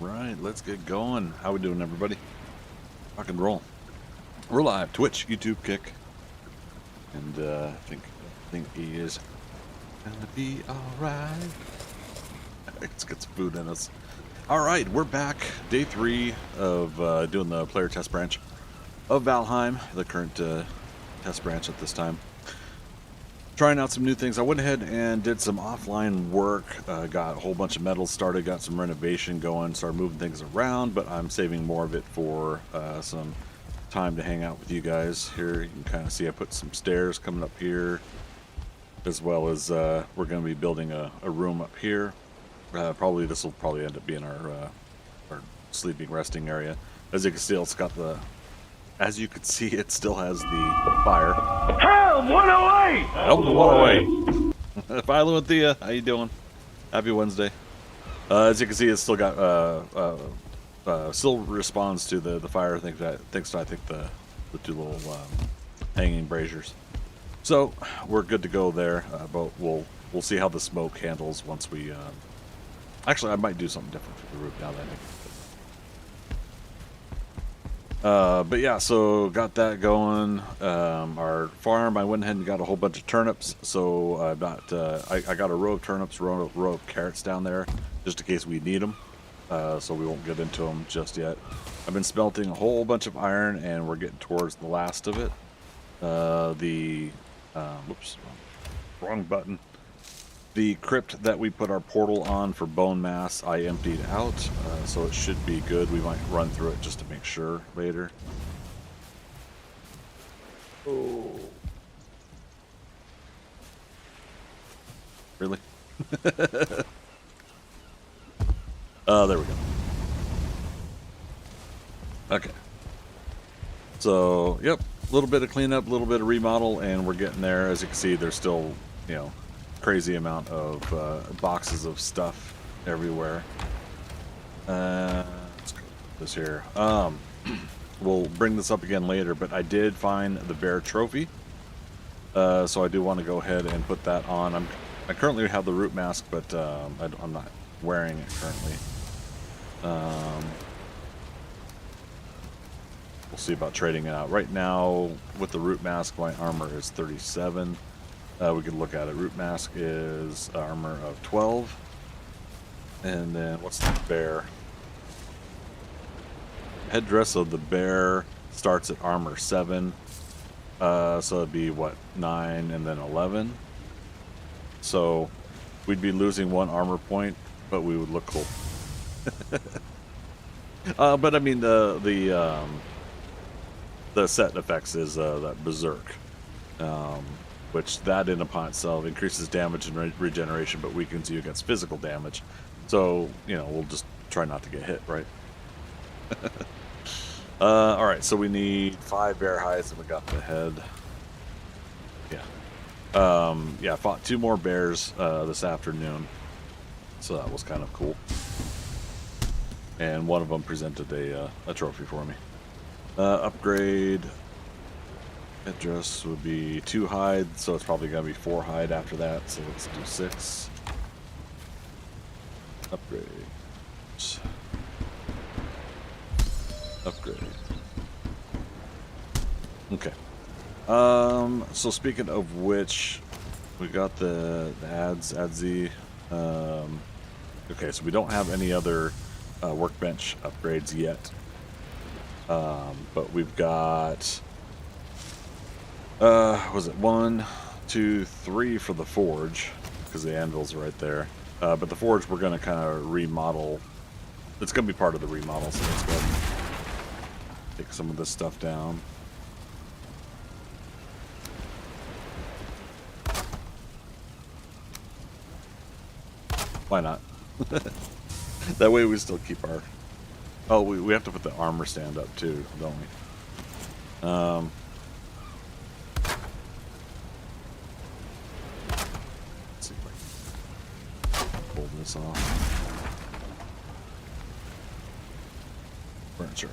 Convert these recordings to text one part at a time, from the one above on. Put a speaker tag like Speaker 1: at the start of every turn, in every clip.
Speaker 1: Right, let's get going. How we doing, everybody? Rock and roll. We're live. Twitch, YouTube, Kick, and I think he is gonna be all right. Let's get some food in us. All right, we're back. Day 3 of doing the player test branch of Valheim, the current test branch at this time. Trying out some new things. I went ahead and did some offline work, got a whole bunch of metals started, got some renovation going, started moving things around, but I'm saving more of it for some time to hang out with you guys. Here you can kind of see I put some stairs coming up here, as well as we're going to be building a room up here. Probably this will probably end up being our sleeping resting area. As you can see, it's got the, as you can see, it still has the fire.
Speaker 2: Helm 108!
Speaker 1: Helm 108. Philo and Thea, how you doing? Happy Wednesday. As you can see, it's still got still responds to the fire. Thanks to I think the two little hanging braziers. So we're good to go there. But we'll see how the smoke handles once we. Actually, I might do something different for the roof now that I think. But yeah, so got that going. Our farm, I went ahead and got a whole bunch of turnips. So I got a row of turnips, row of carrots down there, just in case we need them. So we won't get into them just yet. I've been smelting a whole bunch of iron, and we're getting towards the last of it. Whoops, wrong button. The crypt that we put our portal on for Bonemass, I emptied out, so it should be good. We might run through it just to make sure later. Oh. Really? There we go. Okay. So, yep, a little bit of cleanup, a little bit of remodel, and we're getting there. As you can see, there's still, you know, crazy amount of boxes of stuff everywhere. Let's go with this here. We'll bring this up again later, but I did find the bear trophy, so I do want to go ahead and put that on. I currently have the root mask, but I'm not wearing it currently. We'll see about trading it out. Right now, with the root mask, my armor is 37. We can look at it. Root mask is armor of 12. And then what's the bear? Headdress of the bear starts at armor 7. So it'd be what, 9 and then 11. So we'd be losing 1 armor point, but we would look cool. But I mean the set effects is that berserk. Which that in upon itself increases damage and regeneration, but weakens you against physical damage. So, you know, we'll just try not to get hit, right? All right, so we need 5 bear hides, and we got the head. Yeah. Yeah, fought 2 more bears this afternoon, so that was kind of cool. And one of them presented a trophy for me. Upgrade. Headdress would be 2 hide, so it's probably going to be 4 hide after that, so let's do 6. Upgrade. Upgrade. Okay. So speaking of which, we got the adsy. Okay, so we don't have any other workbench upgrades yet. But we've got... was it 1, 2, 3 for the forge, because the anvil's right there. But the forge we're going to kind of remodel. It's going to be part of the remodel, so let's go take some of this stuff down. Why not? That way we still keep our... Oh, we have to put the armor stand up too, don't we? Pull this off. Furniture.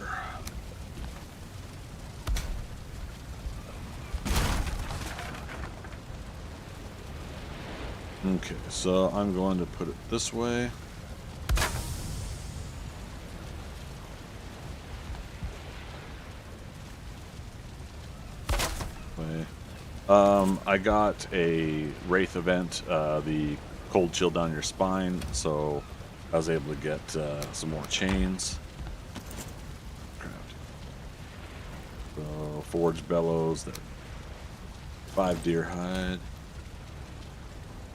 Speaker 1: Okay, so I'm going to put it this way. I got a Wraith event, the cold chill down your spine, so I was able to get some more chains. So forged bellows, 5 deer hide,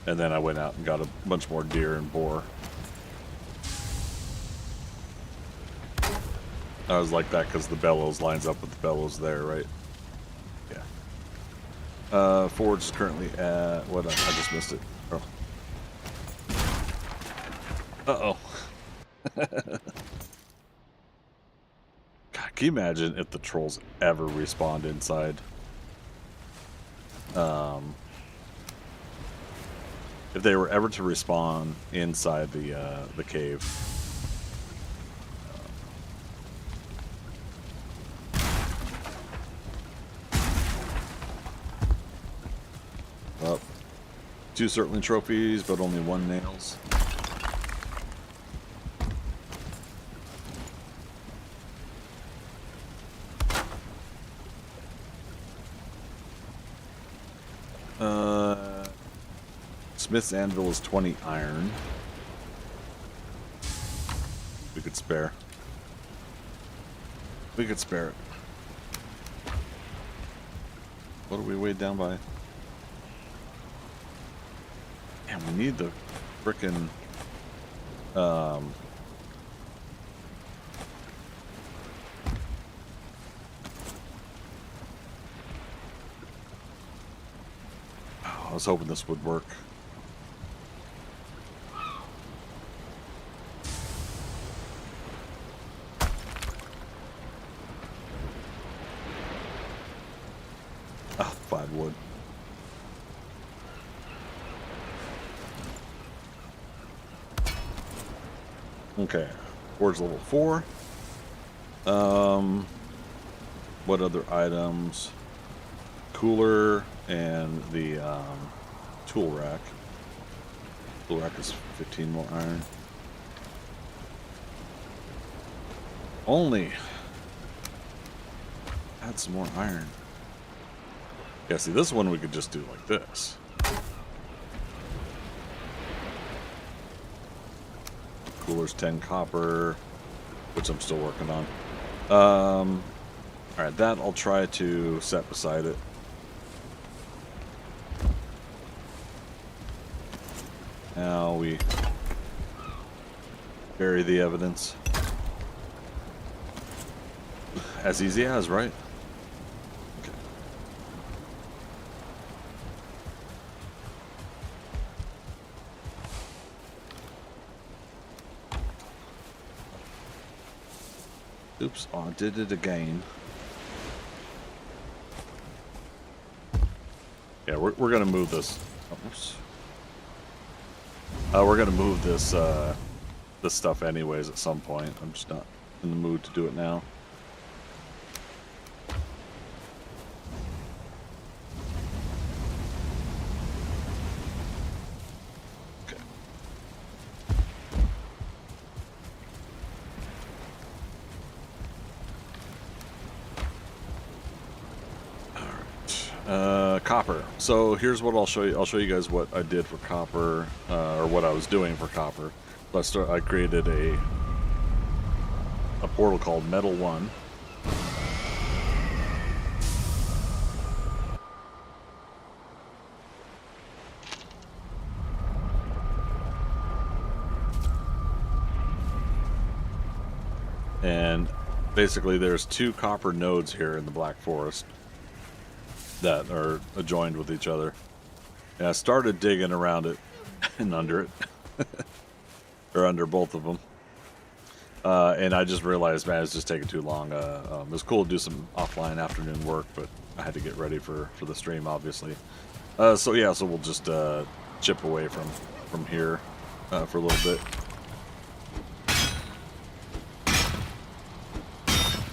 Speaker 1: and then I went out and got a bunch more deer and boar. I was like that because the bellows lines up with the bellows there, right? Yeah. Forge is currently at what? I just missed it. Oh. Uh-oh. God, can you imagine if the trolls ever respawned inside? If they were ever to respawn inside the cave. Well, 2 Certainly trophies, but only 1 nails. Smith's Anvil is 20 iron. We could spare. We could spare it. What are we weighed down by? Damn, we need the frickin' oh, I was hoping this would work. Ah, 5 wood. Okay, Forge level 4. What other items? Cooler and the tool rack. Tool rack is 15 more iron. Only add some more iron. Yeah, see, this one we could just do like this. Cooler's 10 copper, which I'm still working on. Alright, that I'll try to set beside it. Now we bury the evidence. As easy as, right? Okay. Oops, oh, I did it again. Yeah, we're gonna move this. Oops. We're gonna move this this stuff anyways at some point. I'm just not in the mood to do it now. Okay. All right. Copper. So here's what I'll show you. I'll show you guys what I did for copper, or what I was doing for copper. I created a portal called Metal 1. And basically there's 2 copper nodes here in the Black Forest that are adjoined with each other. And I started digging around it and under it. Or under both of them. And I just realized, man, it's just taking too long. It was cool to do some offline afternoon work, but I had to get ready for the stream, obviously. So yeah, so we'll just chip away from here for a little bit.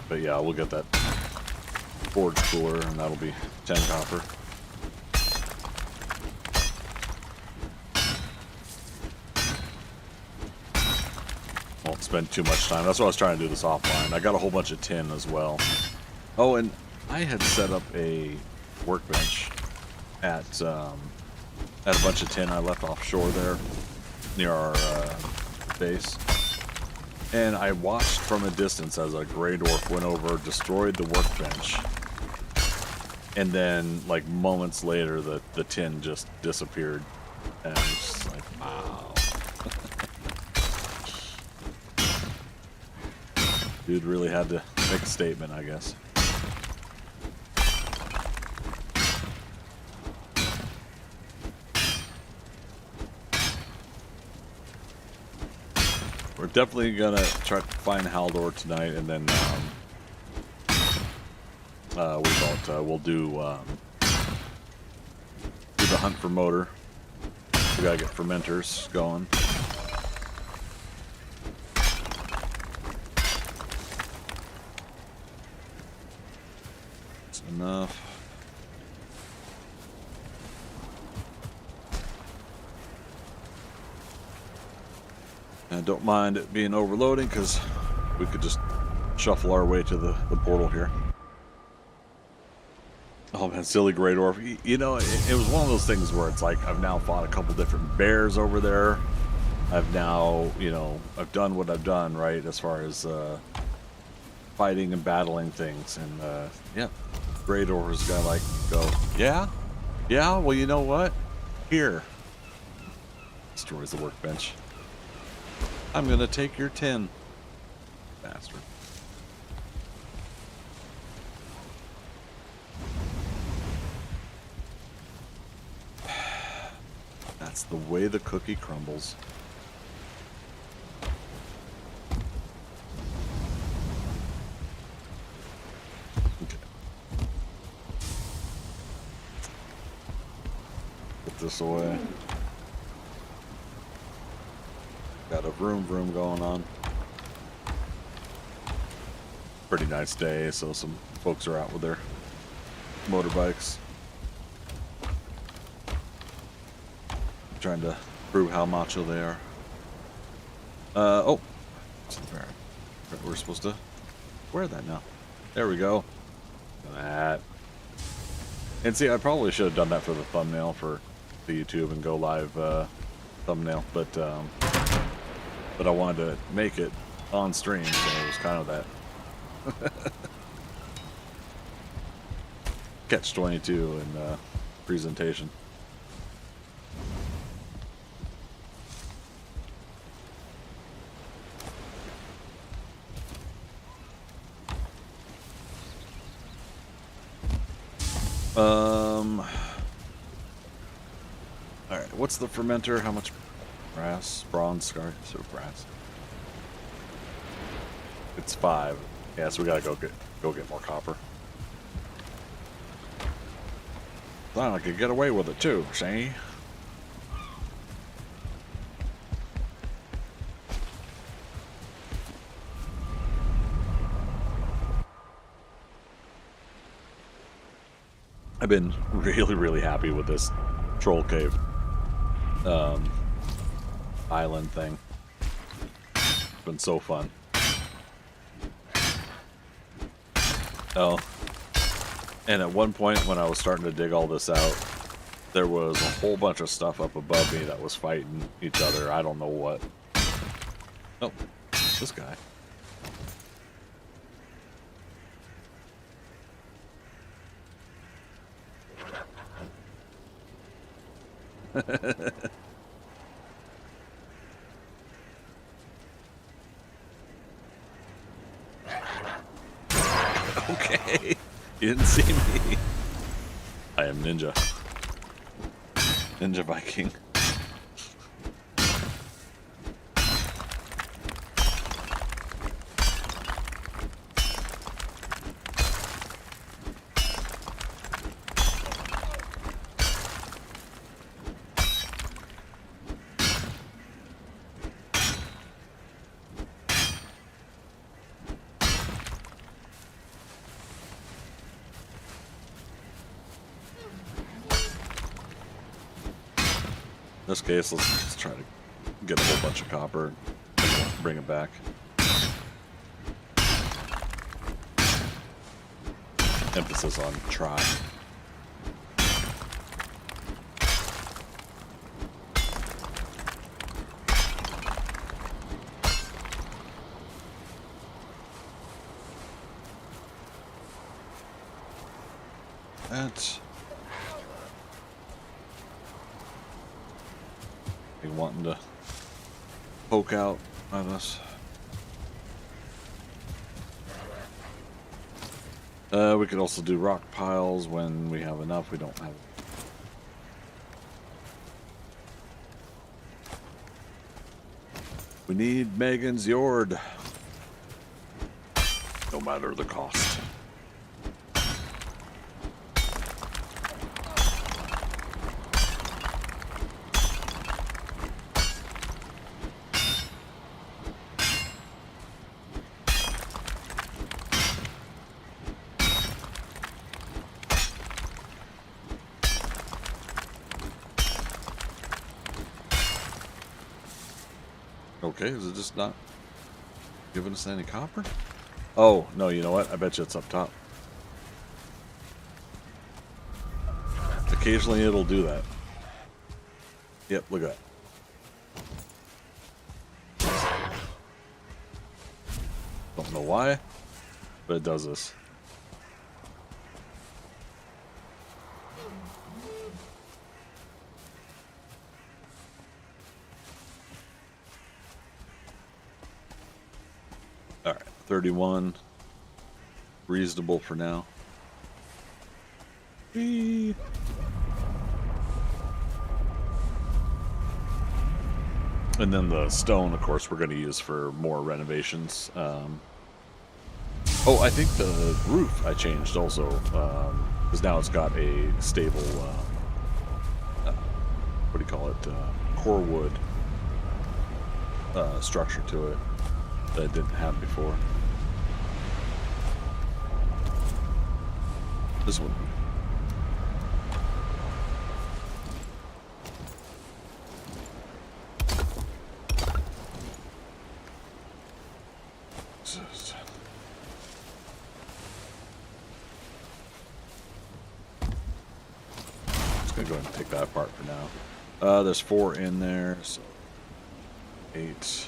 Speaker 1: But yeah, we'll get that forge cooler, and that'll be 10 copper. Won't spend too much time. That's why I was trying to do this offline. I got a whole bunch of tin as well. Oh, and I had set up a workbench at a bunch of tin I left offshore there near our base. And I watched from a distance as a gray dwarf went over, destroyed the workbench. And then, like, moments later, the tin just disappeared. And I was just like, wow. Dude really had to make a statement, I guess. We're definitely gonna try to find Haldor tonight, and then we'll do the hunt for motor. We gotta get fermenters going. That's enough. I don't mind it being overloading because we could just shuffle our way to the portal here. Oh man, silly Grey Dwarf. You know, it was one of those things where it's like I've now fought a couple different bears over there. I've now, you know, I've done what I've done, right, as far as fighting and battling things. And yeah, Grey Dwarf is gonna like go, yeah, well, you know what? Here. Destroys the workbench. I'm gonna take your tin, bastard. That's the way the cookie crumbles. Okay. Put this away. Got a vroom going on. Pretty nice day, so some folks are out with their motorbikes. Trying to prove how macho they are. Oh. We're supposed to wear that now. There we go. That. And see, I probably should have done that for the thumbnail for the YouTube and go live thumbnail, but I wanted to make it on stream, so it was kind of that catch-22 in presentation. All right, what's the fermenter? How much? Brass, bronze, scar, so brass. It's 5. Yeah, so we gotta go get more copper. Thought I could get away with it too, see? I've been really happy with this troll cave island thing. It's been so fun. Oh, and at one point when I was starting to dig all this out, there was a whole bunch of stuff up above me that was fighting each other. I don't know what. Oh, this guy. Okay, you didn't see me. I am Ninja. Ninja Viking. In this case, let's try to get a whole bunch of copper and bring it back. Emphasis on try. that. He wanting to poke out at us. We could also do rock piles when we have enough. We don't have. We need Megan's Yord. No matter the cost. Okay, is it just not giving us any copper? Oh, no, you know what? I bet you it's up top. Occasionally it'll do that. Yep, look at that. Don't know why, but it does this. Alright, 31. Reasonable for now. Whee! And then the stone, of course, we're going to use for more renovations. Oh, I think the roof I changed also, because now it's got a stable, what do you call it, core wood structure to it that it didn't have before. This one. Just gonna go ahead and take that apart for now. There's 4 in there, so 8.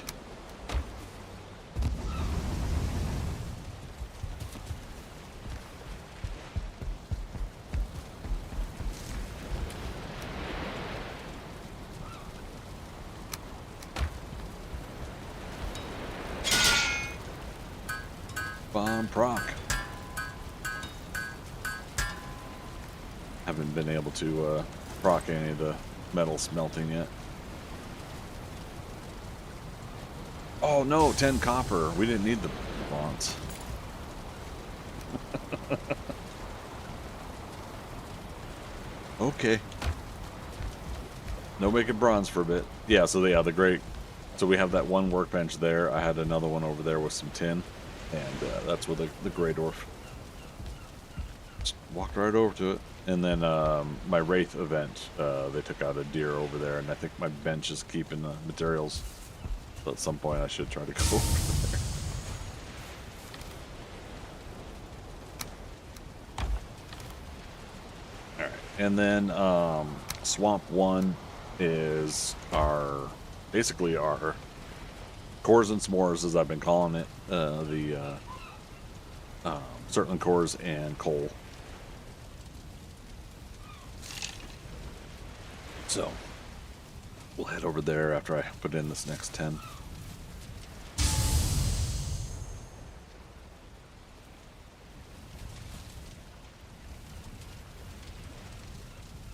Speaker 1: Bomb proc. Haven't been able to proc any of the metal smelting yet. Oh no, 10 copper. We didn't need the bronze. Okay. No making bronze for a bit. Yeah, so yeah, the great. So we have that one workbench there. I had another one over there with some tin. And that's where the Grey Dwarf. Just walked right over to it. And then my Wraith event, they took out a deer over there, and I think my bench is keeping the materials. So at some point I should try to go over there. Alright, and then Swamp 1 is basically our cores and s'mores, as I've been calling it, Certain cores and coal. So we'll head over there after I put in this next 10.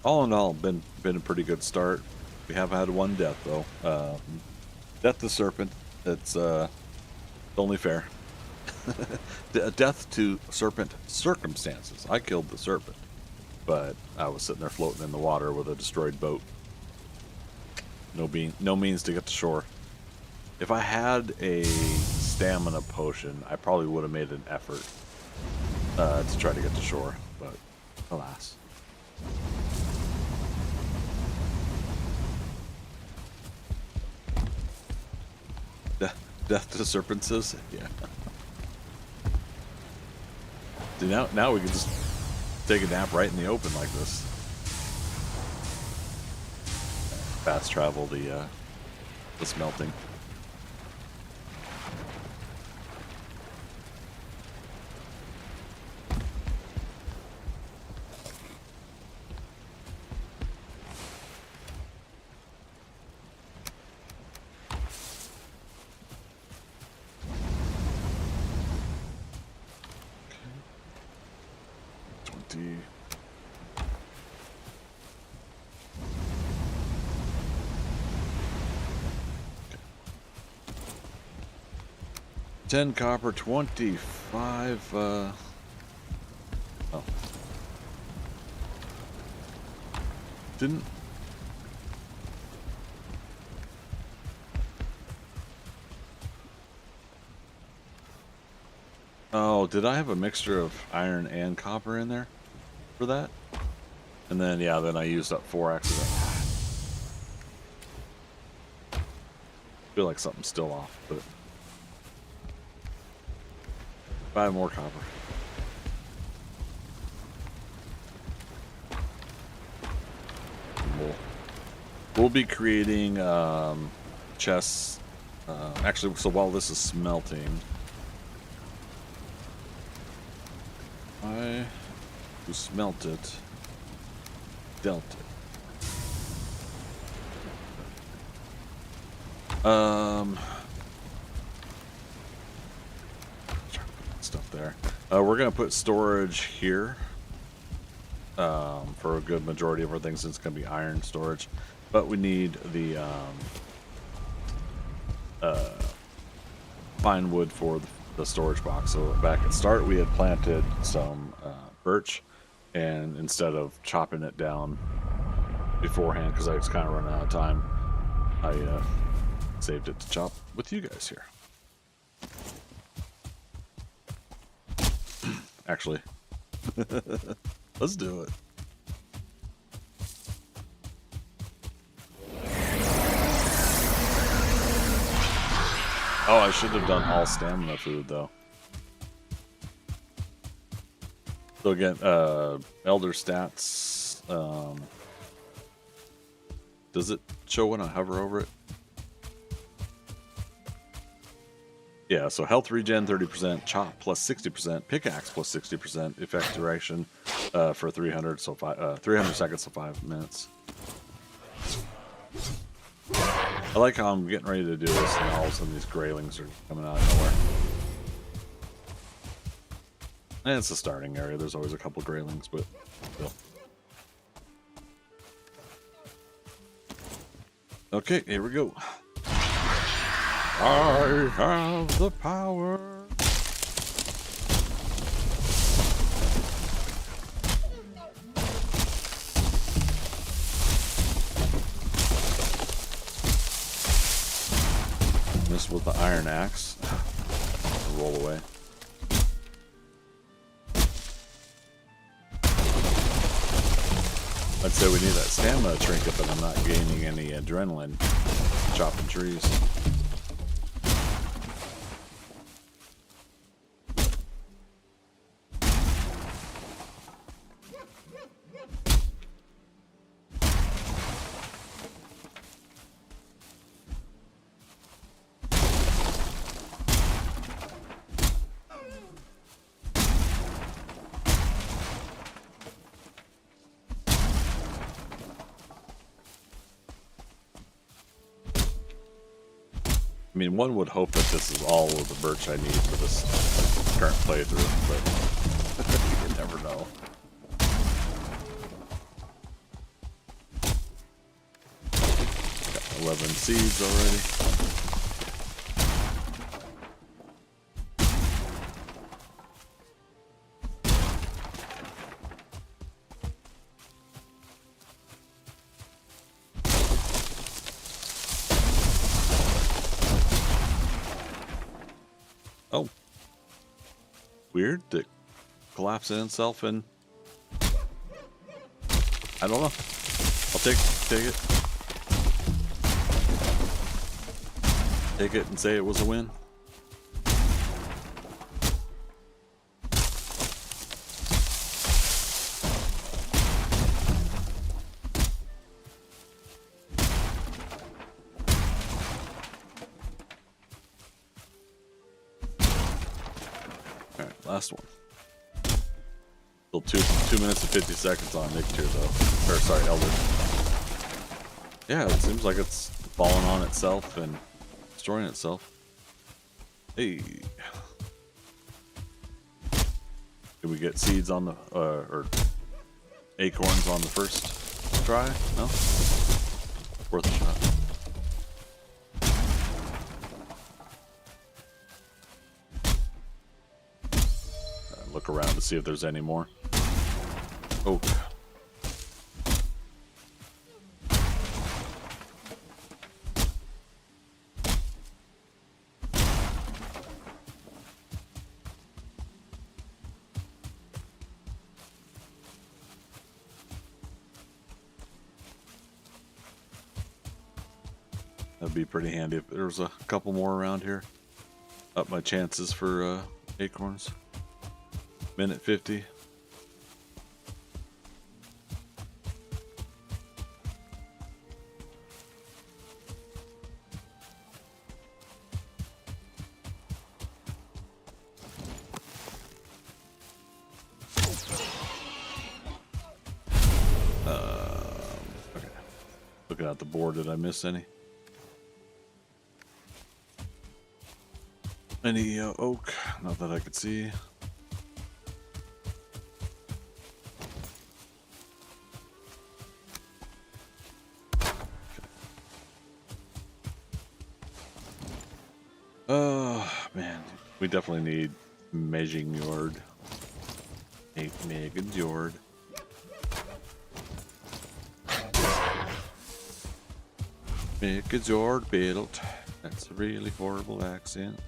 Speaker 1: All in all, been a pretty good start. We have had 1 death though. Death to serpent. It's only fair. Death to serpent circumstances. I killed the serpent, but I was sitting there floating in the water with a destroyed boat. No means to get to shore. If I had a stamina potion, I probably would have made an effort to try to get to shore, but alas. Death to serpents, yeah. See, now we can just take a nap right in the open like this. Fast travel the smelting. 10 copper, 25, oh. Didn't... Oh, did I have a mixture of iron and copper in there for that? And then, yeah, then I used up 4 accidentally. I feel like something's still off, but... 5 more copper. We'll be creating chests. Actually, so while this is smelting, who smelt it, dealt it. Stuff there. We're gonna put storage here for a good majority of our things, since it's gonna be iron storage. But we need the pine wood for the storage box. So back at start, we had planted some birch, and instead of chopping it down beforehand, because I was kind of running out of time, I saved it to chop with you guys here. Actually, let's do it. Oh, I should have done all stamina food, though. So again, elder stats, does it show when I hover over it? Yeah, so health regen 30%, chop plus 60%, pickaxe plus 60%, effect duration for 300, so 300 seconds to 5 minutes. I like how I'm getting ready to do this, and all of a sudden these graylings are coming out of nowhere. And it's a starting area. There's always a couple graylings, but still. Okay, here we go. I have the power. Missed with the iron axe. Roll away. I'd say we need that stamina trinket, but I'm not gaining any adrenaline chopping trees. I mean, one would hope that this is all of the birch I need for this current playthrough, but you never know. Got 11 seeds already. Oh, weird that collapsing itself, and I don't know. I'll take it. Take it and say it was a win. Last one. Still 2 minutes and 50 seconds on Nick tier though. Or sorry, Elder. Yeah, it seems like it's falling on itself and destroying itself. Hey. Did we get seeds on the or acorns on the first try? No? Worth a shot. look around to see if there's any more oak. That'd be pretty handy if there was a couple more around here. Up my chances for acorns. Minute 50. Okay. Looking at the board, did I miss any? Any oak? Not that I could see. Oh man, we definitely need measuring yard. A mega yard. Mega yard built. That's a really horrible accent.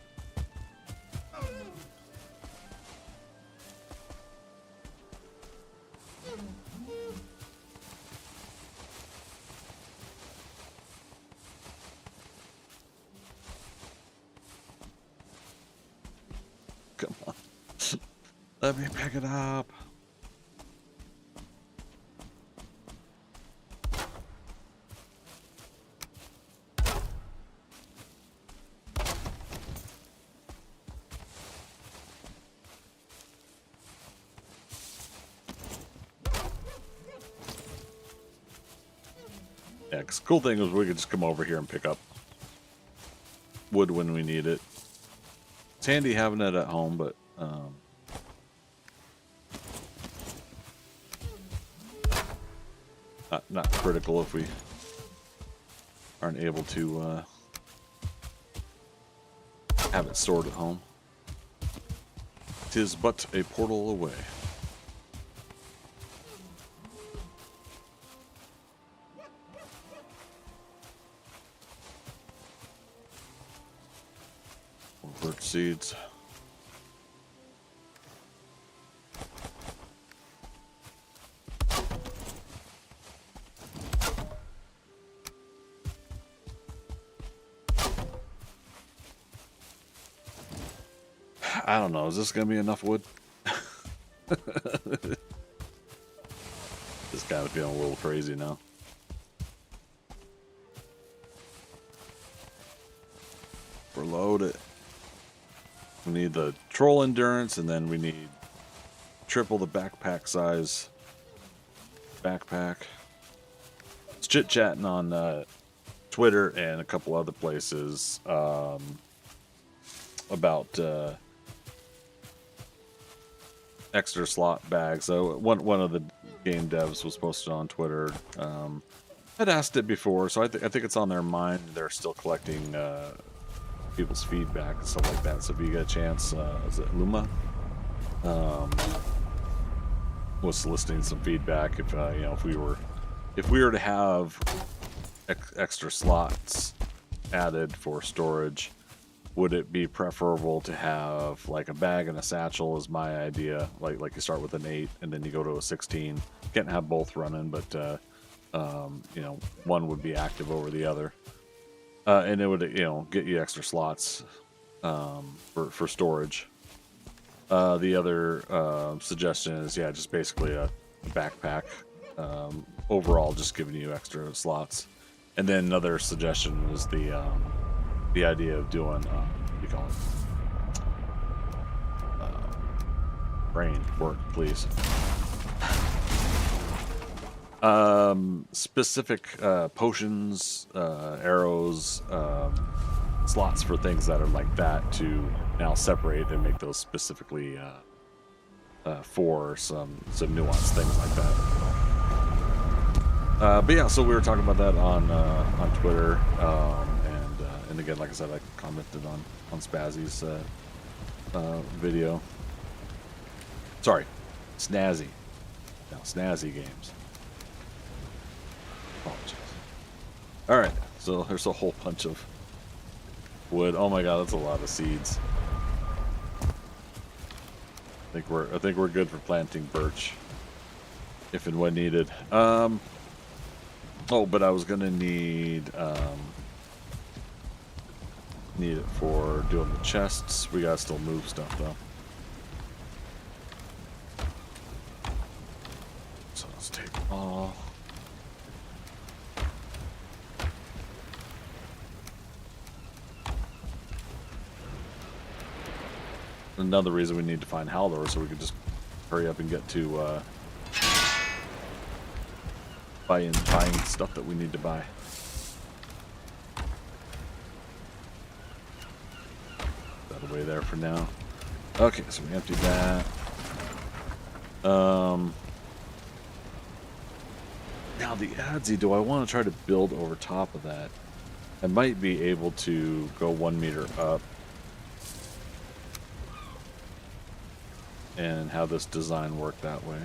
Speaker 1: Come on. Let me pick it up. Yeah, 'cause cool thing is we could just come over here and pick up wood when we need it. It's handy having it at home, but not critical if we aren't able to have it stored at home. 'Tis but a portal away. More birch seeds. I don't know. Is this going to be enough wood? This guy's feeling a little crazy now. We're loaded. We need the troll endurance, and then we need triple the backpack size backpack. It's chit-chatting on Twitter and a couple other places about extra slot bags. So one of the game devs was posted on Twitter. I'd asked it before, so I think it's on their mind. They're still collecting people's feedback and stuff like that. So if you get a chance, is it Luma? Was soliciting some feedback. If you know, if we were to have extra slots added for storage, would it be preferable to have like a bag and a satchel? Is my idea. Like you start with an 8 and then you go to a 16. Can't have both running, but you know, one would be active over the other, and it would, you know, get you extra slots for storage. The other suggestion is, yeah, just basically a backpack. Overall, just giving you extra slots. And then another suggestion is the idea of doing, what do you call it? Brain work, please. Specific potions, arrows, slots for things that are like that to now separate and make those specifically for some nuanced things like that. But yeah, so we were talking about that on Twitter, and again, like I said, I commented on Spazzy's video. Sorry, snazzy. No, snazzy games. Apologies. All right, so there's a whole bunch of wood. Oh my god, that's a lot of seeds. I think we're good for planting birch, if and when needed. Oh, but I was gonna need it for doing the chests. We gotta still move stuff though. So let's take all. Another reason we need to find Haldor, so we could just hurry up and get to buying stuff that we need to buy. Put that away there for now. Okay, so we emptied that. Now the Adzi, do I want to try to build over top of that? I might be able to go 1 meter up and have this design work that way.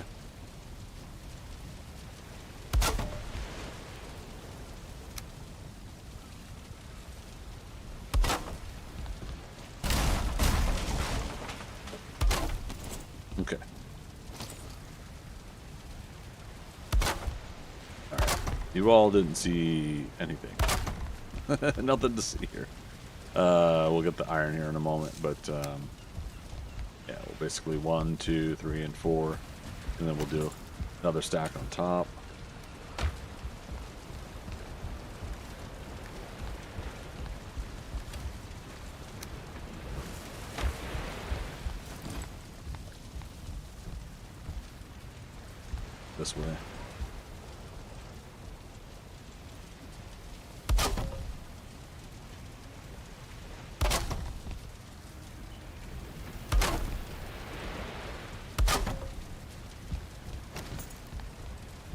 Speaker 1: Okay. Alright. You all didn't see anything. Nothing to see here. We'll get the iron here in a moment, but yeah, we'll basically 1, 2, 3, and 4, and then we'll do another stack on top. This way.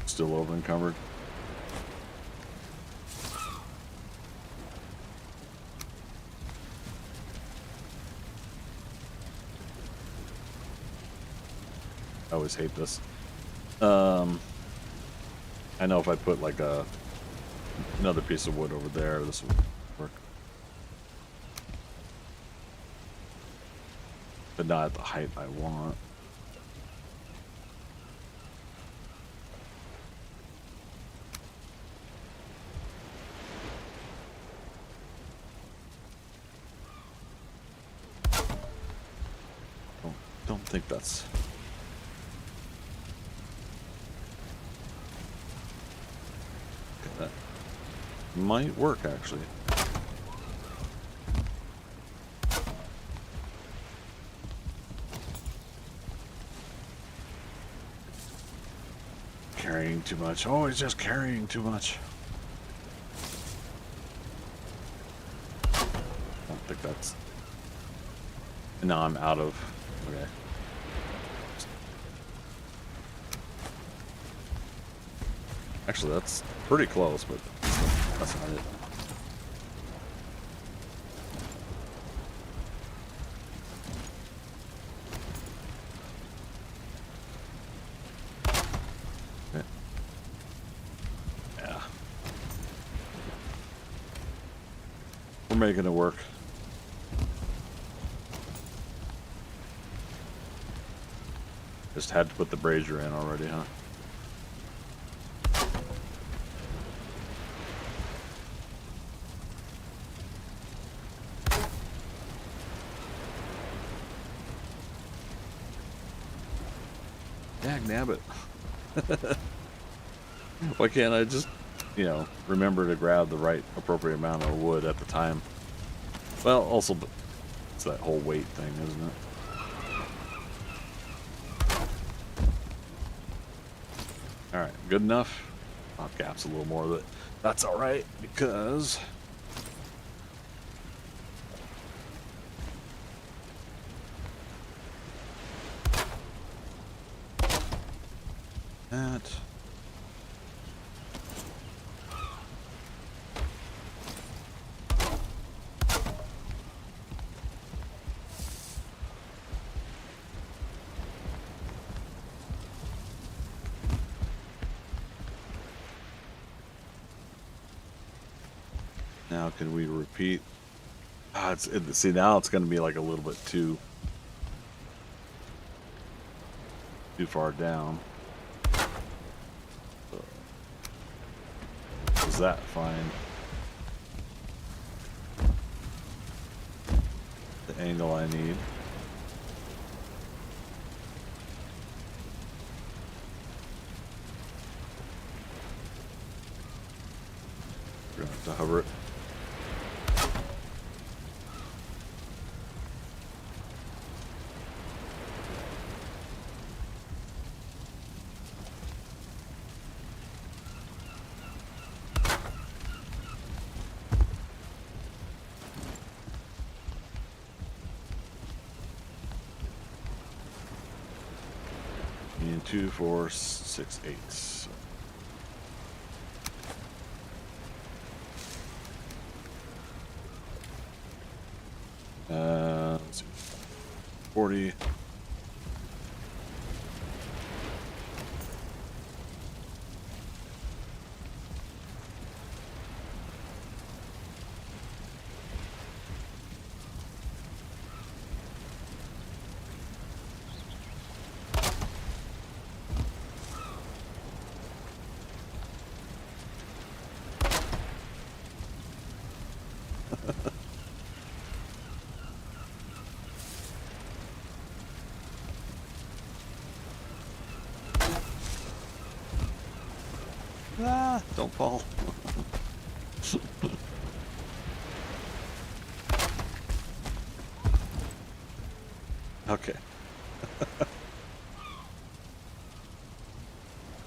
Speaker 1: Still over encumbered. I always hate this. I know if I put like another piece of wood over there, this would work. But not at the height I want. Don't think that's... That might work, actually. Carrying too much. Oh, he's just carrying too much. I don't think that's... And now I'm out of... Okay. Actually, that's pretty close, but that's not it. Okay. Yeah. We're making it work. Just had to put the brazier in already, huh? Nabbit. Why can't I just, you know, remember to grab the right appropriate amount of wood at the time? Well, also, it's that whole weight thing, isn't it? Alright, good enough. I'll gaps a little more of it. That's alright, because... that. Now can we repeat? See, now it's going to be like a little bit too far down. So, does that find the angle I need? We're going to have to hover it. And 2, 4, 6, 8. Let's see. 40. Ah, don't fall. Okay.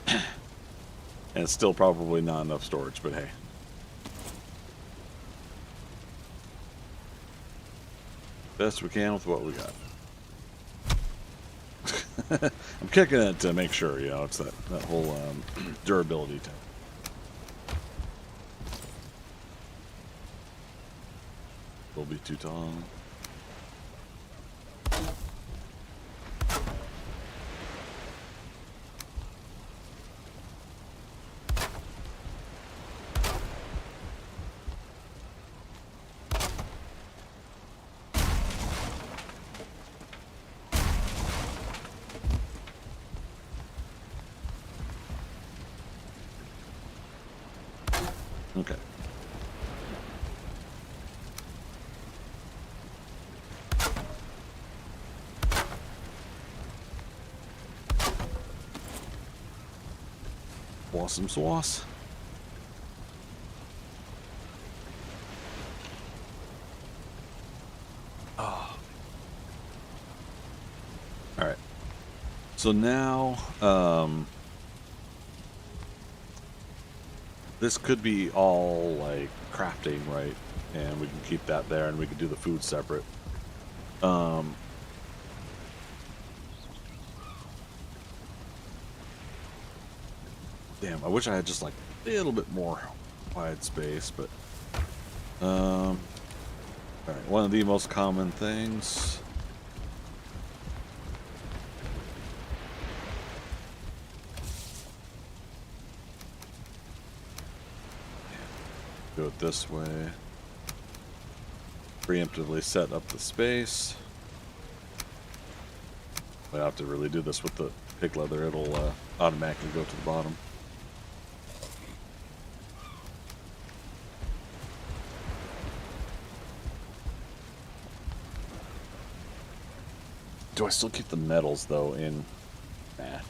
Speaker 1: And it's still probably not enough storage, but hey. Best we can with what we got. I'm kicking it to make sure, you know, it's that whole durability type. Will be too tall. Okay. Awesome sauce. Oh. All right. So now, this could be all like crafting, right? And we can keep that there, and we can do the food separate. Damn, I wish I had just like a little bit more wide space, but all right, one of the most common things. Do it this way. Preemptively set up the space. We don't have to really do this with the pig leather, it'll automatically go to the bottom. Do I still keep the metals though in? Nah.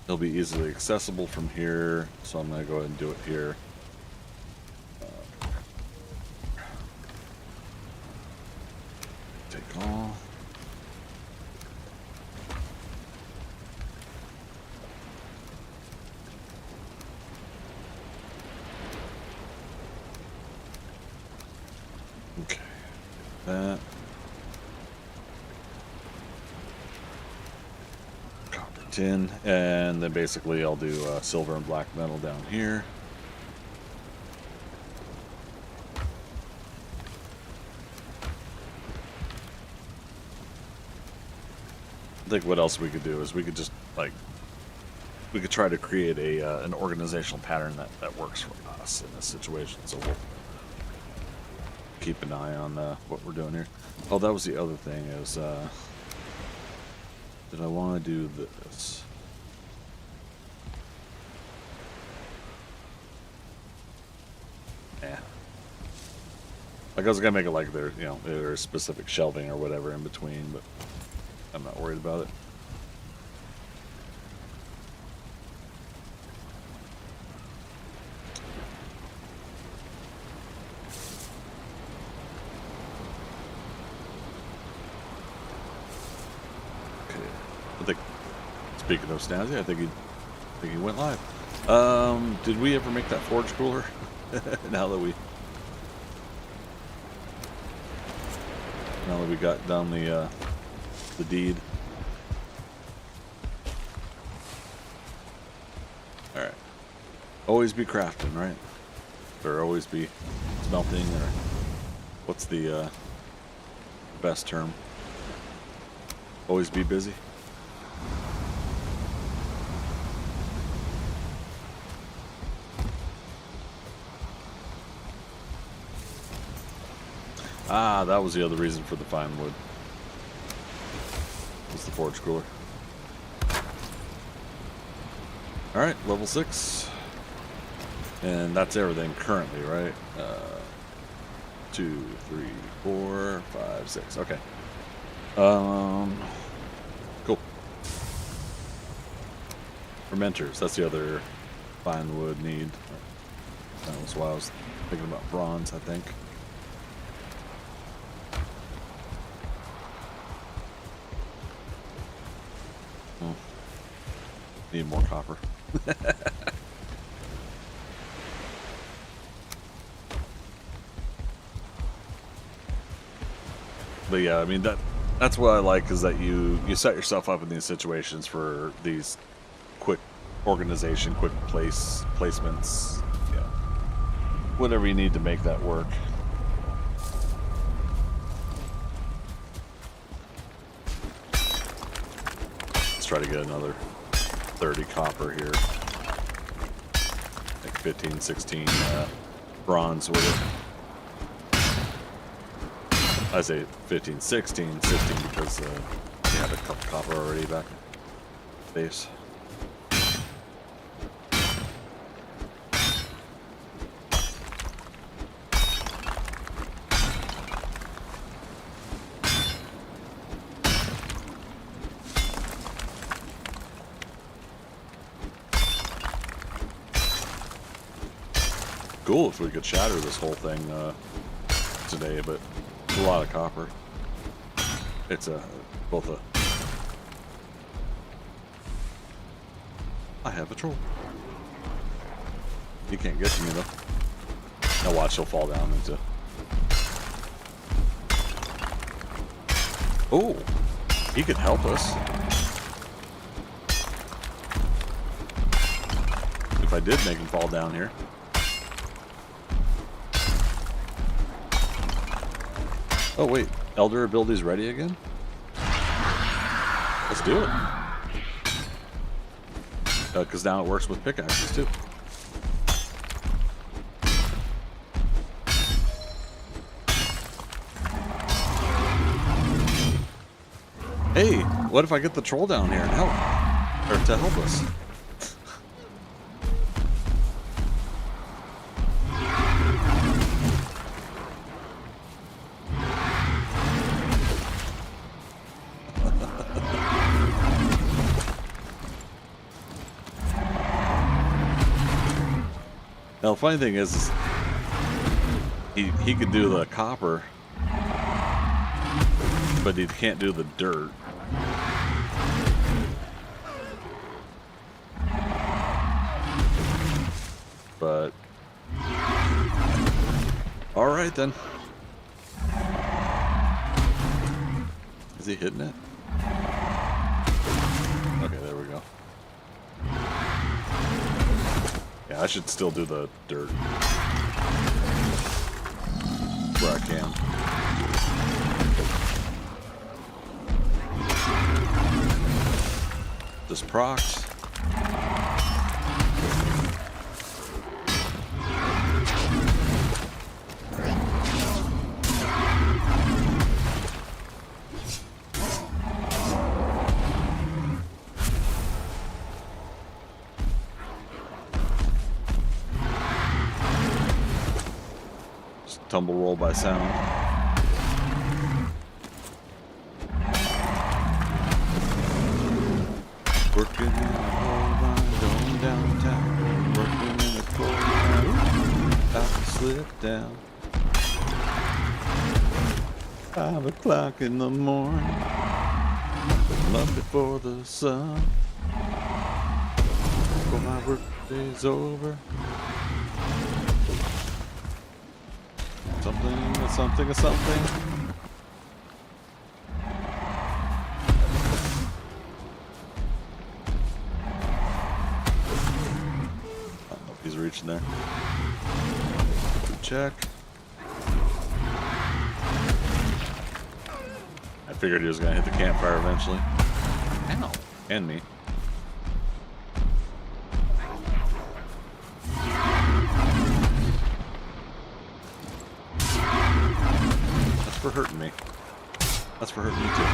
Speaker 1: It'll be easily accessible from here, so I'm gonna go ahead and do it here. Take all. Okay. That. Copper tin, and then basically I'll do silver and black metal down here. I think what else we could do is we could just like we could try to create a an organizational pattern that works for us in this situation. So we'll keep an eye on what we're doing here. Oh, that was the other thing is, did I want to do this? Yeah. Like I was gonna make it like there, you know, there's specific shelving or whatever in between, but I'm not worried about it. Okay. I think, speaking of Snazzy, I think he went live. Did we ever make that forge cooler? Now that we got down the deed. All right. Always be crafting, right? Or always be smelting, or what's the best term? Always be busy. Ah, that was the other reason for the fine wood. Was the forge cooler. Alright, level 6. And that's everything currently, right? 2, 3, 4, 5, 6. Okay. Cool. Fermenters, that's the other fine wood need. That was why I was thinking about bronze, I think. Need more copper. But yeah, I mean that's what I like is that you set yourself up in these situations for these quick organization, quick placements, yeah. Whatever you need to make that work. Let's try to get another 30 copper here. Like 15, 16 bronze with it. I say 15, 16 because we had a couple copper already back base. Cool if we could shatter this whole thing today, but it's a lot of copper. It's both a... I have a troll. He can't get to me though. Now watch, he'll fall down into... Oh, he could help us. If I did make him fall down here. Oh wait, Elder ability's ready again? Let's do it. Because now it works with pickaxes too. Hey, what if I get the troll down here and help? Or to help us? Now, the funny thing is he could do the copper, but he can't do the dirt. But all right then. Is he hitting it? Okay, there we go. Yeah, I should still do the dirt where I can. Just procs. tumble roll by sound. Working in a coal mine, going downtown. Working in a coal mine, about to slip down. 5 o'clock in the morning, up before the sun. Before my work day's over. Something. I don't know if he's reaching there. Check. I figured he was gonna hit the campfire eventually. Ow. And me. That's for hurting me. That's for hurting me too.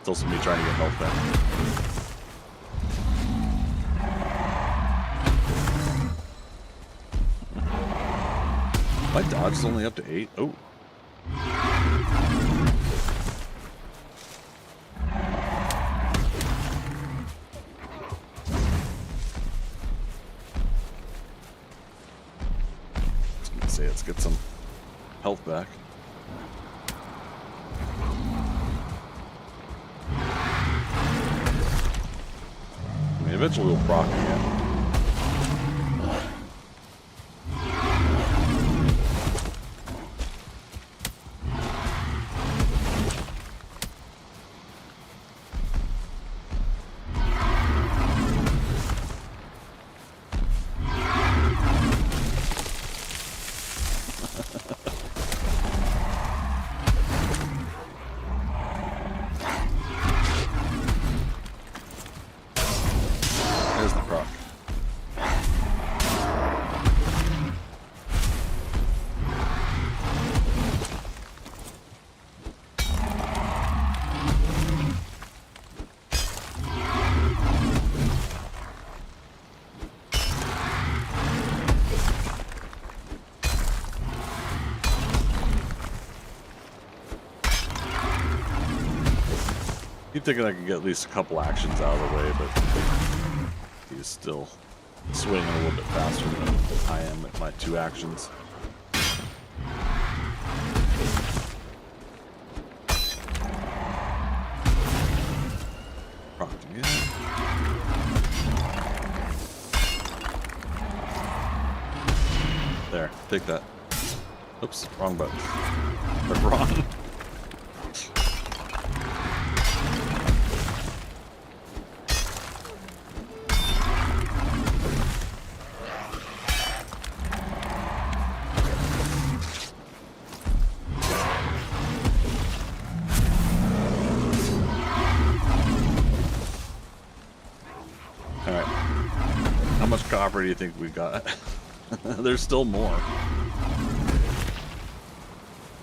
Speaker 1: It's also me trying to get health back. My dodge is only up to 8. Oh. Let's get some health back. I mean, eventually we'll proc again. There's the proc. Keep thinking I could get at least a couple actions out of the way, but he's still swinging a little bit faster than I am at my 2 actions. Procced again. There, take that. Oops, wrong button. Or wrong. Alright. How much copper do you think we got? There's still more.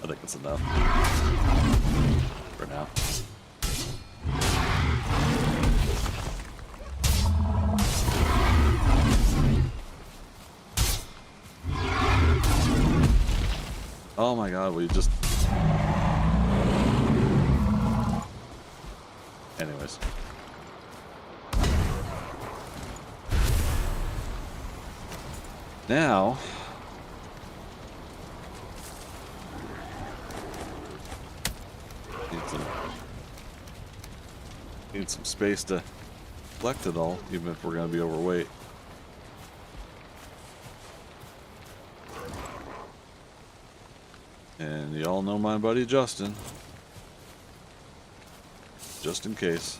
Speaker 1: I think it's enough. For now. Oh my god, we just... Anyways. Now... Need some space to collect it all, even if we're going to be overweight. And you all know my buddy Justin. Just in case.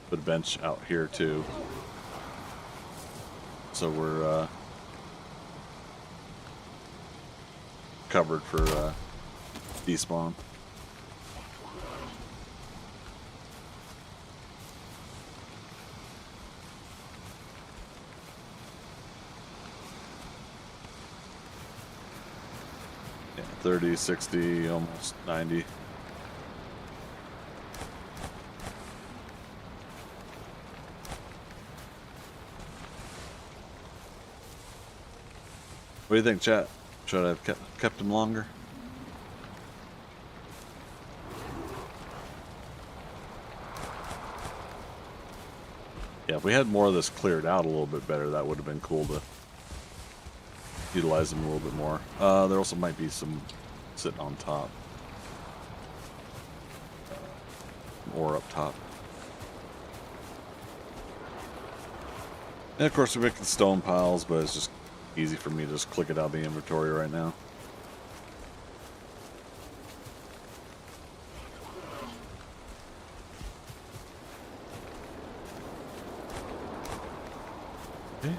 Speaker 1: Put a bench out here too. So we're covered for despawn. Yeah, 30, 60, almost 90. What do you think, chat? Should I have kept him longer? Yeah, if we had more of this cleared out a little bit better, that would have been cool to utilize them a little bit more. There also might be some sitting on top. Ore up top. And of course we're making stone piles, but it's just easy for me to just click it out of the inventory right now. Okay.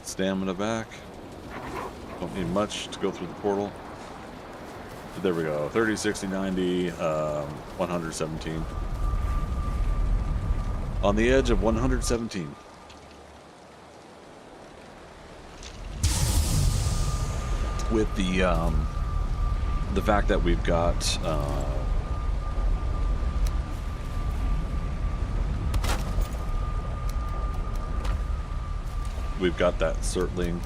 Speaker 1: Stamina back. Don't need much to go through the portal. But there we go. 30, 60, 90, 117. On the edge of 117. With the fact that we've got that Surtling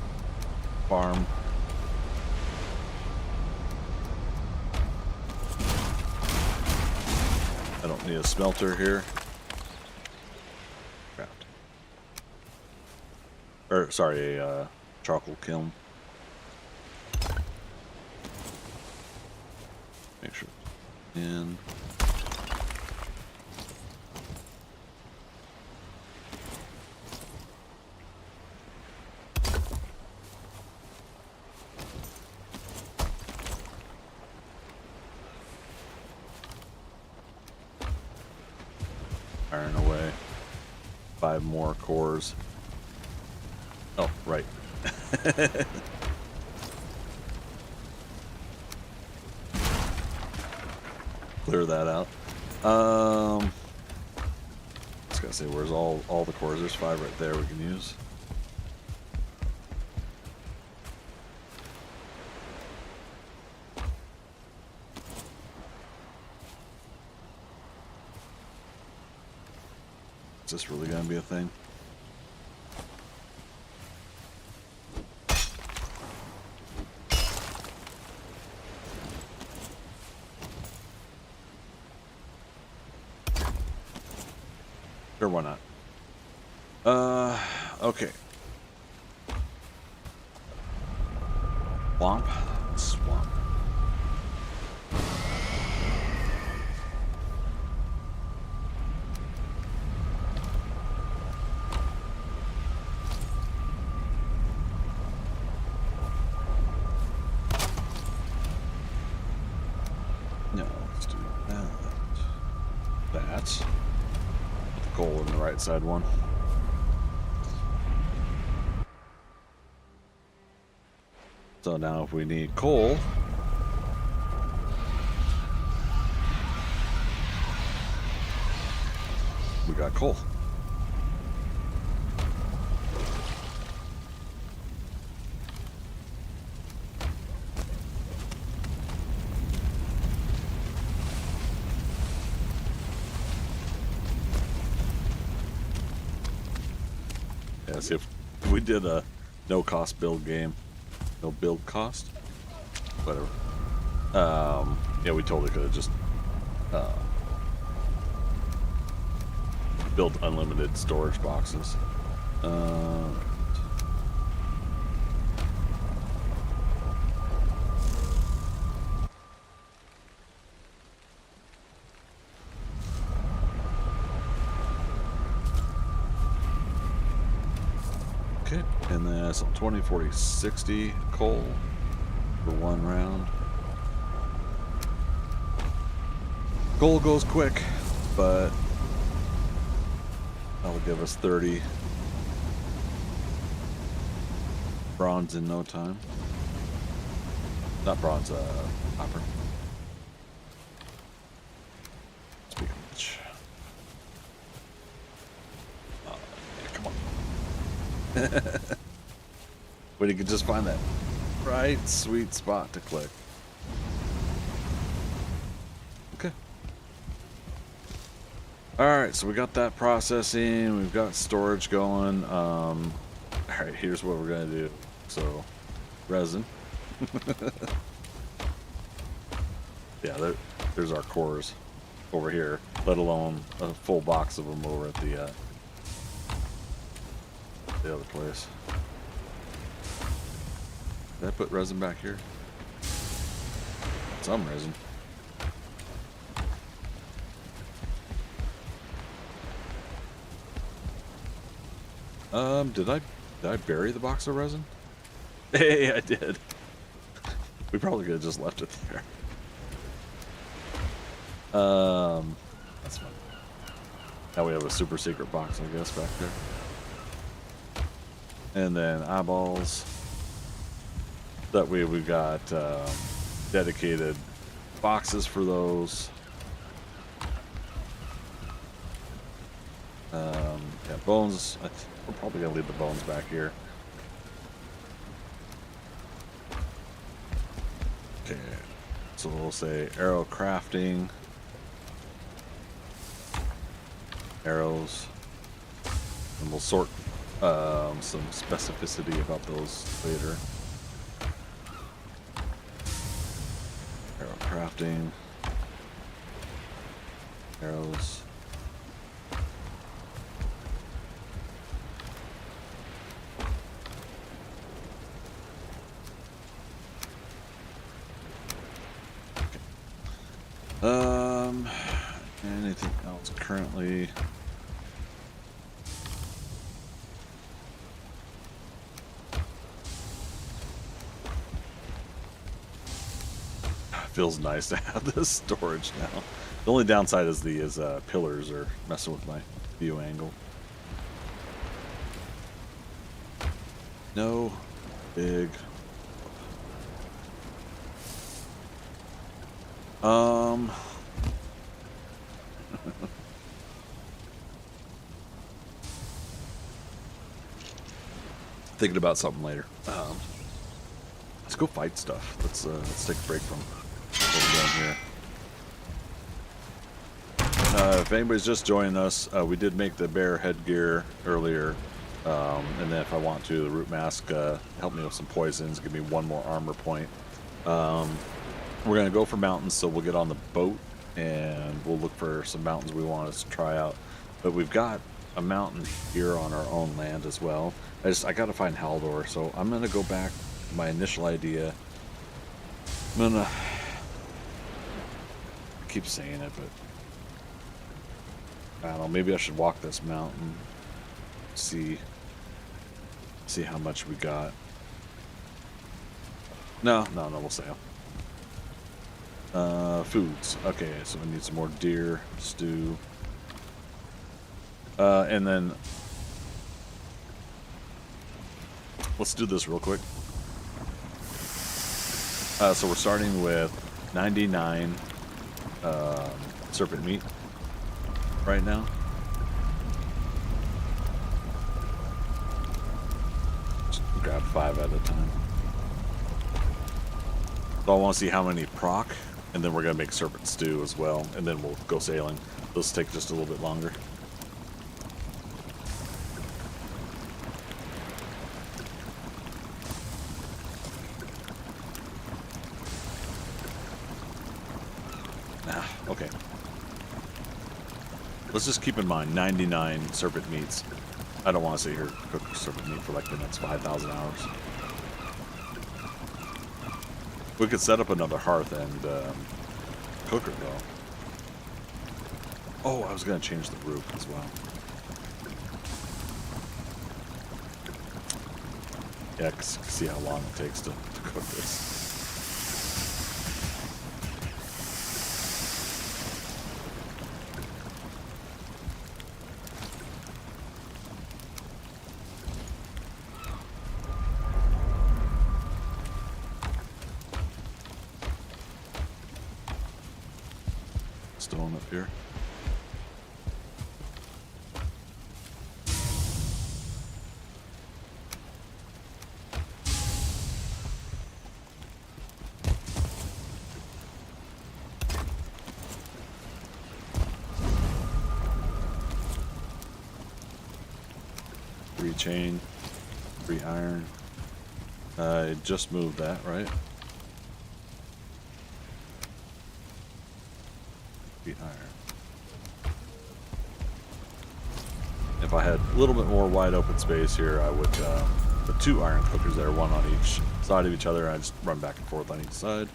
Speaker 1: farm. I don't need a smelter here. Craft. Or sorry, a charcoal kiln. Make sure. And iron away. 5 more cores. Oh, right. Clear that out. I was gonna say, where's all the cores? There's 5 right there we can use. Is this really gonna be a thing? Sure, why not? Okay. Swamp. Swamp. No, let's do that. That. Put the coal in the right side one. So now if we need coal, we got coal. Yeah, see if we did a no cost build game. No build cost, whatever. Yeah, we totally could have just built unlimited storage boxes. Okay, and then some 20, 40, 60 coal for 1 round. Coal goes quick, but that'll give us 30 bronze in no time. Not bronze, copper. Speaking of which. Oh, yeah, come on. But you could just find that right sweet spot to click. Okay. Alright, so we got that processing, we've got storage going. Alright, here's what we're gonna do. So, resin. Yeah, there's our cores over here, let alone a full box of them over at the other place. Did I put resin back here? Some resin. Did I bury the box of resin? Hey, I did. We probably could have just left it there. That's fine. Now we have a super secret box, I guess, back there. And then eyeballs. That way we've got dedicated boxes for those. Yeah, bones. We're probably gonna leave the bones back here. Okay, so we'll say arrow crafting, arrows, and we'll sort some specificity about those later. Arrow crafting, arrows. Anything else currently? Feels nice to have this storage now. The only downside is the pillars are messing with my view angle. No big. Thinking about something later. Let's go fight stuff. Let's take a break from what we're doing here. If anybody's just joining us, we did make the bear headgear earlier, and then if I want to, the root mask help me with some poisons, give me one more armor point. We're gonna go for mountains, so we'll get on the boat and we'll look for some mountains we want to try out. But we've got a mountain here on our own land as well. I gotta find Haldor, so I'm gonna go back to my initial idea. I'm gonna, I keep saying it, but I don't know, maybe I should walk this mountain, see how much we got. No, we'll sail. Foods. Okay, so we need some more deer stew. And then let's do this real quick. So we're starting with 99 serpent meat right now. Just grab 5 at a time. So I want to see how many proc, and then we're going to make serpent stew as well, and then we'll go sailing. Those take just a little bit longer. Okay. Let's just keep in mind 99 serpent meats. I don't want to sit here and cook serpent meat for like the next 5,000 hours. We could set up another hearth and cook it though. Oh, I was going to change the roof as well. Yeah, see how long it takes to cook this. Stone up here. Chain, 3 iron. I just moved that, right? Feet higher. If I had a little bit more wide open space here, I would put 2 iron cookers there, one on each side of each other, and I just run back and forth on each side.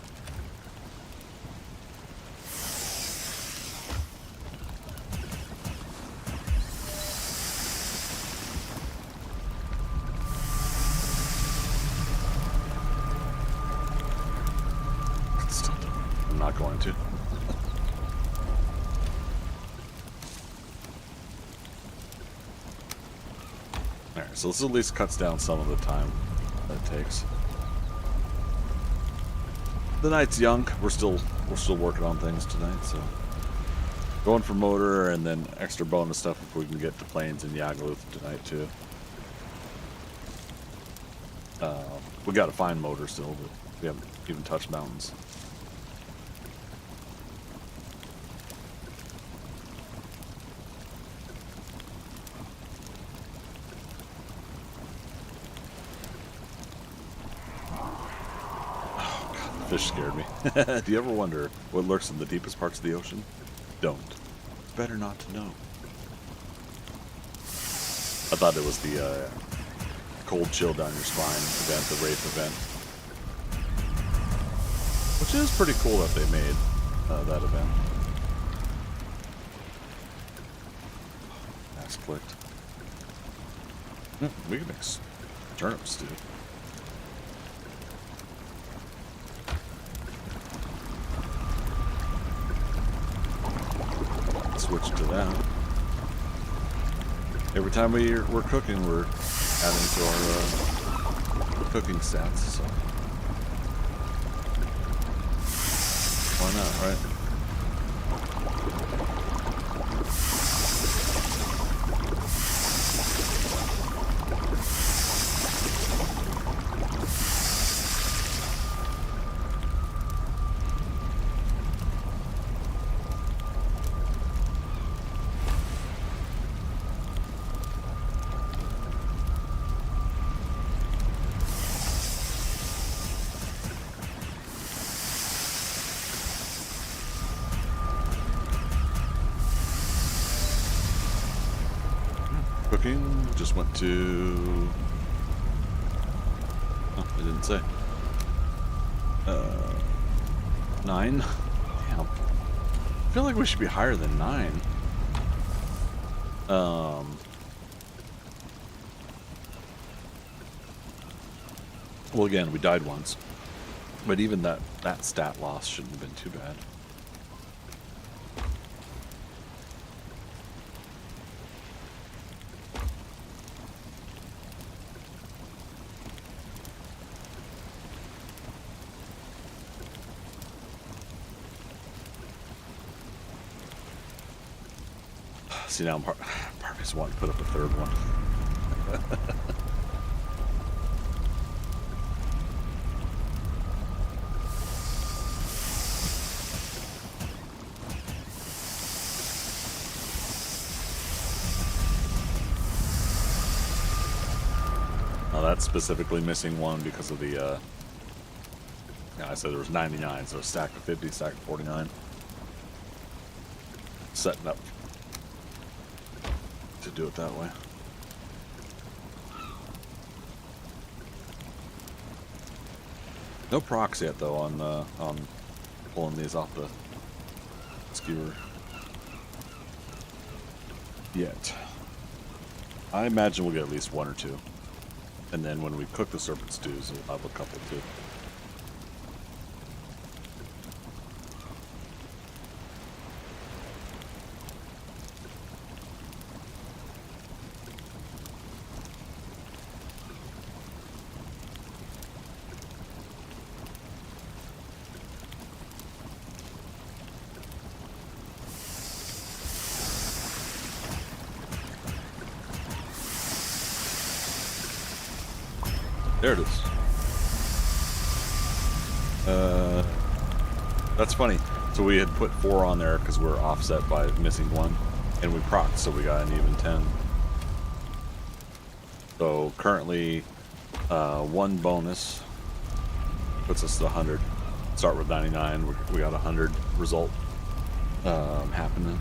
Speaker 1: I'm not going to. Alright, so this at least cuts down some of the time that it takes. The night's young. We're still working on things tonight, so going for motor and then extra bonus stuff if we can get to planes and Yagluth tonight too. We got to find motor still, but we haven't even touched mountains. Fish scared me. Do you ever wonder what lurks in the deepest parts of the ocean? Don't. It's better not to know. I thought it was the cold chill down your spine event, the Wraith event. Which is pretty cool that they made that event. Axe clicked. We can mix turnips, dude. Switch to that. Every time we're cooking, we're adding to our cooking stats, so why not, right? Cooking just went to... Oh, it didn't say. 9? Damn. I feel like we should be higher than 9. Well, again, we died once. But even that stat loss shouldn't have been too bad. See, now part of me is wanting to put up a third one. Now that's specifically missing one because of the, yeah, I said there was 99, so a stack of 50, stack of 49. Setting up to do it that way. No procs yet though on pulling these off the skewer yet. I imagine we'll get at least 1 or 2, and then when we cook the serpent stews, we'll have a couple too. There it is. That's funny. So we had put 4 on there because we're offset by missing 1, and we procced, so we got an even 10. So currently, One bonus puts us to 100. Start with 99. We got 100 result happening.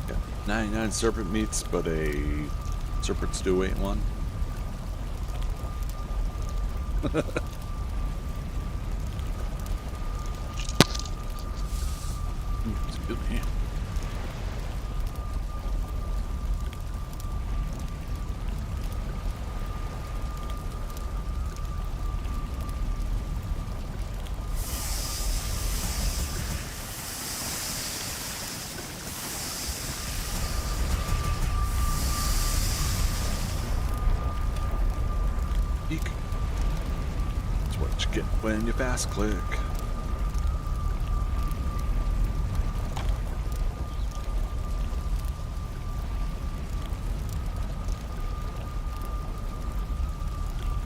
Speaker 1: Yeah, 99 serpent meats, but a serpent stew ain't one. Excuse me. Eek. That's what you get when you fast click.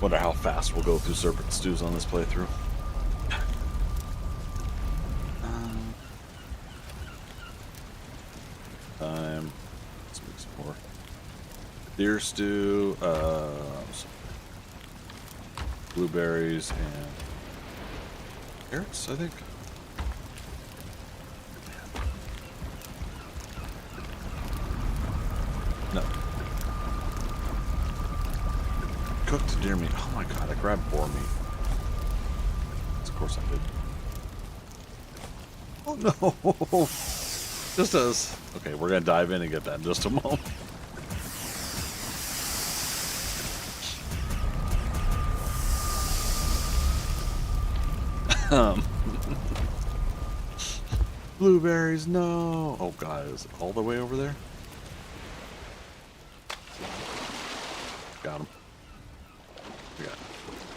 Speaker 1: Wonder how fast we'll go through serpent stews on this playthrough. Let's make some more deer stew, some blueberries and carrots, I think. No. Cooked deer meat. Oh my god, I grabbed boar meat. Of course I did. Oh no! Just as. Okay, we're gonna dive in and get that in just a moment. Blueberries, no! Oh god, is it all the way over there? Got him. We got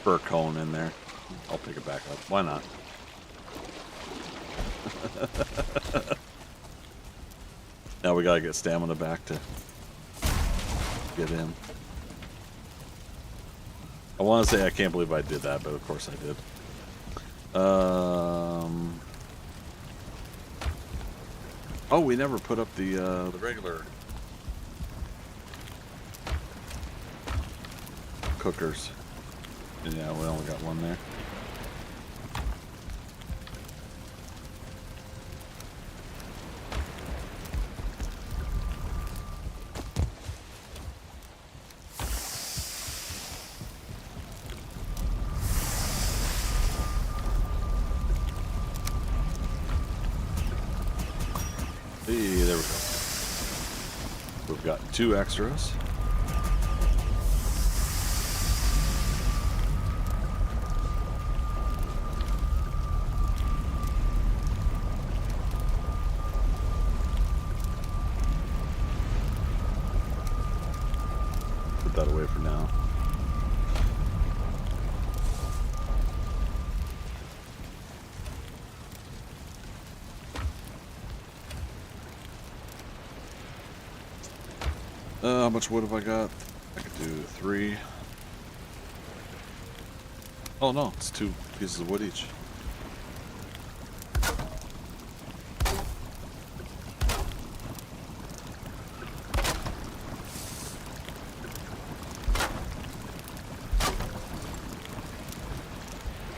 Speaker 1: fir cone in there. I'll pick it back up. Why not? Now we gotta get stamina back to get in. I want to say I can't believe I did that, but of course I did. Oh, we never put up the regular cookers. Yeah, we only got one there. See, there we go. We've got 2 extras. Put that away for now. How much wood have I got? I could do 3. Oh no, it's 2 pieces of wood each.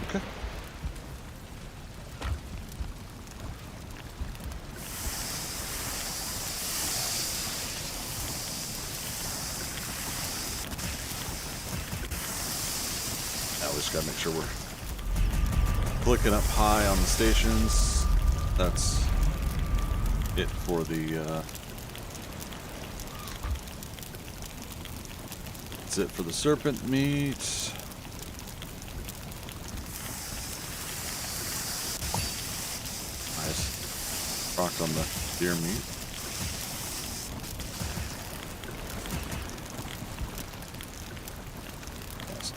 Speaker 1: Okay. We just gotta make sure we're clicking up high on the stations. That's it for the that's it for the serpent meat. Nice. Rocked on the deer meat.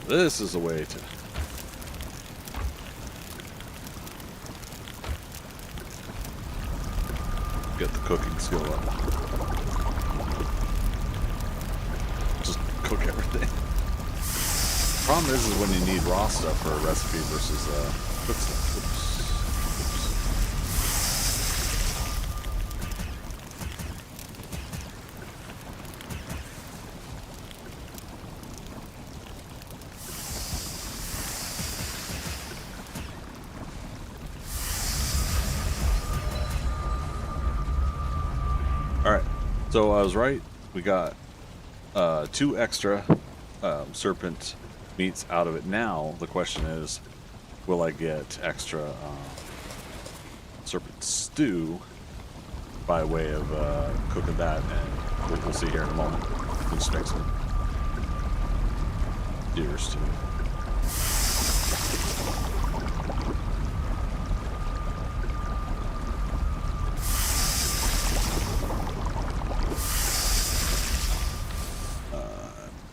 Speaker 1: This is the way to get the cooking skill up. Just cook everything. Problem is when you need raw stuff for a recipe versus cooked stuff. Oops. All right. So I was right. We got 2 extra serpent meats out of it. Now the question is, will I get extra serpent stew by way of cooking that? And we'll see here in a moment. We'll just make some deer stew.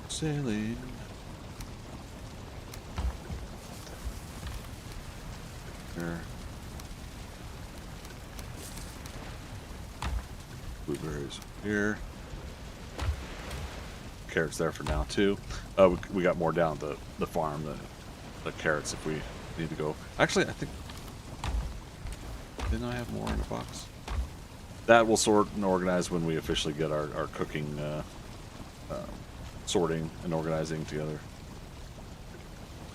Speaker 1: Sailing. There. Blueberries here. Carrots there for now too. We got more down at the farm. The carrots if we need to go. Actually, I think didn't I have more in the box? That will sort and organize when we officially get our cooking. Sorting and organizing together.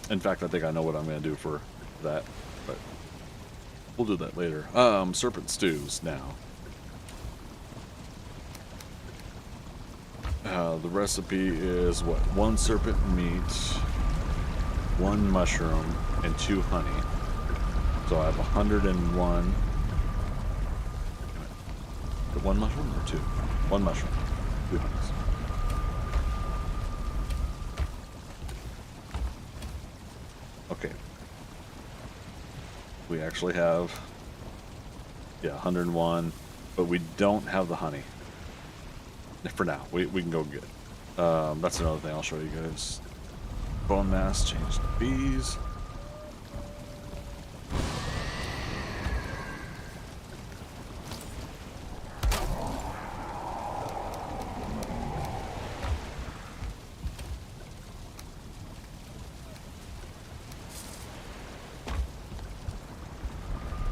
Speaker 1: In fact, I think I know what I'm going to do for that, but we'll do that later. Serpent stews now. The recipe is what? 1 serpent meat, 1 mushroom, and 2 honey. So I have 101. The 1 mushroom or 2? 1 mushroom, 2 honeys. Okay. We actually have, 101, but we don't have the honey. For now, we can go get it. That's another thing I'll show you guys. Bonemass changed to bees.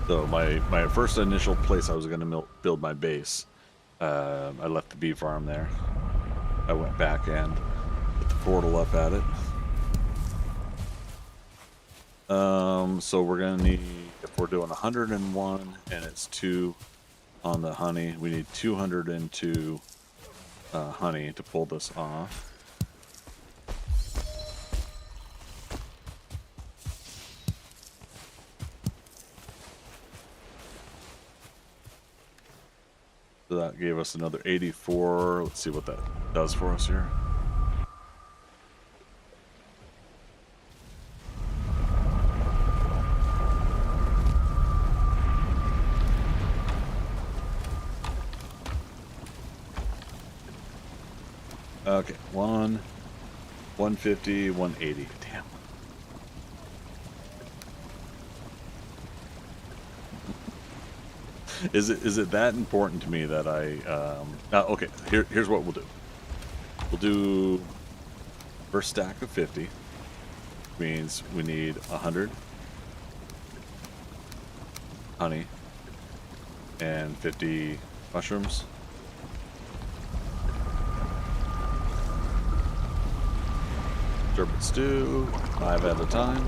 Speaker 1: So my first initial place I was going to build my base, I left the bee farm there. I went back and put the portal up at it. So we're going to need, if we're doing 101 and it's 2 on the honey, we need 202 honey to pull this off. So that gave us another 84. Let's see what that does for us here. Okay, 150, 180. Damn. Is it that important to me that I okay, here's what we'll do. We'll do first stack of 50 means we need 100 honey and 50 mushrooms. Serpent stew, 5 at a time.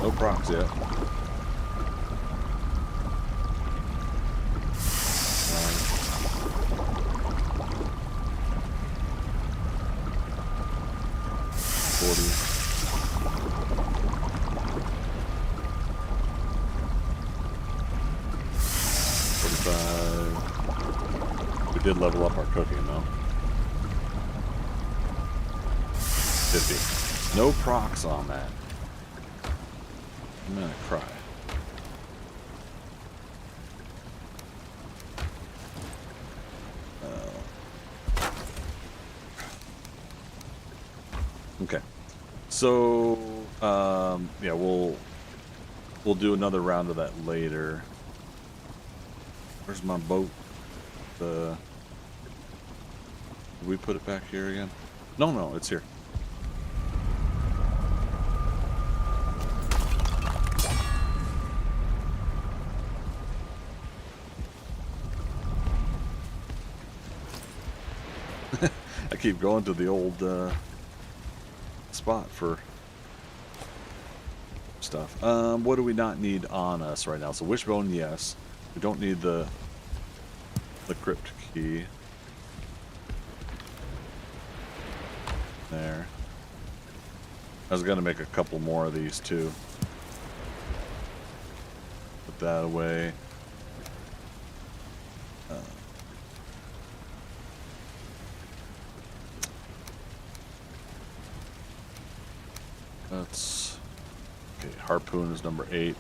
Speaker 1: No procs yet. We did level up our cooking though. 50. No procs on that. I'm gonna cry. Okay. So, yeah, we'll do another round of that later. Where's my boat? Did we put it back here again? No, it's here. I keep going to the old spot for stuff. What do we not need on us right now? So wishbone, yes. We don't need the crypt key. There. I was gonna make a couple more of these too. Put that away. That's okay. Harpoon is number 8.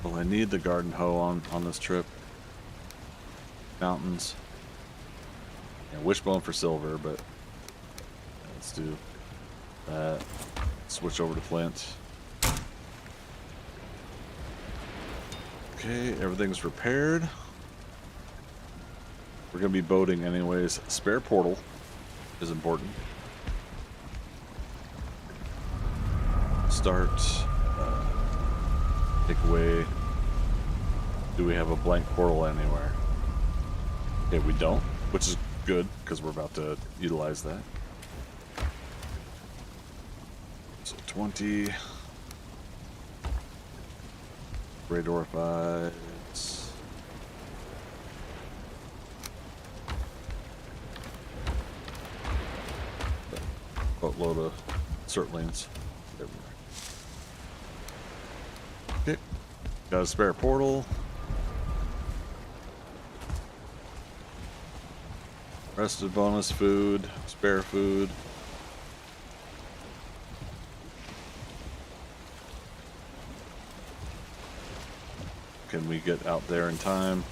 Speaker 1: Well, I need the garden hoe on this trip. Mountains. Yeah, wishbone for silver, but let's do that. Switch over to flint. Okay, everything's repaired. We're gonna be boating anyways. Spare portal is important. Start. Take away. Do we have a blank portal anywhere? Okay, we don't, which is good because we're about to utilize that. So 20. Great orifice. Boatload of circlings. Okay, got a spare portal. Rested bonus food, spare food. Can we get out there in time?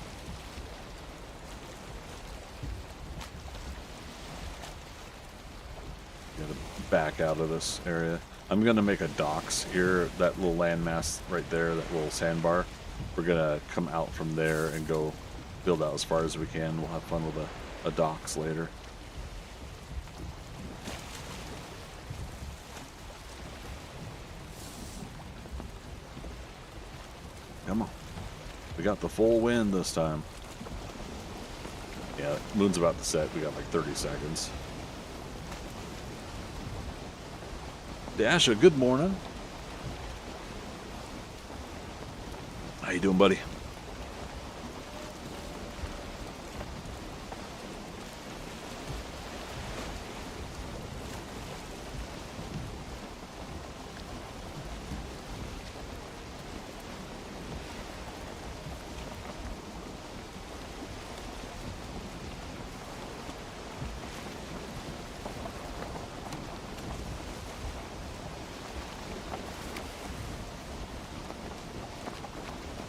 Speaker 1: Gotta back out of this area. I'm gonna make a docks here, that little landmass right there, that little sandbar. We're gonna come out from there and go build out as far as we can. We'll have fun with a docks later. Come on. We got the full wind this time. Yeah, moon's about to set. We got like 30 seconds. Dasha, good morning. How you doing, buddy?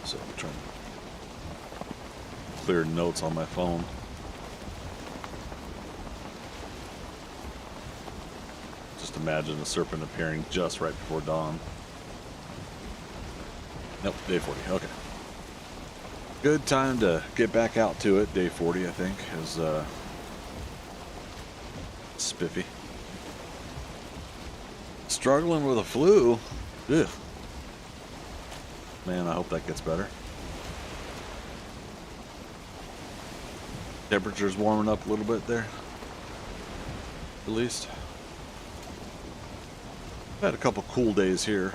Speaker 1: So I'm trying to clear notes on my phone. Just imagine a serpent appearing just right before dawn. Nope, day 40. Okay. Good time to get back out to it. Day 40, I think, is spiffy. Struggling with a flu. Ugh. Man, I hope that gets better. Temperature's warming up a little bit there. At least. Had a couple cool days here.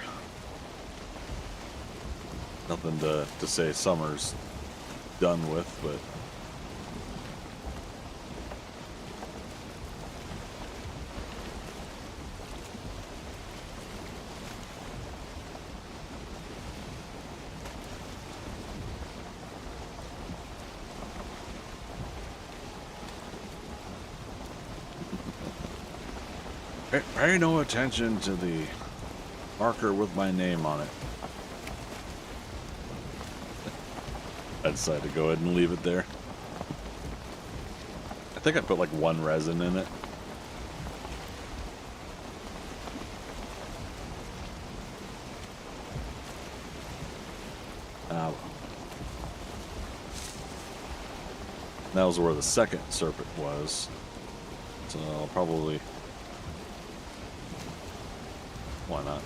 Speaker 1: Nothing to say summer's done with, but pay no attention to the marker with my name on it. I decided to go ahead and leave it there. I think I put like 1 resin in it. That was where the second serpent was. So I'll probably... Why not?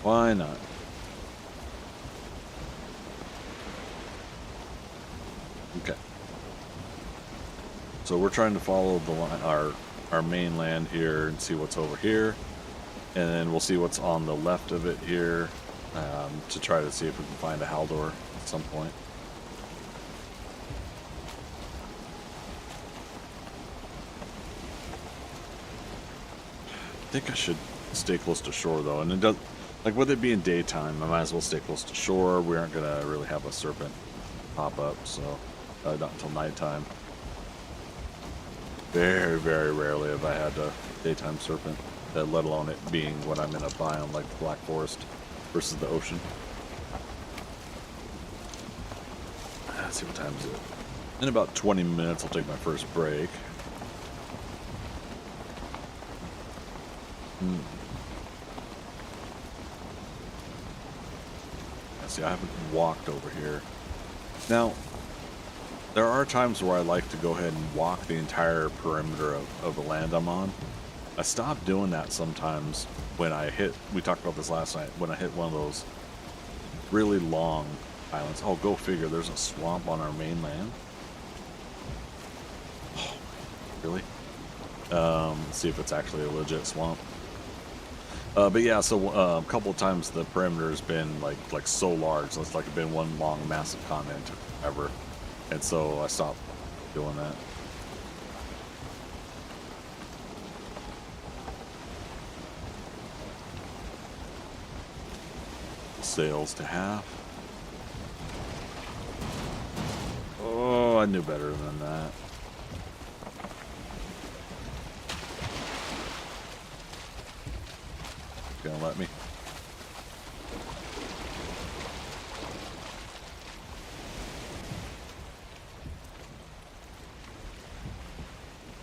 Speaker 1: Why not? Okay. So we're trying to follow the line, our mainland here and see what's over here. And then we'll see what's on the left of it here to try to see if we can find a Haldor at some point. I think I should stay close to shore though, and it does, like with it being daytime, I might as well stay close to shore. We aren't gonna really have a serpent pop up, so not until nighttime. Very, very rarely have I had a daytime serpent, let alone it being when I'm in a biome like the Black Forest versus the ocean. Let's see what time is it. In about 20 minutes, I'll take my first break. See, I haven't walked over here. Now, there are times where I like to go ahead and walk the entire perimeter of the land I'm on. I stop doing that sometimes when I hit, we talked about this last night, when I hit one of those really long islands. Oh, go figure, there's a swamp on our mainland. Oh, really? Let's see if it's actually a legit swamp. But yeah, so a couple of times the perimeter has been like so large. So it's like been one long massive continent ever, and so I stopped doing that. Sails to half. Oh, I knew better than that. Gonna let me.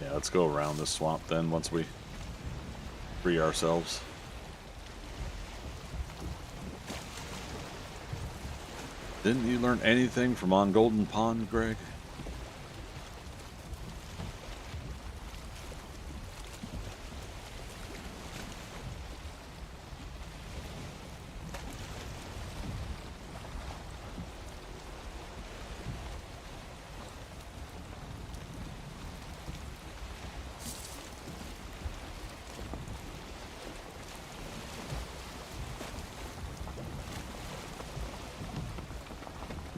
Speaker 1: Yeah, let's go around this swamp then once we free ourselves. Didn't you learn anything from on Golden Pond, Greg?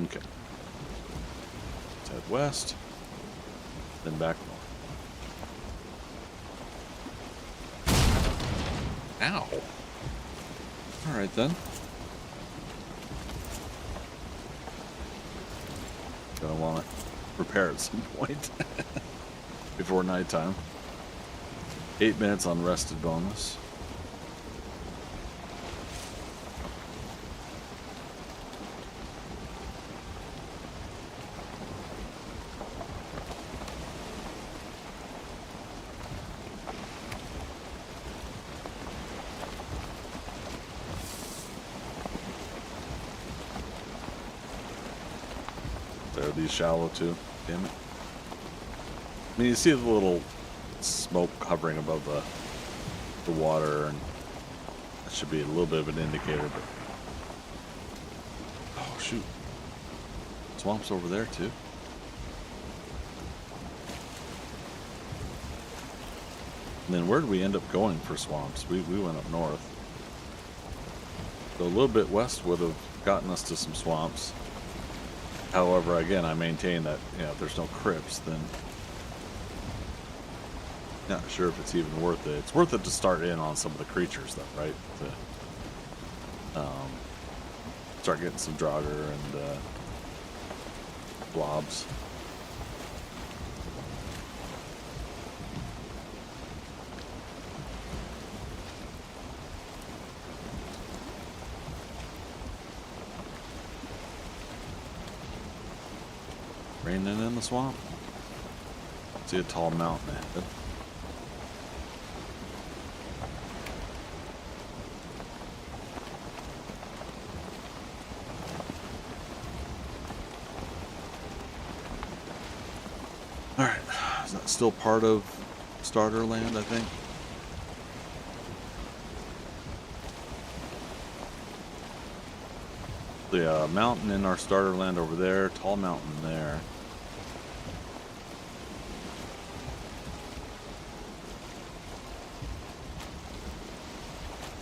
Speaker 1: Okay. Let's head west, then back north. Ow! Alright then. Gonna want to repair at some point before nighttime. 8 minutes on rested bonus. Are these shallow too? Damn it. I mean, you see the little smoke hovering above the water, and that should be a little bit of an indicator, but... Oh, shoot. Swamp's over there too. And then where did we end up going for swamps? We went up north. So a little bit west would have gotten us to some swamps. However, again, I maintain that, you know, if there's no crypts, then not sure if it's even worth it. It's worth it to start in on some of the creatures, though, right? To start getting some Draugr and blobs. Raining in the swamp. See a tall mountain ahead. Alright, is that still part of starter land, I think? The mountain in our starter land over there, tall mountain there.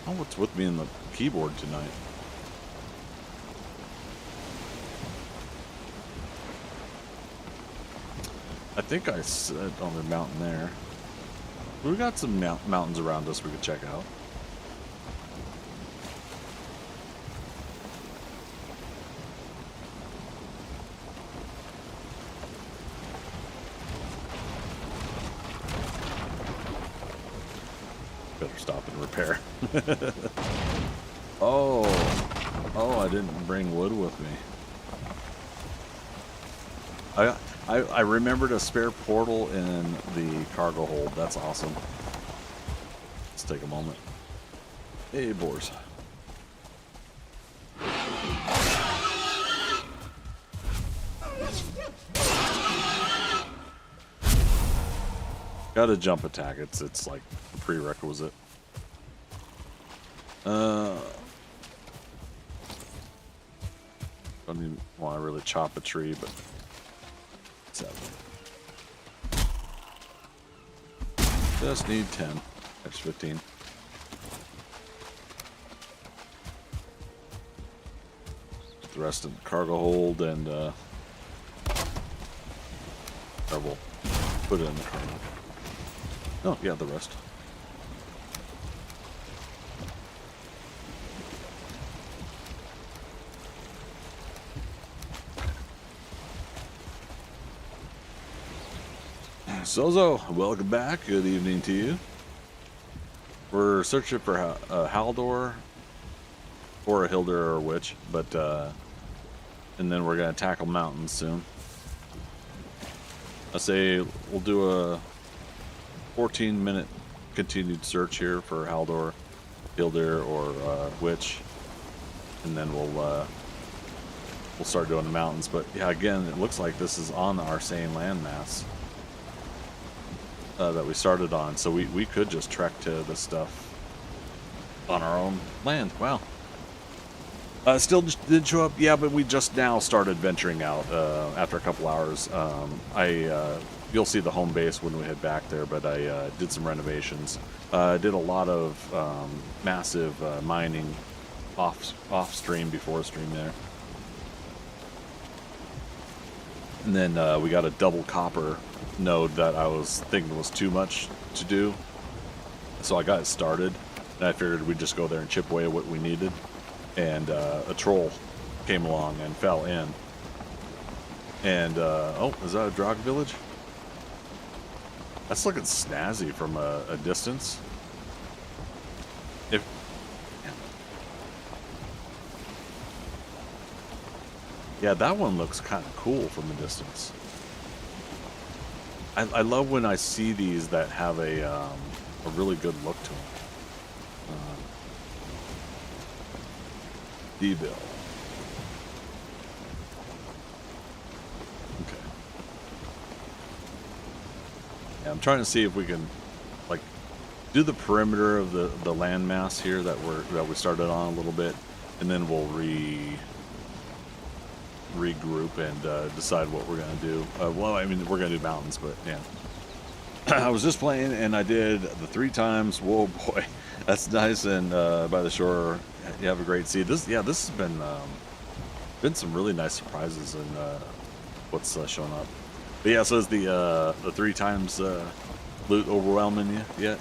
Speaker 1: Oh, what's with me in the keyboard tonight? I think I said on the mountain there. We got some mountains around us we could check out. Better stop and repair. Oh, I didn't bring wood with me. I remembered a spare portal in the cargo hold. That's awesome. Let's take a moment. Hey, boars. Got a jump attack. It's like a prerequisite. Don't even want to really chop a tree, but 7. Just need 10. That's 15. Put the rest in the cargo hold, and or we'll put it in the cargo. Oh, yeah, the rest. Sozo, welcome back. Good evening to you. We're searching for a Haldor or a Hilder or a Witch, but and then we're gonna tackle mountains soon. I say we'll do a 14-minute continued search here for Haldor, Hilder, or Witch, and then we'll start doing the mountains. But yeah, again, it looks like this is on our same landmass that we started on, so we could just trek to this stuff on our own land. Wow. Still did show up, yeah, but we just now started venturing out after a couple hours. You'll see the home base when we head back there, but I did some renovations. Did a lot of massive mining off stream, before stream there. And then we got a double copper node that I was thinking was too much to do, so I got it started, and I figured we'd just go there and chip away at what we needed. And a troll came along and fell in. And oh, is that a Drog village? That's looking snazzy from a distance. Yeah, that one looks kind of cool from a distance. I love when I see these that have a really good look to them. D-bill. Okay. Yeah, I'm trying to see if we can, like, do the perimeter of the landmass here that we started on a little bit, and then we'll regroup and decide what we're gonna do. Well, I mean, we're gonna do mountains, but yeah. I was just playing and I did the 3 times. Whoa, boy, that's nice. And by the shore, you have a great sea. This has been some really nice surprises in what's showing up. But yeah, so is the 3 times loot overwhelming you yet?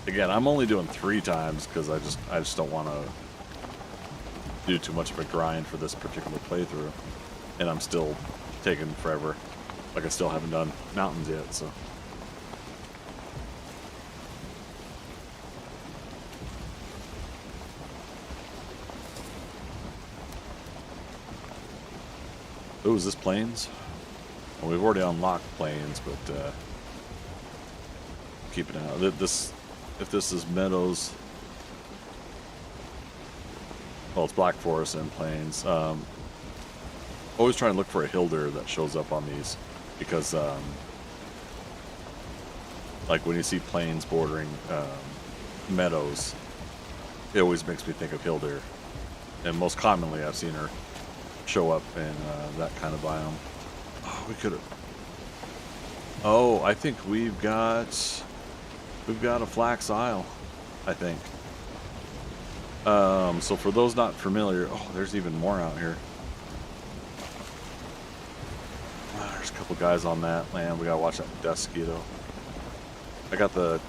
Speaker 1: Again, I'm only doing 3 times because I just don't want to do too much of a grind for this particular playthrough, and I'm still taking forever. Like, I still haven't done mountains yet, so. Oh, is this plains? Well, we've already unlocked plains, but keep an eye out. If this is meadows, well, it's black forest and plains. Always try and look for a Hilder that shows up on these, because like when you see plains bordering meadows, it always makes me think of Hilder. And most commonly, I've seen her show up in that kind of biome. Oh, we could have. Oh, I think we've got a Flax Isle, I think. So for those not familiar, oh, there's even more out here. There's a couple guys on that land. We gotta watch that Dusky though. I got the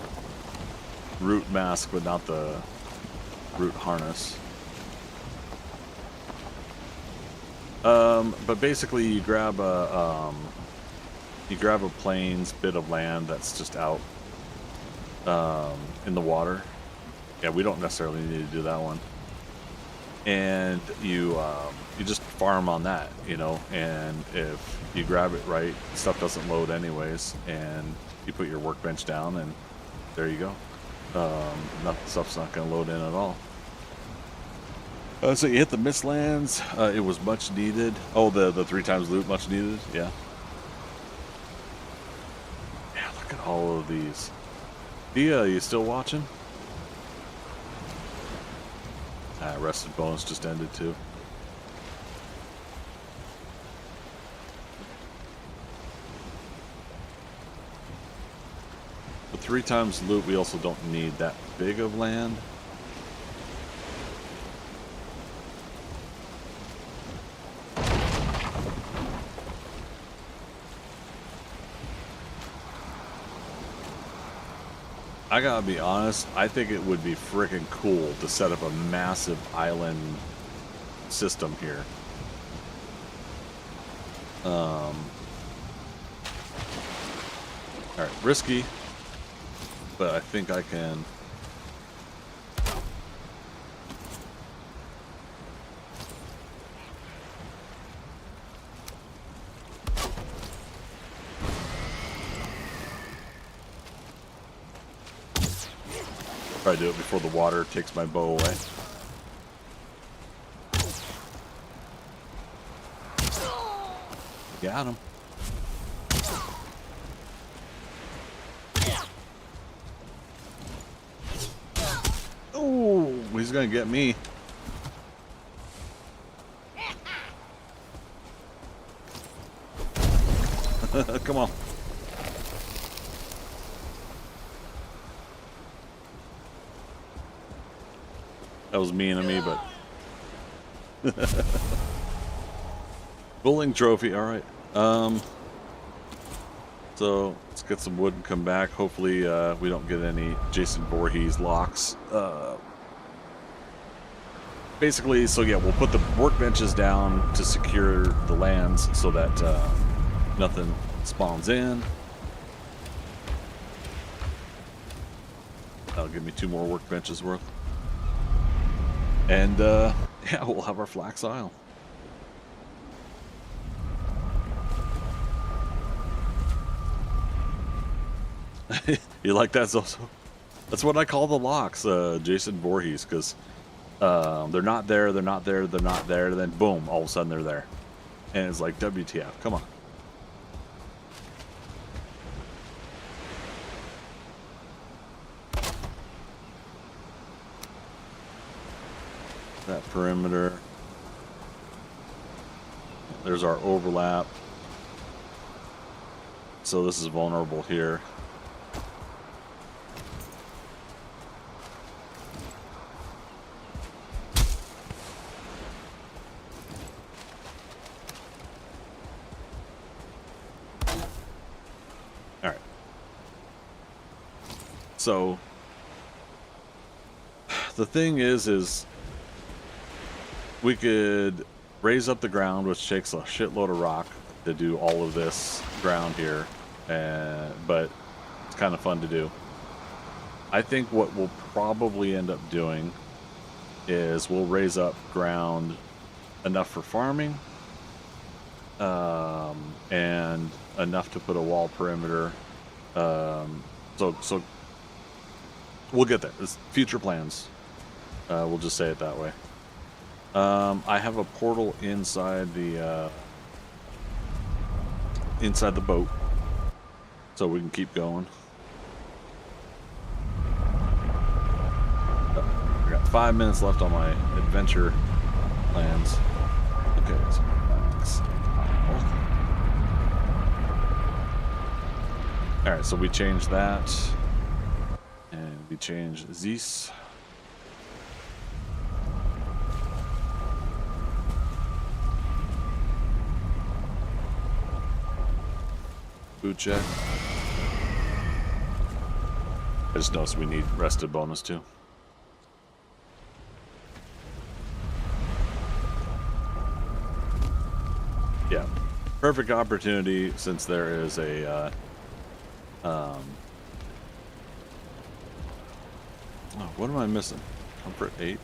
Speaker 1: root mask, but not the root harness. But basically, you grab a plains bit of land that's just out in the water. Yeah, we don't necessarily need to do that one. And you just farm on that, you know. And if you grab it right, stuff doesn't load anyways, and you put your workbench down, and there you go. Stuff's not going to load in at all. So you hit the Mistlands. It was much needed. Oh, the 3 times loot, much needed. Yeah. Yeah, look at all of these. Dia, you still watching? Rested bonus just ended too. The 3 times loot, we also don't need that big of land. I gotta be honest, I think it would be freaking cool to set up a massive island system here. Alright, risky, but I think I can. Try to do it before the water takes my bow away. Got him. Oh, he's gonna get me. Come on. That was mean of me, but bowling trophy. All right. So let's get some wood and come back. Hopefully, we don't get any Jason Voorhees locks. Basically, so yeah, we'll put the workbenches down to secure the lands so that nothing spawns in. That'll give me 2 more workbenches worth. And, yeah, we'll have our Flax Isle. You like that, Zoso? That's what I call the locks, Jason Voorhees, because they're not there, they're not there, they're not there, then boom, all of a sudden they're there. And it's like, WTF, come on. That perimeter. There's our overlap. So this is vulnerable here. All right. So the thing is we could raise up the ground, which takes a shitload of rock to do all of this ground here, but it's kind of fun to do. I think what we'll probably end up doing is we'll raise up ground enough for farming, and enough to put a wall perimeter. So we'll get there. It's future plans. We'll just say it that way. I have a portal inside the inside the boat so we can keep going. I got 5 minutes left on my adventure plans. Okay, so max. All right, so we changed that, and we changed this. Food check. I just noticed we need rested bonus too. Yeah, perfect opportunity since there is a oh, what am I missing? Comfort 8.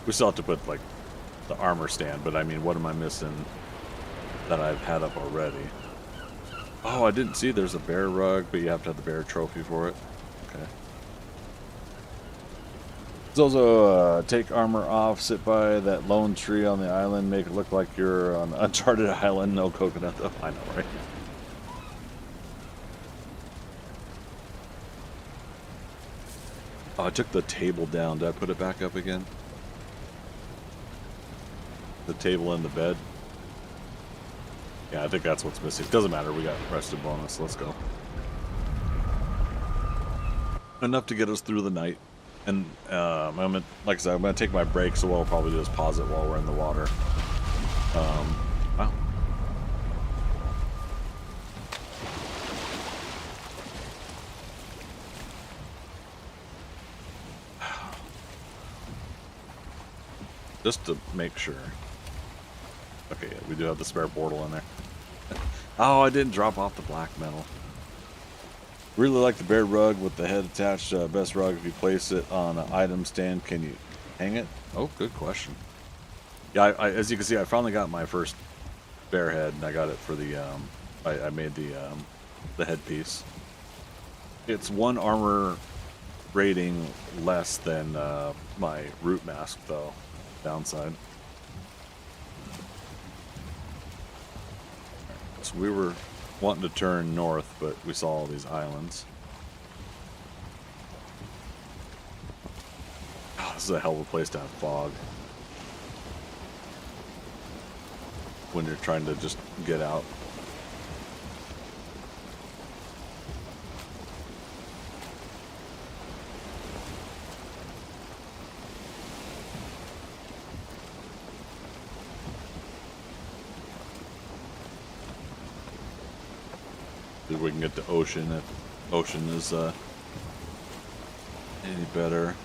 Speaker 1: We still have to put like the armor stand, but I mean, what am I missing that I've had up already? Oh, I didn't see there's a bear rug, but you have to have the bear trophy for it. Okay. Zozo, take armor off, sit by that lone tree on the island, make it look like you're on an uncharted island, no coconut though. I know, right? Oh, I took the table down. Did I put it back up again? The table and the bed? Yeah, I think that's what's missing. Doesn't matter, we got rested bonus. Let's go. Enough to get us through the night. And I'm gonna, like I said, I'm gonna take my break, so what I'll probably do is pause it while we're in the water. Wow. Just to make sure. Okay, yeah, we do have the spare portal in there. Oh, I didn't drop off the black metal. Really like the bear rug with the head attached. Best rug if you place it on an item stand. Can you hang it? Oh, good question. Yeah, as you can see, I finally got my first bear head, and I got it for the. I made the headpiece. It's 1 armor rating less than my root mask, though. Downside. So we were wanting to turn north, but we saw all these islands. Oh, this is a hell of a place to have fog. When you're trying to just get out. See if we can get to ocean if ocean is any better.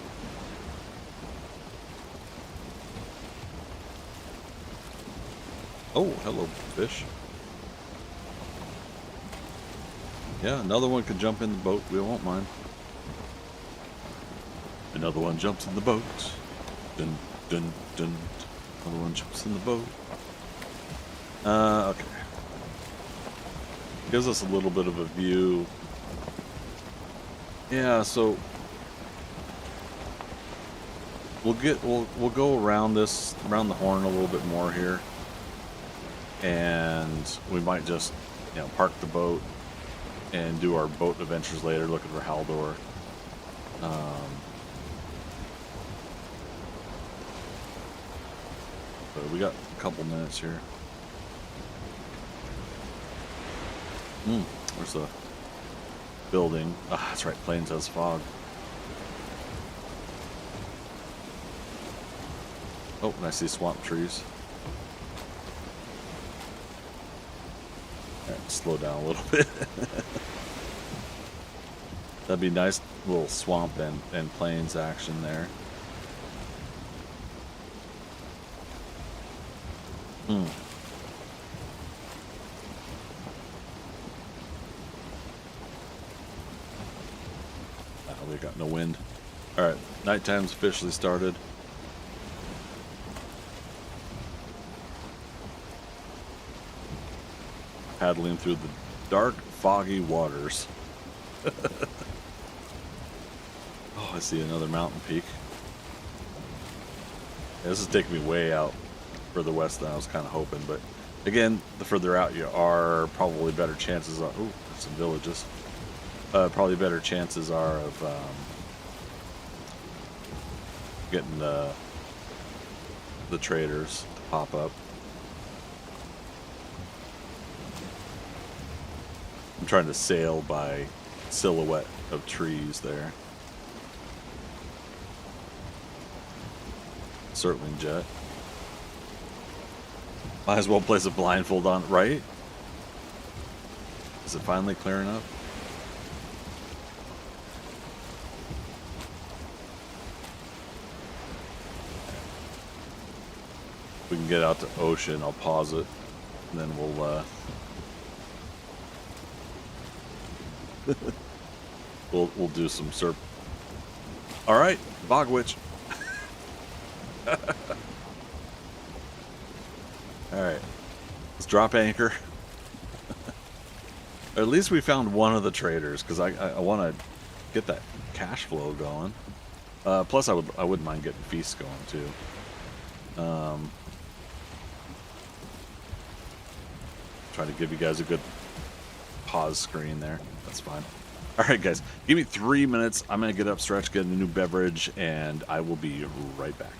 Speaker 1: Oh, hello, fish. Yeah, another one can jump in the boat. We won't mind. Another one jumps in the boat. Dun, dun, dun. Another one jumps in the boat. Okay. Gives us a little bit of a view. Yeah, so we'll go around the horn a little bit more here. And we might just, park the boat and do our boat adventures later, looking for Haldor. So we got a couple minutes here. Where's the building? Ah, that's right, Plains has fog. Oh, and I see swamp trees. Alright, slow down a little bit. That'd be nice, little swamp and plains action there. We got no wind. Alright, nighttime's officially started. Paddling through the dark, foggy waters. Oh, I see another mountain peak. Yeah, this is taking me way out further west than I was kind of hoping. But again, the further out you are, probably better chances are. Ooh, some villages. Probably better chances are of getting the traders to pop up. I'm trying to sail by silhouette of trees there. Certainly jet. Might as well place a blindfold on, right? Is it finally clearing up? We can get out to ocean. I'll pause it, and then we'll we'll do some surf. All right, bog witch. All right, let's drop anchor. At least we found one of the traders, because I want to get that cash flow going. Plus, I wouldn't mind getting feasts going too. Try to give you guys a good pause screen there. That's fine. All right, guys, give me 3 minutes. I'm gonna get up, stretch, get a new beverage, and I will be right back.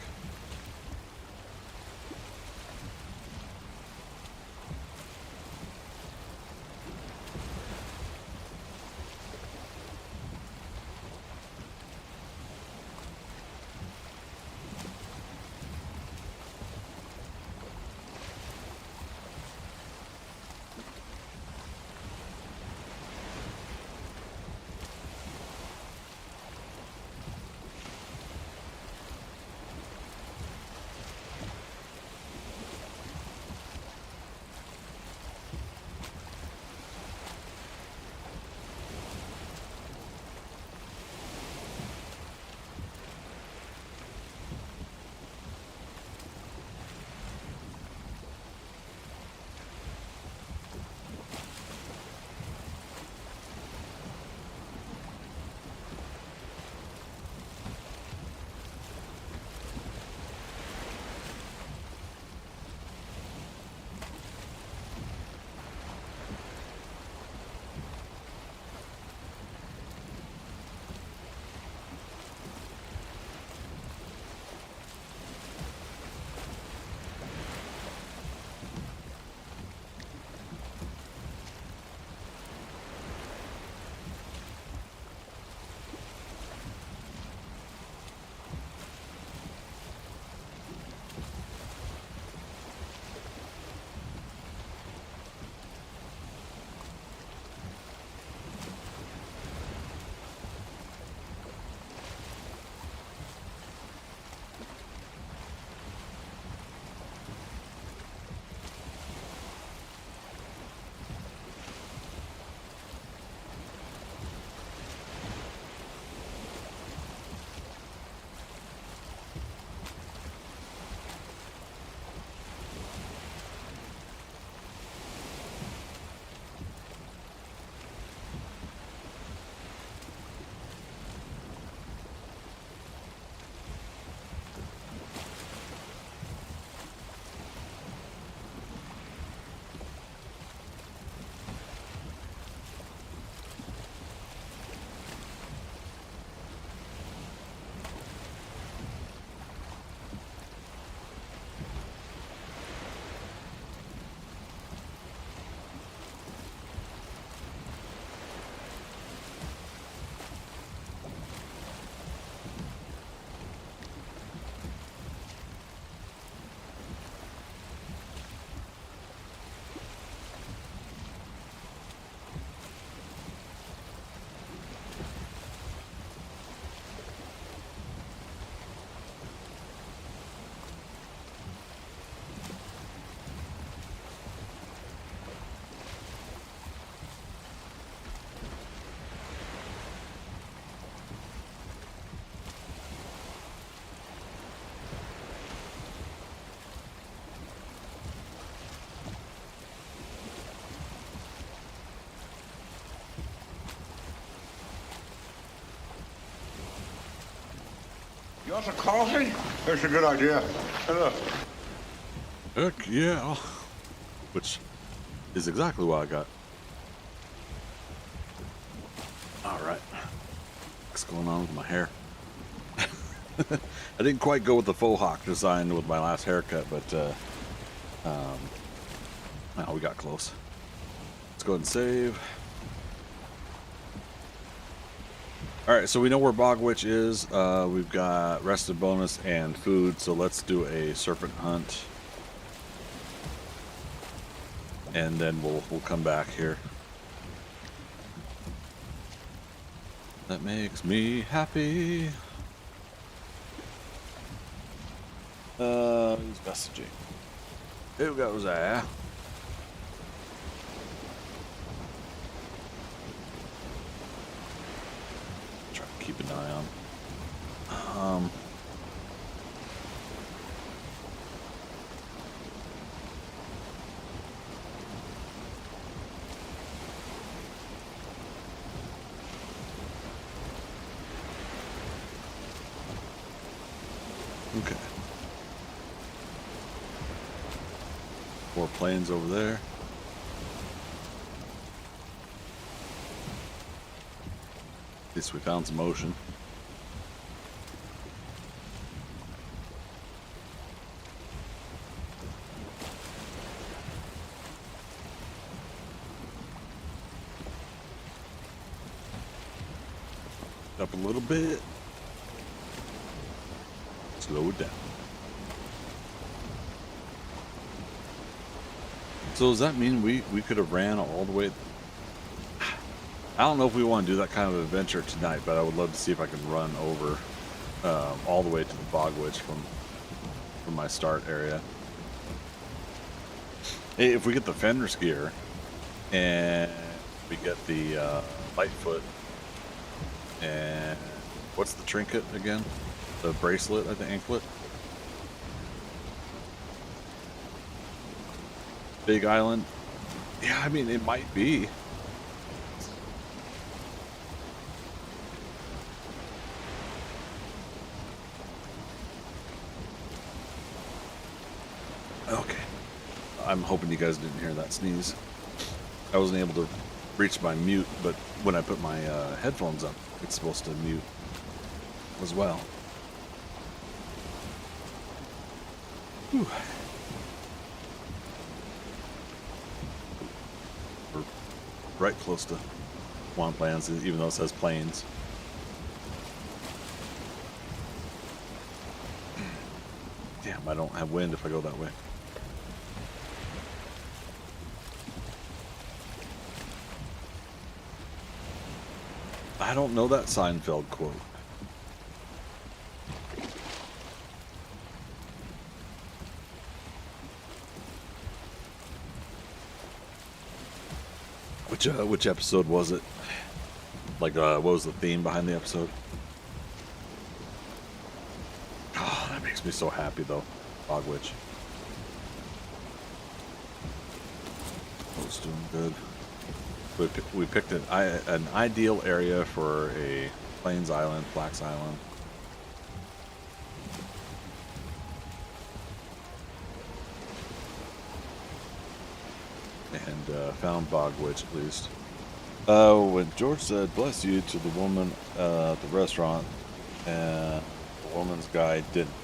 Speaker 2: You want some coffee? That's a good idea. Hey, look.
Speaker 1: Heck yeah. Which is exactly what I got. Alright. What's going on with my hair? I didn't quite go with the faux hawk design with my last haircut, but no, we got close. Let's go ahead and save. Alright, so we know where Bog Witch is. We've got rested bonus and food, so let's do a serpent hunt. And then we'll come back here. That makes me happy. Who's messaging? Who goes there? Try to keep an eye on. Okay. 4 planes over there. At least we found some motion. Up a little bit. Slow it down. So does that mean we could have ran all the way? I don't know if we want to do that kind of adventure tonight, but I would love to see if I can run over all the way to the Bog Witch from my start area. Hey, if we get the Fenris gear and we get the Lightfoot and what's the trinket again? The bracelet, I think, anklet. Big Island. Yeah, I mean, it might be. Okay. I'm hoping you guys didn't hear that sneeze. I wasn't able to reach my mute, but when I put my headphones up, it's supposed to mute as well. Whew. We're right close to Swamplands, even though it says plains. Damn, I don't have wind if I go that way. I don't know that Seinfeld quote. Which episode was it? Like, what was the theme behind the episode? Oh, that makes me so happy, though. Bog Witch. Oh, it's doing good. We picked an ideal area for a Plains Island, Flax Island. And found Bog Witch at least. When George said "bless you" to the woman at the restaurant, and the woman's guy didn't.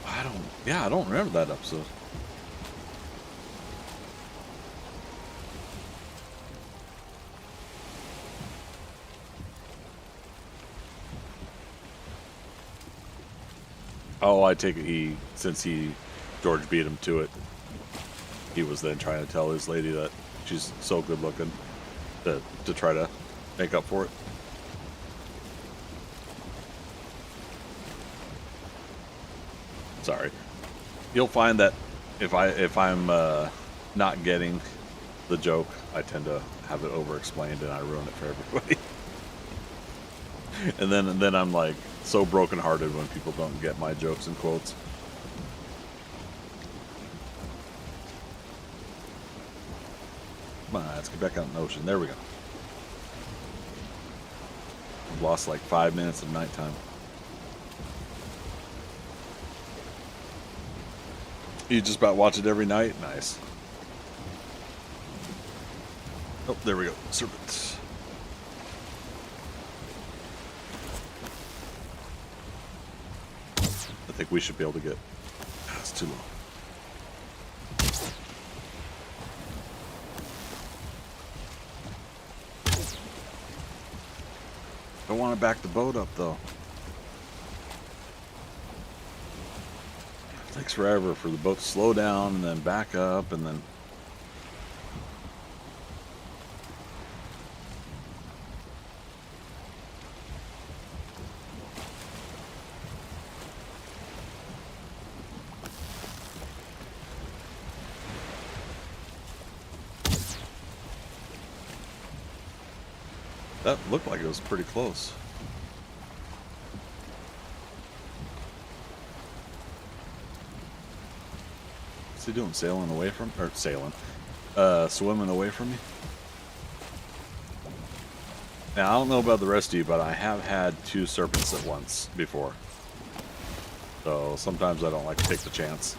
Speaker 1: I don't remember that episode. Oh, I take it since George beat him to it, he was then trying to tell his lady that she's so good looking to try to make up for it. Sorry. You'll find that if I'm not getting the joke, I tend to have it over explained and I ruin it for everybody. and then I'm like so brokenhearted when people don't get my jokes and quotes. Come on, let's get back out in the ocean. There we go. I've lost like 5 minutes of nighttime. You just about watch it every night? Nice. Oh, there we go. Serpent. I think we should be able to get... That's too low. Don't want to back the boat up, though. It takes forever for the boat to slow down and then back up and then... That looked like it was pretty close. What's he doing? Sailing away from... Or sailing. Swimming away from me? Now, I don't know about the rest of you, but I have had 2 serpents at once before. So sometimes I don't like to take the chance.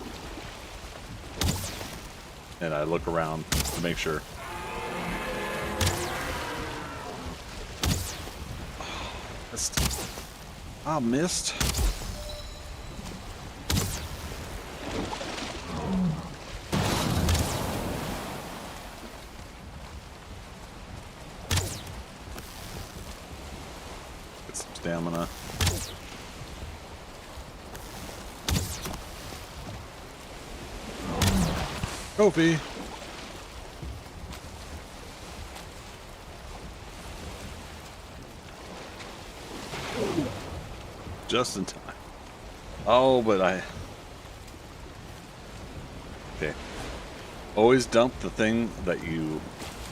Speaker 1: And I look around to make sure. I missed. Get some stamina. Trophy. Just in time. Oh, but okay. Always dump the thing that you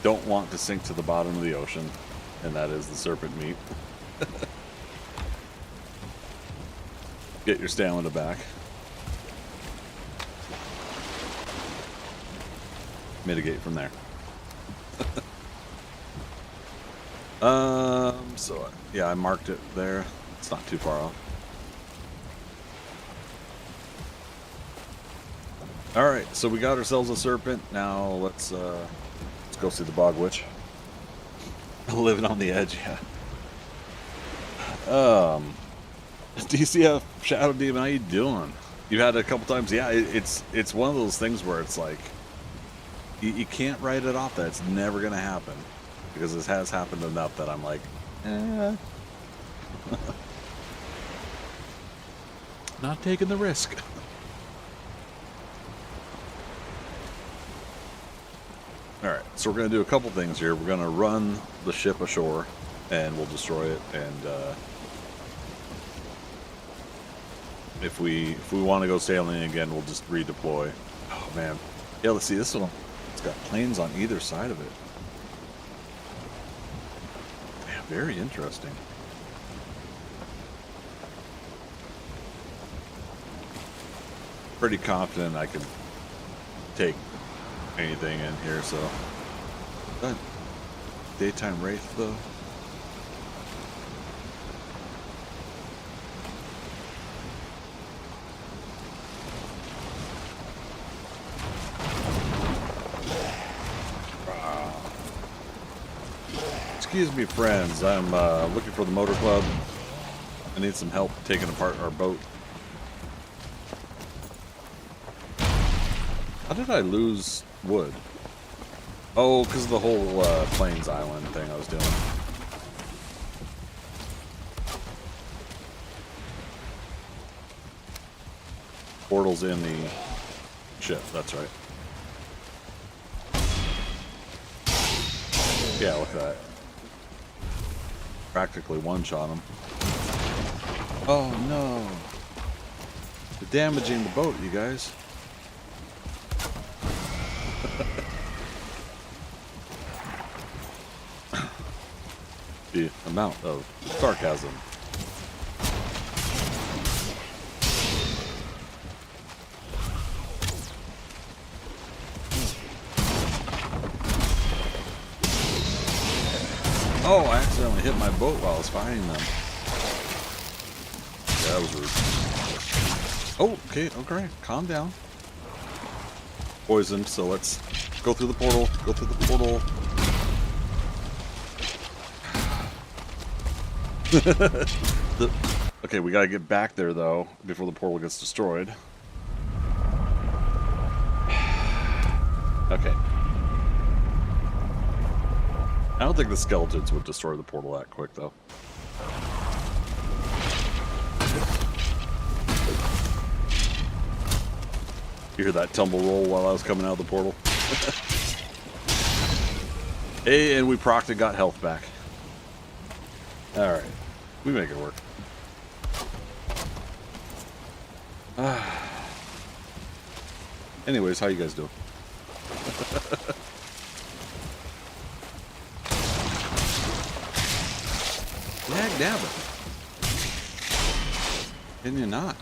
Speaker 1: don't want to sink to the bottom of the ocean, and that is the serpent meat. Get your stamina back. Mitigate from there. So yeah, I marked it there. It's not too far off. All right, so we got ourselves a serpent. Now let's go see the bog witch. Living on the edge, yeah. DCF Shadow Demon, how you doing? You've had it a couple times. Yeah, it's one of those things where it's like you can't write it off that it's never gonna happen, because this has happened enough that I'm like, not taking the risk. Alright, so we're going to do a couple things here. We're going to run the ship ashore, and we'll destroy it, and if we want to go sailing again, we'll just redeploy. Oh, man. Yeah, let's see, this one, it's got planes on either side of it. Yeah, very interesting. Pretty confident I can take anything in here, so that daytime wraith though. Excuse me, friends, I'm looking for the motor club. I need some help taking apart our boat. How did I lose wood? Oh, because of the whole Plains Island thing I was doing. Portal's in the ship, that's right. Yeah, look at that. Practically one-shot him. Oh no! They're damaging the boat, you guys. The amount of sarcasm. Oh, I accidentally hit my boat while I was fighting them. Yeah, that was rude. Oh, okay, okay, calm down. poisoned, so let's go through the portal. Go through the portal. Okay, we gotta get back there though before the portal gets destroyed. Okay. I don't think the skeletons would destroy the portal that quick though. You hear that tumble roll while I was coming out of the portal? Hey, and we procced and got health back. Alright. We make it work. Anyways, how you guys doing? Dag nabbit. Can you not?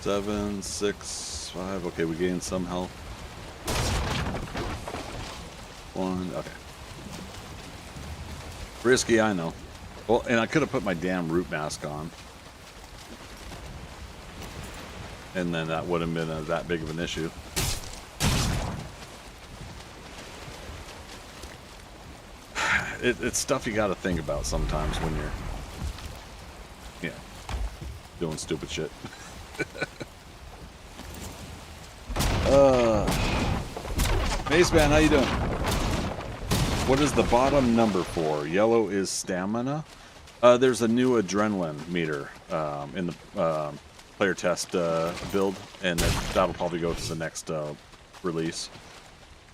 Speaker 1: Seven, 6, 5. Okay, we gained some health. 1. Okay. Risky, I know. Well, and I could have put my damn root mask on. And then that would have been that big of an issue. It's stuff you got to think about sometimes when you're, doing stupid shit. Mace Man, how you doing? What is the bottom number for? Yellow is stamina. There's a new adrenaline meter in the player test build, and that'll probably go to the next release.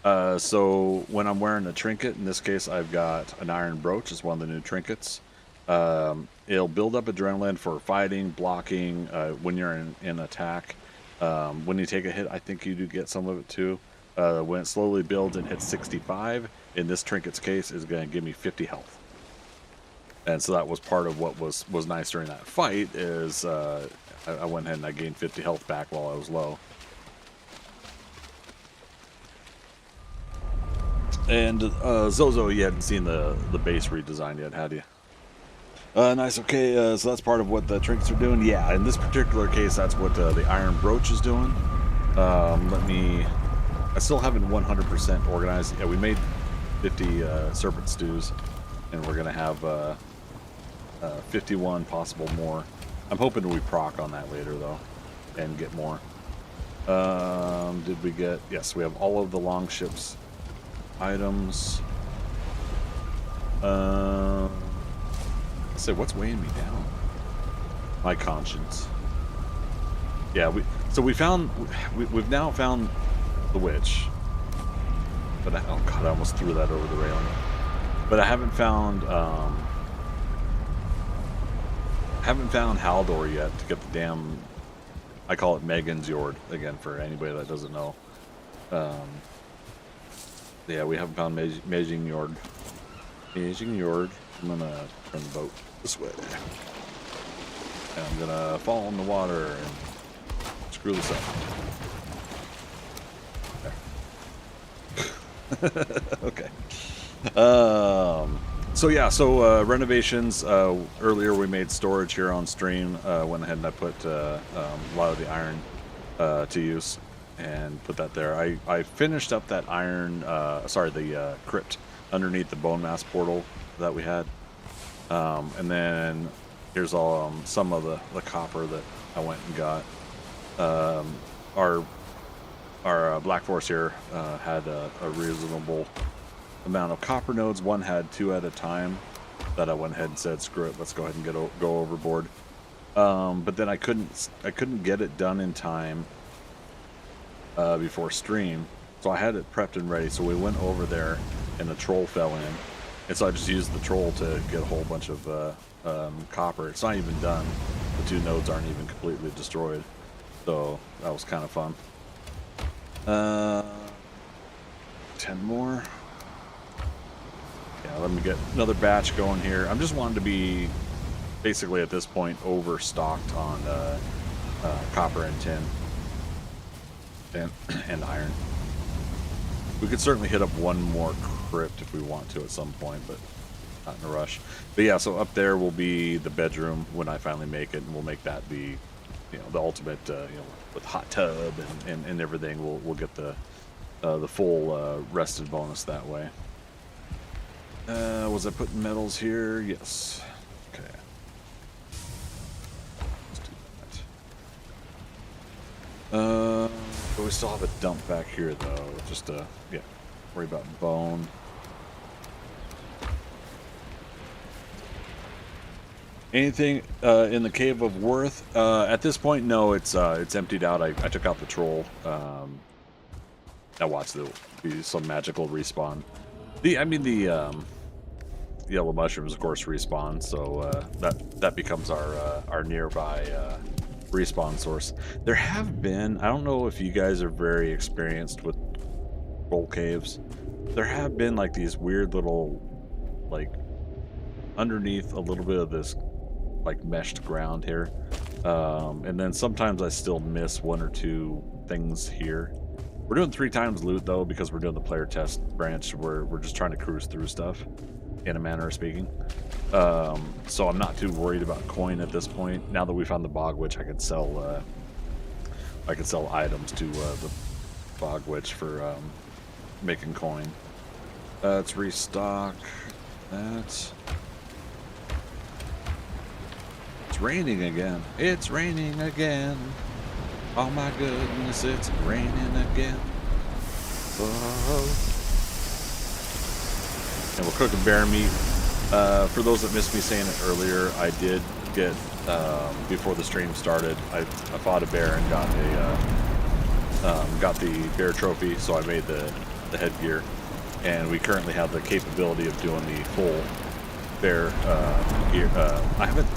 Speaker 1: So when I'm wearing a trinket, in this case I've got an iron brooch, it's one of the new trinkets. It'll build up adrenaline for fighting, blocking, when you're in attack. When you take a hit, I think you do get some of it too. When it slowly builds and hits 65, in this trinket's case, is going to give me 50 health. And so that was part of what was nice during that fight, is I went ahead and I gained 50 health back while I was low. And Zozo, you hadn't seen the base redesign yet, had you? Nice, okay, so that's part of what the trinkets are doing. Yeah, in this particular case, that's what the iron brooch is doing. I still haven't 100% organized. Yeah, we made 50 serpent stews, and we're going to have 51, possible more. I'm hoping we proc on that later, though, and get more. Did we get... Yes, we have all of the longships items. Let's say, what's weighing me down? My conscience. Yeah, we've now found the witch. But oh god, I almost threw that over the railing. But I haven't found Haldor yet to get the damn, I call it Megan's Yord again for anybody that doesn't know. Yeah, we haven't found Mejing Yord. Mejing Yord. I'm gonna turn the boat this way. And I'm gonna fall in the water and screw this up. Okay. So yeah, renovations. Earlier we made storage here on stream. Went ahead and I put a lot of the iron to use and put that there. I finished up that iron, the crypt underneath the Bonemass portal that we had. And then here's all some of the copper that I went and got. Our Black Forest here had a reasonable amount of copper nodes. One had 2 at a time that I went ahead and said, screw it, let's go ahead and go overboard. But then I couldn't get it done in time before stream, so I had it prepped and ready. So we went over there, and the troll fell in, and so I just used the troll to get a whole bunch of copper. It's not even done. The 2 nodes aren't even completely destroyed, so that was kind of fun. 10 more. Yeah, let me get another batch going here. I'm just wanting to be basically at this point overstocked on copper and tin and iron. We could certainly hit up one more crypt if we want to at some point, but not in a rush. But yeah, so up there will be the bedroom when I finally make it, and we'll make that the, you know, the ultimate, you know, with hot tub and everything. We'll get the full rested bonus that way. Was I putting metals here? Yes. Okay. Let's do that. But we still have a dump back here though. Just yeah, worry about bone. Anything in the Cave of Worth? At this point, no. It's emptied out. I took out the troll. I watched there be some magical respawn. The yellow mushrooms, of course, respawn. So that becomes our nearby respawn source. There have been. I don't know if you guys are very experienced with troll caves. There have been like these weird little, like, underneath a little bit of this like meshed ground here, and then sometimes I still miss one or two things here. We're doing 3 times loot though, because we're doing the player test branch. We're just trying to cruise through stuff, in a manner of speaking. So I'm not too worried about coin at this point. Now that we found the bog witch, I could sell items to the bog witch for making coin. Let's restock that. It's raining again. It's raining again. Oh my goodness, it's raining again. Whoa. And we're cooking bear meat. For those that missed me saying it earlier, I did get, before the stream started, I fought a bear and got the bear trophy, so I made the headgear. And we currently have the capability of doing the full bear gear. I haven't.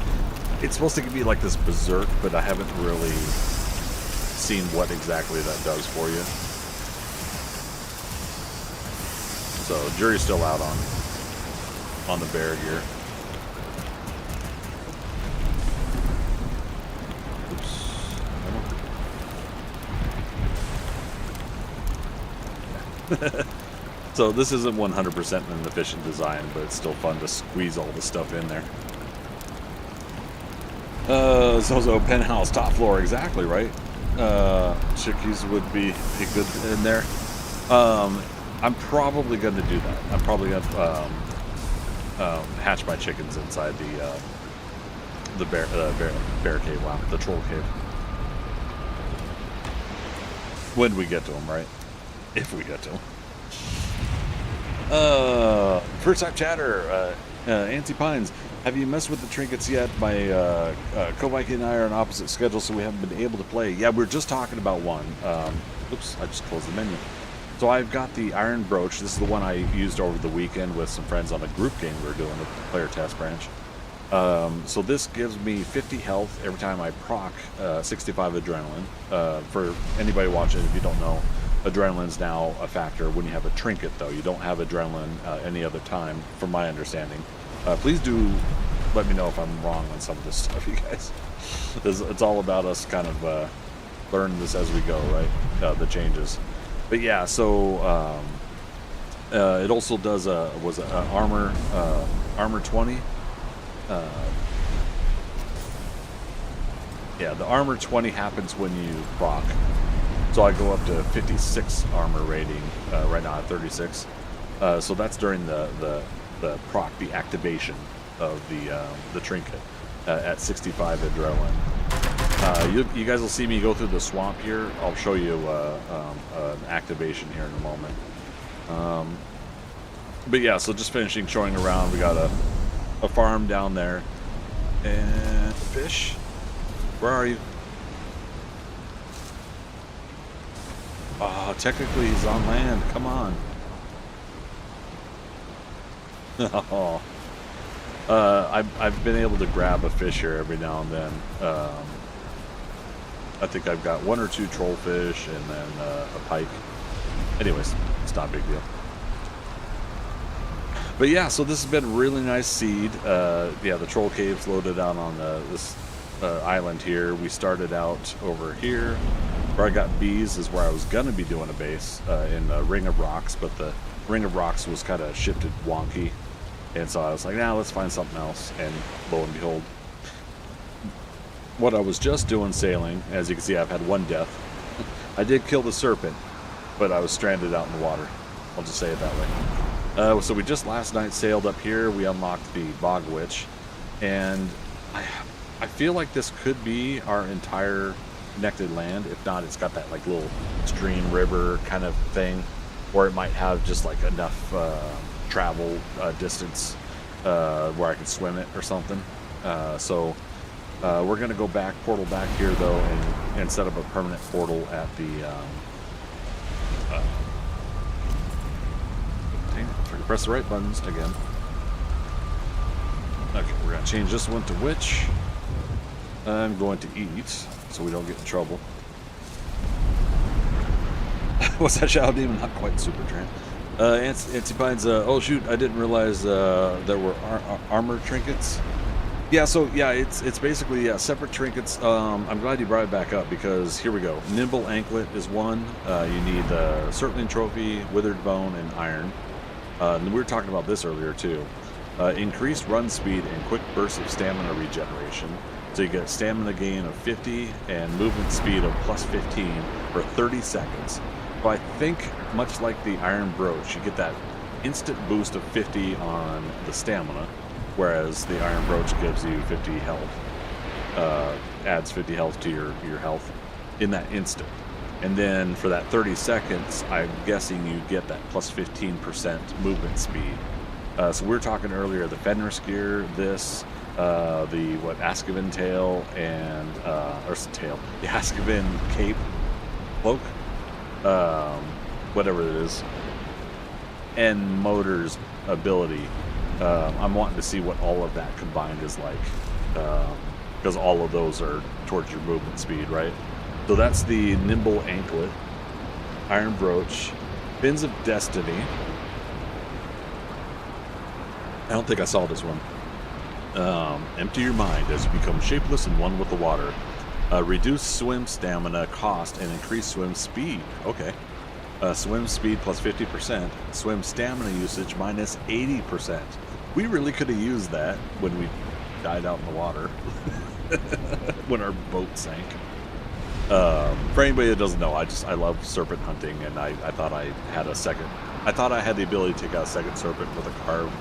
Speaker 1: It's supposed to be like this berserk, but I haven't really seen what exactly that does for you. So jury's still out on the bear gear. Oops. So this isn't 100% an efficient design, but it's still fun to squeeze all the stuff in there. Zozo penthouse top floor, exactly right. Chickies would be good in there. I'm probably going to do that. I'm probably going to hatch my chickens inside the bear cave. Wow, the troll cave. When we get to them, right? If we get to them. First time chatter. Antsy Pines, have you messed with the trinkets yet? My Kovike and I are on opposite schedules, so we haven't been able to play. Yeah, we were just talking about one. Oops, I just closed the menu. So I've got the Iron Brooch. This is the one I used over the weekend with some friends on a group game we were doing, the player test branch. So this gives me 50 health every time I proc 65 adrenaline. For anybody watching, if you don't know, adrenaline's now a factor when you have a trinket, though. You don't have adrenaline any other time, from my understanding. Please do let me know if I'm wrong on some of this stuff, you guys. It's all about us kind of learning this as we go, right? The changes. But yeah, so it also does armor 20. Yeah, the armor 20 happens when you proc. So I go up to 56 armor rating right now at 36. So that's during the proc, the activation of the trinket at 65 adrenaline. You guys will see me go through the swamp here. I'll show you an activation here in a moment. But yeah, so just finishing showing around. We got a farm down there. And fish, where are you? Oh, technically he's on land. Come on. Oh. I've been able to grab a fish here every now and then. I think I've got 1 or 2 trollfish and then a pike. Anyways, it's not a big deal. But yeah, so this has been a really nice seed. Yeah, the troll cave's loaded out on this island here. We started out over here. Where I got bees is where I was going to be doing a base in the Ring of Rocks, but the Ring of Rocks was kind of shifted wonky. And so I was like, nah, let's find something else. And lo and behold, what I was just doing sailing, as you can see, I've had one death. I did kill the serpent, but I was stranded out in the water. I'll just say it that way. So we just last night sailed up here. We unlocked the Bog Witch, and I feel like this could be our entire connected land. If not, it's got that like little stream, river kind of thing, or it might have just like enough travel distance where I could swim it or something. So we're gonna go back, portal back here though, and set up a permanent portal at the dang it, if I can press the right buttons again. Okay, we're gonna change this one to witch. I'm going to eat so we don't get in trouble. What's that Shadow Demon? Not quite super trained. Antipines, oh shoot, I didn't realize there were armor trinkets. Yeah, so yeah, it's basically separate trinkets. I'm glad you brought it back up because here we go. Nimble Anklet is one. You need the Circling Trophy, Withered Bone, and Iron. And we were talking about this earlier too. Increased run speed and quick burst of stamina regeneration. So you get stamina gain of 50 and movement speed of plus 15 for 30 seconds. So I think, much like the Iron Brooch, you get that instant boost of 50 on the stamina, whereas the Iron Brooch gives you 50 health, adds 50 health to your health in that instant. And then for that 30 seconds, I'm guessing you get that plus 15% movement speed. So we were talking earlier, the Fenris gear, this, the Askaven tail, and the Askaven cape, cloak, whatever it is, and Motor's ability. I'm wanting to see what all of that combined is like, because all of those are towards your movement speed, right? So that's the Nimble Anklet, Iron Brooch, Fins of Destiny. I don't think I saw this one. Empty your mind as you become shapeless and one with the water. Reduce swim stamina cost and increase swim speed. Okay. Swim speed plus 50%. Swim stamina usage minus 80%. We really could have used that when we died out in the water. When our boat sank. For anybody that doesn't know, I love serpent hunting, and I thought I had a second. I thought I had the ability to take out a second serpent with a carve.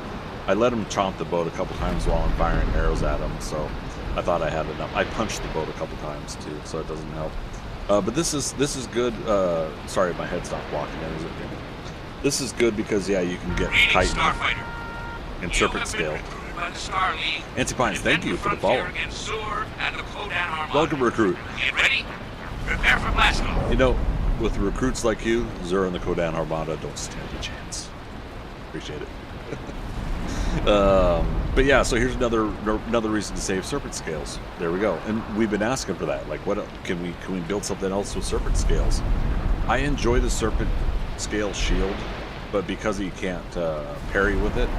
Speaker 1: I let him chomp the boat a couple times while I'm firing arrows at him, so I thought I had enough. I punched the boat a couple times too, so it doesn't help. But this is good. Sorry, my head stopped walking. This is good because yeah, you can get Titan and Serpent Scale. Antipines, thank you for the follow. Welcome, recruit.
Speaker 2: Get ready. Prepare for blast off.
Speaker 1: You know, with recruits like you, Zur and the Kodan Armada don't stand a chance. Appreciate it. But yeah, so here's another reason to save serpent scales. There we go. And we've been asking for that. Like, what can we build something else with serpent scales? I enjoy the serpent scale shield, but because you can't parry with it,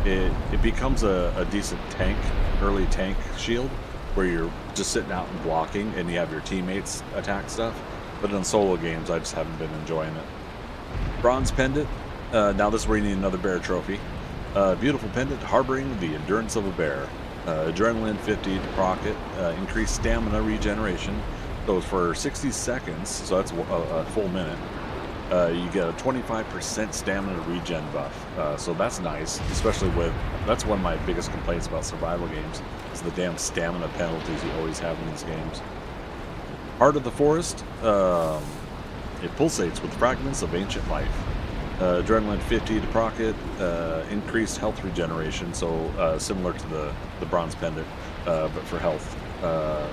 Speaker 1: it becomes a decent tank, early tank shield, where you're just sitting out and blocking, and you have your teammates attack stuff. But in solo games, I just haven't been enjoying it. Bronze pendant. Now this is where you need another bear trophy. Beautiful pendant harboring the endurance of a bear. Adrenaline 50 to proc it. Increased stamina regeneration. So for 60 seconds, so that's a full minute, you get a 25% stamina regen buff. So that's nice, especially that's one of my biggest complaints about survival games, is the damn stamina penalties you always have in these games. Heart of the Forest. It pulsates with fragments of ancient life. Adrenaline 50 to proc it, increased health regeneration, so similar to the bronze pendant, but for health.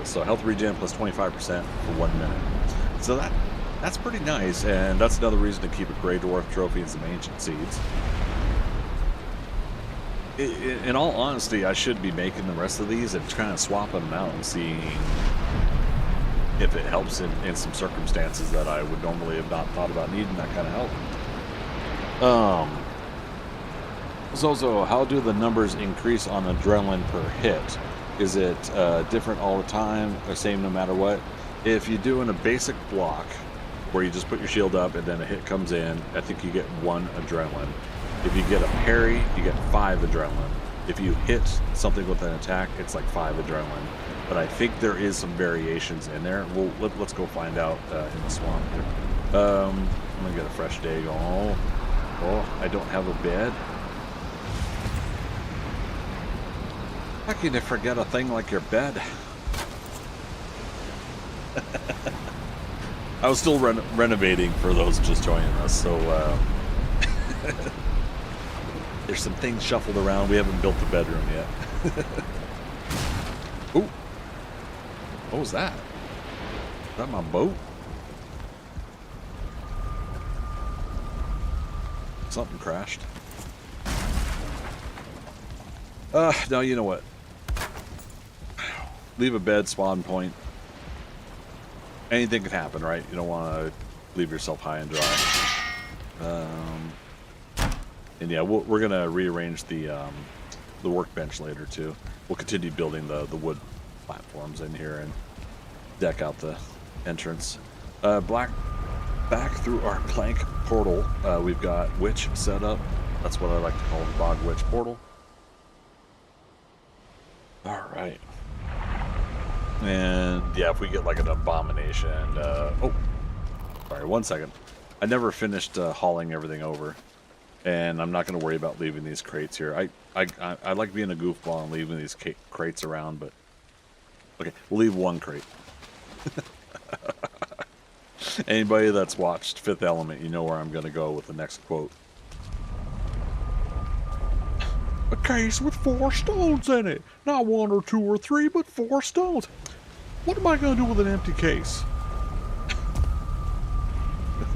Speaker 1: So health regen plus 25% for 1 minute. So that's pretty nice, and that's another reason to keep a Grey Dwarf trophy and some ancient seeds. In all honesty, I should be making the rest of these and kind of swapping them out and seeing if it helps in some circumstances that I would normally have not thought about needing that kind of help. So how do the numbers increase on adrenaline per hit? Is it different all the time or same no matter what? If you do in a basic block where you just put your shield up and then a hit comes in, I think you get 1 adrenaline. If you get a parry, you get 5 adrenaline. If you hit something with an attack, it's like 5 adrenaline. But I think there is some variations in there. Well, let's go find out in the swamp here. I'm gonna get a fresh day going. Oh, I don't have a bed. How can you forget a thing like your bed? I was still renovating for those just joining us, so there's some things shuffled around. We haven't built the bedroom yet. Ooh. What was that? Is that my boat? Something crashed. No, you know what? Leave a bed, spawn point. Anything can happen, right? You don't want to leave yourself high and dry. And yeah, we're gonna rearrange the workbench later too. We'll continue building the wood platforms in here and deck out the entrance. Back through our plank portal, we've got witch set up. That's what I like to call the bog witch portal. All right. And yeah, if we get like an abomination, oh, sorry, 1 second. I never finished hauling everything over, and I'm not going to worry about leaving these crates here. I like being a goofball and leaving these crates around, but okay, we'll leave 1 crate. Anybody that's watched Fifth Element, you know where I'm going to go with the next quote. A case with 4 stones in it. Not 1 or 2 or 3, but 4 stones. What am I going to do with an empty case?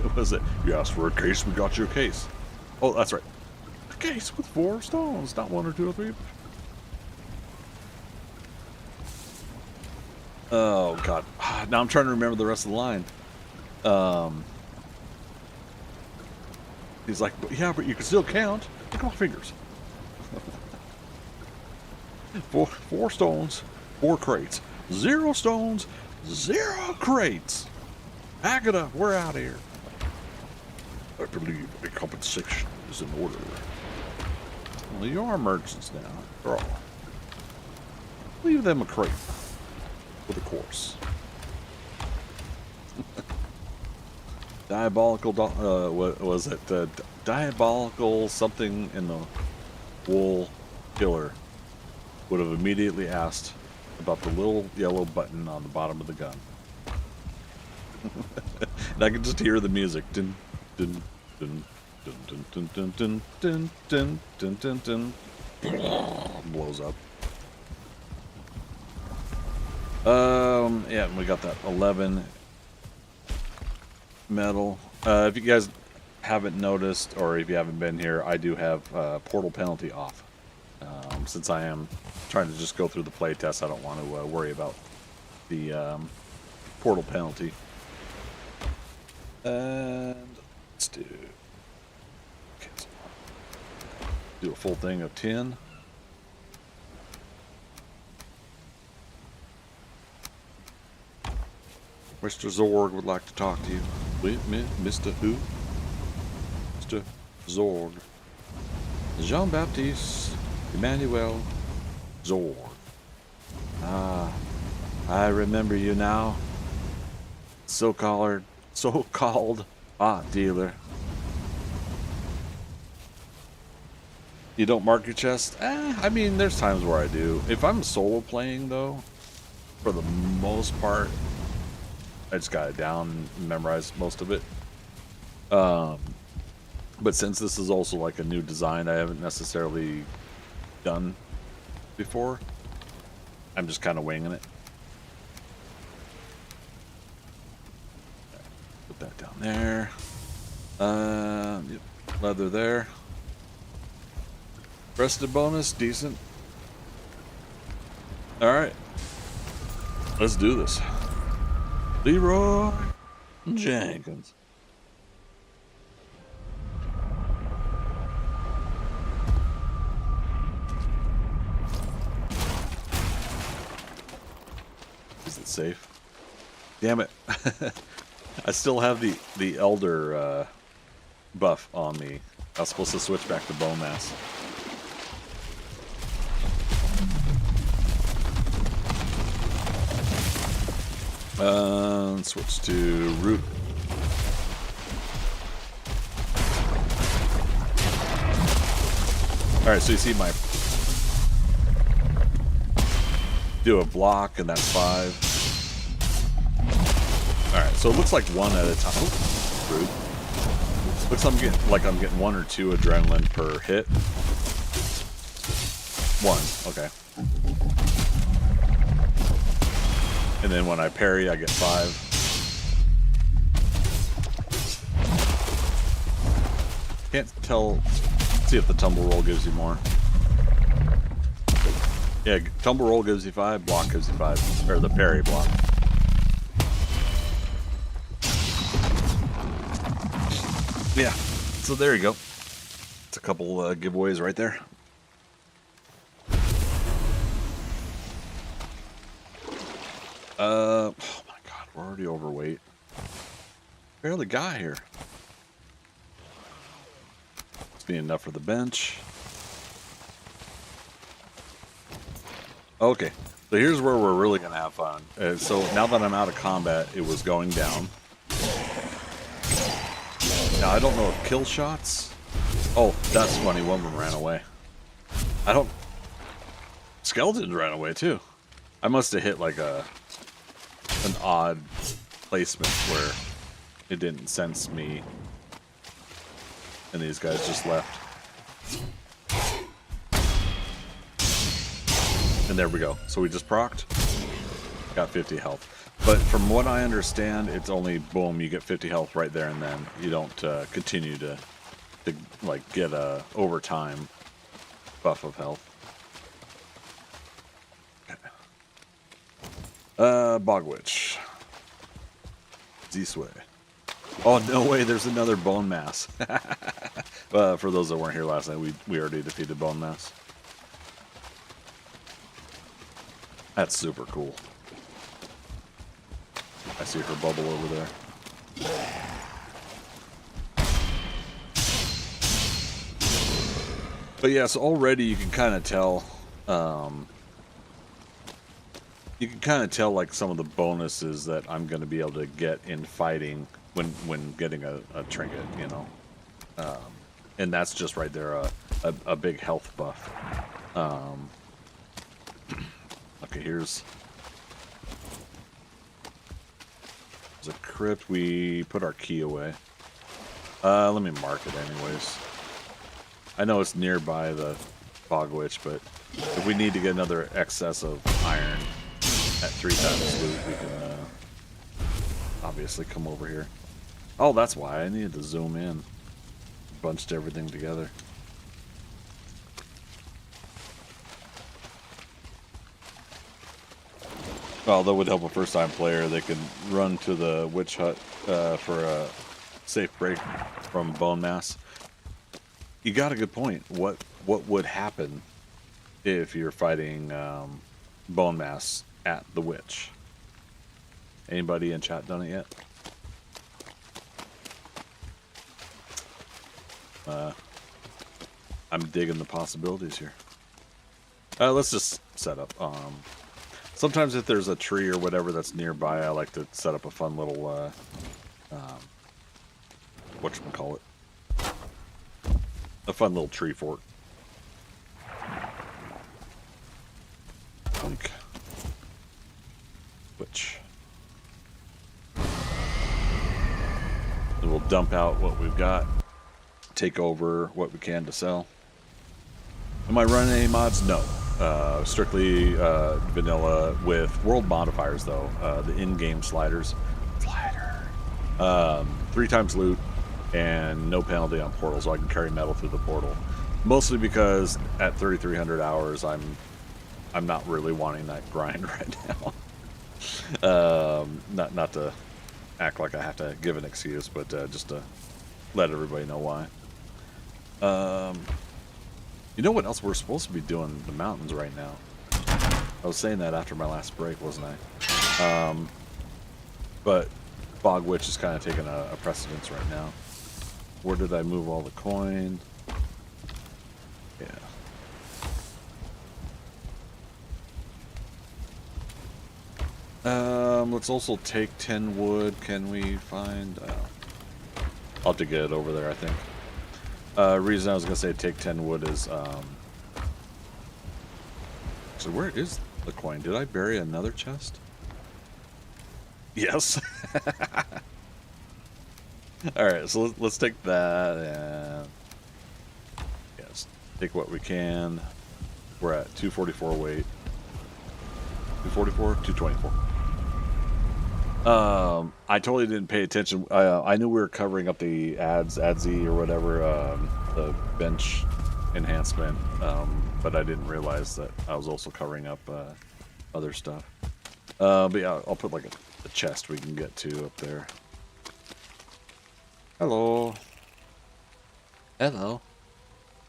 Speaker 1: What was it? You asked for a case, we got you a case. Oh, that's right. A case with 4 stones. Not 1 or 2 or 3. Oh, God. Now I'm trying to remember the rest of the line. He's like, yeah, but you can still count. Look at my fingers. 4 stones, 4 crates. 0 stones, 0 crates. Agatha, we're out of here. I believe a compensation is in order. Well, you are merchants now, after all. Leave them a crate with a course. Diabolical, what was it? Diabolical something in the wool killer would have immediately asked about the little yellow button on the bottom of the gun. And I can just hear the music. Dun, dun, dun, dun, dun, dun, dun, dun, dun, dun, dun, dun, dun. Blows up. Yeah, and we got that 11 metal. If you guys haven't noticed, or if you haven't been here, I do have portal penalty off. Since I am trying to just go through the playtest, I don't want to worry about the portal penalty. And let's do a full thing of 10. Mr. Zorg would like to talk to you. Wait a minute, Mr. Who? Mr. Zorg. Jean-Baptiste Emmanuel Zorg. Ah, I remember you now. So-called art dealer. You don't mark your chest? I mean, there's times where I do. If I'm solo playing, though, for the most part, I just got it down and memorized most of it. But since this is also like a new design I haven't necessarily done before, I'm just kind of winging it. Put that down there. Yep. Leather there. Rested bonus, decent. Alright. Let's do this. Leroy Jenkins. Is it safe? Damn it. I still have the elder buff on me. I was supposed to switch back to Bonemass. Switch to root. Alright, so you see my do a block and that's 5. Alright, so it looks like one at a time. Oh, rude. Looks like I'm getting 1 or 2 adrenaline per hit. 1, okay. And then when I parry, I get 5. Can't tell. See if the tumble roll gives you more. Yeah, tumble roll gives you 5, block gives you 5. Or the parry block. Yeah, so there you go. It's a couple giveaways right there. Oh my god, we're already overweight. Barely got here. Must be enough for the bench. Okay, so here's where we're really gonna have fun. So now that I'm out of combat, it was going down. Now I don't know if kill shots. Oh, that's funny. One of them ran away. I don't. Skeletons ran away too. I must have hit like an odd placement where it didn't sense me, and these guys just left. And there we go. So we just procced. Got 50 health. But from what I understand, it's only boom, you get 50 health right there and then. You don't continue to like get a overtime buff of health. Bog Witch. This way. Oh no way! There's another Bonemass. For those that weren't here last night, we already defeated Bonemass. That's super cool. I see her bubble over there. But yes, already you can kind of tell. You can kind of tell like some of the bonuses that I'm going to be able to get in fighting when getting a trinket, you know. And that's just right there a big health buff. Okay, here's a crypt. We put our key away. Let me mark it anyways. I know it's nearby the Bog Witch, but if we need to get another excess of iron at 3 times loot, we can obviously come over here. Oh, that's why I needed to zoom in. Bunched everything together. Well, that would help a first-time player. They can run to the witch hut for a safe break from Bonemass. You got a good point. What would happen if you're fighting Bonemass at the witch? Anybody in chat done it yet? I'm digging the possibilities here. Let's just set up. Sometimes if there's a tree or whatever that's nearby, I like to set up a fun little, whatchamacallit? A fun little tree fort. Punk. Which. Then we'll dump out what we've got. Take over what we can to sell. Am I running any mods? No. Strictly vanilla with world modifiers though. The in-game sliders. 3 times loot and no penalty on portal, so I can carry metal through the portal. Mostly because at 3,300 hours, I'm not really wanting that grind right now. Not to act like I have to give an excuse, but just to let everybody know why. You know what else we're supposed to be doing in the mountains right now? I was saying that after my last break, wasn't I? But Bog Witch is kind of taking a precedence right now. Where did I move all the coin? Yeah. Let's also take 10 wood. Can we find... I'll have to get it over there, I think. Reason I was going to say take 10 wood is... So where is the coin? Did I bury another chest? Yes. Alright, so let's take that and... Yes, take what we can. We're at 244 weight. 244? 224. I totally didn't pay attention. I knew we were covering up the ADZ or whatever, the bench enhancement, but I didn't realize that I was also covering up other stuff. But yeah, I'll put like a chest we can get to up there. Hello. Hello.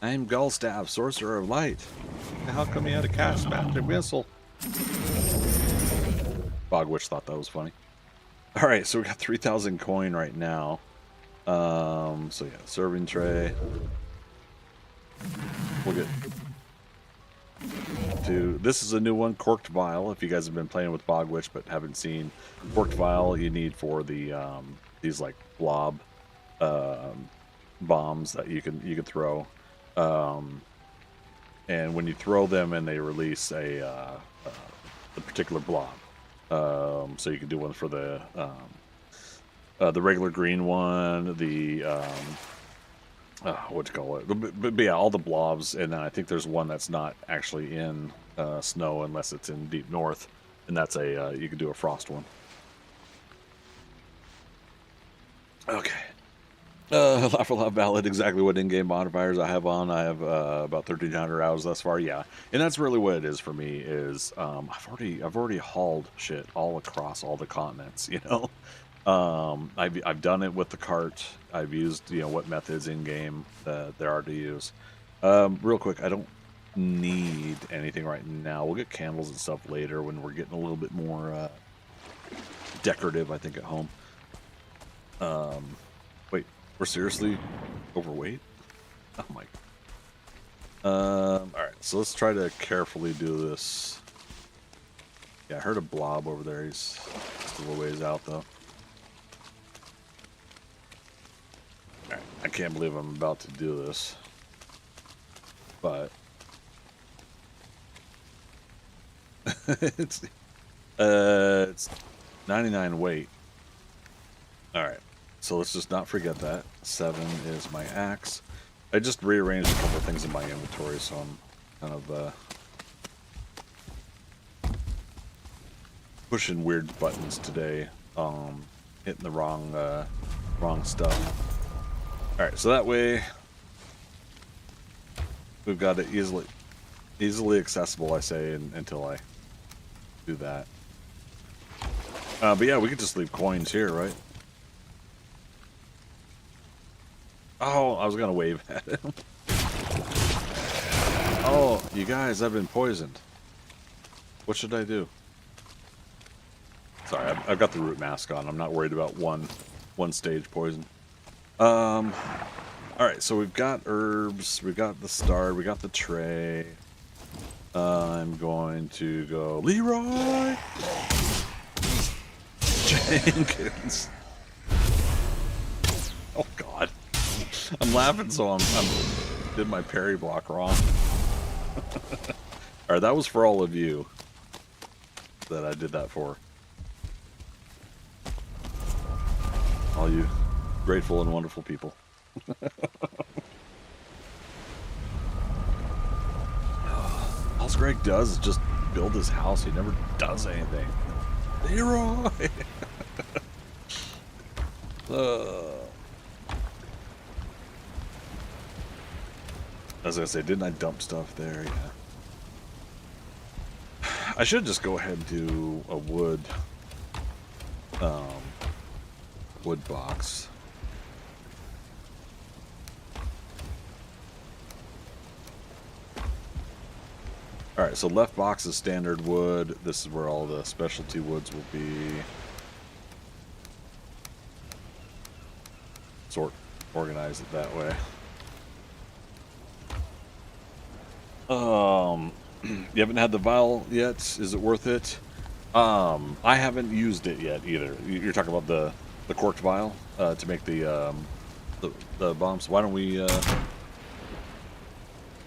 Speaker 1: I'm Gullstaff, Sorcerer of Light. How come you had to cast Magic Missile? Bogwitch thought that was funny. Alright, so we got 3,000 coin right now. So yeah, serving tray. We'll get to... This is a new one, Corked Vial. If you guys have been playing with Bogwitch but haven't seen Corked Vial, you need for the these like blob bombs that you can throw. And when you throw them and they release a particular blob. So you can do one for the regular green one, the what you call it? But yeah, all the blobs, and then I think there's one that's not actually in snow unless it's in deep north, and that's a you can do a frost one. Okay. Laugh a lot valid. Exactly what in-game modifiers I have on. I have about 1,300 hours thus far. Yeah, and that's really what it is for me. Is I've already hauled shit all across all the continents. You know, I've done it with the cart. I've used what methods in game there are to use. Real quick, I don't need anything right now. We'll get candles and stuff later when we're getting a little bit more decorative. I think at home. Wait. We're seriously overweight? Oh my. Alright, so let's try to carefully do this. Yeah, I heard a blob over there. He's still a ways out though. Alright, I can't believe I'm about to do this. But it's 99 weight. Alright. So let's just not forget that. 7 is my axe. I just rearranged a couple of things in my inventory, so I'm kind of pushing weird buttons today. Hitting the wrong stuff. Alright, so that way we've got it easily accessible, I say, until I do that. But yeah, we could just leave coins here, right? Oh, I was gonna wave at him. Oh, you guys, I've been poisoned. What should I do? Sorry, I've got the root mask on. I'm not worried about one stage poison. All right, so we've got herbs, we got the star, we got the tray. I'm going to go Leroy Jenkins. Oh God. I'm laughing, so I'm did my parry block wrong. Alright, that was for all of you that I did that for. All you grateful and wonderful people. All Greg does is just build his house. He never does anything. Leroy! I was gonna say, didn't I dump stuff there? Yeah. I should just go ahead and do a wood box. Alright, so left box is standard wood. This is where all the specialty woods will be. Organize it that way. You haven't had the vial yet? Is it worth it? I haven't used it yet either. You're talking about the corked vial to make the bombs. Why don't we?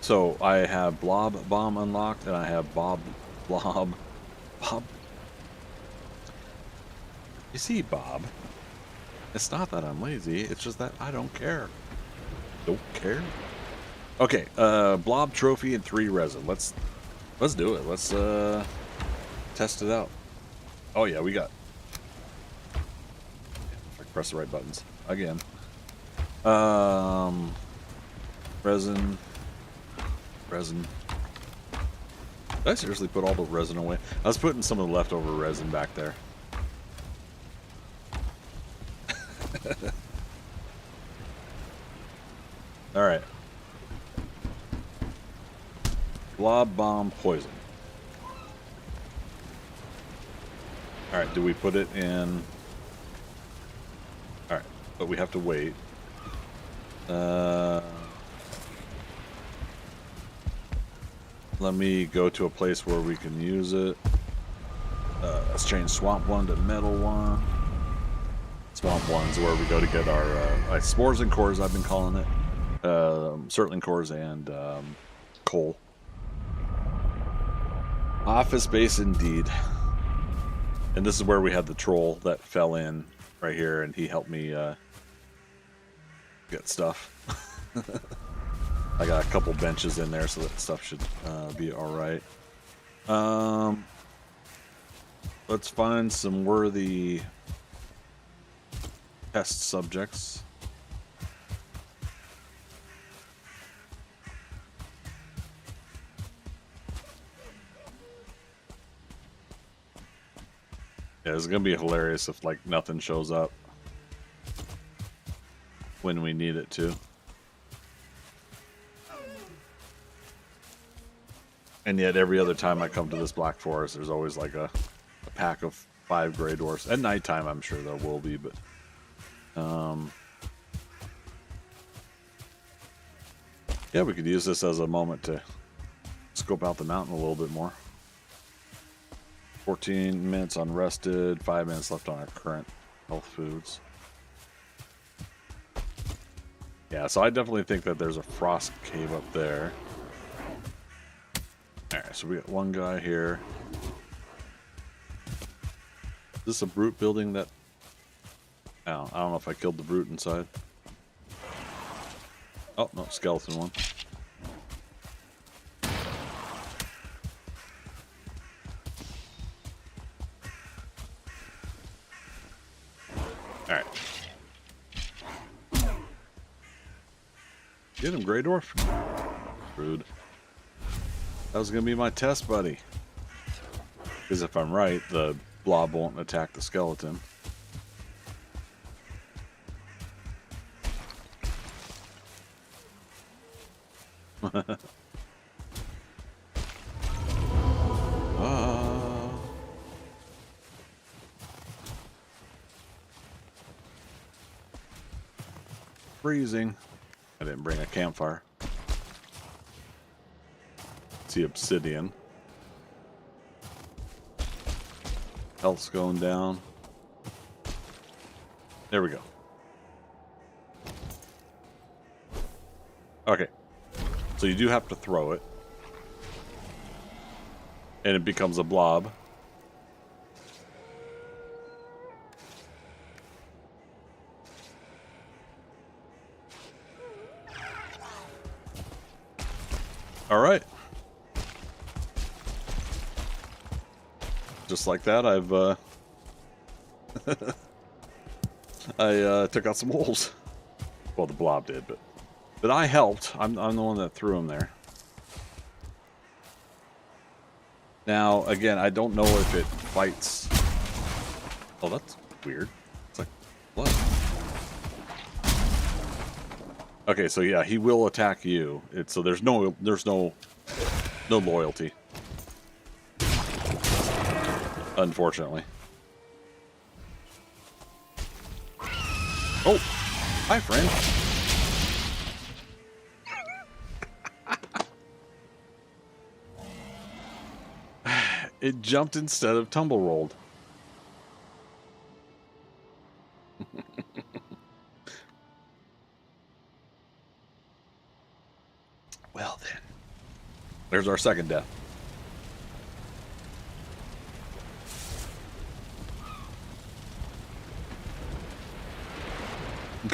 Speaker 1: So I have Blob Bomb unlocked, and I have Bob. You see, Bob, it's not that I'm lazy. It's just that I don't care. Don't care. Okay, Blob Trophy and 3 resin. Let's do it. Let's test it out. Oh yeah, we got. If I press the right buttons again. Resin. Did I seriously put all the resin away? I was putting some of the leftover resin back there. All right. Blob Bomb Poison. All right, do we put it in? All right, but we have to wait. Let me go to a place where we can use it. Let's change Swamp 1 to Metal 1. Swamp 1's where we go to get our spores and cores, I've been calling it. Certainly cores and coal. Office base indeed. And this is where we had the troll that fell in right here, and he helped me get stuff. I got a couple benches in there, so that stuff should be alright. Let's find some worthy test subjects. Yeah, it's gonna be hilarious if like nothing shows up when we need it to. And yet every other time I come to this Black Forest, there's always like a pack of 5 gray dwarfs. At nighttime, I'm sure there will be, but yeah, we could use this as a moment to scope out the mountain a little bit more. 14 minutes unrested, 5 minutes left on our current health foods. Yeah, so I definitely think that there's a frost cave up there. Alright, so we got one guy here. Is this a brute building that... Oh, I don't know if I killed the brute inside. Oh, no, skeleton one. Alright. Get him, Grey Dwarf. Rude. That was going to be my test, buddy. Because if I'm right, the blob won't attack the skeleton. Freezing. I didn't bring a campfire. See obsidian. Health's going down. There we go. Okay. So you do have to throw it. And it becomes a blob. All right. Just like that, I've I took out some holes. Well, the blob did, but I helped. I'm the one that threw him there. Now, again, I don't know if it fights. Oh, that's weird. It's like blood. Okay, so yeah, he will attack you. So there's no loyalty. Unfortunately. Oh, hi, friend. It jumped instead of tumble rolled. Well then. There's our second death.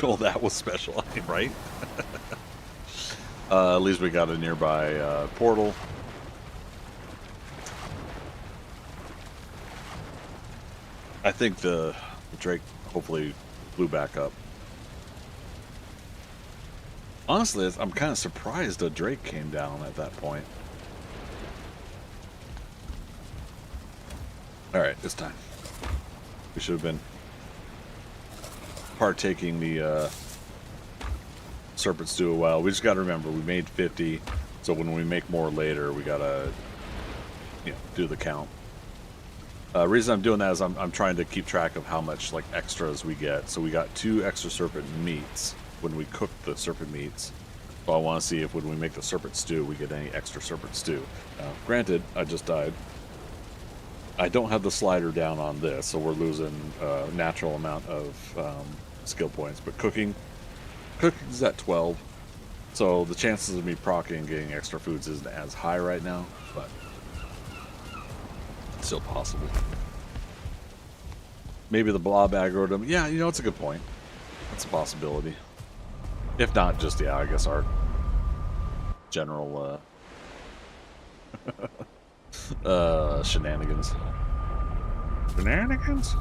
Speaker 1: Oh, that was special, right? At least we got a nearby portal. I think the Drake hopefully flew back up. Honestly, I'm kind of surprised a Drake came down at that point. Alright, it's time. We should have been partaking the serpent stew a while. We just got to remember, we made 50, so when we make more later, we got to, you know, do the count. Reason I'm doing that is I'm trying to keep track of how much like extras we get. So we got 2 extra serpent meats when we cook the serpent meats. So I want to see if when we make the serpent stew, we get any extra serpent stew. Granted, I just died. I don't have the slider down on this, so we're losing a natural amount of skill points. But cooking is at 12. So the chances of me proccing and getting extra foods isn't as high right now, but it's still possible. Maybe the blob aggroed him. Yeah, you know, it's a good point. That's a possibility. If not, just, yeah, I guess our general shenanigans. Shenanigans?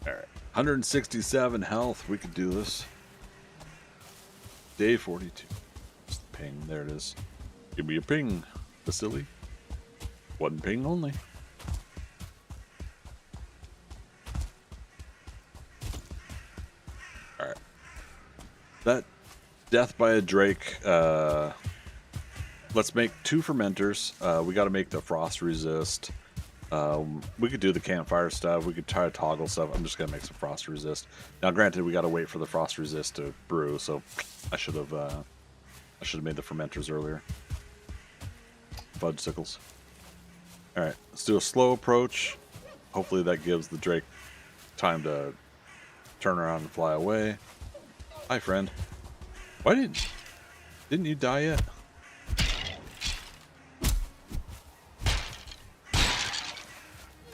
Speaker 1: Alright. 167 health. We could do this. Day 42. Just ping. There it is. Give me a ping, Vasily. One ping only. Alright. That death by a Drake. Let's make 2 fermenters. We got to make the frost resist. We could do the campfire stuff. We could try to toggle stuff. I'm just going to make some frost resist. Now, granted, we got to wait for the frost resist to brew, so I should have made the fermenters earlier. Fudgesicles. Alright, let's do a slow approach. Hopefully that gives the Drake time to turn around and fly away. Hi, friend. Why didn't you die yet?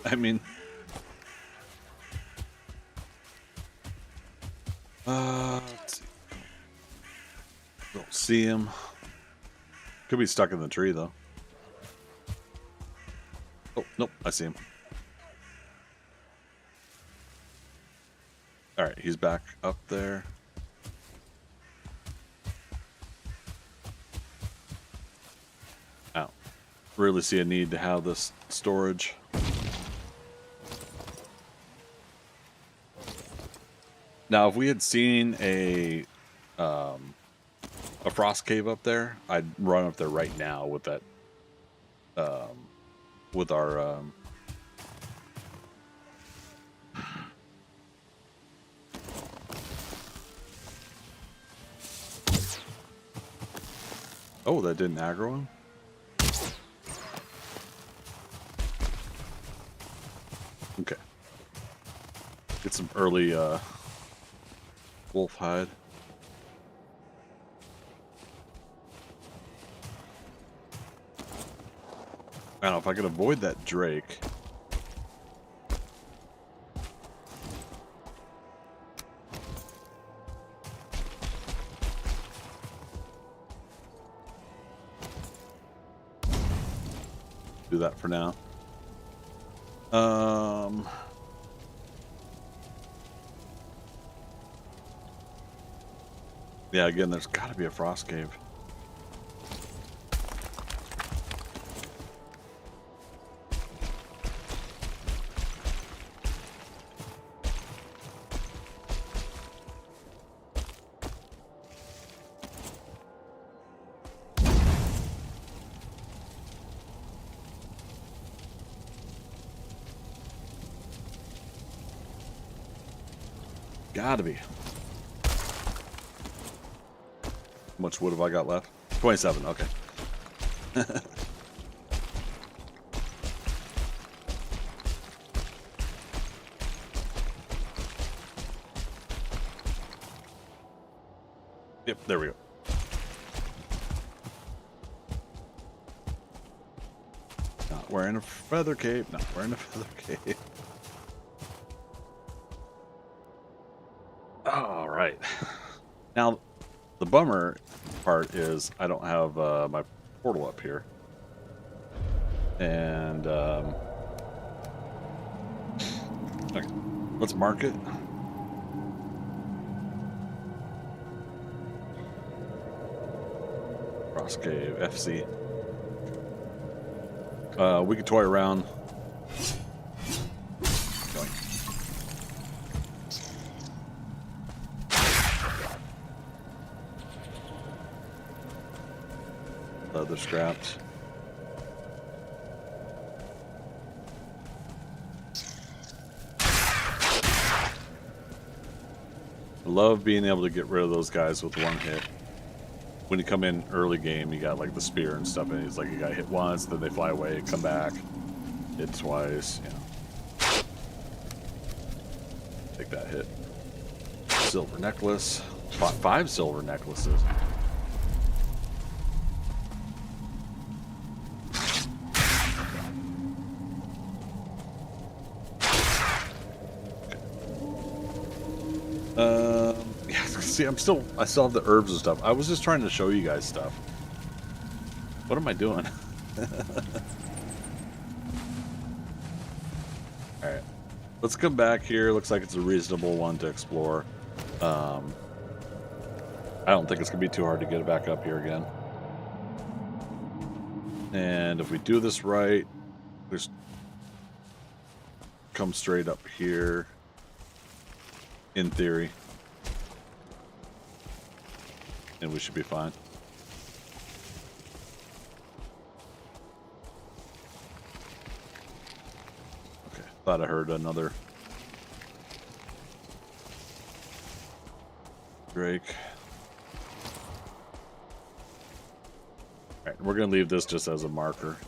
Speaker 1: I mean, let's see. Don't see him. Could be stuck in the tree though. Oh, nope, I see him. Alright, he's back up there. I don't really see a need to have this storage. Now, if we had seen a frost cave up there, I'd run up there right now with that, with our, oh, that didn't aggro him? Okay. Get some early, wolf hide. I don't know if I could avoid that Drake. Do that for now. Yeah, again, there's got to be a frost cave. Gotta be. How much wood have I got left? 27, okay. Yep, there we go. Not wearing a feather cape, not wearing a feather cape. All right. Now, the bummer part is I don't have my portal up here. And, okay, let's mark it. Cross Cave, FC. We can toy around. Leather scraps. I love being able to get rid of those guys with one hit. When you come in early game, you got like the spear and stuff, and it's like you got hit once, then they fly away, come back, hit twice, you know. Take that hit. Silver necklace. 5 silver necklaces. Yeah, see, I still have the herbs and stuff. I was just trying to show you guys stuff. What am I doing? Alright. Let's come back here. Looks like it's a reasonable one to explore. I don't think it's going to be too hard to get it back up here again. And if we do this right, just come straight up here. In theory. And we should be fine. Okay, thought I heard another Drake. Alright, we're gonna leave this just as a marker.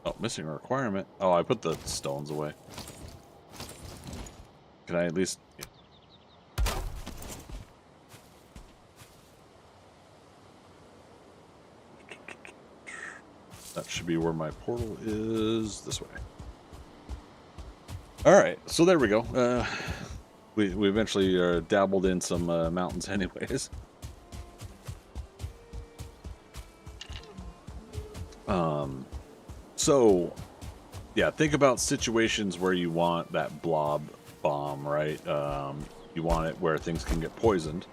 Speaker 1: Oh, missing a requirement. Oh, I put the stones away. Can I at least... Yeah. That should be where my portal is. This way. Alright, so there we go. We eventually dabbled in some mountains anyways. So, yeah, think about situations where you want that blob bomb, right? You want it where things can get poisoned.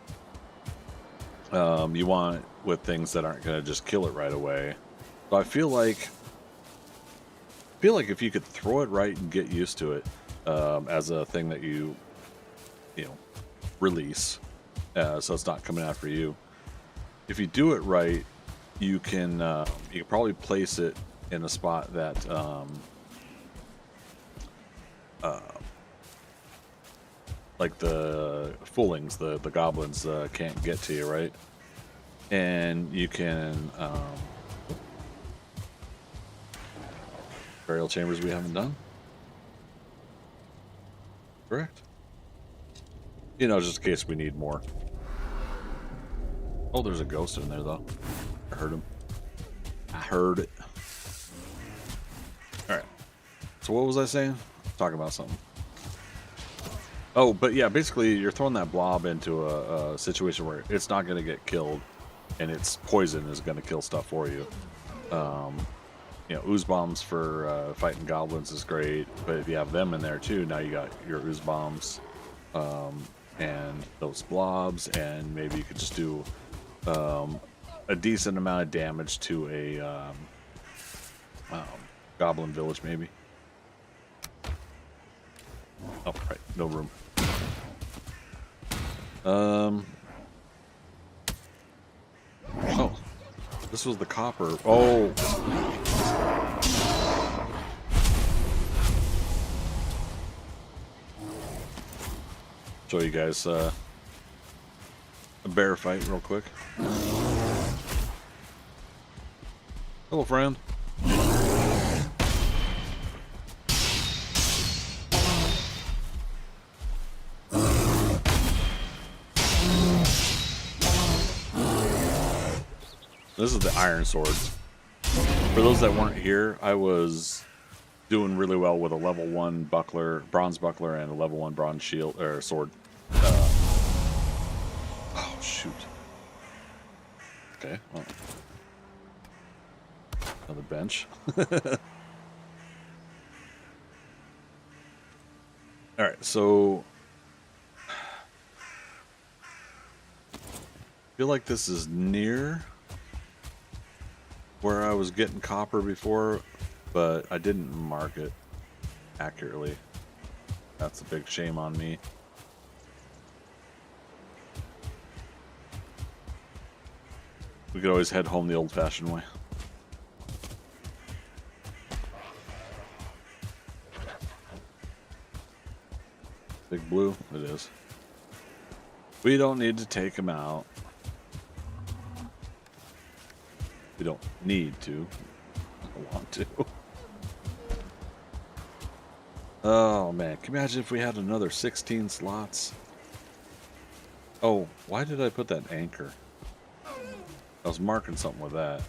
Speaker 1: You want it with things that aren't going to just kill it right away. So I feel like if you could throw it right and get used to it as a thing that you know, release, so it's not coming after you. If you do it right, you can probably place it in a spot that like the Fullings, the goblins can't get to you, right? And you can burial chambers we haven't done. Correct. You know, just in case we need more. Oh, there's a ghost in there though. I heard him. I heard it. Alright. So what was I saying? Talking about something. Oh, but yeah, basically you're throwing that blob into a situation where it's not going to get killed, and its poison is going to kill stuff for you. You know, ooze bombs for fighting goblins is great, but if you have them in there too, now you got your ooze bombs and those blobs, and maybe you could just do a decent amount of damage to a goblin village, maybe. Oh, right, no room. Oh, this was the copper. Oh. Show you guys a bear fight real quick. Hello, friend. This is the iron sword. For those that weren't here, I was doing really well with a level 1 buckler, bronze buckler, and a level 1 bronze shield or sword. Oh shoot. Okay, well, another bench. All right, so I feel like this is near where I was getting copper before, but I didn't mark it accurately. That's a big shame on me. We could always head home the old-fashioned way. Big blue, it is. We don't need to take him out. We don't need to. I want to. Oh man, can you imagine if we had another 16 slots? Oh, why did I put that anchor? I was marking something with that.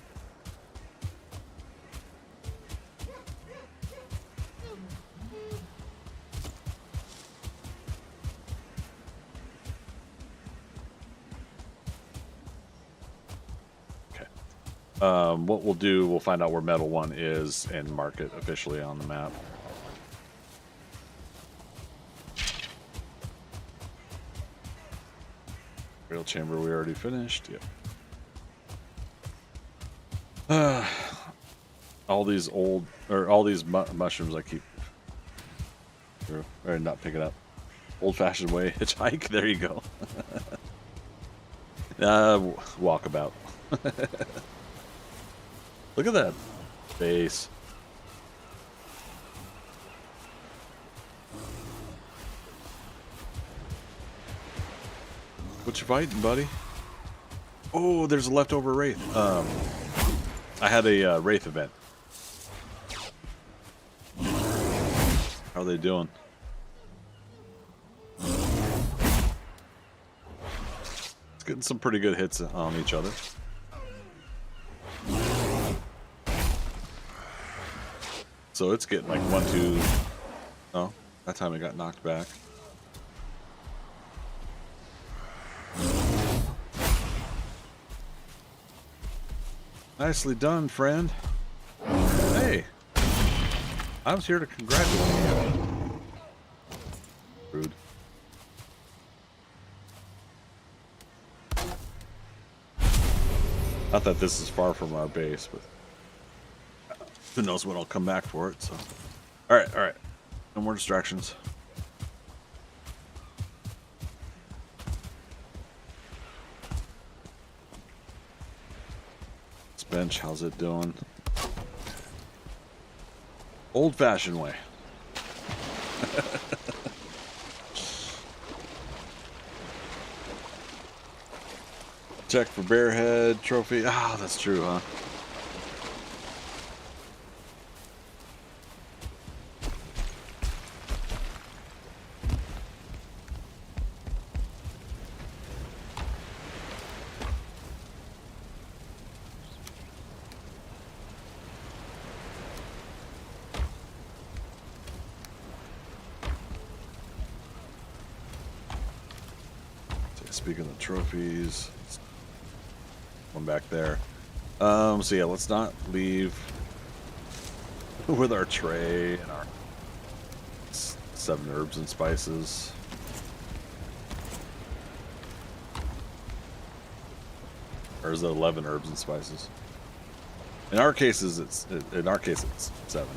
Speaker 1: What we'll do, we'll find out where Metal 1 is and mark it officially on the map. Rail chamber we already finished, yep. All these old, or all these mushrooms I keep, or not picking up. Old-fashioned way, hitchhike, there you go. Walkabout. Look at that base. What you fighting, buddy? Oh, there's a leftover wraith. I had a wraith event. How are they doing? It's getting some pretty good hits on each other. So it's getting like 1, 2. Oh, that time it got knocked back. Nicely done, friend. Hey, I was here to congratulate you. Rude. Not that this is far from our base, but who knows when I'll come back for it, so. Alright, alright. No more distractions. This bench, how's it doing? Old-fashioned way. Check for bearhead trophy. Ah, that's true, huh? Speaking of trophies, one back there. So yeah, let's not leave with our tray and our 7 herbs and spices. Or is it 11 herbs and spices? In our cases, it's 7.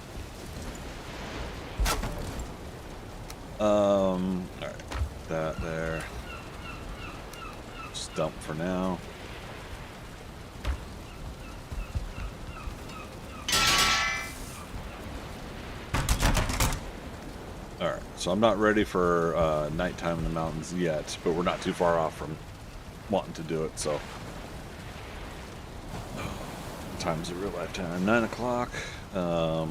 Speaker 1: All right, that there. Just dump for now. All right, so I'm not ready for nighttime in the mountains yet, but we're not too far off from wanting to do it. So, time's the real life time? 9 o'clock. Yeah,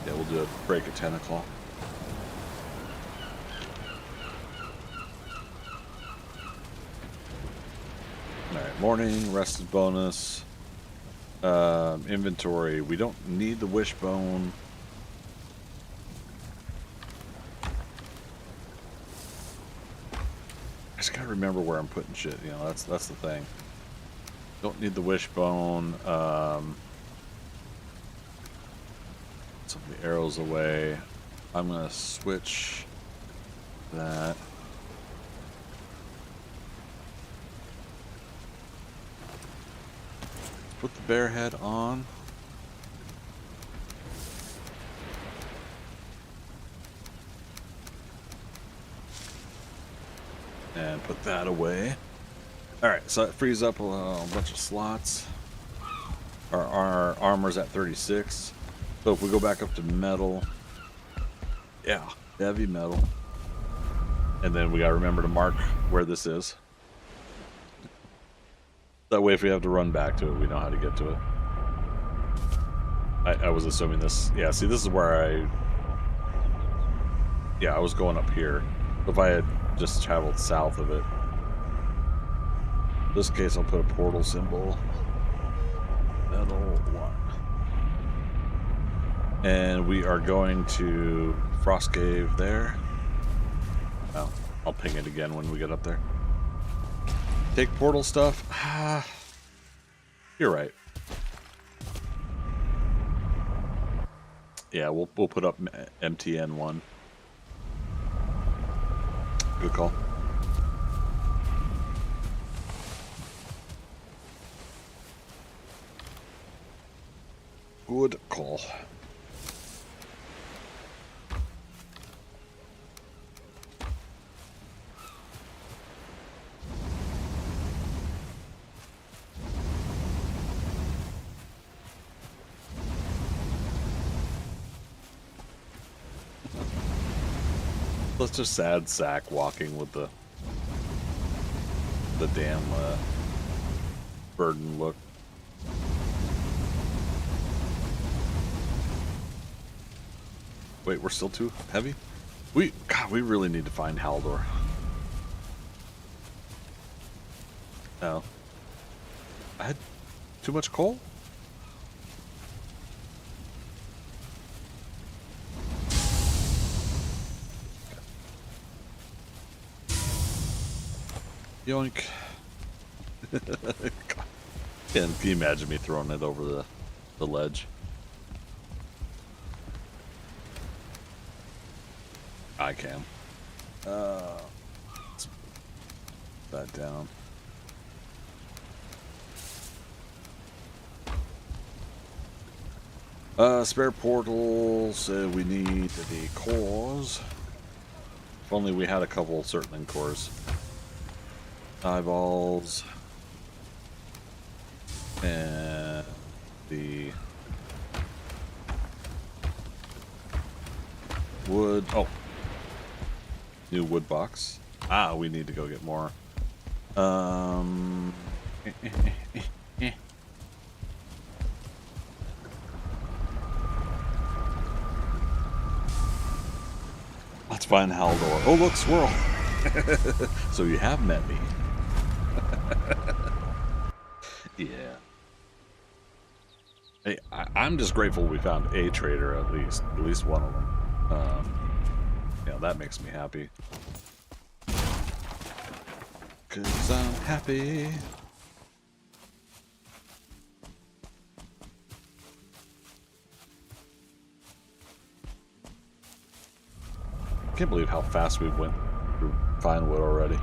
Speaker 1: we'll do a break at 10 o'clock. Alright, morning, rested bonus. Inventory. We don't need the wishbone. I just gotta remember where I'm putting shit, you know, that's the thing. Don't need the wishbone. Some of the arrows away. I'm gonna switch that. Put the bear head on. And put that away. Alright, so it frees up a bunch of slots. Our armor's at 36. So if we go back up to metal, yeah, heavy metal. And then we gotta remember to mark where this is. That way if we have to run back to it, we know how to get to it. I was assuming this, yeah, see this is where I was going up here. If I had just traveled south of it. In this case, I'll put a portal symbol. Metal 1. And we are going to Frost Cave there. Well, I'll ping it again when we get up there. Take portal stuff. You're right. Yeah, we'll put up MTN1. Good call. Good call. That's just sad sack walking with the damn burden look. Wait, we're still too heavy? God, we really need to find Haldor. No. I had too much coal? Yoink. Can you imagine me throwing it over the ledge? I can. Let's put that down. Spare portals. We need the cores. If only we had a couple circling cores. Eyeballs. And the wood. Oh. New wood box. Ah, we need to go get more. Let's find Haldor. Oh, look, squirrel. So you have met me. Yeah. Hey, I'm just grateful we found a trader at least one of them. Yeah, that makes me happy. 'Cause I'm happy. I can't believe how fast we went through fine wood already.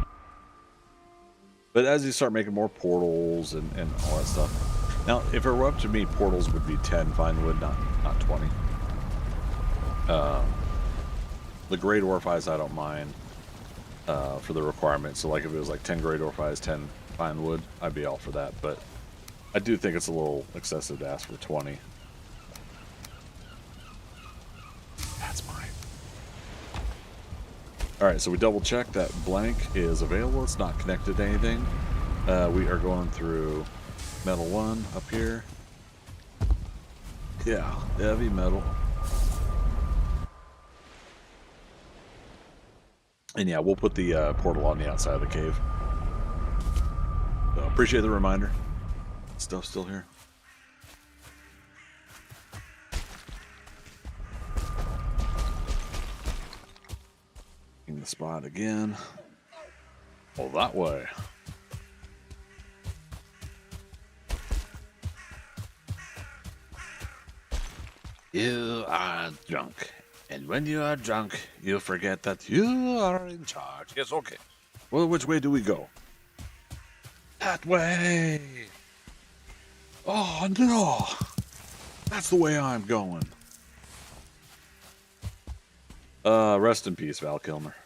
Speaker 1: But as you start making more portals and all that stuff. Now, if it were up to me, portals would be 10 fine wood, not 20. The great orphies I don't mind for the requirement. So like if it was like 10 great orphies, 10 fine wood, I'd be all for that. But I do think it's a little excessive to ask for 20. That's mine. Alright, so we double check that blank is available. It's not connected to anything. We are going through metal 1 up here. Yeah, heavy metal. And yeah, we'll put the portal on the outside of the cave. So appreciate the reminder. Stuff's still here. In the spot again. Oh, that way. You are drunk. And when you are drunk, you forget that you are in charge. Yes, okay. Well, which way do we go? That way. Oh, no. That's the way I'm going. Rest in peace, Val Kilmer.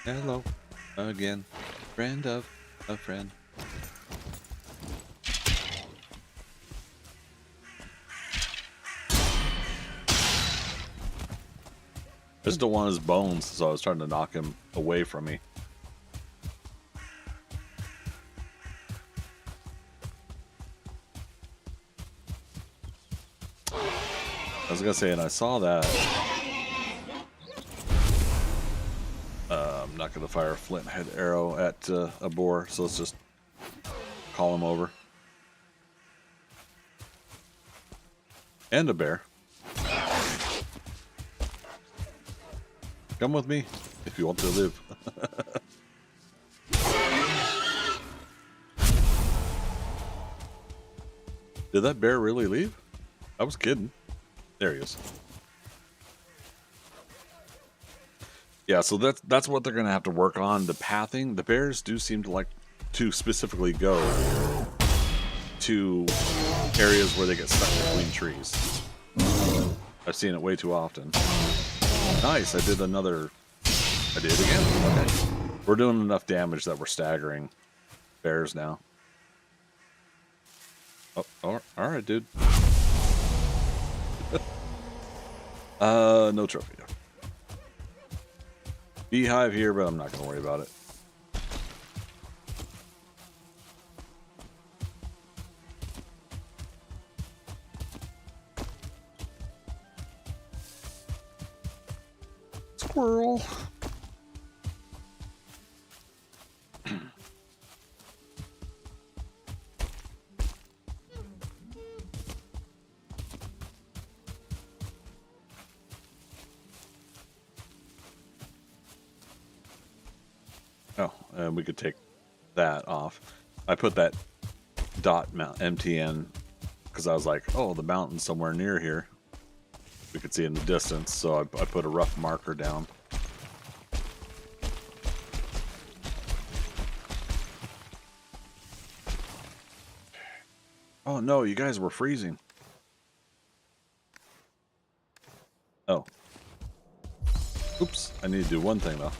Speaker 1: Hello again, friend of a friend. I just don't want his bones, so I was trying to knock him away from me. I was gonna say, and I saw that. I'm not gonna fire a flint head arrow at a boar, so let's just call him over. And a bear. Come with me if you want to live. Did that bear really leave? I was kidding. There he is. Yeah, so that's what they're gonna have to work on. The pathing. The bears do seem to like to specifically go to areas where they get stuck between trees. I've seen it way too often. Nice, I did another. I did it again. Okay. We're doing enough damage that we're staggering bears now. Oh, all right, dude. No trophy. Beehive here, but I'm not going to worry about it. Squirrel. Oh, and we could take that off. I put that dot MTN because I was like, oh, the mountain's somewhere near here. We could see in the distance, so I put a rough marker down. Oh no, you guys were freezing. Oh. Oops, I need to do one thing though.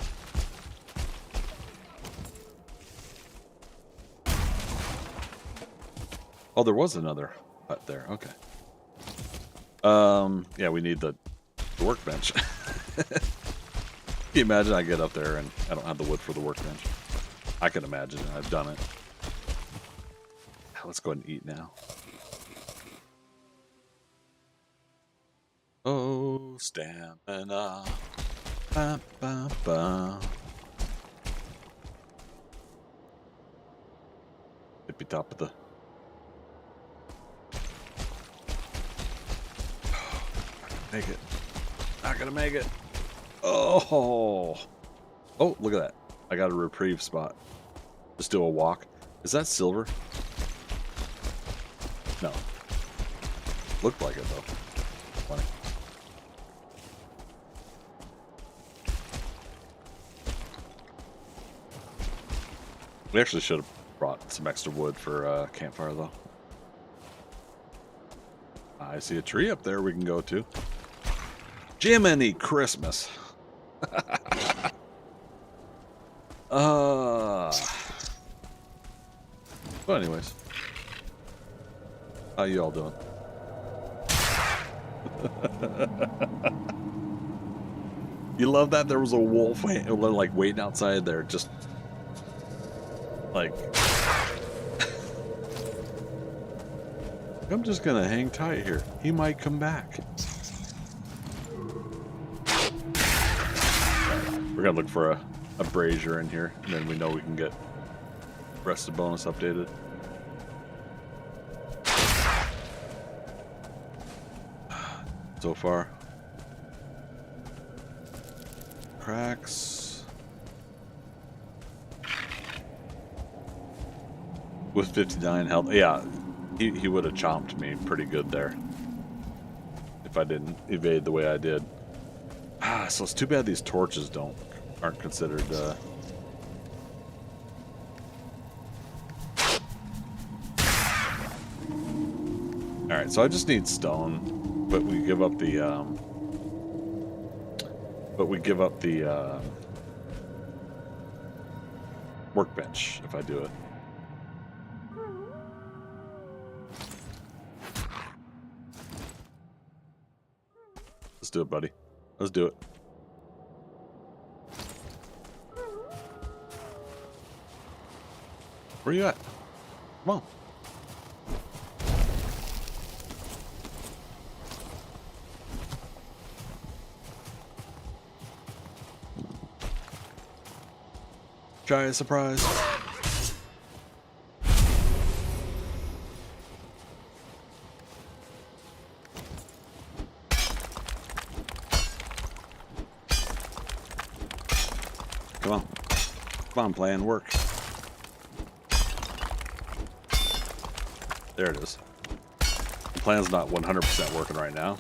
Speaker 1: Oh, there was another hut there. Okay. Yeah, we need the workbench. Can you imagine I get up there and I don't have the wood for the workbench? I can imagine it. I've done it. Let's go ahead and eat now. Oh, stamina. Ba, ba, ba. Tippy top of the... Make it. Not gonna make it. Oh. Oh, look at that. I got a reprieve spot. Just do a walk. Is that silver? No. Looked like it though. Funny. We actually should have brought some extra wood for campfire though. I see a tree up there we can go to. Jiminy Christmas. But anyways, how you all doing? You love that there was a wolf like waiting outside there, just like I'm just gonna hang tight here. He might come back. We're gonna look for a brazier in here, and then we know we can get rest of bonus updated. So far. Cracks. With 59 health. Yeah, he would have chomped me pretty good there. If I didn't evade the way I did. So it's too bad these torches aren't considered Alright, so I just need stone, but we give up the workbench if I do it. Let's do it, buddy. Let's do it. Where you at? Come on. Try a surprise. Come on. Come on, plan, work. There it is. The plan's not 100% working right now.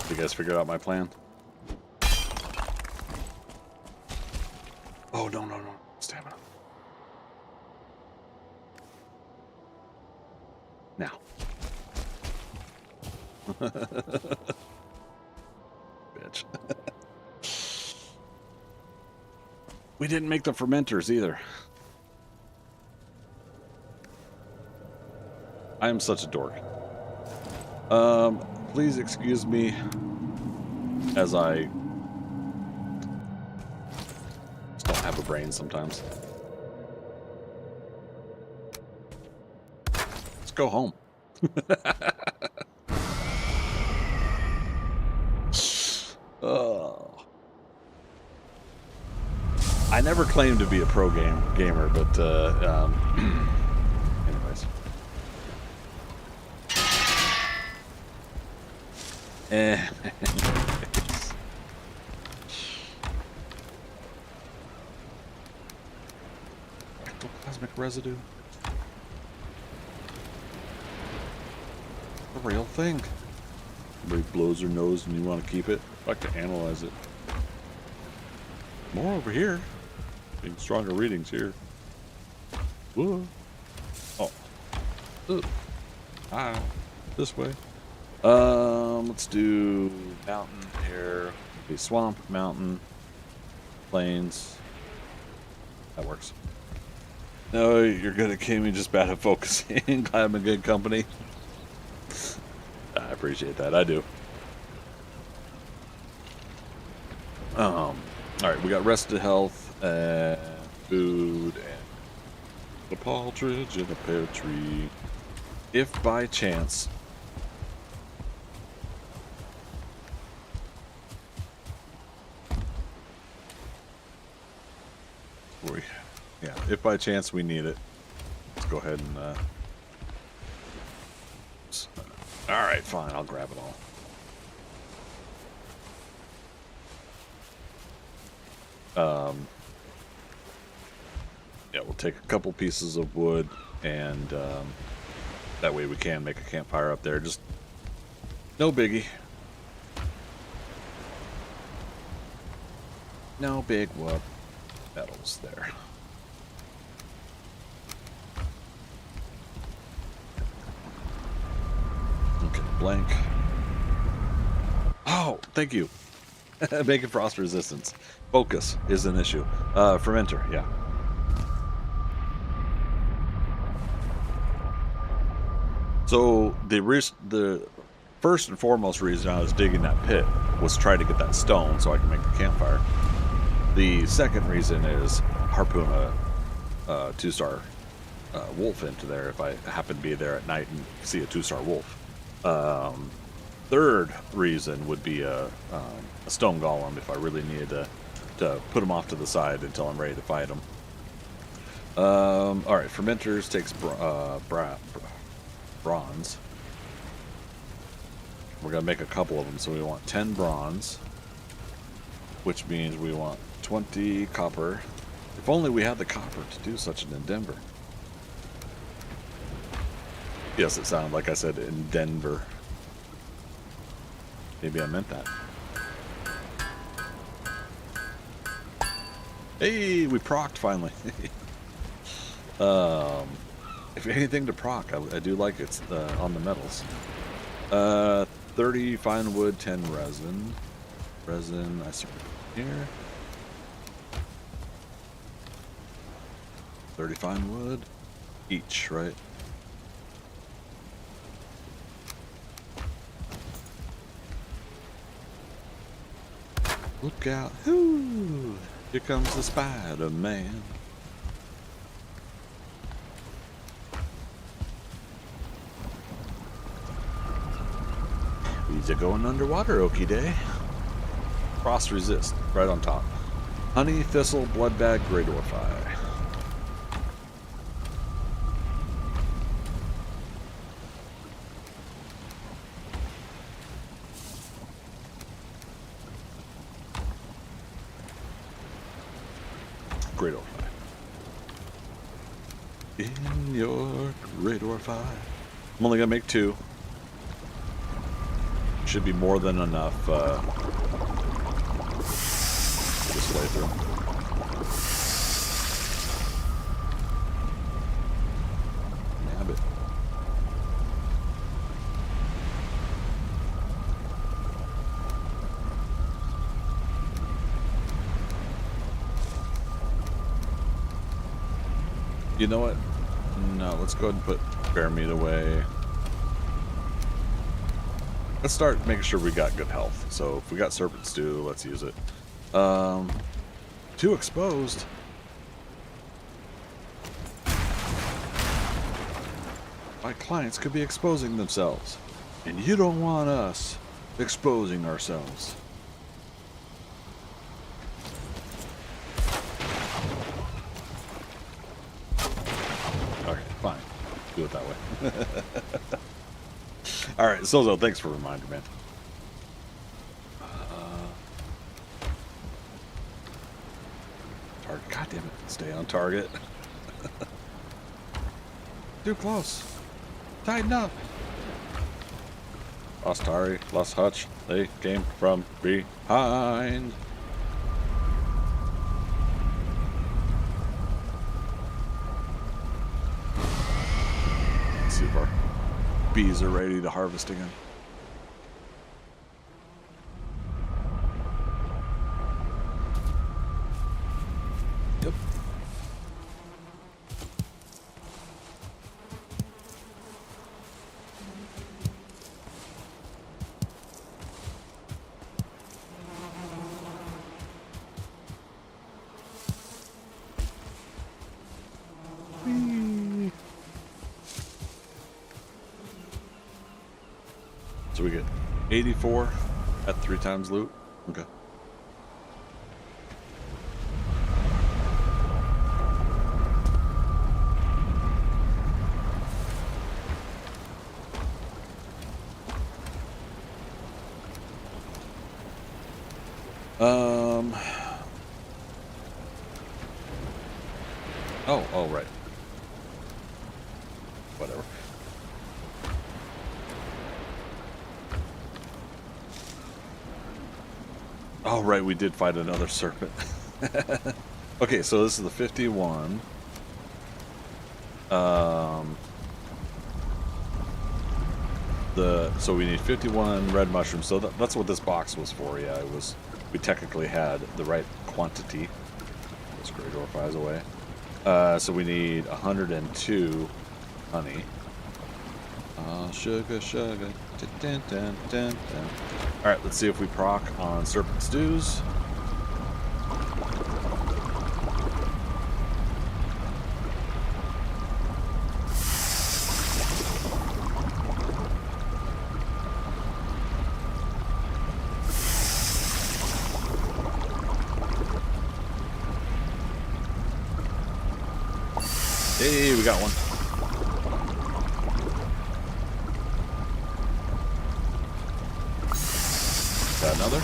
Speaker 1: You guys figured out my plan? Oh, no. Stamina. Now. Bitch. We didn't make the fermenters either. I am such a dork. Please excuse me as I just don't have a brain sometimes. Let's go home. Oh. I never claimed to be a pro gamer, but anyways. Ectoplasmic residue. A real thing. Everybody blows their nose and you want to keep it. I like to analyze it. More over here. Getting stronger readings here. Whoa. Oh. Ooh. Ah. This way. Let's do mountain here. Okay, swamp, mountain, plains. That works. No, you're good at gaming, just bad at focusing. Glad I'm in good company. I appreciate that. I do. Alright, we got rested health, and food, and a partridge in a pear tree. If by chance... Yeah, if by chance we need it, let's go ahead and... Alright, fine, I'll grab it all. Yeah, we'll take a couple pieces of wood, and that way we can make a campfire up there. Just no biggie. No big whoop. Metals there. Okay, blank. Oh, thank you. Making frost resistance. Focus is an issue. Fermenter, yeah. So the first and foremost reason I was digging that pit was try to get that stone so I can make the campfire. The second reason is harpoon a 2-star wolf into there if I happen to be there at night and see a 2-star wolf. Third reason would be a stone golem if I really needed to put them off to the side until I'm ready to fight them. All right, fermenters takes bronze. We're gonna make a couple of them, so we want 10 bronze, which means we want 20 copper. If only we had the copper to do such an endeavor. Yes, it sounded like I said in Denver. Maybe I meant that. Hey, we procced finally. If anything to proc, I do like it's on the metals. 30 fine wood, 10 resin. Resin, I see here. 30 fine wood each, right? Look out. Ooh, here comes the Spider-Man. These are going underwater, okie day. Frost resist, right on top. Honey, thistle, blood bag, great orphi. Great orphi. In your great orphi. I'm only gonna make 2. Should be more than enough this way through. Nab it. You know what? No, let's go ahead and put bear meat away. Let's start making sure we got good health. So if we got serpent stew, let's use it. 2 exposed. My clients could be exposing themselves, and you don't want us exposing ourselves. Okay, fine. Do it that way. All right, Sozo, thanks for the reminder, man. Target, God damn it, stay on target. Too close. Tighten up. Lost Tari, lost Hutch. They came from behind. Let's see if our bees are ready to harvest again. Yep. So we get 84 at 3 times loot. Okay. Oh, right. Whatever. Oh, right, we did fight another serpent. Okay, so this is the 51. So we need 51 red mushrooms. So that's what this box was for. Yeah, it was. We technically had the right quantity. Let's great orphies away. So we need 102 honey. Sugar, sugar. Dun, dun, dun, dun. All right, let's see if we proc on Serpent Stews. Hey, we got one. Got another.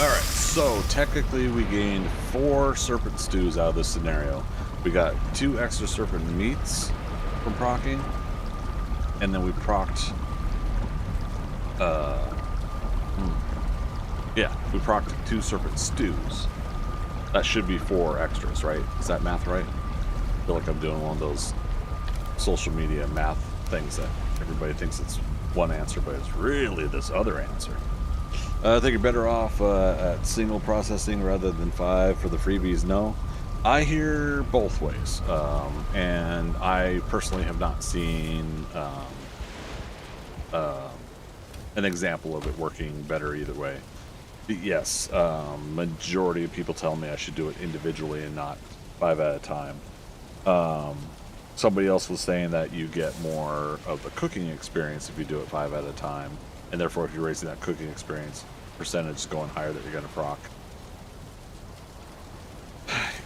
Speaker 1: Alright, so technically we gained 4 serpent stews out of this scenario. We got 2 extra serpent meats from procking, and then we procced, we procced 2 serpent stews. That should be 4 extras, right? Is that math right? I feel like I'm doing one of those social media math things that everybody thinks it's one answer, but it's really this other answer. I think you're better off at single processing rather than 5 for the freebies. No, I hear both ways, and I personally have not seen an example of it working better either way. Yes, majority of people tell me I should do it individually and not 5 at a time. Somebody else was saying that you get more of the cooking experience if you do it 5 at a time. And therefore, if you're raising that cooking experience, percentage is going higher that you're going to proc.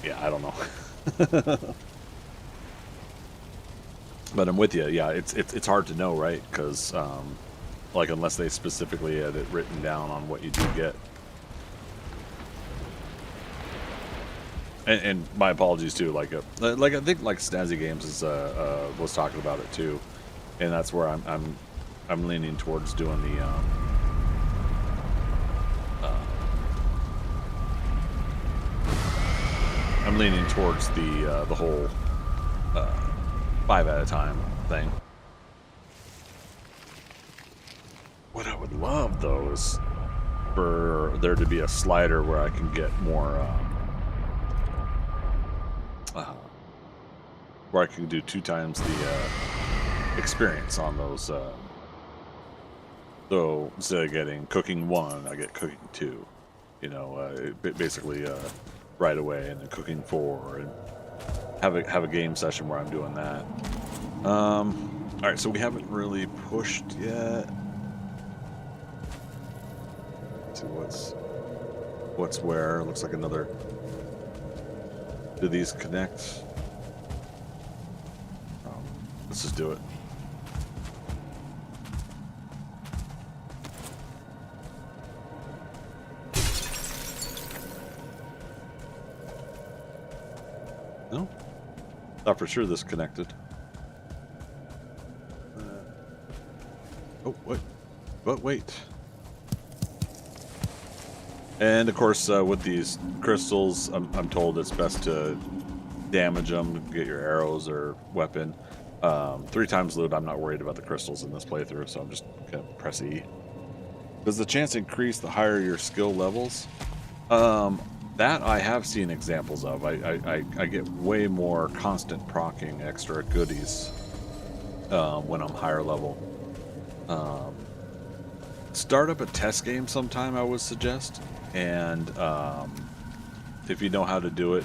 Speaker 1: Yeah, I don't know. But I'm with you. Yeah, it's hard to know, right? Because, like, unless they specifically had it written down on what you do get. And my apologies too. Like I think like Snazzy Games is was talking about it too, and that's where I'm leaning towards doing the I'm leaning towards the whole 5 at a time thing. What I would love though is for there to be a slider where I can get more where I can do 2 times the experience on those. So instead of getting cooking 1, I get cooking 2. You know, basically right away, and then cooking 4, and have a game session where I'm doing that. All right, so we haven't really pushed yet. Let's see what's where. Looks like another. Do these connect? Let's just do it. No? Thought for sure this connected. Oh, what? But wait. And of course, with these crystals, I'm told it's best to damage them, get your arrows or weapon. 3 times loot, I'm not worried about the crystals in this playthrough, so I'm just gonna press E. Does the chance increase the higher your skill levels? That I have seen examples of. I get way more constant procking extra goodies when I'm higher level. Start up a test game sometime, I would suggest, and if you know how to do it,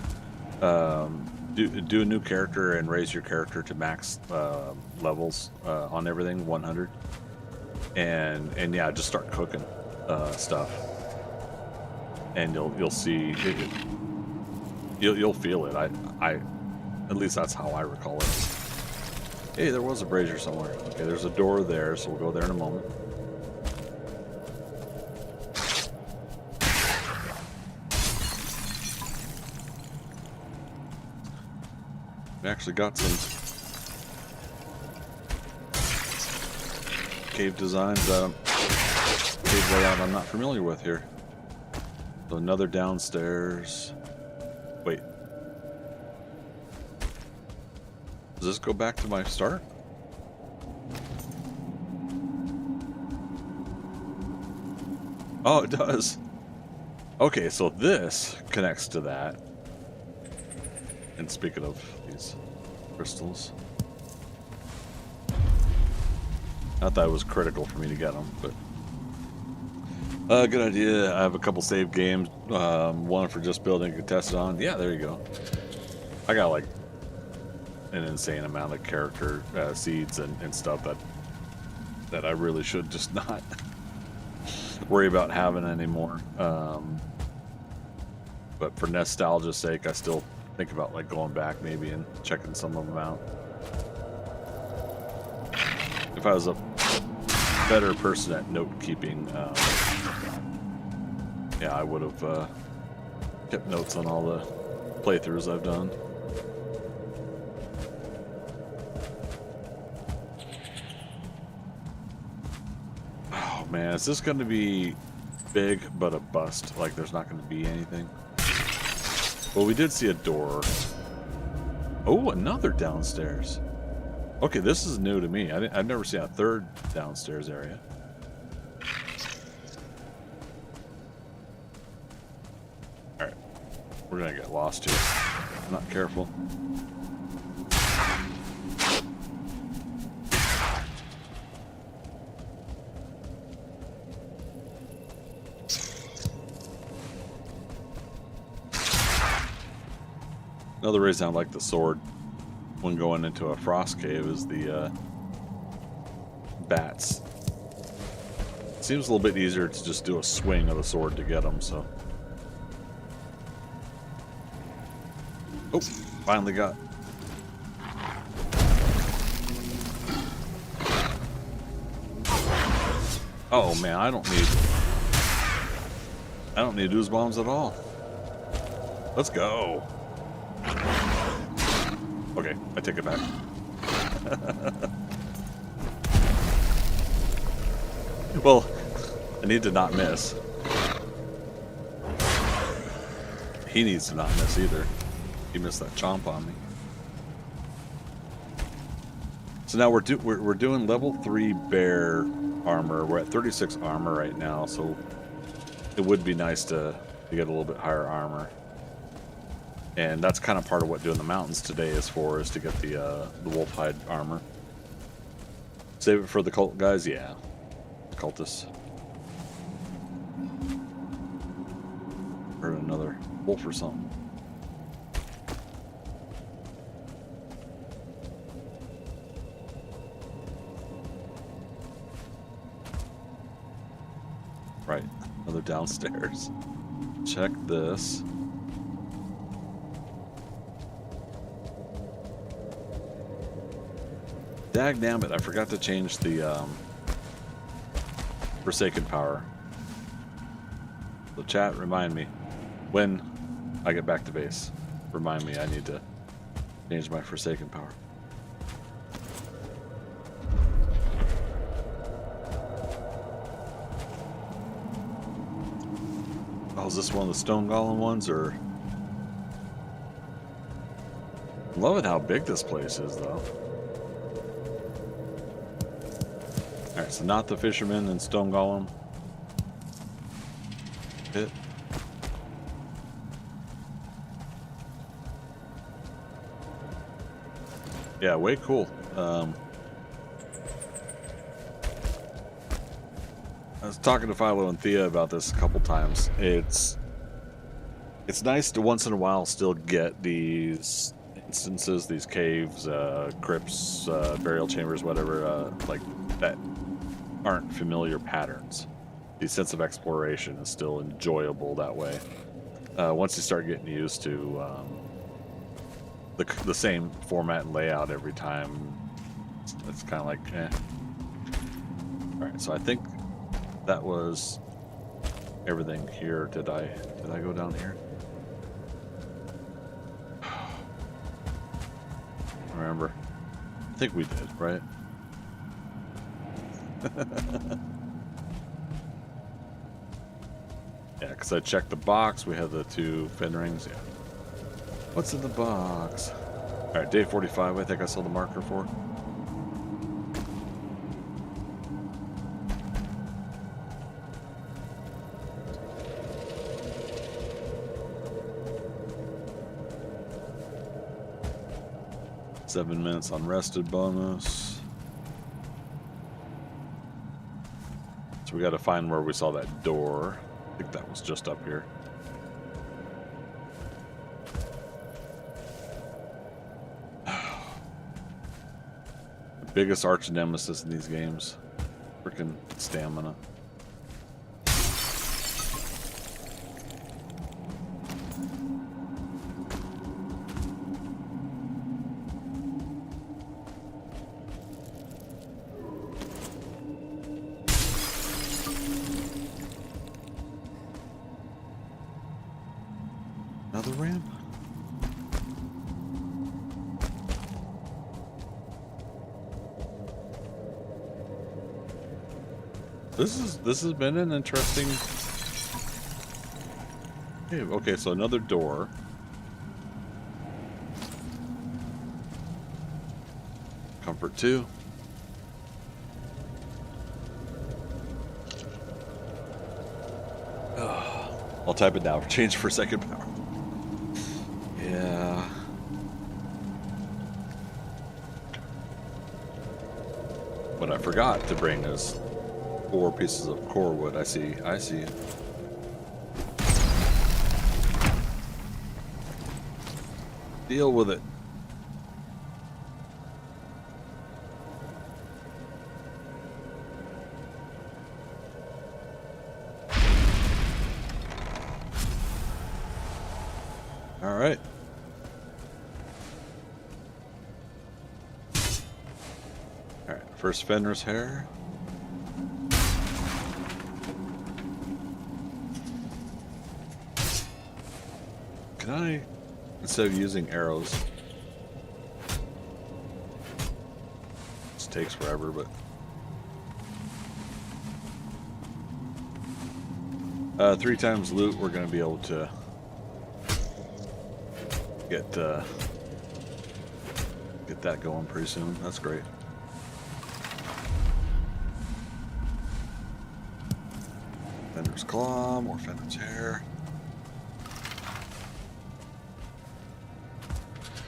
Speaker 1: do a new character and raise your character to max levels on everything 100, and yeah, just start cooking stuff, and you'll see it, you'll feel it. I at least that's how I recall it. Hey, there was a brazier somewhere. Okay, there's a door there, so we'll go there in a moment. We actually got some cave designs, cave layout I'm not familiar with here. So another downstairs. Wait. Does this go back to my start? Oh, it does. Okay, so this connects to that. And speaking of these crystals, not that it was critical for me to get them, but good idea. I have a couple save games. One for just building, could test it on. Yeah, there you go. I got like an insane amount of character seeds and stuff that I really should just not worry about having anymore. But for nostalgia's sake, I still think about like going back maybe and checking some of them out. If I was a better person at note keeping, yeah, I would have kept notes on all the playthroughs I've done. Oh man, is this going to be big but a bust? Like there's not going to be anything? Well, we did see a door. Oh, another downstairs. Okay, this is new to me. I've never seen a third downstairs area. Alright. We're gonna get lost here. I'm not careful. Another reason I like the sword when going into a frost cave is the bats. It seems a little bit easier to just do a swing of the sword to get them, so. Oh, finally got. Oh man, I don't need ooze bombs at all. Let's go. Okay, I take it back. Well, I need to not miss. He needs to not miss either. He missed that chomp on me. So now we're doing level 3 bear armor. We're at 36 armor right now, so it would be nice to get a little bit higher armor. And that's kind of part of what doing the mountains today is for, is to get the wolf hide armor. Save it for the cult guys? Yeah. Cultists. Or another wolf or something. Right. Another downstairs. Check this. Dagnabbit, I forgot to change the Forsaken power. So chat, remind me when I get back to base. Remind me I need to change my Forsaken power. Oh, is this one of the stone golem ones, or? I'm loving how big this place is, though. Alright, so not the fisherman and stone golem pit. Yeah, way cool. I was talking to Philo and Thea about this a couple times. It's nice to once in a while still get these instances, these caves, crypts, burial chambers, whatever, like that aren't familiar patterns. The sense of exploration is still enjoyable that way. Once you start getting used to the same format and layout every time, it's kind of like, eh. All right, so I think that was everything here. Did I go down here? remember. I think we did, right? Yeah, because I checked the box. We had the 2 fin rings. Yeah. What's in the box? All right, day 45. I think I saw the marker for. 7 minutes unrested bonus. So we got to find where we saw that door. I think that was just up here. The biggest arch nemesis in these games. Freaking stamina. Another ramp? This has been an interesting. Okay, so another door. Comfort 2. I'll type it down. Change for second power. Yeah. What I forgot to bring is 4 pieces of core wood. I see. Deal with it. All right. All right. First Fenrir's hair. Can I, instead of using arrows, this takes forever, but 3 times loot, we're going to be able to get that going pretty soon. That's great. Fenrir's claw, more Fenrir's hair.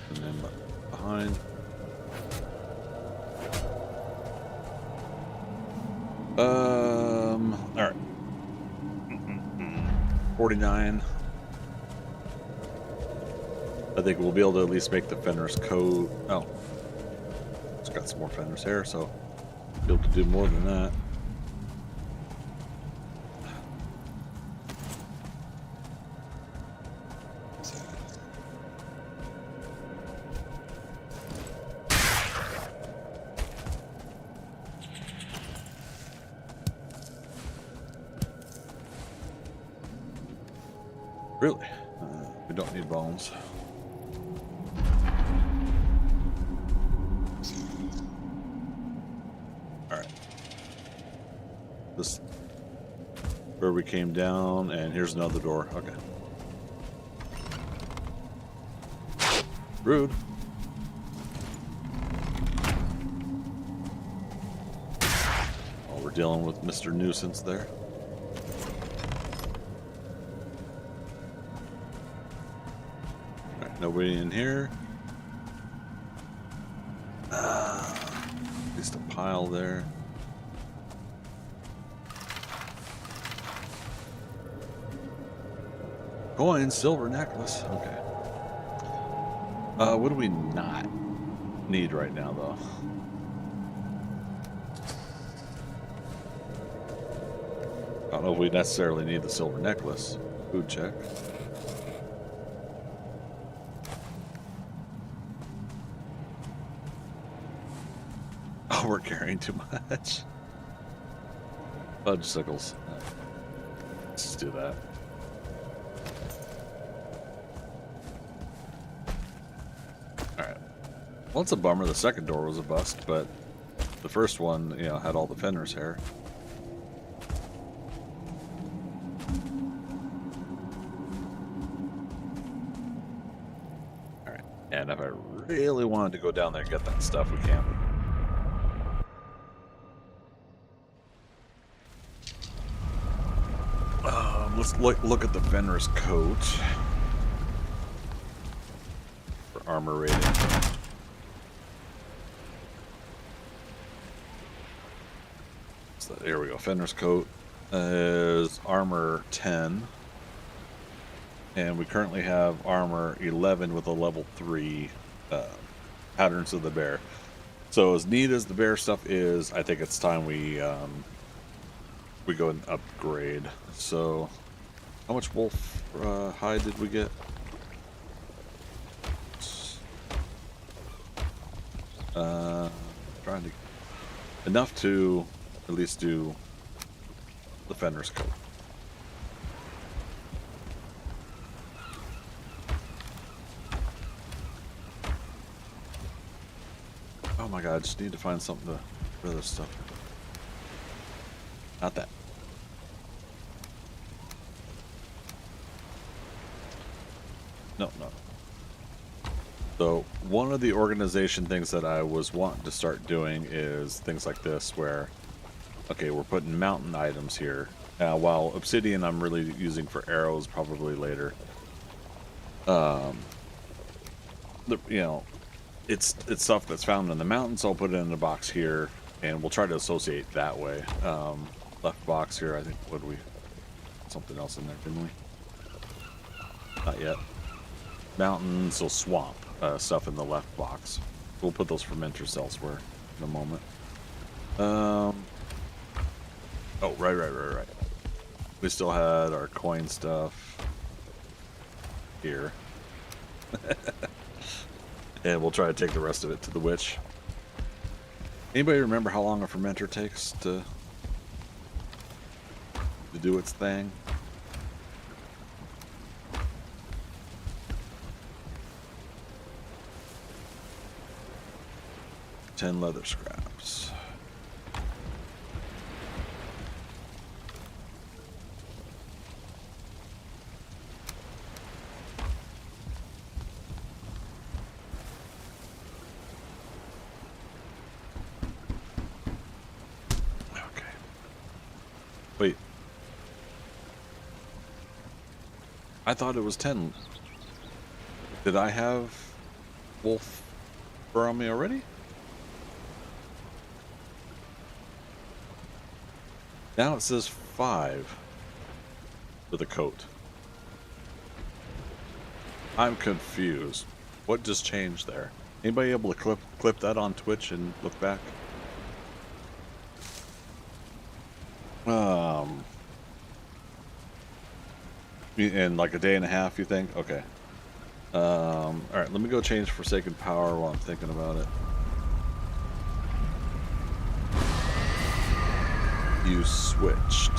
Speaker 1: And then behind. All right. 49. I think we'll be able to at least make the Fenrir's coat. Oh, it's got some more Fenrir's hair, so be able to do more than that. Really? We don't need bones. Alright. This where we came down, and here's another door. Okay. Rude. Oh, we're dealing with Mr. Nuisance there. Nobody in here. At least a pile there. Coin, silver necklace. Okay. What do we not need right now, though? I don't know if we necessarily need the silver necklace. Food check. We're carrying too much. Fudge sickles. Let's just do that. Alright. Well, it's a bummer. The second door was a bust, but the first one, you know, had all the Fenris hair. All right, and if I really wanted to go down there and get that stuff, we can. Let's look at the Fenris coat for armor rating. So here we go. Fenris coat is armor 10, and we currently have armor 11 with a level 3 patterns of the bear. So as neat as the bear stuff is, I think it's time we go and upgrade. So how much wolf hide did we get? Trying to enough to at least do the Fenris coat. Oh my god, I just need to find something to rid of this stuff. Not that. No. So one of the organization things that I was wanting to start doing is things like this where, okay, we're putting mountain items here. While obsidian I'm really using for arrows probably later. It's stuff that's found in the mountains. I'll put it in a box here, and we'll try to associate that way. Left box here, I think, something else in there, didn't we? Not yet. Mountains, so swamp stuff in the left box. We'll put those fermenters elsewhere in a moment. Oh, right. We still had our coin stuff here. And we'll try to take the rest of it to the witch. Anybody remember how long a fermenter takes to do its thing? $10 leather scraps. Okay. Wait. I thought it was 10. Did I have wolf fur on me already? Now it says 5 for the coat. I'm confused. What just changed there? Anybody able to clip that on Twitch and look back? In like a day and a half, you think? Okay. Alright, let me go change Forsaken Power while I'm thinking about it. You switched.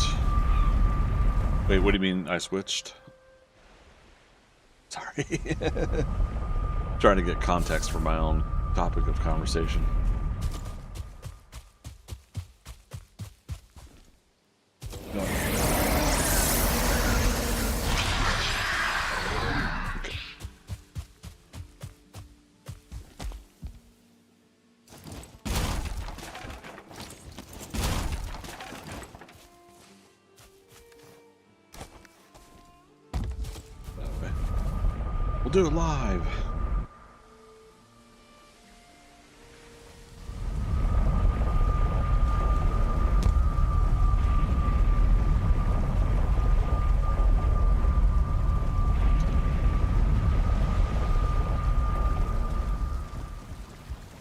Speaker 1: Wait, what do you mean I switched? Sorry. Trying to get context for my own topic of conversation. No. We'll do it live.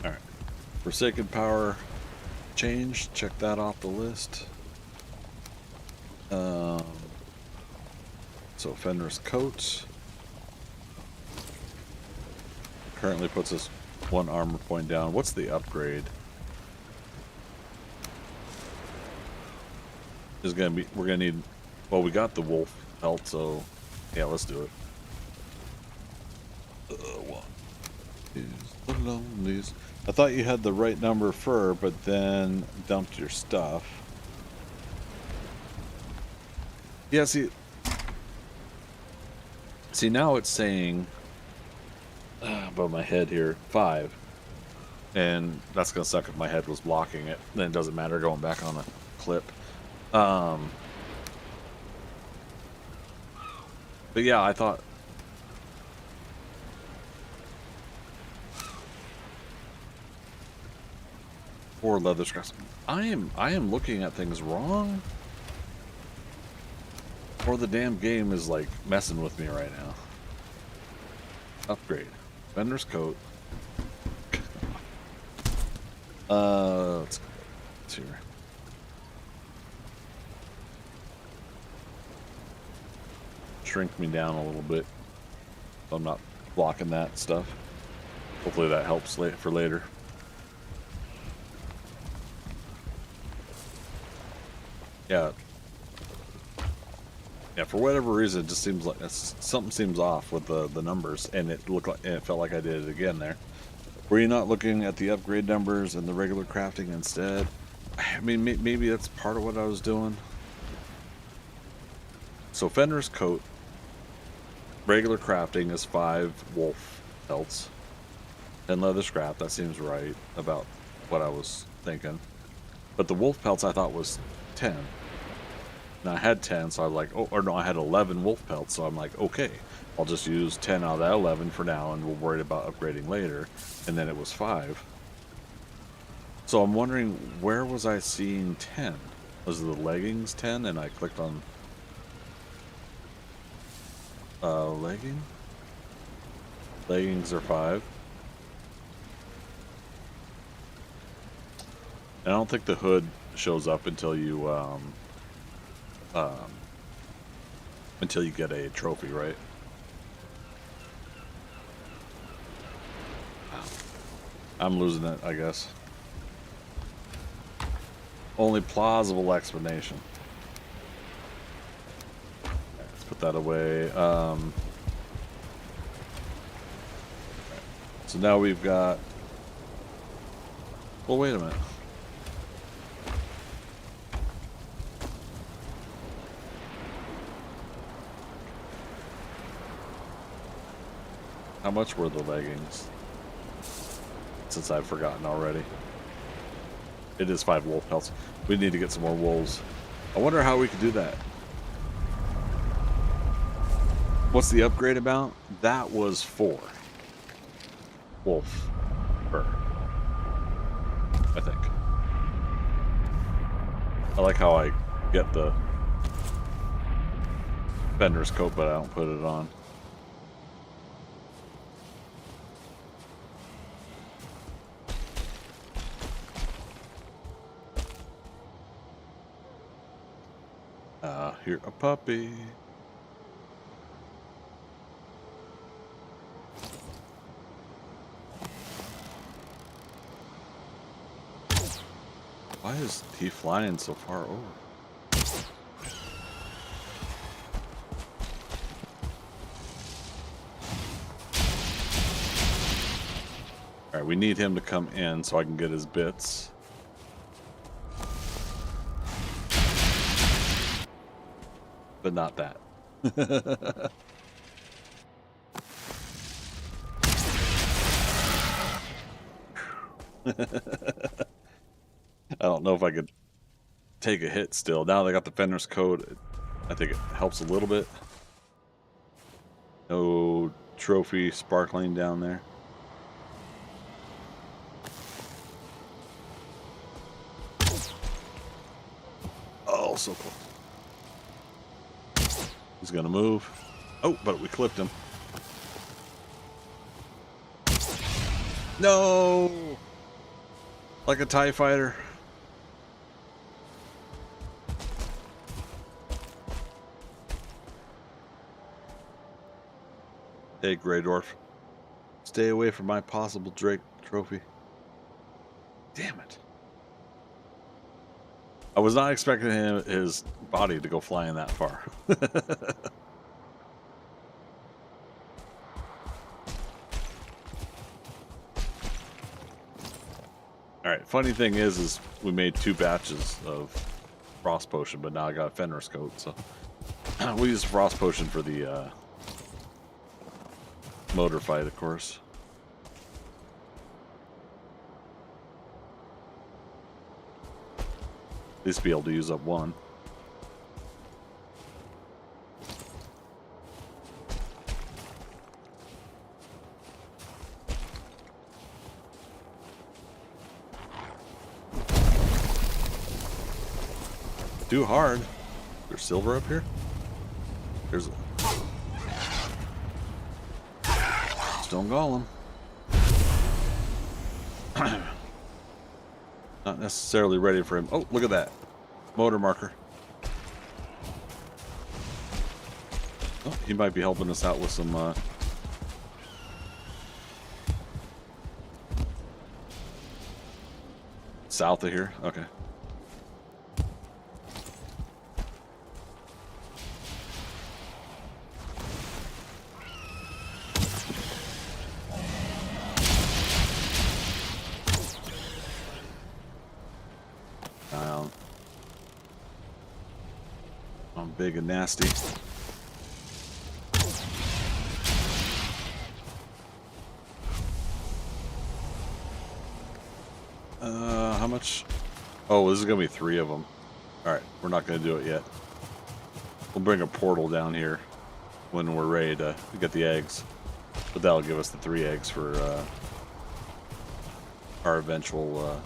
Speaker 1: All right. Forsaken Power changed. Check that off the list. So Fenris coat. Currently puts us 1 armor point down. What's the upgrade? Is gonna be, we're gonna need, well, we got the wolf pelt, so yeah, let's do it. 1. Is the loneliest. I thought you had the right number of fur, but then dumped your stuff. Yeah, see now it's saying above my head here 5, and that's gonna suck if my head was blocking it. Then it doesn't matter going back on a clip. But yeah, I thought. Or leather scraps. I am looking at things wrong. Or the damn game is like messing with me right now. Upgrade. Vendor's coat. Let's here. Shrink me down a little bit so I'm not blocking that stuff. Hopefully that helps for later. Yeah. Yeah, for whatever reason, it just seems like something seems off with the numbers, and it looked like, and it felt like I did it again there. Were you not looking at the upgrade numbers and the regular crafting instead? I mean, maybe that's part of what I was doing. So Fenrir's coat, regular crafting is 5 wolf pelts, and leather scrap. That seems right about what I was thinking. But the wolf pelts I thought was 10. Now I had 10, so I was like, oh, or no, I had 11 wolf pelts, so I'm like, okay, I'll just use 10 out of that 11 for now, and we'll worry about upgrading later. And then it was 5. So I'm wondering, where was I seeing 10? Was it the leggings 10? And I clicked on legging? Leggings are 5. And I don't think the hood shows up until you get a trophy, right? I'm losing it, I guess. Only plausible explanation. Let's put that away. So now we've got... Well, wait a minute. How much were the leggings? Since I've forgotten already. It is 5 wolf pelts. We need to get some more wolves. I wonder how we could do that. What's the upgrade amount? That was 4 wolf fur, I think. I like how I get the Fenrir's coat, but I don't put it on. Here, a puppy. Why is he flying so far over? Alright, we need him to come in so I can get his bits. But not that. I don't know if I could take a hit still. Now they got the Fenrir's code. I think it helps a little bit. No trophy sparkling down there. Oh, so close. He's gonna move. Oh, but we clipped him. No! Like a TIE fighter. Hey, Grey Dwarf. Stay away from my possible Drake trophy. Damn it. I was not expecting his body to go flying that far. All right. Funny thing is we made 2 batches of frost potion, but now I got a Fenris coat, so we'll use frost potion for the motor fight, of course. At least be able to use up 1. Too hard. There's silver up here? There's a stone golem. Not necessarily ready for him. Oh, look at that. Motor marker. Oh, he might be helping us out with some south of here. Okay. I'm big and nasty. How much? Oh, this is gonna be 3 of them. All right, we're not gonna do it yet. We'll bring a portal down here when we're ready to get the eggs, but that'll give us the 3 eggs for our eventual.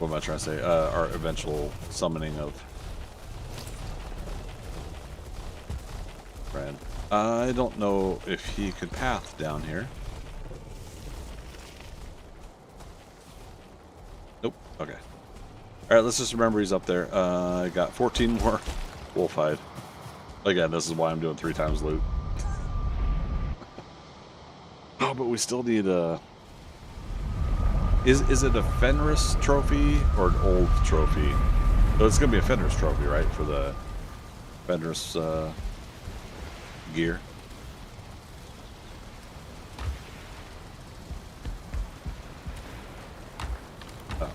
Speaker 1: What am I trying to say? Our eventual summoning of Brad. I don't know if he could path down here. Nope. Okay. All right. Let's just remember he's up there. I got 14 more wolf hide. Again, this is why I'm doing 3 times loot. Oh, but we still need a. Is it a Fenris trophy or an old trophy? So it's gonna be a Fenris trophy, right? For the Fenris gear.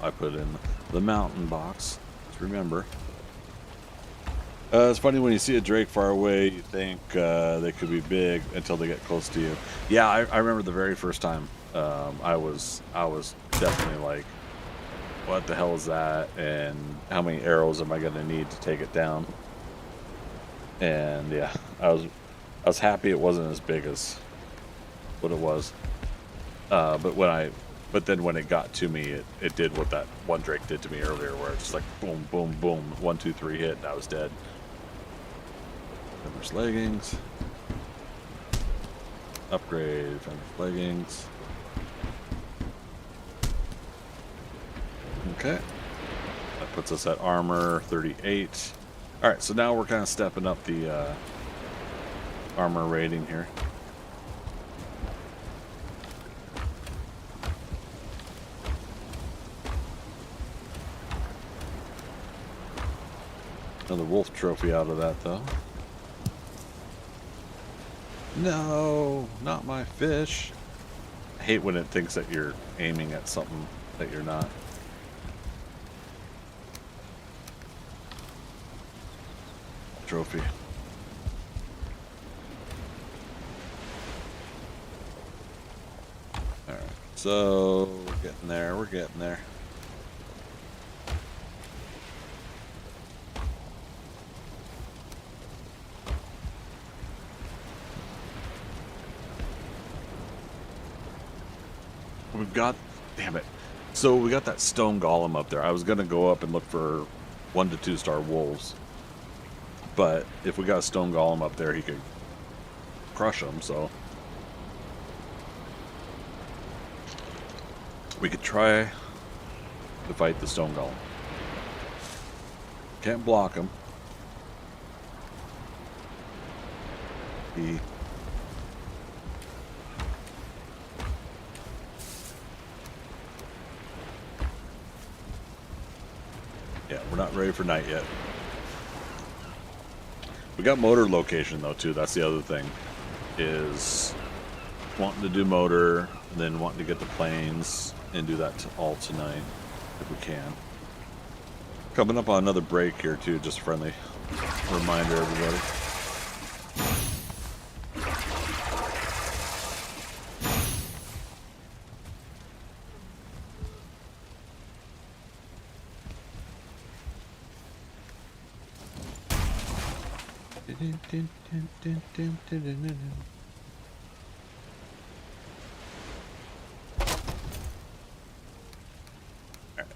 Speaker 1: I put in the mountain box. Let's remember. It's funny when you see a drake far away, you think they could be big until they get close to you. Yeah, I remember the very first time. I was definitely like, what the hell is that? And how many arrows am I going to need to take it down? And yeah, I was happy it wasn't as big as what it was. But then when it got to me, it did what that one drake did to me earlier, where it's just like boom, boom, boom, 1, 2, 3 hit, and I was dead. Fenris leggings. Upgrade Fenris leggings. Okay. That puts us at armor 38. Alright, so now we're kind of stepping up the armor rating here. Another wolf trophy out of that, though. No, not my fish. I hate when it thinks that you're aiming at something that you're not. Trophy. Alright, so we're getting there, we're getting there. We've got, damn it. So we got that stone golem up there. I was going to go up and look for 1 to 2 star wolves. But if we got a stone golem up there, he could crush them, so. We could try to fight the stone golem. Can't block him. Yeah, we're not ready for night yet. We got motor location though too. That's the other thing. is wanting to do motor, then wanting to get the planes, and do that all tonight if we can. Coming up on another break here too, just friendly reminder, everybody.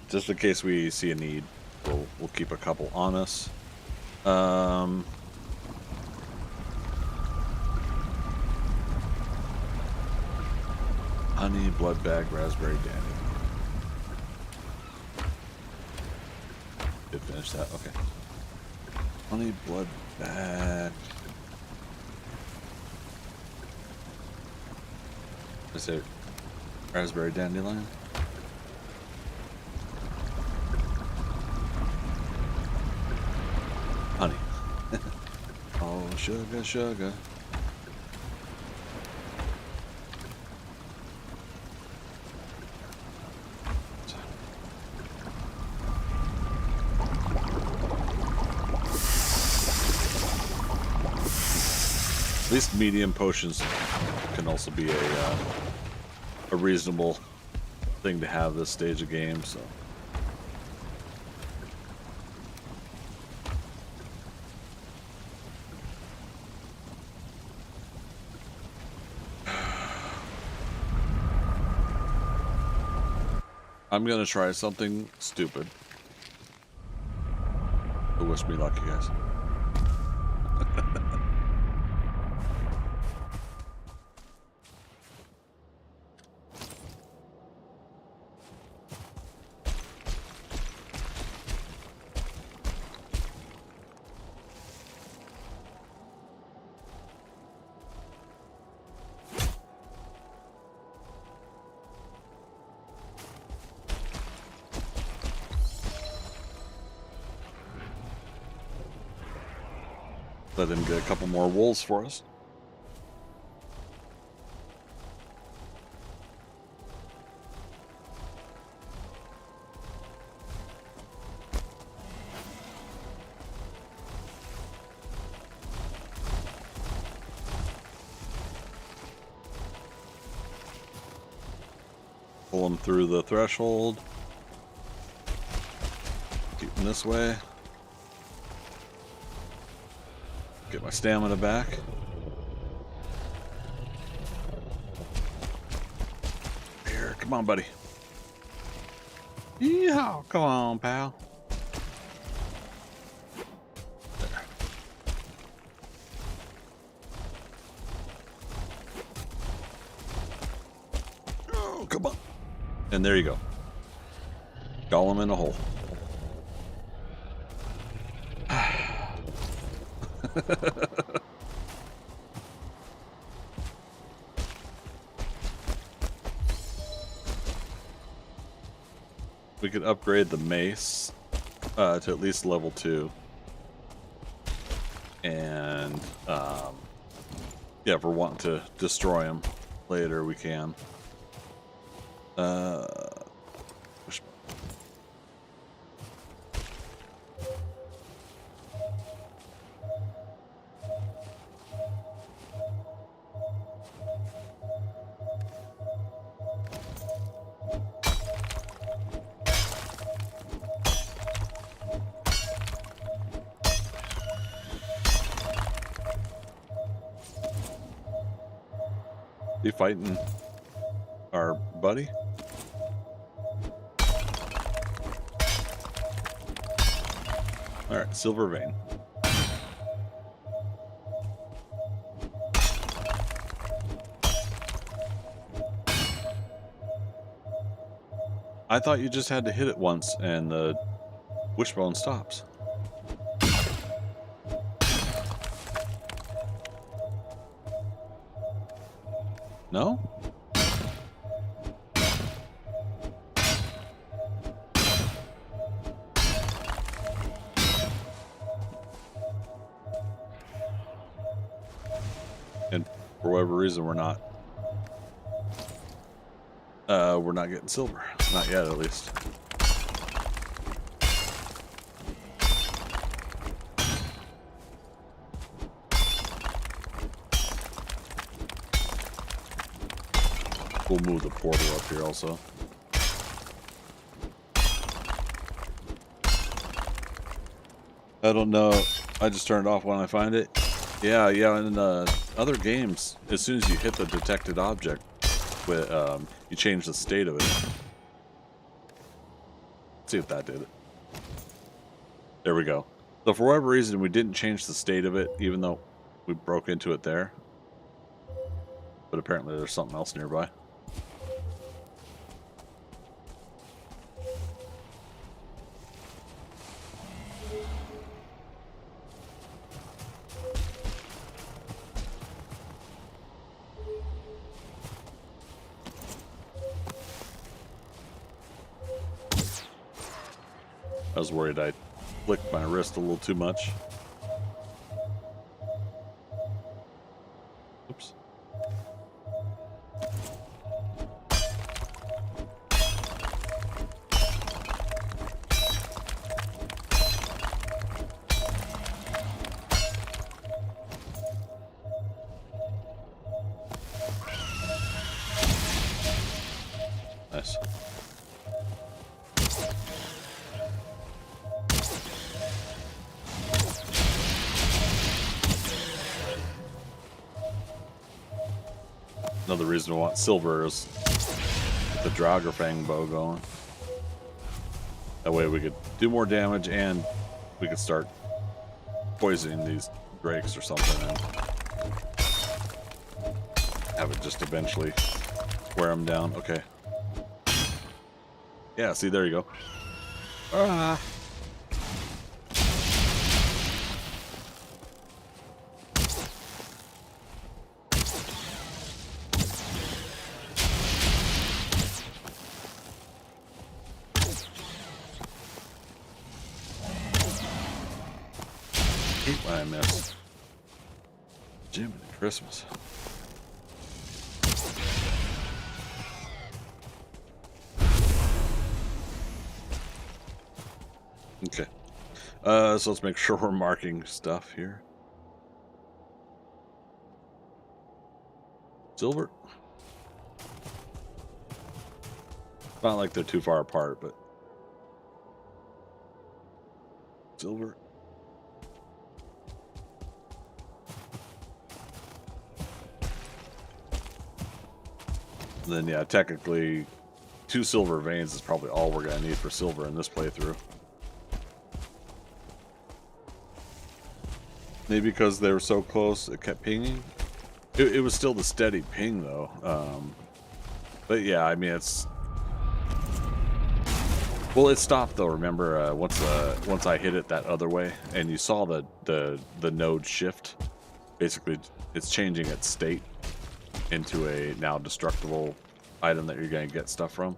Speaker 1: Just in case we see a need, we'll keep a couple on us. Honey, blood bag, raspberry dandy. Did finish that? Okay. Honey, blood bag. Is it raspberry dandelion? Honey. Oh, sugar, sugar. At least medium potions can also be a reasonable thing to have this stage of game, so. I'm gonna try something stupid. So wish me luck, you guys. Let him get a couple more wolves for us. Pull him through the threshold. Keep him this way. Get my stamina back. Here, come on, buddy. Yeehaw! Come on, pal. There. Oh, come on. And there you go. Golem in a hole. We could upgrade the mace to at least level 2. And yeah, if we're wanting to destroy them later, we can. Be fighting our buddy. All right, silver vein. I thought you just had to hit it once and the wishbone stops. No? And For whatever reason, we're not getting silver. Not yet, at least. We'll move the portal up here also. I don't know. I just turned it off when I find it. Yeah. In other games, as soon as you hit the detected object, with you change the state of it. Let's see if that did it. There we go. So for whatever reason, we didn't change the state of it, even though we broke into it there. But apparently there's something else nearby. I was worried I flicked my wrist a little too much. Oops. Nice. Another reason to want silver is get the Draugr bow going. That way we could do more damage and we could start poisoning these drakes or something and have it just eventually wear them down. Okay. Yeah, see, there you go. Ah. Hate when I miss. Jiminy Christmas. Okay. So let's make sure we're marking stuff here. Silver. Not like they're too far apart, but silver. Then yeah, technically 2 silver veins is probably all we're gonna need for silver in this playthrough. Maybe because they were so close, it kept pinging. It was still the steady ping though. But yeah, I mean it's. Well, it stopped though. Remember, once I hit it that other way, and you saw the node shift. Basically, it's changing its state into a now destructible item that you're going to get stuff from.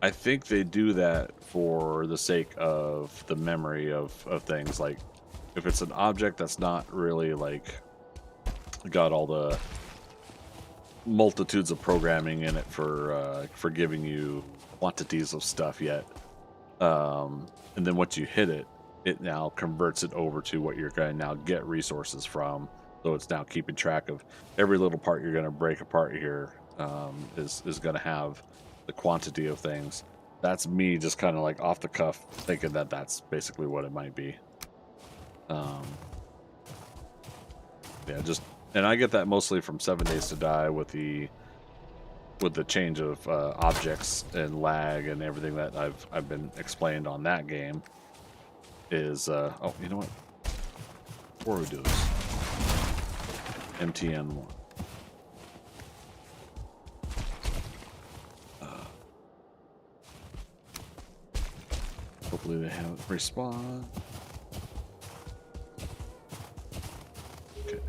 Speaker 1: I think they do that for the sake of the memory of things. Like, if it's an object that's not really like got all the multitudes of programming in it for giving you quantities of stuff yet, and then once you hit it, it now converts it over to what you're going to now get resources from. So it's now keeping track of every little part you're going to break apart here is going to have the quantity of things. That's me just kind of like off the cuff thinking that that's basically what it might be. Yeah, just, and I get that mostly from 7 Days to Die with the change of objects and lag and everything that I've been explained on that game. Is oh, you know what? Before we do this, MTN1. Hopefully they haven't respawned. Okay.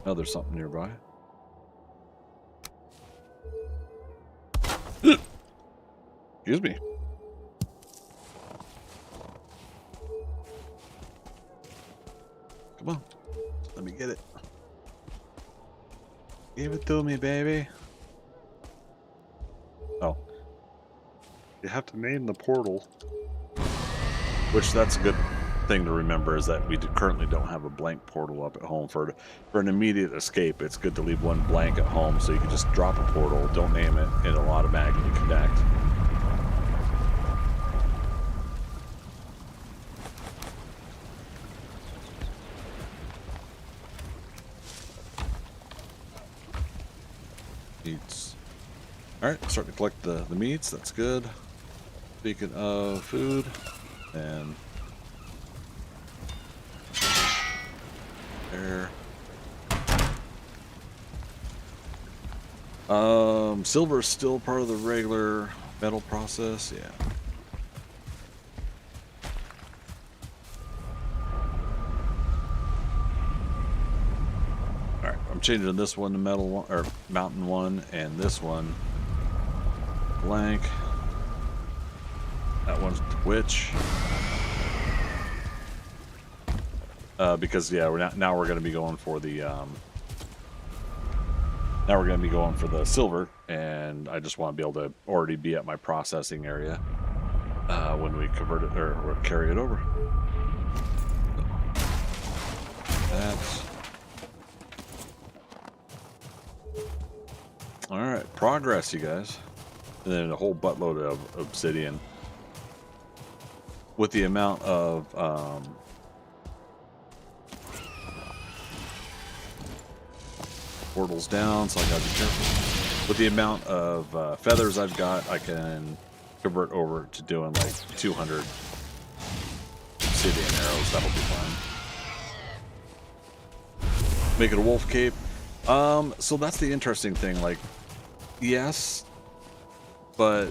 Speaker 1: Now there's something nearby. Excuse me. Come on. Let me get it. Give it to me, baby. Oh. You have to name the portal. Which, that's a good thing to remember, is that we currently don't have a blank portal up at home. For an immediate escape, it's good to leave one blank at home so you can just drop a portal, don't name it, and it'll automatically connect. Meats. Alright, starting to collect the meats, that's good. Speaking of food, and there. Silver is still part of the regular metal process, yeah. Alright, I'm changing this one to metal one, or mountain one, and this one blank. That one's Twitch. Because yeah, now we're going to be going for the silver, and I just want to be able to already be at my processing area when we convert it or carry it over. That's all right. Progress, you guys, and then a whole buttload of obsidian. With the amount of portals down, so I gotta be careful. With the amount of feathers I've got, I can convert over to doing like 200 obsidian arrows. That'll be fine. Make it a wolf cape. So that's the interesting thing. Like, yes, but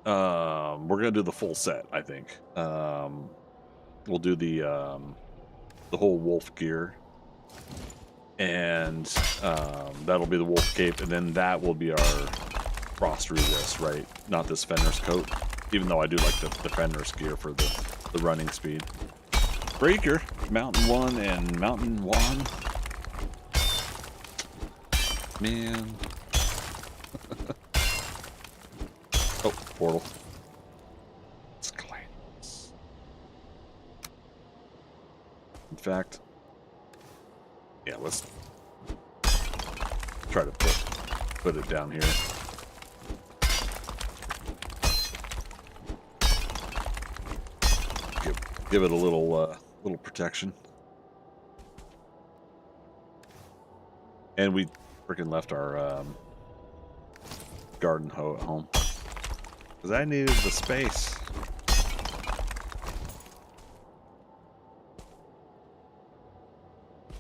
Speaker 1: we're gonna do the full set. I think we'll do the whole wolf gear. And that'll be the wolf cape, and then that will be our frost resist, right? Not this Fenris coat, even though I do like the Fenris gear for the running speed. Breaker, mountain one and mountain one. Man. Oh, portal. It's clean. In fact, yeah, let's try to put it down here. Give it a little protection. And we freaking left our garden hoe at home because I needed the space.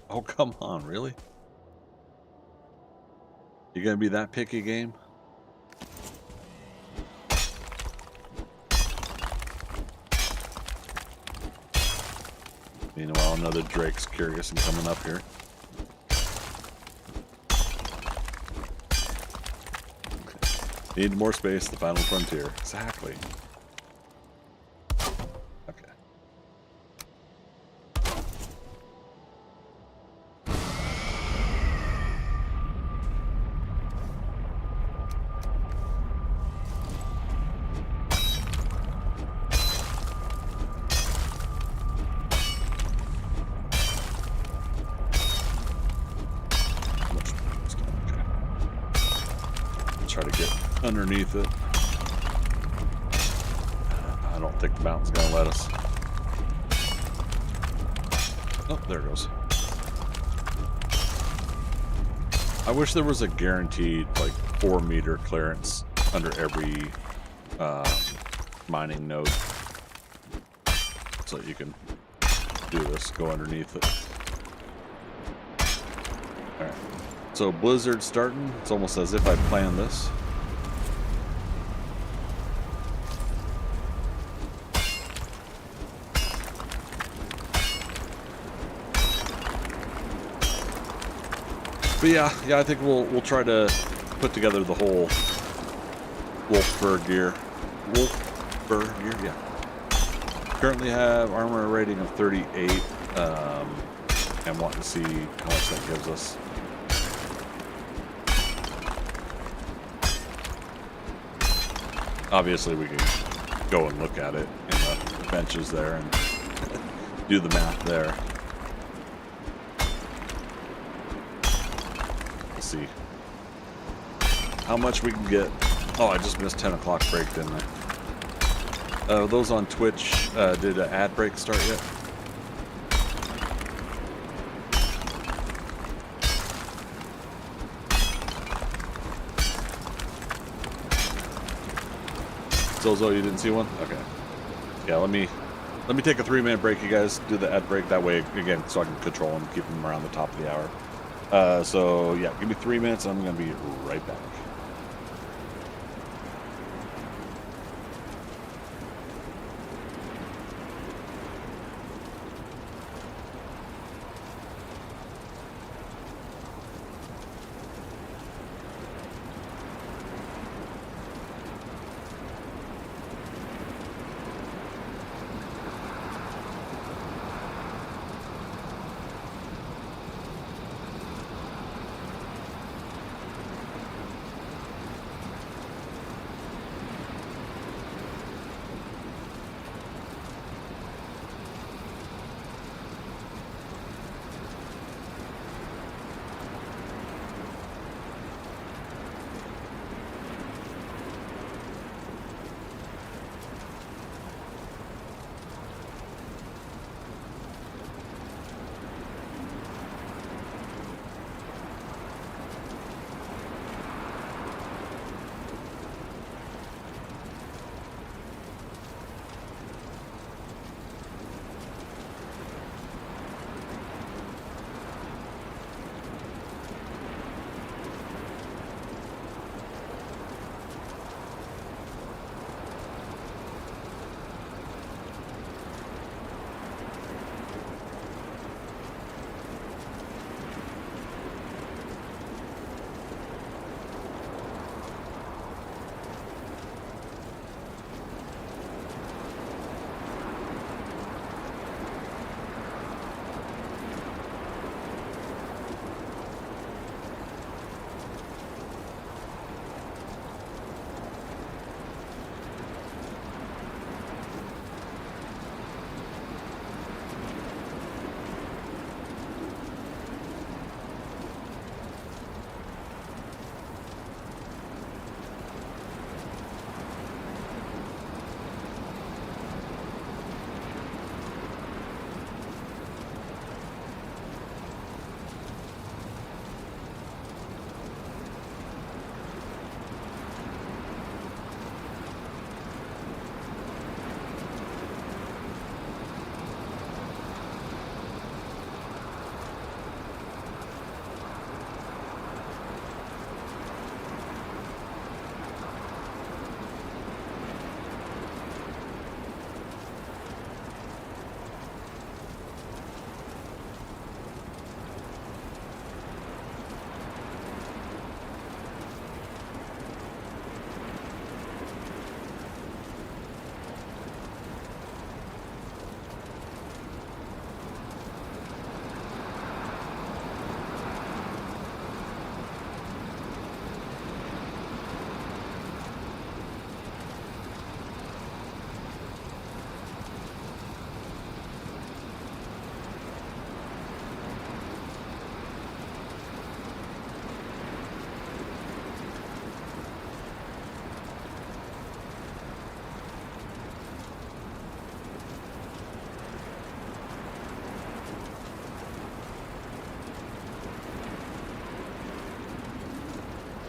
Speaker 1: Oh, come on, really? You gonna be that picky, game? Meanwhile, another Drake's curious and coming up here. Need more space, the final frontier. Exactly. Okay. Try to get underneath it. I don't think the mountain's gonna let us. Oh, there it goes. I wish there was a guaranteed like 4-meter clearance under every mining node, so that you can do this, go underneath it. All right. So blizzard starting. It's almost as if I planned this. But yeah, I think we'll try to put together the whole wolf fur gear. Wolf fur gear, yeah. Currently have armor rating of 38. and want to see how much that gives us. Obviously, we can go and look at it in the benches there and do the math there. Let's see how much we can get. Oh, I just missed 10 o'clock break, didn't I? Those on Twitch, did an ad break start yet? Zozo, you didn't see one? Okay. Yeah, let me take a 3-minute break, you guys. Do the ad break. That way, again, so I can control them, keep them around the top of the hour. So, yeah, give me 3 minutes. I'm going to be right back.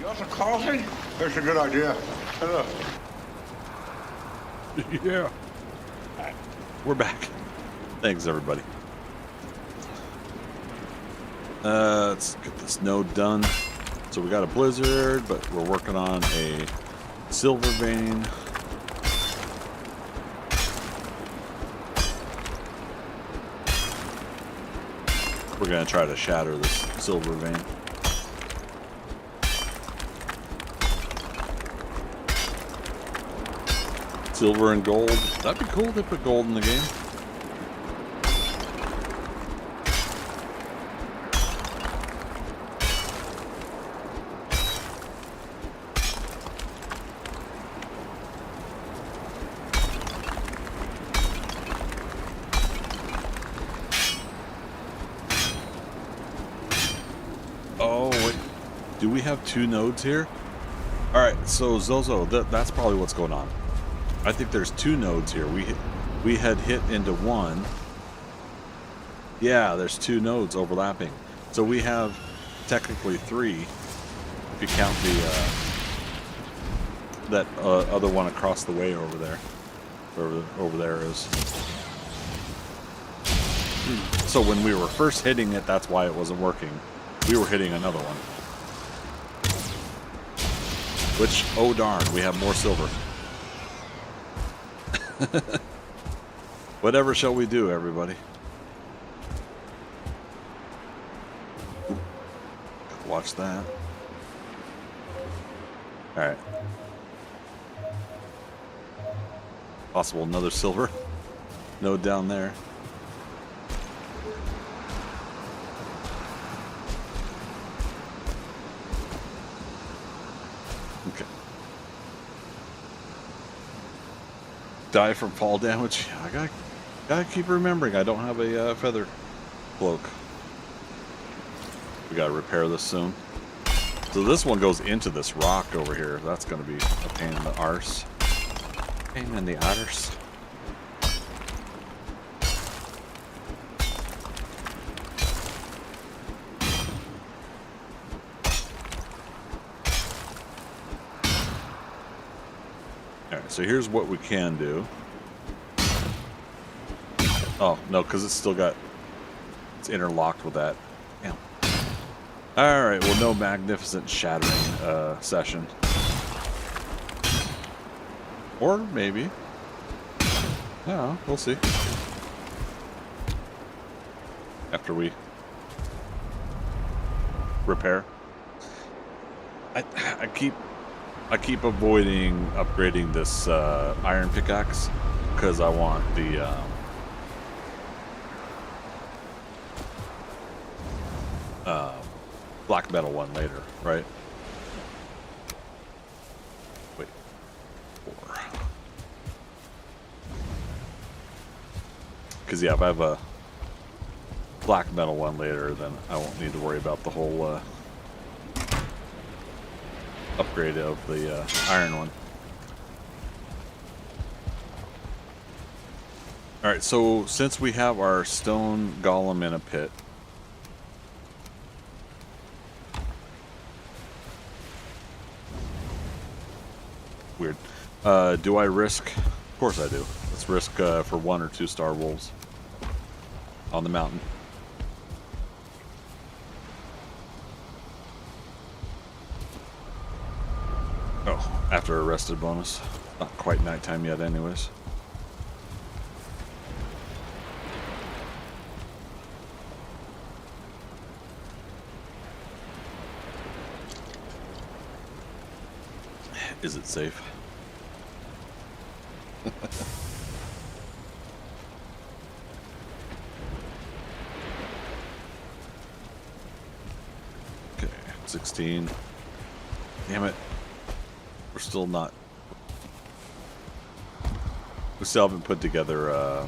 Speaker 3: You want some coffee? That's a good idea. Hello.
Speaker 1: Yeah. We're back. Thanks, everybody. Let's get this node done. So we got a blizzard, but we're working on a silver vein. We're going to try to shatter this silver vein. Silver and gold. That'd be cool if they put gold in the game. Do we have 2 nodes here? All right, so Zozo, that's probably what's going on. I think there's 2 nodes here. We had hit into one. Yeah, there's 2 nodes overlapping. So we have technically 3 if you count the that other one across the way over there. Over there is. So when we were first hitting it, that's why it wasn't working. We were hitting another one. Which, oh darn, we have more silver. Whatever shall we do, everybody? Watch that. Alright. Possible another silver node down there. Okay. Die from fall damage. I gotta keep remembering I don't have a feather cloak. We gotta repair this soon. So this one goes into this rock over here. That's gonna be a pain in the arse. Pain in the arse. Alright, so here's what we can do. Oh, no, because it's interlocked with that. Damn. Alright, well, no magnificent shattering session. Or maybe. Yeah, we'll see. After we repair. I keep avoiding upgrading this iron pickaxe because I want the black metal one later, right? Wait. 4. Because yeah, if I have a black metal one later, then I won't need to worry about the whole upgrade of the iron one. Alright, so since we have our stone golem in a pit, weird. Do I risk? Of course I do. Let's risk for 1 or 2 star wolves on the mountain. Oh, after a rested bonus. Not quite nighttime yet anyways. Is it safe? Okay, 16. Damn it. We're still not... We still haven't put together,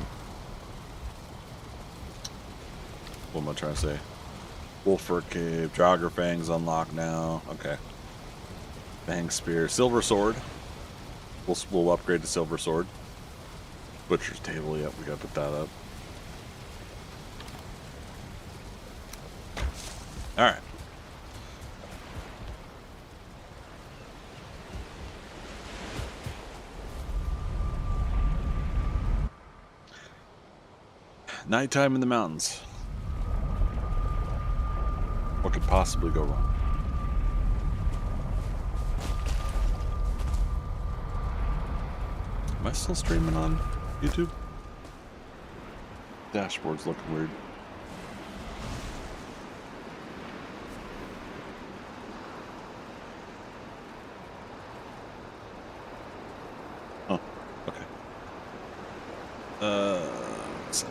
Speaker 1: what am I trying to say? Wolford Cave, Jogger Fangs unlocked now. Okay. Fang Spear. Silver Sword. We'll upgrade to Silver Sword. Butcher's Table, yep, we gotta put that up. Alright. Nighttime in the mountains. What could possibly go wrong? Am I still streaming on YouTube? Dashboard's looking weird. Oh, okay. So.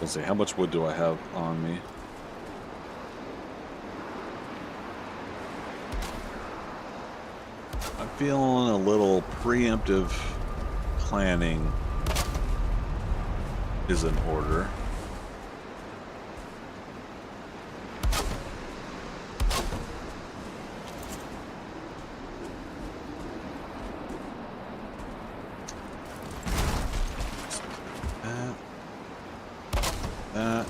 Speaker 1: Let's see, how much wood do I have on me? I'm feeling a little preemptive planning is in order. That.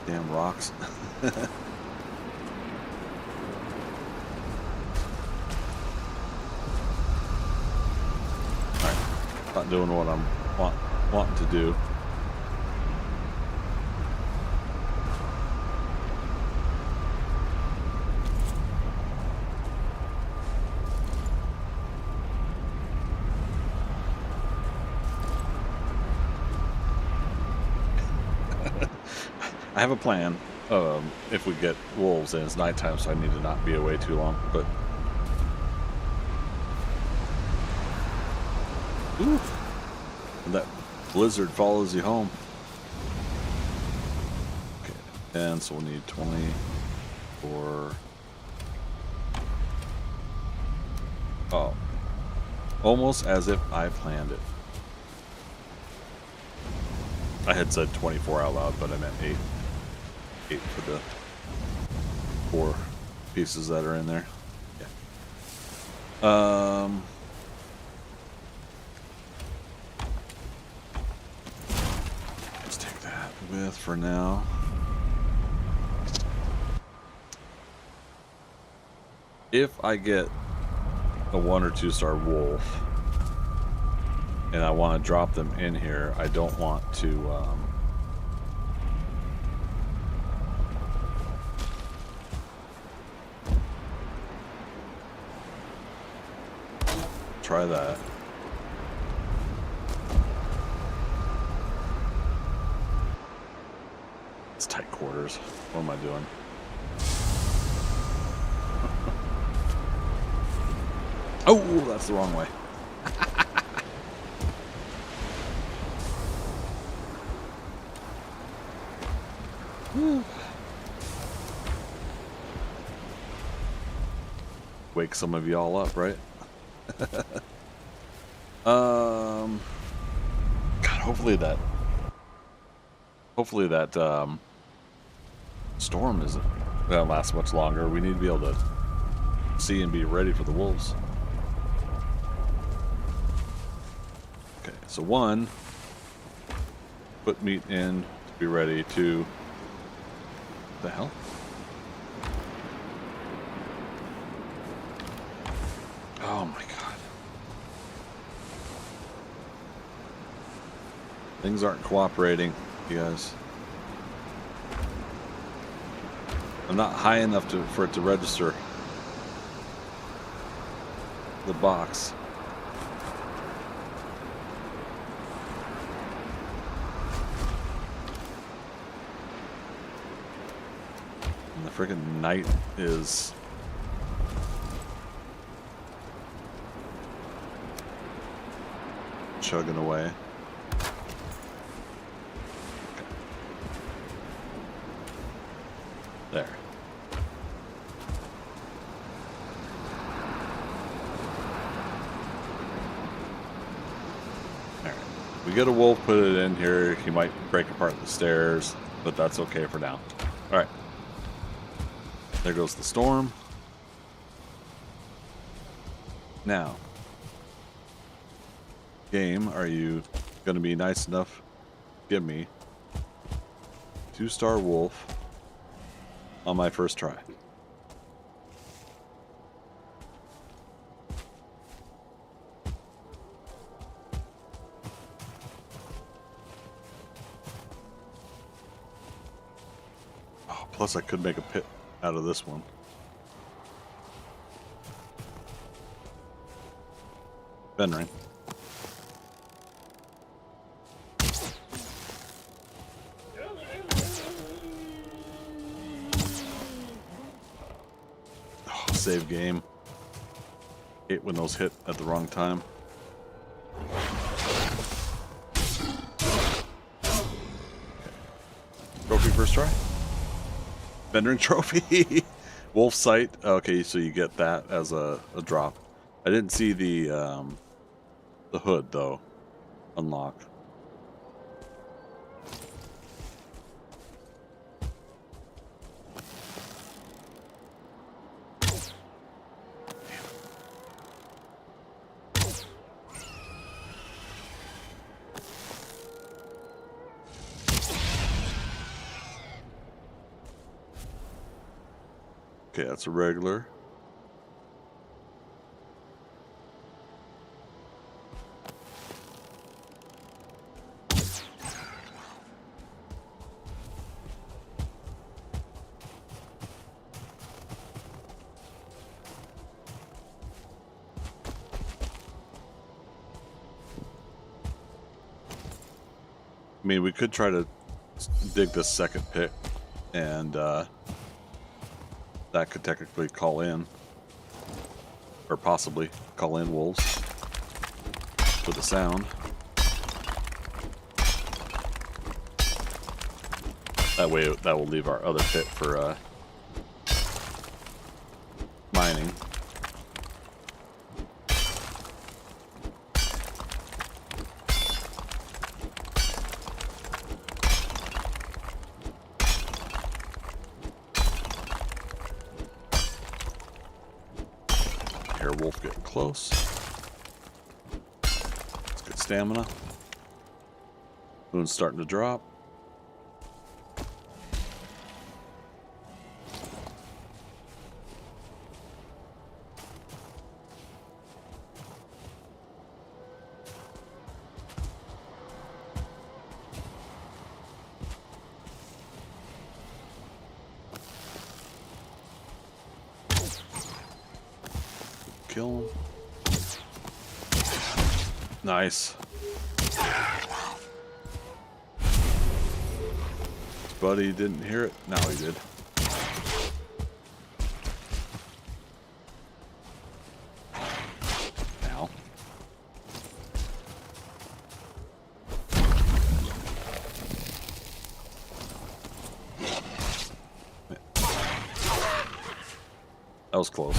Speaker 1: Damn rocks. Alright. Not doing what I'm wanting to do. I have a plan. If we get wolves and it's nighttime, so I need to not be away too long. But ooh, and that blizzard follows you home. Okay, and so we'll need 20 for. Oh, almost as if I planned it. I had said 24 out loud, but I meant 8. 8 for the 4 pieces that are in there. Yeah. Let's take that with for now. If I get a 1 or 2 star wolf and I want to drop them in here, I don't want to try that. It's tight quarters. What am I doing? Oh, that's the wrong way. Wake some of y'all up, right? God, hopefully that storm isn't gonna last much longer. We need to be able to see and be ready for the wolves. Okay, so 1, put meat in to be ready. 2, what the hell? Oh my god. Things aren't cooperating, you guys. I'm not high enough for it to register the box. And the freaking night is chugging away. Okay. There. Alright. We get a wolf, put it in here. He might break apart the stairs, but that's okay for now. Alright. There goes the storm. Now, game, are you going to be nice enough to give me 2-star wolf on my first try? Oh, plus I could make a pit out of this one. Ben ring. Save game. Hate when those hit at the wrong time. first try. Veteran trophy. Wolf sight. Okay, so you get that as a drop. I didn't see the hood though. Unlock. Okay, that's a regular. I mean, we could try to dig this second pit, and that could technically call in, or possibly call in wolves for the sound. That way, that will leave our other pit for mining. Wolf getting close. Let's get stamina. Moon's starting to drop. Kill him. Nice. Buddy didn't hear it. Now he did. Ow. That was close.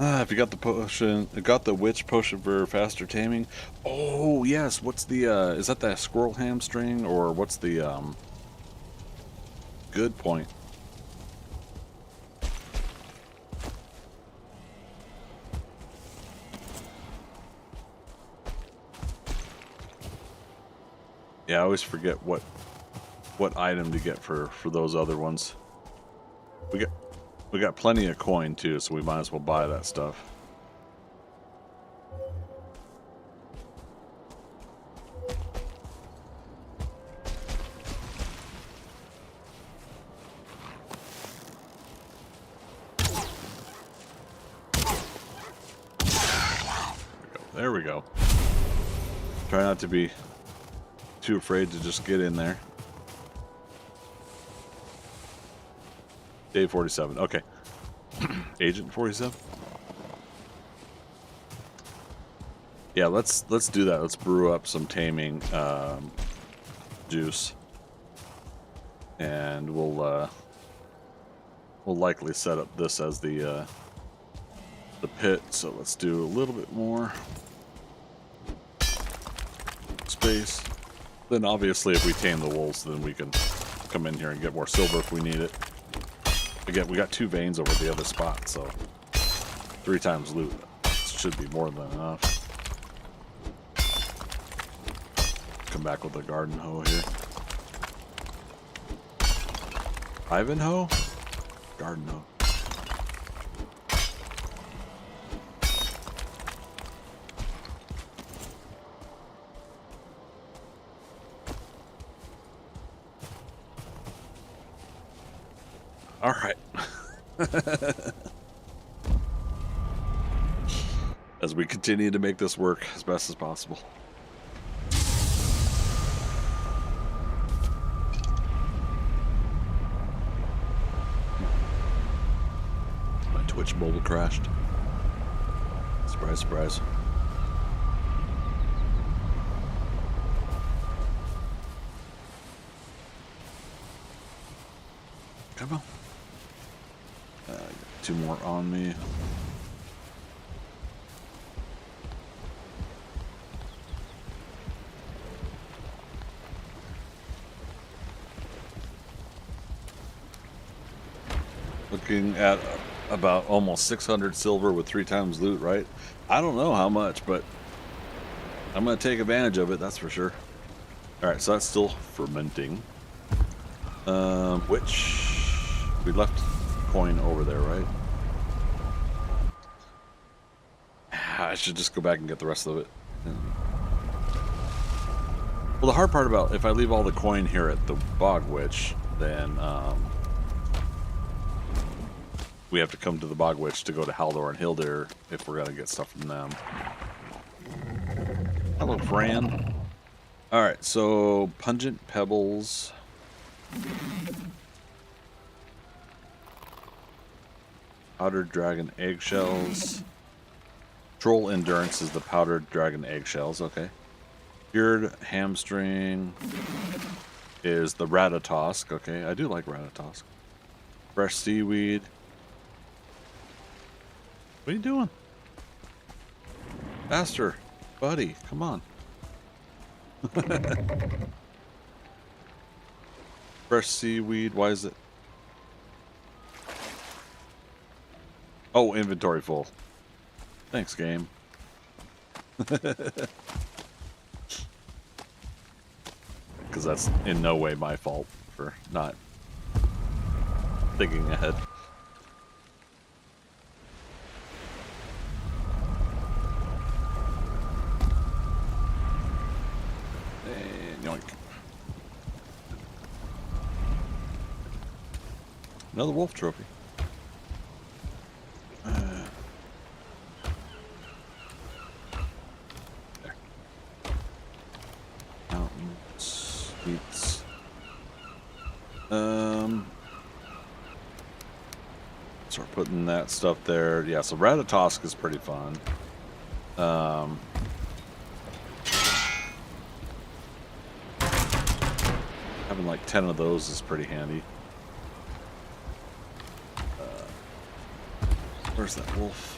Speaker 1: If you got the potion, got the witch potion for faster taming. Oh yes, what's the is that the squirrel hamstring, or what's the good point? Yeah, I always forget what item to get for those other ones. We got plenty of coin too, so we might as well buy that stuff. There we go. Try not to be too afraid to just get in there. Day 47. Okay. Agent 47. Yeah, let's do that. Let's brew up some taming juice, and we'll likely set up this as the pit. So let's do a little bit more space. Then obviously, if we tame the wolves, then we can come in here and get more silver if we need it. Again, we got 2 veins over the other spot, so 3 times loot should be more than enough. Come back with a garden hoe here. Ivanhoe? Garden hoe. All right. As we continue to make this work as best as possible. My Twitch mobile crashed. Surprise, surprise. Come on. Got 2 more on me. Looking at about almost 600 silver with 3 times loot, right? I don't know how much, but I'm going to take advantage of it, that's for sure. Alright, so that's still fermenting. Which we left coin over there, right? I should just go back and get the rest of it. Well, the hard part about if I leave all the coin here at the Bog Witch, then we have to come to the Bog Witch to go to Haldor and Hildir if we're gonna get stuff from them. Hello, Fran. Alright, so Pungent Pebbles. Powdered Dragon Eggshells. Troll Endurance is the Powdered Dragon Eggshells, okay. Cured Hamstring is the Ratatosk, okay. I do like Ratatosk. Fresh Seaweed. What are you doing? Faster, buddy, come on. Fresh seaweed, why is it? Oh, inventory full. Thanks, game. Because that's in no way my fault for not thinking ahead. Yoink. Another wolf trophy. There. Mountains, sweets. Start putting that stuff there. Yeah, so Ratatosk is pretty fun. Having like 10 of those is pretty handy. Where's that wolf?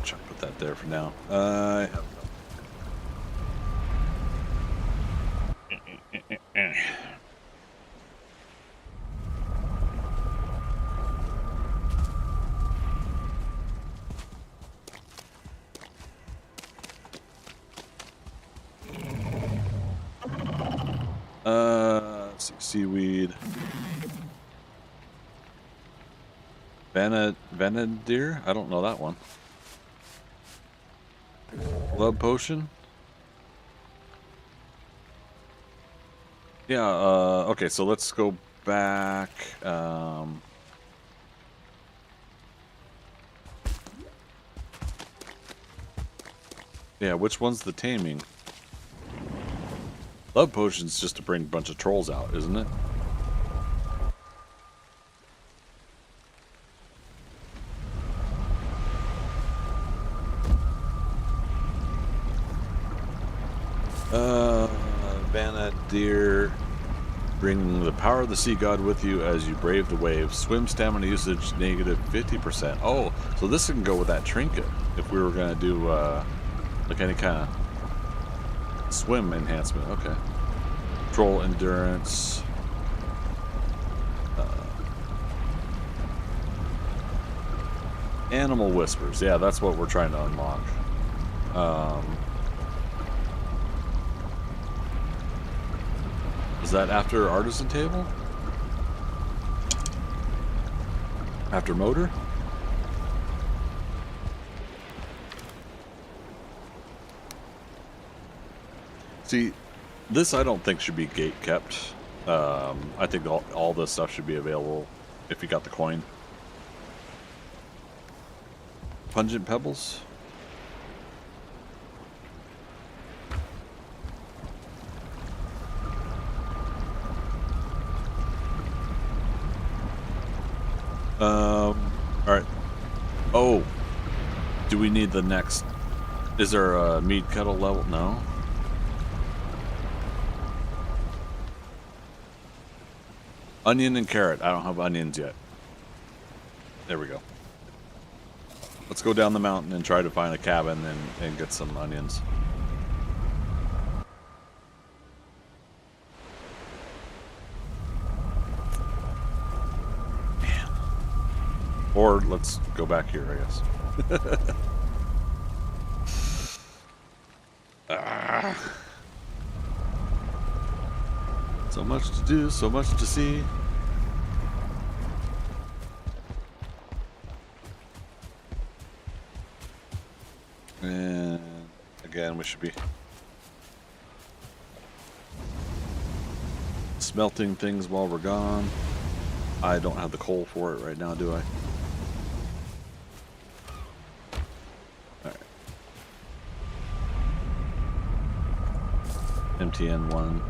Speaker 1: Try to put that there for now. I have let's see, seaweed. Venadir? I don't know that one. Love potion? Yeah, okay, so let's go back. Yeah, which one's the taming? Love potion's just to bring a bunch of trolls out, isn't it? Vanadir, bring the power of the sea god with you as you brave the waves. Swim stamina usage negative 50%. Oh, so this can go with that trinket if we were gonna do like any kind of swim enhancement. Okay. Troll endurance. Animal whispers. Yeah, that's what we're trying to unlock. Is that after artisan table? After motor? See, this I don't think should be gate kept. I think all this stuff should be available if you got the coin. Pungent pebbles. All right. Oh, do we need the next? Is there a meat kettle level? No. Onion and carrot. I don't have onions yet. There we go. Let's go down the mountain and try to find a cabin and get some onions. Man. Or let's go back here, I guess. So much to do, so much to see. And again, we should be smelting things while we're gone. I don't have the coal for it right now, do I? Alright. MTN1.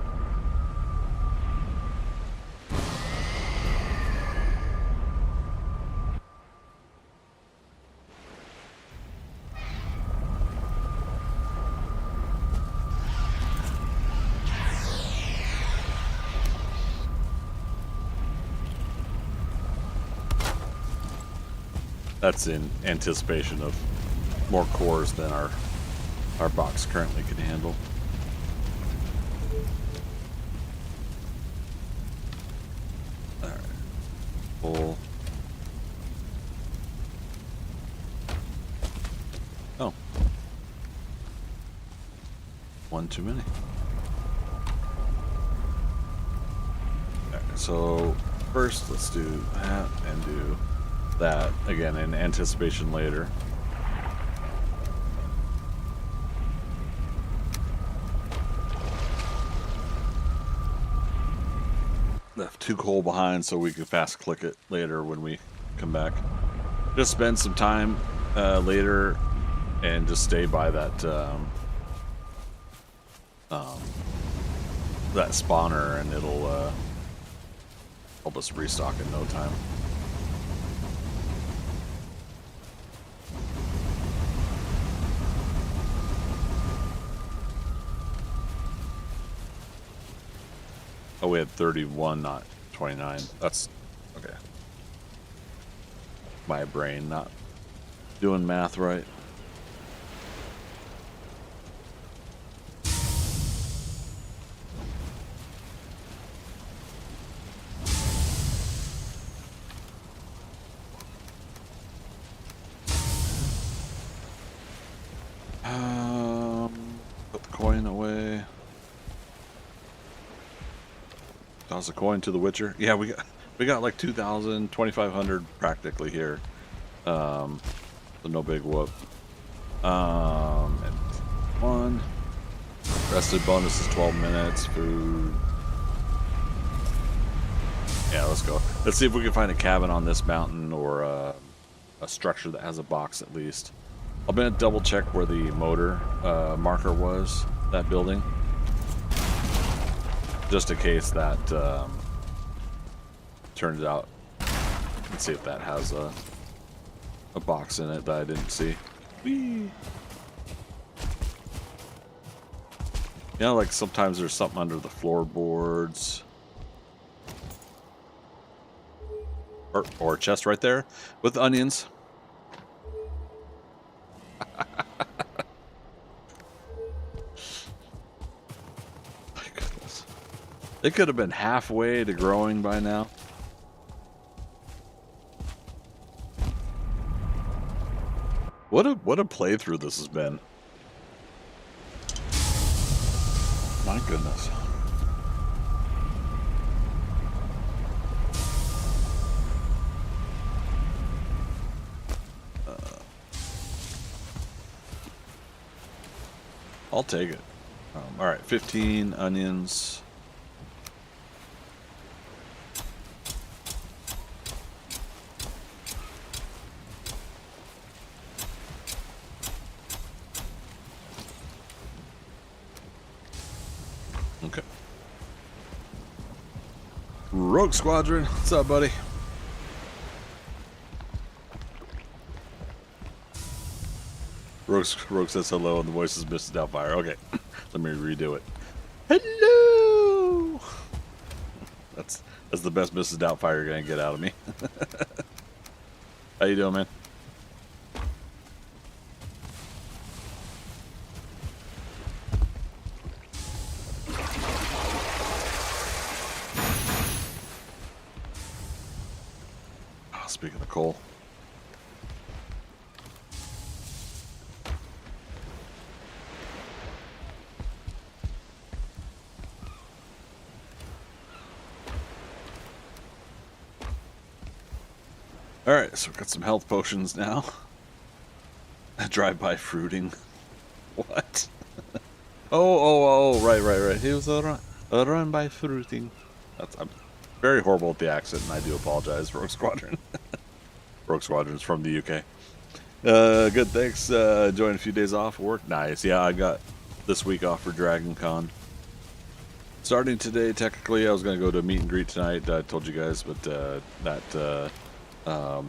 Speaker 1: That's in anticipation of more cores than our box currently can handle. All right, full. Oh, one too many. All right, so first let's do that and do that again in anticipation later. Left 2 coal behind so we can fast click it later when we come back. Just spend some time later and just stay by that that spawner, and it'll help us restock in no time. Oh, we had 31, not 29. That's okay. My brain not doing math right. Put the coin away. Toss a coin to the Witcher. Yeah, we got like 2,000, 2,500 practically here. So no big whoop. And 1. Rested bonus is 12 minutes. Food. Yeah, let's go. Let's see if we can find a cabin on this mountain, or a structure that has a box at least. I'm gonna double check where the motor marker was, that building. Just in case that turns out. Let's see if that has a box in it that I didn't see. Whee! You know, like sometimes there's something under the floorboards. Or a chest right there with onions. My goodness. They could have been halfway to growing by now. What a playthrough this has been. My goodness. I'll take it. All right, 15 onions. Okay. Rogue Squadron, what's up, buddy? Rogue says hello and the voice is Mrs. Doubtfire. Okay, let me redo it. Hello. That's the best Mrs. Doubtfire you're gonna get out of me. How you doing, man? Oh, speaking of coal. Alright, so we've got some health potions now. Drive-by fruiting. What? oh, right. He was a run by fruiting. I'm very horrible at the accent, and I do apologize, Rogue Squadron. Rogue Squadron's from the UK. Good, thanks. Enjoying a few days off work. Nice. Yeah, I got this week off for Dragon Con. Starting today, technically, I was going to go to a meet and greet tonight. I told you guys, but that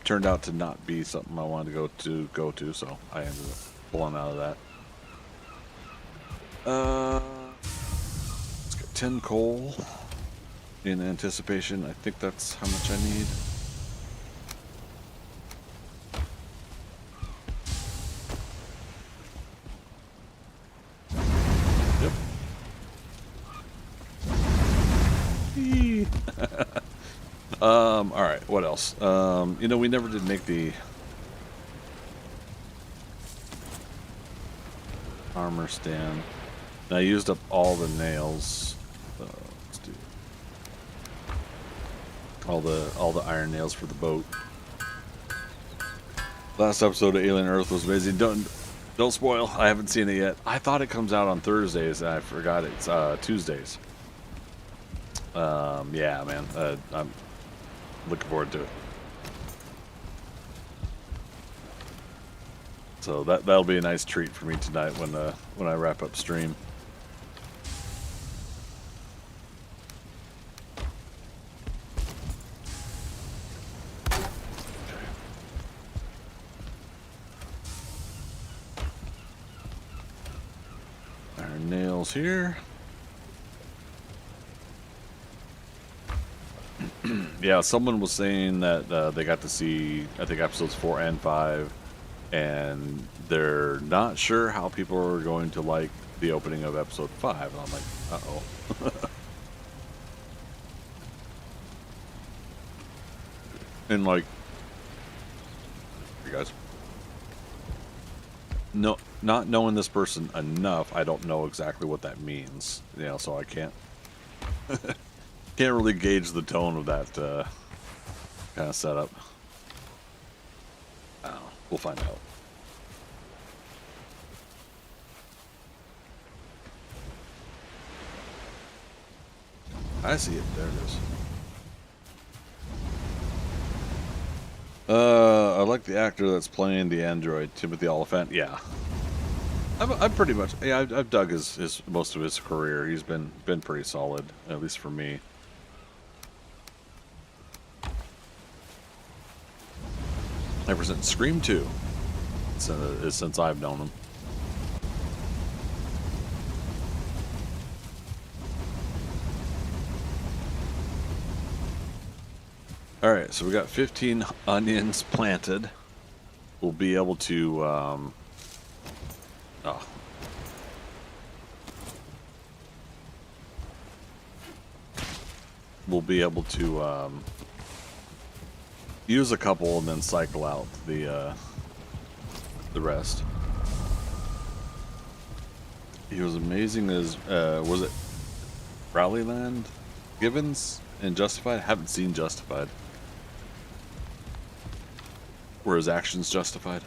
Speaker 1: turned out to not be something I wanted to go to, so I ended up pulling out of that. Let's get 10 coal in anticipation. I think that's how much I need. Yep. Alright, what else? You know, we never did make the armor stand. And I used up all the nails. Let's do all the iron nails for the boat. Last episode of Alien Earth was amazing. Don't spoil. I haven't seen it yet. I thought it comes out on Thursdays, and I forgot it's Tuesdays. Yeah, man. I'm looking forward to it. So that'll be a nice treat for me tonight when I wrap up stream. Iron nails here. Yeah, someone was saying that they got to see, I think, episodes 4 and 5, and they're not sure how people are going to like the opening of episode 5. And I'm like, uh-oh. And like, you guys, no, not knowing this person enough, I don't know exactly what that means. You know, so I can't really gauge the tone of that kind of setup. I don't know. We'll find out. I see it. There it is. I like the actor that's playing the android, Timothy Oliphant. Yeah, I've pretty much. Yeah, I've dug his most of his career. He's been pretty solid, at least for me. Ever since Scream 2, since I've known him. All right, so we got 15 onions planted. We'll be able to. We'll be able to use a couple and then cycle out the rest. He was amazing as was it Rallyland Givens in Justified? I haven't seen Justified. Were his actions justified?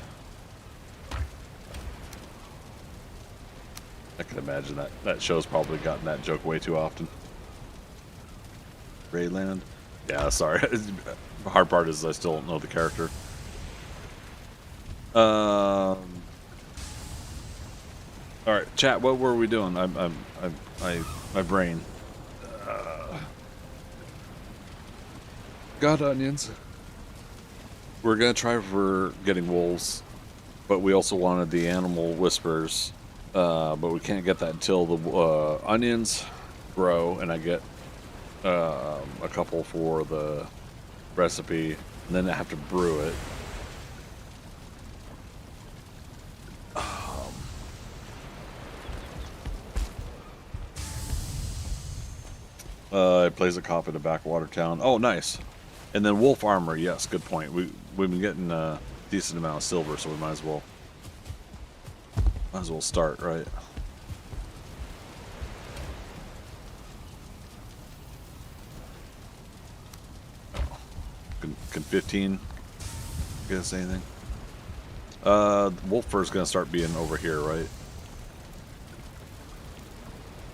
Speaker 1: I can imagine that show's probably gotten that joke way too often. Rayland? Yeah, sorry. The hard part is I still don't know the character. All right, chat. What were we doing? My brain. Got onions. We're gonna try for getting wolves, but we also wanted the animal whispers, but we can't get that until the onions grow, and I get a couple for the recipe, and then I have to brew it. It plays a cop in a backwater town. Oh, nice. And then wolf armor. Yes, good point. We've been getting a decent amount of silver, so we might as well start, right? Can 15 get us anything? Wolf fur is gonna start being over here, right?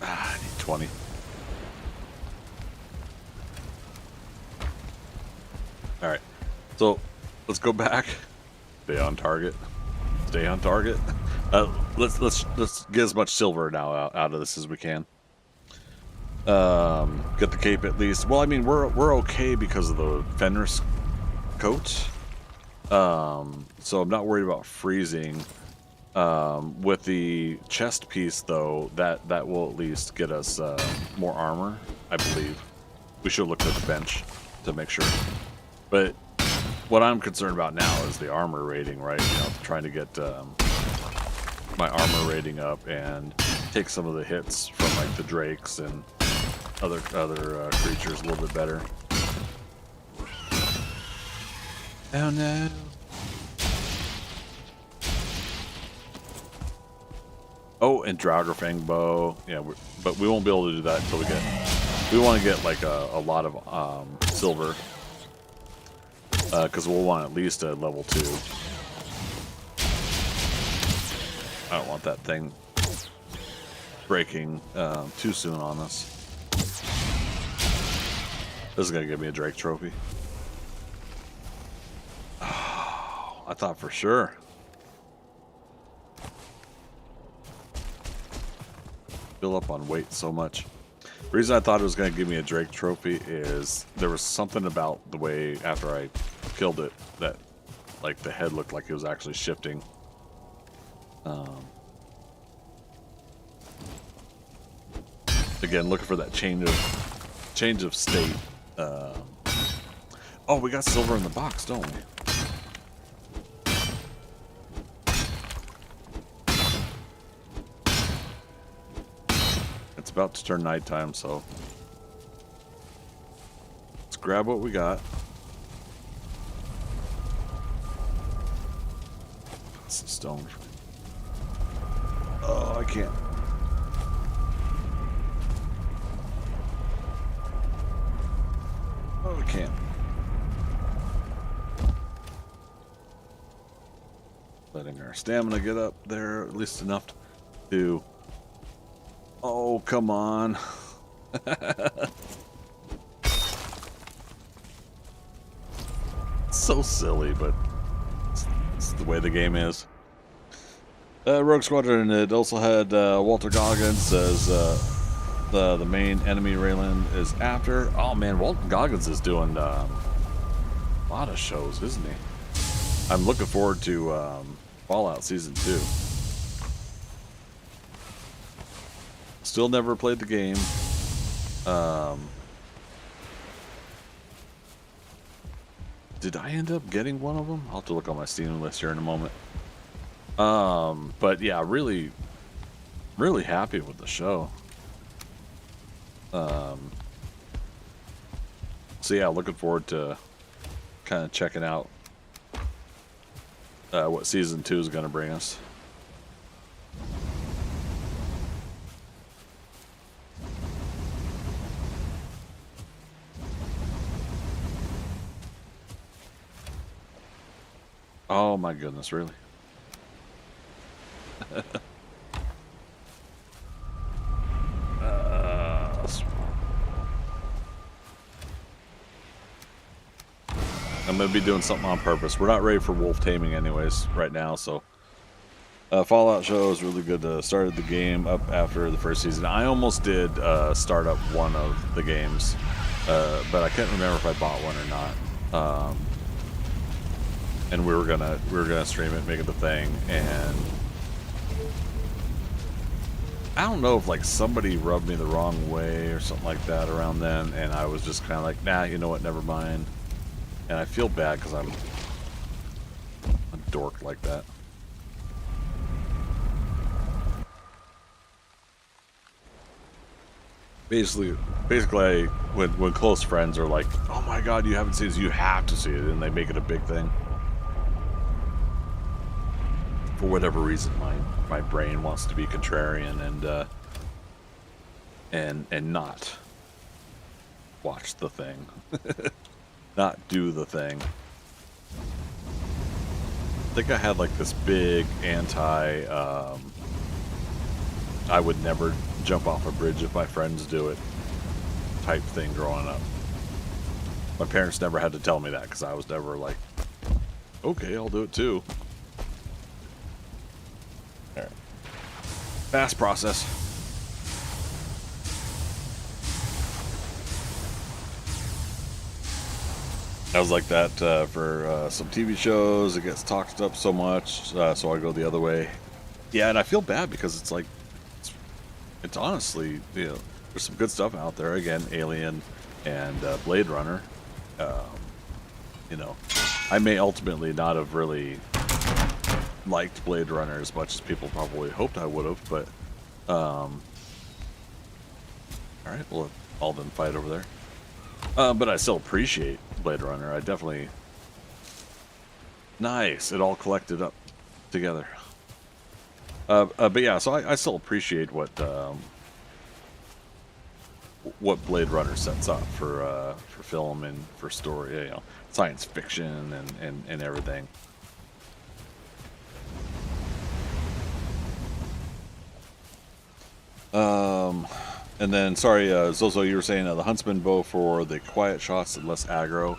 Speaker 1: I need 20. All right, so let's go back. Stay on target. Stay on target. Let's get as much silver now out of this as we can. Get the cape at least. Well, I mean we're okay because of the Fenris coat. So I'm not worried about freezing. With the chest piece though, that will at least get us more armor, I believe. We should look at the bench to make sure. But what I'm concerned about now is the armor rating, right? You know, trying to get my armor rating up and take some of the hits from like the drakes and other creatures a little bit better. Oh no! Oh, and Draugr bow. Yeah, but we won't be able to do that until we get. We want to get like a lot of silver. Because we'll want at least a level 2. I don't want that thing breaking too soon on us. This is going to give me a Drake trophy. Oh, I thought for sure. Fill up on weight so much. The reason I thought it was going to give me a Drake trophy is there was something about the way after I killed it that like the head looked like it was actually shifting. Again, looking for that change of state. Oh, we got silver in the box, don't we? It's about to turn nighttime, so let's grab what we got. That's the stone. Oh, I can't. Oh, I can't. Letting our stamina get up there, at least enough to... Oh, come on. So silly, but it's the way the game is. Rogue Squadron, it also had Walter Goggins says the main enemy Raylan is after. Oh man, Walter Goggins is doing a lot of shows, isn't he? I'm looking forward to Fallout Season 2. Still never played the game. Did I end up getting one of them? I'll have to look on my Steam list here in a moment. But yeah, really happy with the show. So yeah, looking forward to kind of checking out what Season 2 is going to bring us. Oh my goodness, really? I'm going to be doing something on purpose. We're not ready for wolf taming anyways right now, so Fallout show is really good. Started the game up after the first season. I almost did start up one of the games, but I can't remember if I bought one or not. and we were gonna stream it, make it the thing, and I don't know if like somebody rubbed me the wrong way or something like that around then, and I was just kind of like, nah, you know what, never mind. And I feel bad because I'm a dork like that. Basically, when close friends are like, "Oh my God, you haven't seen this, you have to see it," and they make it a big thing. For whatever reason, my brain wants to be contrarian and not watch the thing, not do the thing. I think I had like this big anti. I would never jump off a bridge if my friends do it type thing growing up. My parents never had to tell me that because I was never like, okay, I'll do it too. All right. Fast process. I was like that for some TV shows. It gets talked up so much, so I go the other way. Yeah, and I feel bad because it's like, it's honestly, you know, there's some good stuff out there. Again, Alien and Blade Runner. You know, I may ultimately not have really liked Blade Runner as much as people probably hoped I would have, but all right, we'll let Alden fight over there. But I still appreciate Blade Runner. I definitely... Nice, it all collected up together. But yeah, so I still appreciate what Blade Runner sets up for film and for story, you know, science fiction and everything. And then, sorry, Zozo, you were saying the Huntsman bow for the quiet shots and less aggro.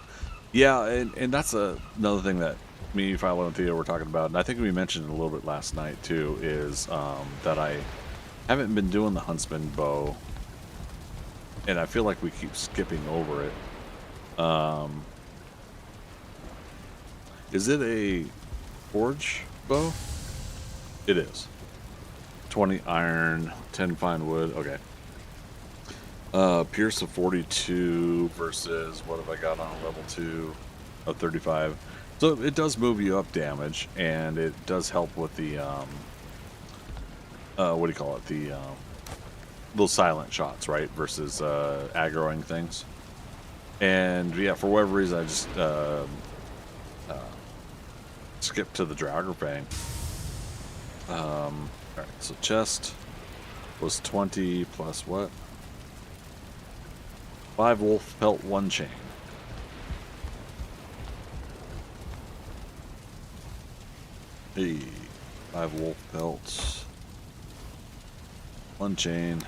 Speaker 1: Yeah, and that's another thing that me, Philo, and Theo were talking about, and I think we mentioned it a little bit last night too, is that I haven't been doing the Huntsman bow, and I feel like we keep skipping over it. Is it a forge bow? It is. 20 iron, 10 fine wood. Okay. Pierce of 42 versus what have I got on a level 2 of 35. So it does move you up damage, and it does help with the what do you call it? The those silent shots, right? Versus aggroing things. And yeah, for whatever reason, I just skipped to the Draugr Fang. All right, so chest was 20 plus what? 5 wolf pelt, 1 chain. Hey, 5 wolf pelts, 1 chain.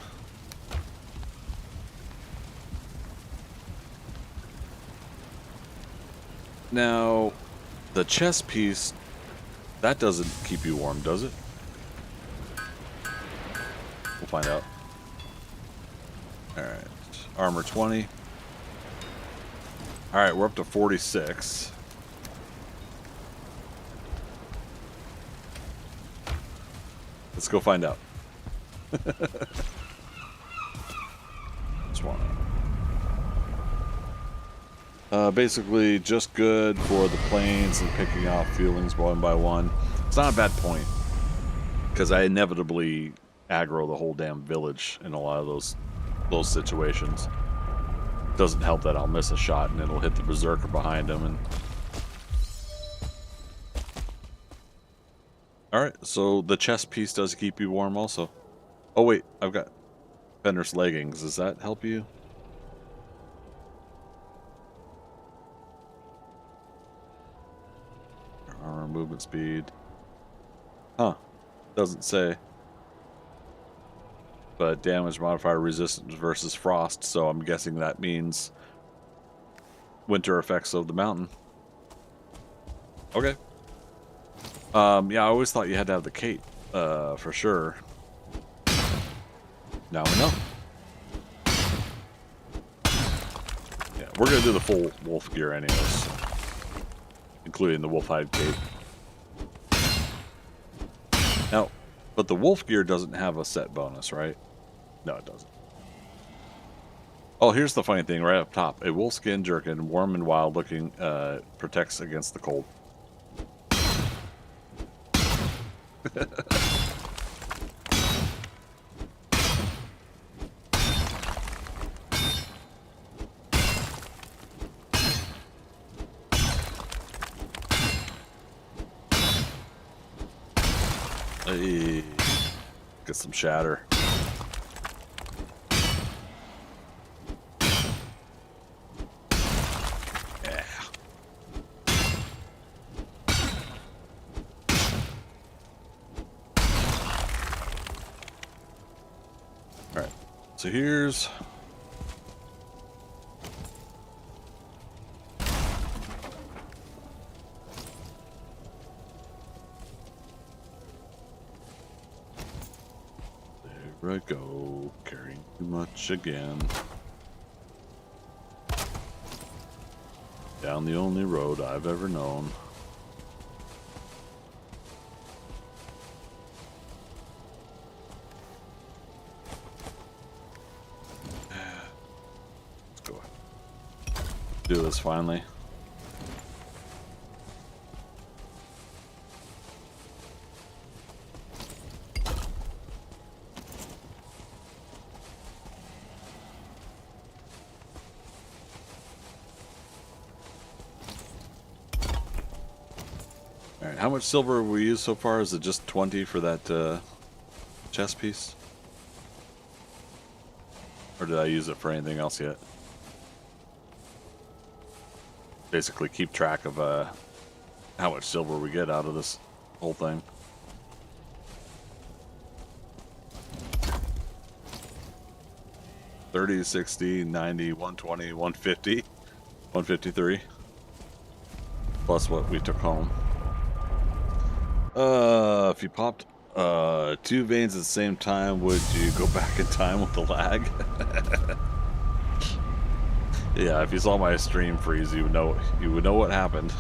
Speaker 1: Now, the chest piece, that doesn't keep you warm, does it? We'll find out. Alright, armor 20. Alright, we're up to 46. Let's go find out. Swan. Basically, just good for the planes and picking off feelings one by one. It's not a bad point, because I inevitably aggro the whole damn village in a lot of those situations. Doesn't help that I'll miss a shot and it'll hit the berserker behind him. And all right, so the chest piece does keep you warm also. Oh wait, I've got Fenris leggings. Does that help you? Armor, movement speed. Huh. Doesn't say. But damage modifier resistance versus frost, so I'm guessing that means winter effects of the mountain. Okay. Yeah, I always thought you had to have the cape, for sure. Now we know. Yeah, we're gonna do the full wolf gear anyways. including the wolf hide cape. Now, but the wolf gear doesn't have a set bonus, right? No, it doesn't. Oh, here's the funny thing right up top. A wolfskin jerkin, warm and wild looking, protects against the cold. Hey, get some shatter. Yeah. All right. So here's I go, carrying too much again. Down the only road I've ever known. Let's go ahead. Do this finally. Alright, how much silver have we used so far? Is it just 20 for that chest piece? Or did I use it for anything else yet? Basically keep track of how much silver we get out of this whole thing. $30, $60, $90, $120, $150, $153. Plus what we took home. If you popped 2 veins at the same time, would you go back in time with the lag? Yeah, if you saw my stream freeze, you would know what happened.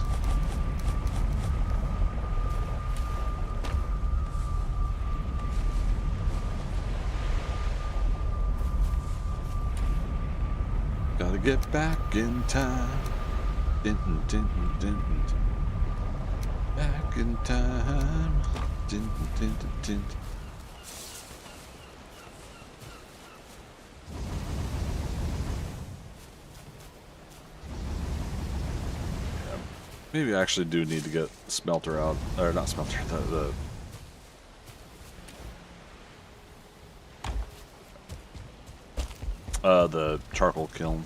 Speaker 1: Gotta get back in time. Din, din, din, din. Back in time. Din, din, din, din. Yeah, maybe I actually do need to get smelter out, or not smelter, the charcoal kiln.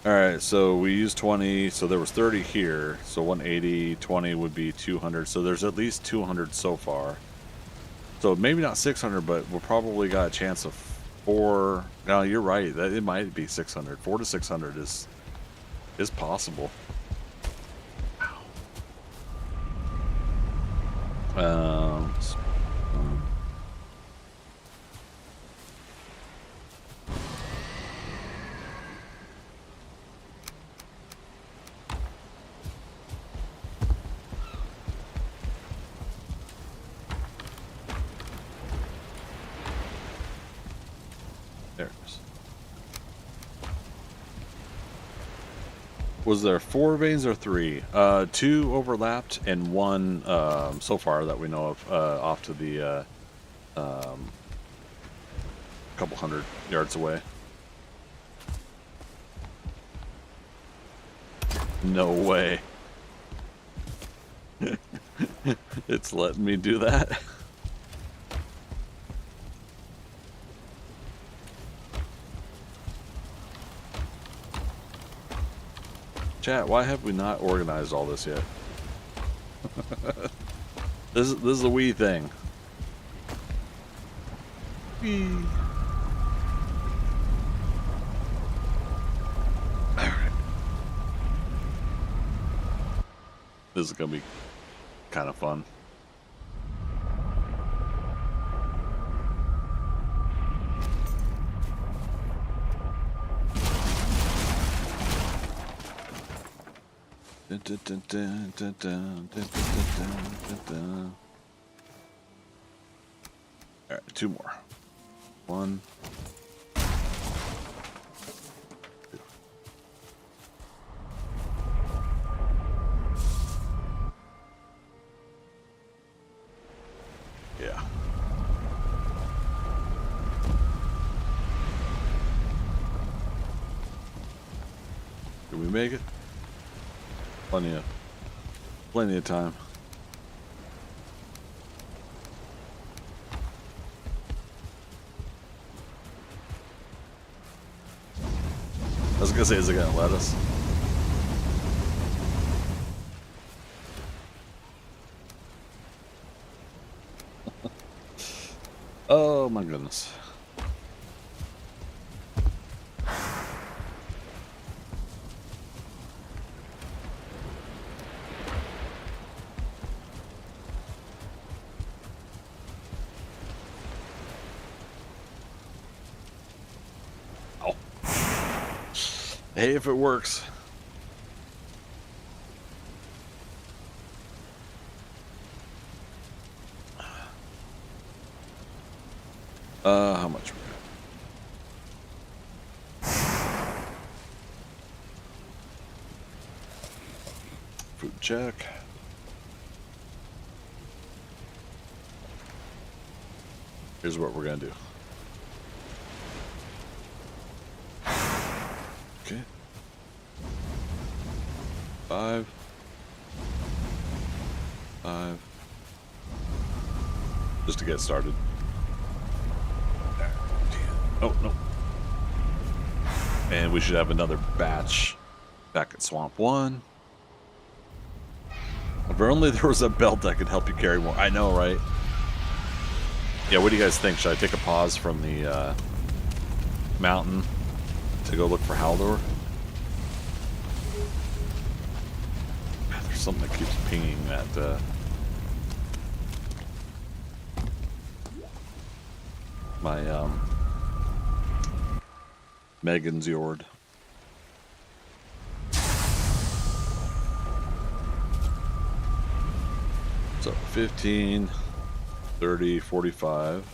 Speaker 1: Alright, so we used 20, so there was 30 here, so 180, 20 would be 200, so there's at least 200 so far. So maybe not 600, but we'll probably got a chance of 4, no, you're right, that it might be 600, 4 to 600 is possible. There it is. Was there 4 veins or 3? 2 overlapped and 1 so far that we know of off to the couple hundred yards away. No way. It's letting me do that. Chat, why have we not organized all this yet? This is a wee thing. Wee. Alright. This is gonna be kind of fun. Dun, dun, dun, dun, dun, dun, dun, dun, dun, dun. All right, 2 more. 1, 2. Yeah. Did we make it? Plenty of time. I was gonna say, is it gonna let us? Oh my goodness. Oh. Hey, if it works. How much we got? Food check. Here's what we're gonna do. Okay. 5. 5. Just to get started. Oh, no. And we should have another batch back at Swamp 1. If only there was a belt that could help you carry more. I know, right? Yeah, what do you guys think? Should I take a pause from the mountain to go look for Haldor? There's something that keeps pinging that my Megan's Yord. So 15, 30, 45.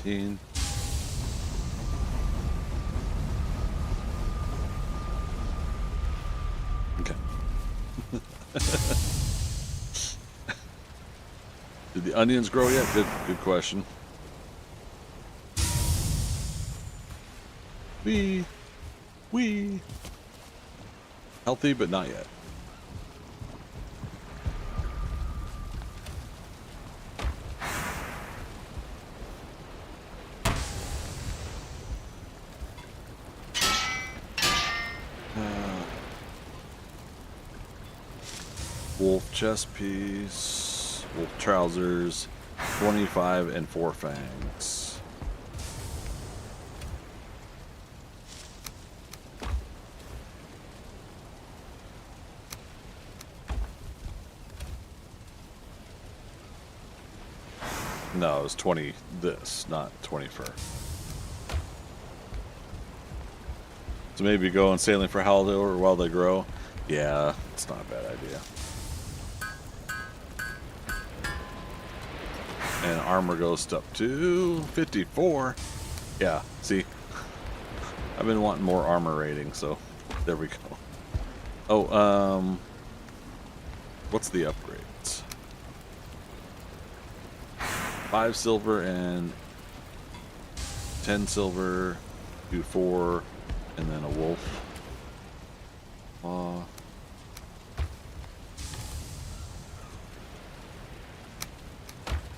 Speaker 1: Okay. Did the onions grow yet? Good question. Wee. Healthy, but not yet. Wolf chest piece, wolf trousers, 25 and 4 fangs. No, it was 20 this, not 20 fur. So maybe going sailing for Haldor while they grow. Yeah, it's not a bad idea. And armor goes up to 54. Yeah, see? I've been wanting more armor rating, so there we go. Oh, what's the upgrades? 5 silver and 10 silver, do 4, and then a wolf.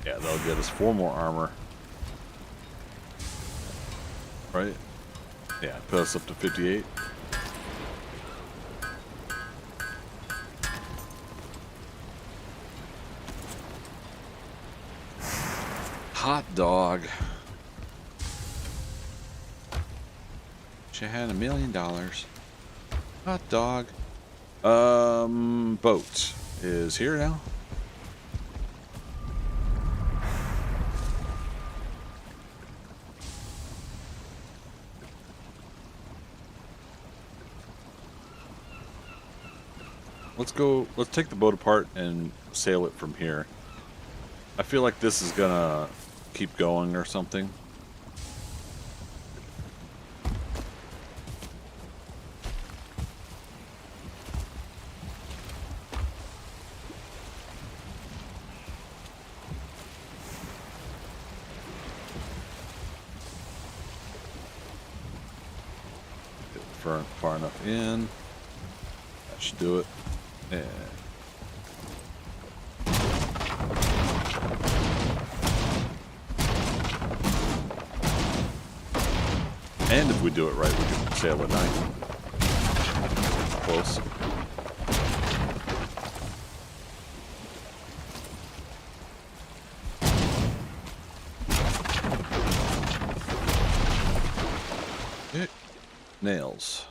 Speaker 1: Yeah, that'll get us 4 more armor. right? Yeah, put us up to 58. Hot dog. She had $1 million. Hot dog. Boat is here now. Let's go. Let's take the boat apart and sail it from here. I feel like this is gonna keep going or something. Far enough in. That should do it. Yeah. And if we do it right, we can sail at night. Close. Okay. Nails.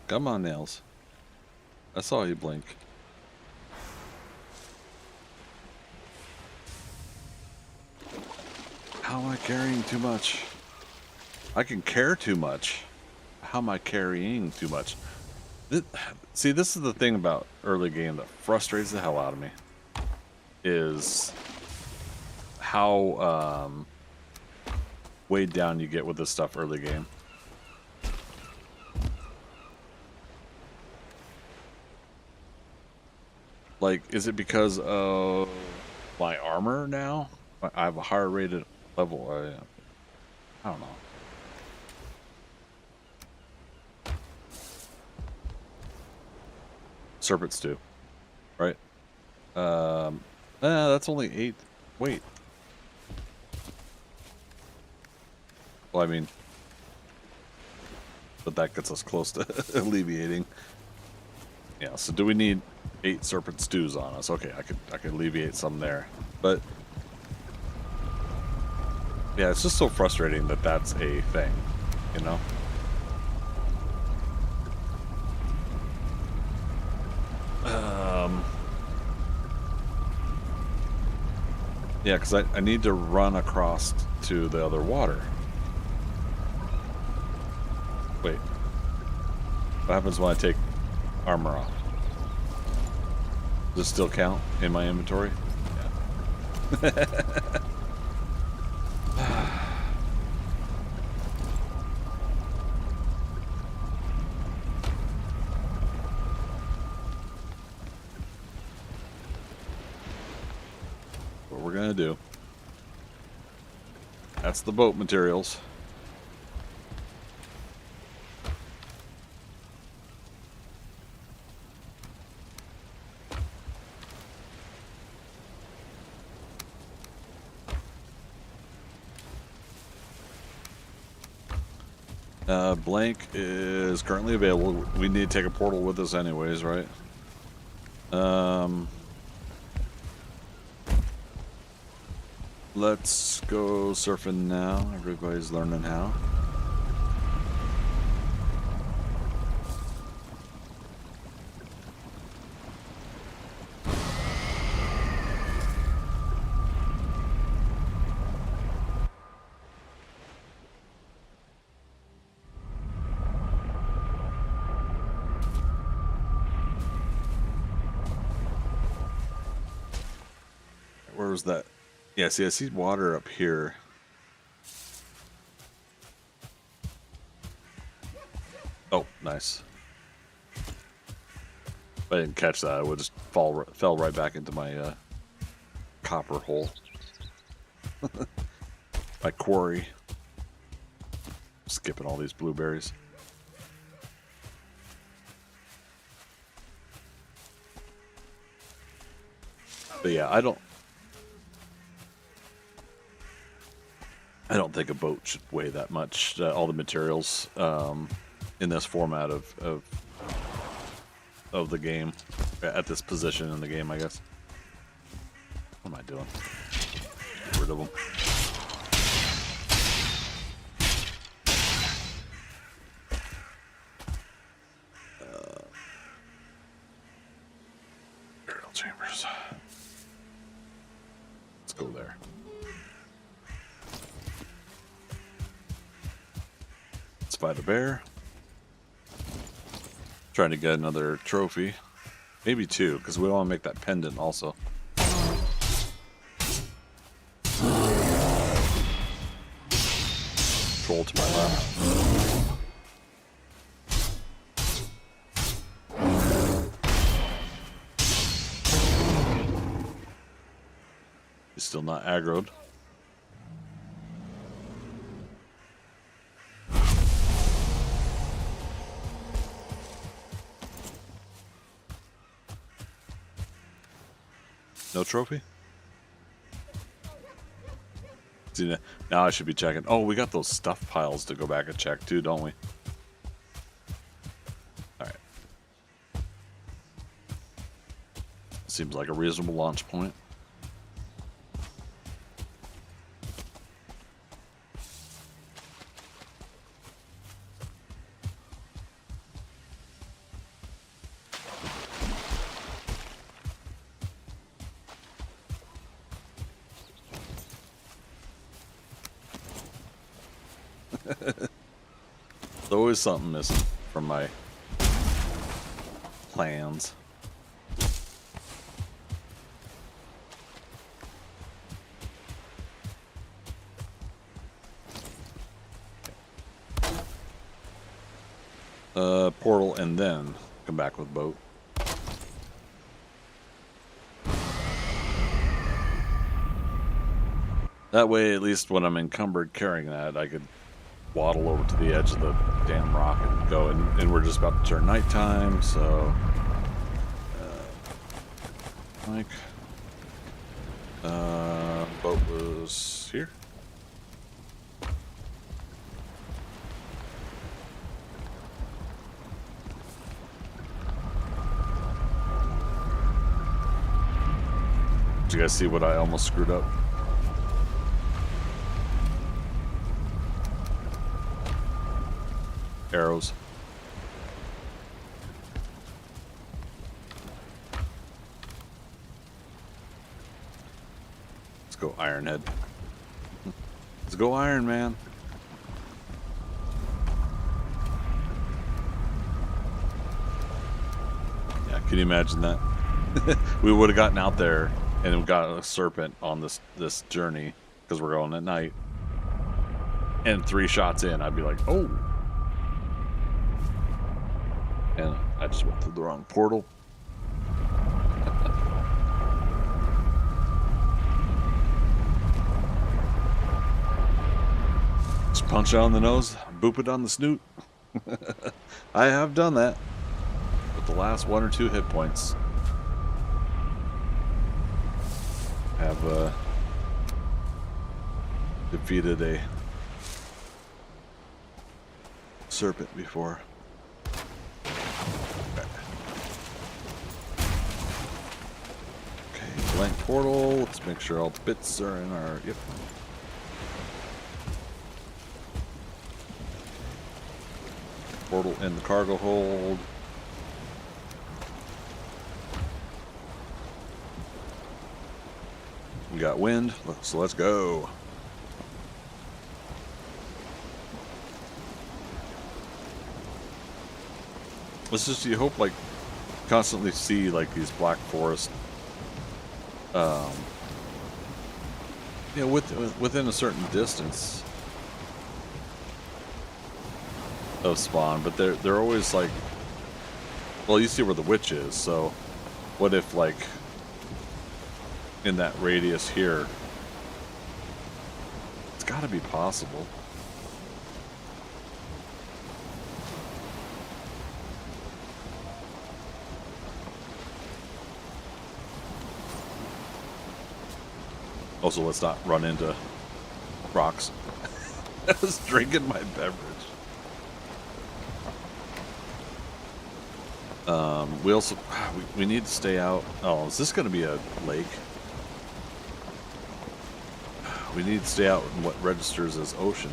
Speaker 1: Come on, nails. I saw you blink. How am I carrying too much? I can care too much. How am I carrying too much? See, this is the thing about early game that frustrates the hell out of me. Is how weighed down you get with this stuff early game. Like, is it because of my armor now? I have a higher rated level. I don't know. Serpent stew, right? That's only 8. Wait. Well, I mean, but that gets us close to alleviating. Yeah. So, do we need 8 serpent stews on us? Okay, I could alleviate some there, but yeah, it's just so frustrating that that's a thing, you know. Yeah, because I need to run across to the other water. Wait. What happens when I take armor off? Does it still count in my inventory? Yeah. What we're gonna do. That's the boat materials. Blank is currently available. We need to take a portal with us anyways, right? Let's go surfing now. Everybody's learning how. Where was that? Yeah, see, I see water up here. Oh, nice. If I didn't catch that, I would just fell right back into my copper hole. My quarry. Skipping all these blueberries. But yeah, I don't... I don't think a boat should weigh that much. All the materials in this format of the game, at this position in the game, I guess. What am I doing? Get rid of them. Burial chambers. Let's go there. Let's fight a bear. Trying to get another trophy. Maybe two, because we want to make that pendant also. Troll to my left. He's still not aggroed. No trophy? See, now I should be checking. Oh, we got those stuff piles to go back and check too, don't we? Alright. Seems like a reasonable launch point. There's always something missing from my plans. Portal and then come back with boat. That way, at least when I'm encumbered carrying that, I could waddle over to the edge of the damn rock and go. And we're just about to turn nighttime, so... boat was here. Did you guys see what I almost screwed up? Arrows. Let's go Ironhead. Let's go Iron Man. Yeah, can you imagine that? We would have gotten out there and got a serpent on this journey because we're going at night. And 3 shots in, I'd be like, oh. And I just went through the wrong portal. Just punch it on the nose, boop it on the snoot. I have done that with the last 1 or 2 hit points. Have defeated a serpent before. Okay, blank portal. Let's make sure all the bits are in our... Yep. Portal in the cargo hold. We got wind, so let's go. Let's just, you hope, like, constantly see, like, these black forest, you know, within a certain distance of spawn, but they're always, like, well, you see where the witch is, so what if, like, in that radius here, it's got to be possible. Also, let's not run into rocks. I was drinking my beverage. We also we need to stay out. Oh, is this going to be a lake? We need to stay out in what registers as ocean.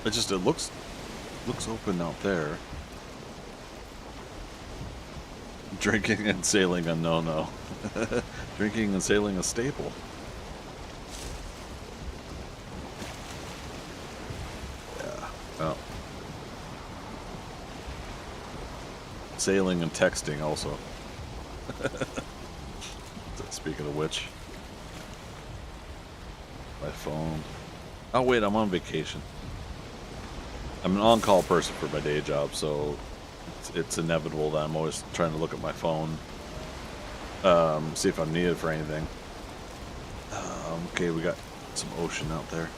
Speaker 1: It looks open out there. Drinking and sailing a no-no. Drinking and sailing a staple. Yeah. Oh. Sailing and texting also. Speaking of which. My phone. Oh wait, I'm on vacation. I'm an on-call person for my day job, so it's inevitable that I'm always trying to look at my phone, see if I'm needed for anything. Okay, we got some ocean out there.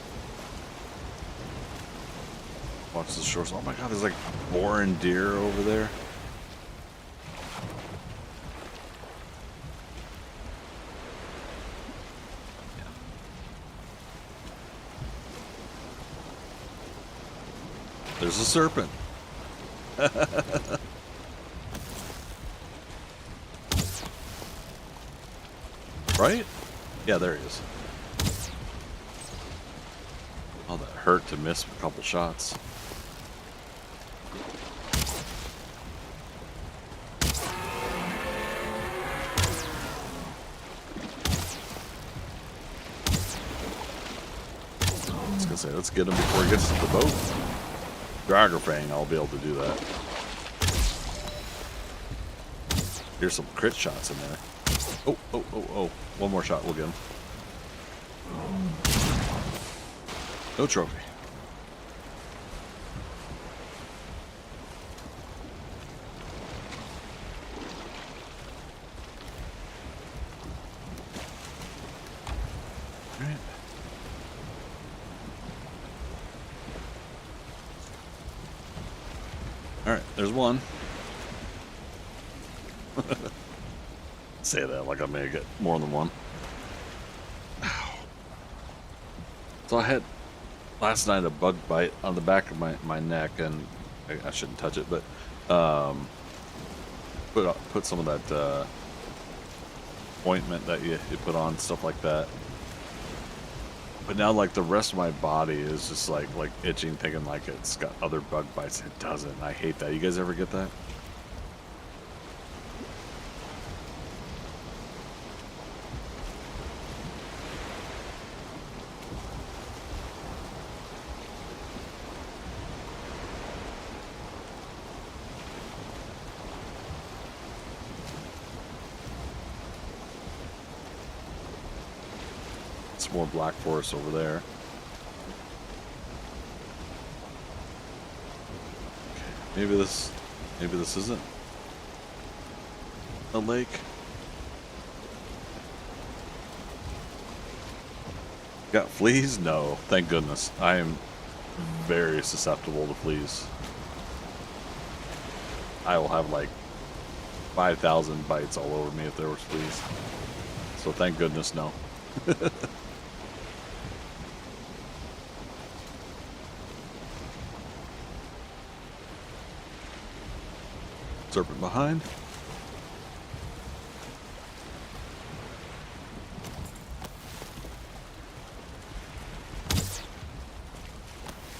Speaker 1: Watch the shores. Oh my god, there's like boar and deer over there. There's a serpent. Right? Yeah, there he is. Oh, that hurt to miss a couple shots. I was gonna say, let's get him before he gets to the boat. Dragging, I'll be able to do that. Here's some crit shots in there. Oh. One more shot, we'll get him. No trophy. Alright. Alright, there's one. Say that like I may get more than one. Ow. So I had last night a bug bite on the back of my neck, and I shouldn't touch it, but put some of that ointment that you put on, stuff like that. But now, like, the rest of my body is just like itching, thinking like it's got other bug bites. It doesn't. I hate that. You guys ever get that? More black forest over there. Okay, maybe this isn't a lake. Got fleas? No, thank goodness. I am very susceptible to fleas. I will have like 5,000 bites all over me if there was fleas. So thank goodness, no. Serpent behind.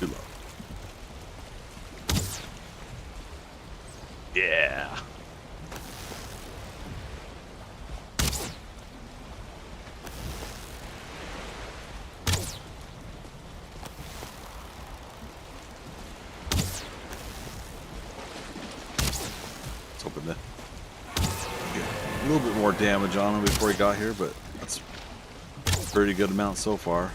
Speaker 1: Too low. Yeah. Hoping to get a little bit more damage on him before he got here, but that's a pretty good amount so far.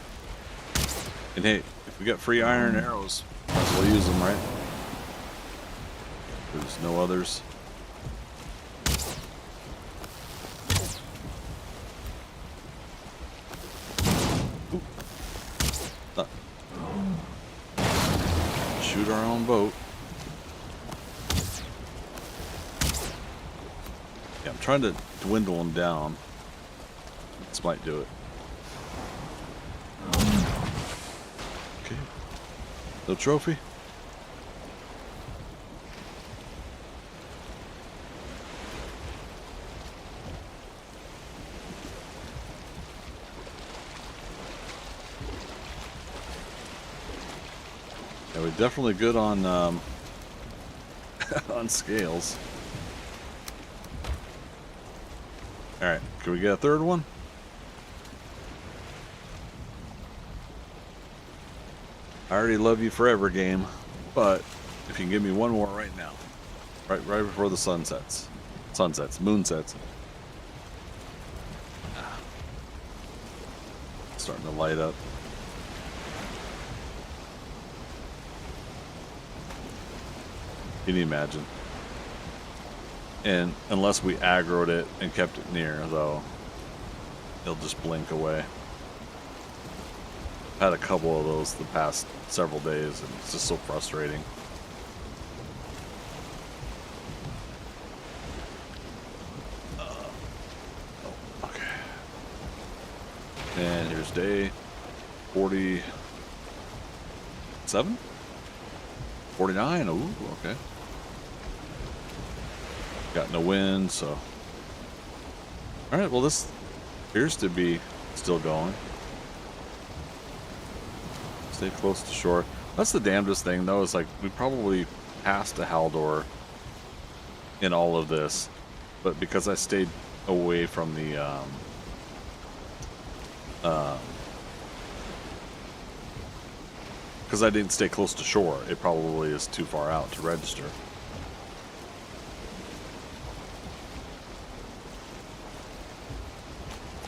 Speaker 1: And hey, if we got free iron arrows, might as well use them, right? There's no others. Ooh. Shoot our own boat. I'm trying to dwindle them down. This might do it. No trophy? Yeah, we're definitely good on on scales. All right, can we get a third one? I already love you forever, game, but if you can give me one more right now, right before the moon sets. Starting to light up. Can you imagine? And unless we aggroed it and kept it near, though, it'll just blink away. Had a couple of those the past several days, and it's just so frustrating. Okay. And here's day 47? 49? Ooh, okay. Got no wind, so. Alright, well, this appears to be still going. Stay close to shore. That's the damnedest thing, though, is like we probably passed a Haldor in all of this, but because I stayed away from the because I didn't stay close to shore, it probably is too far out to register.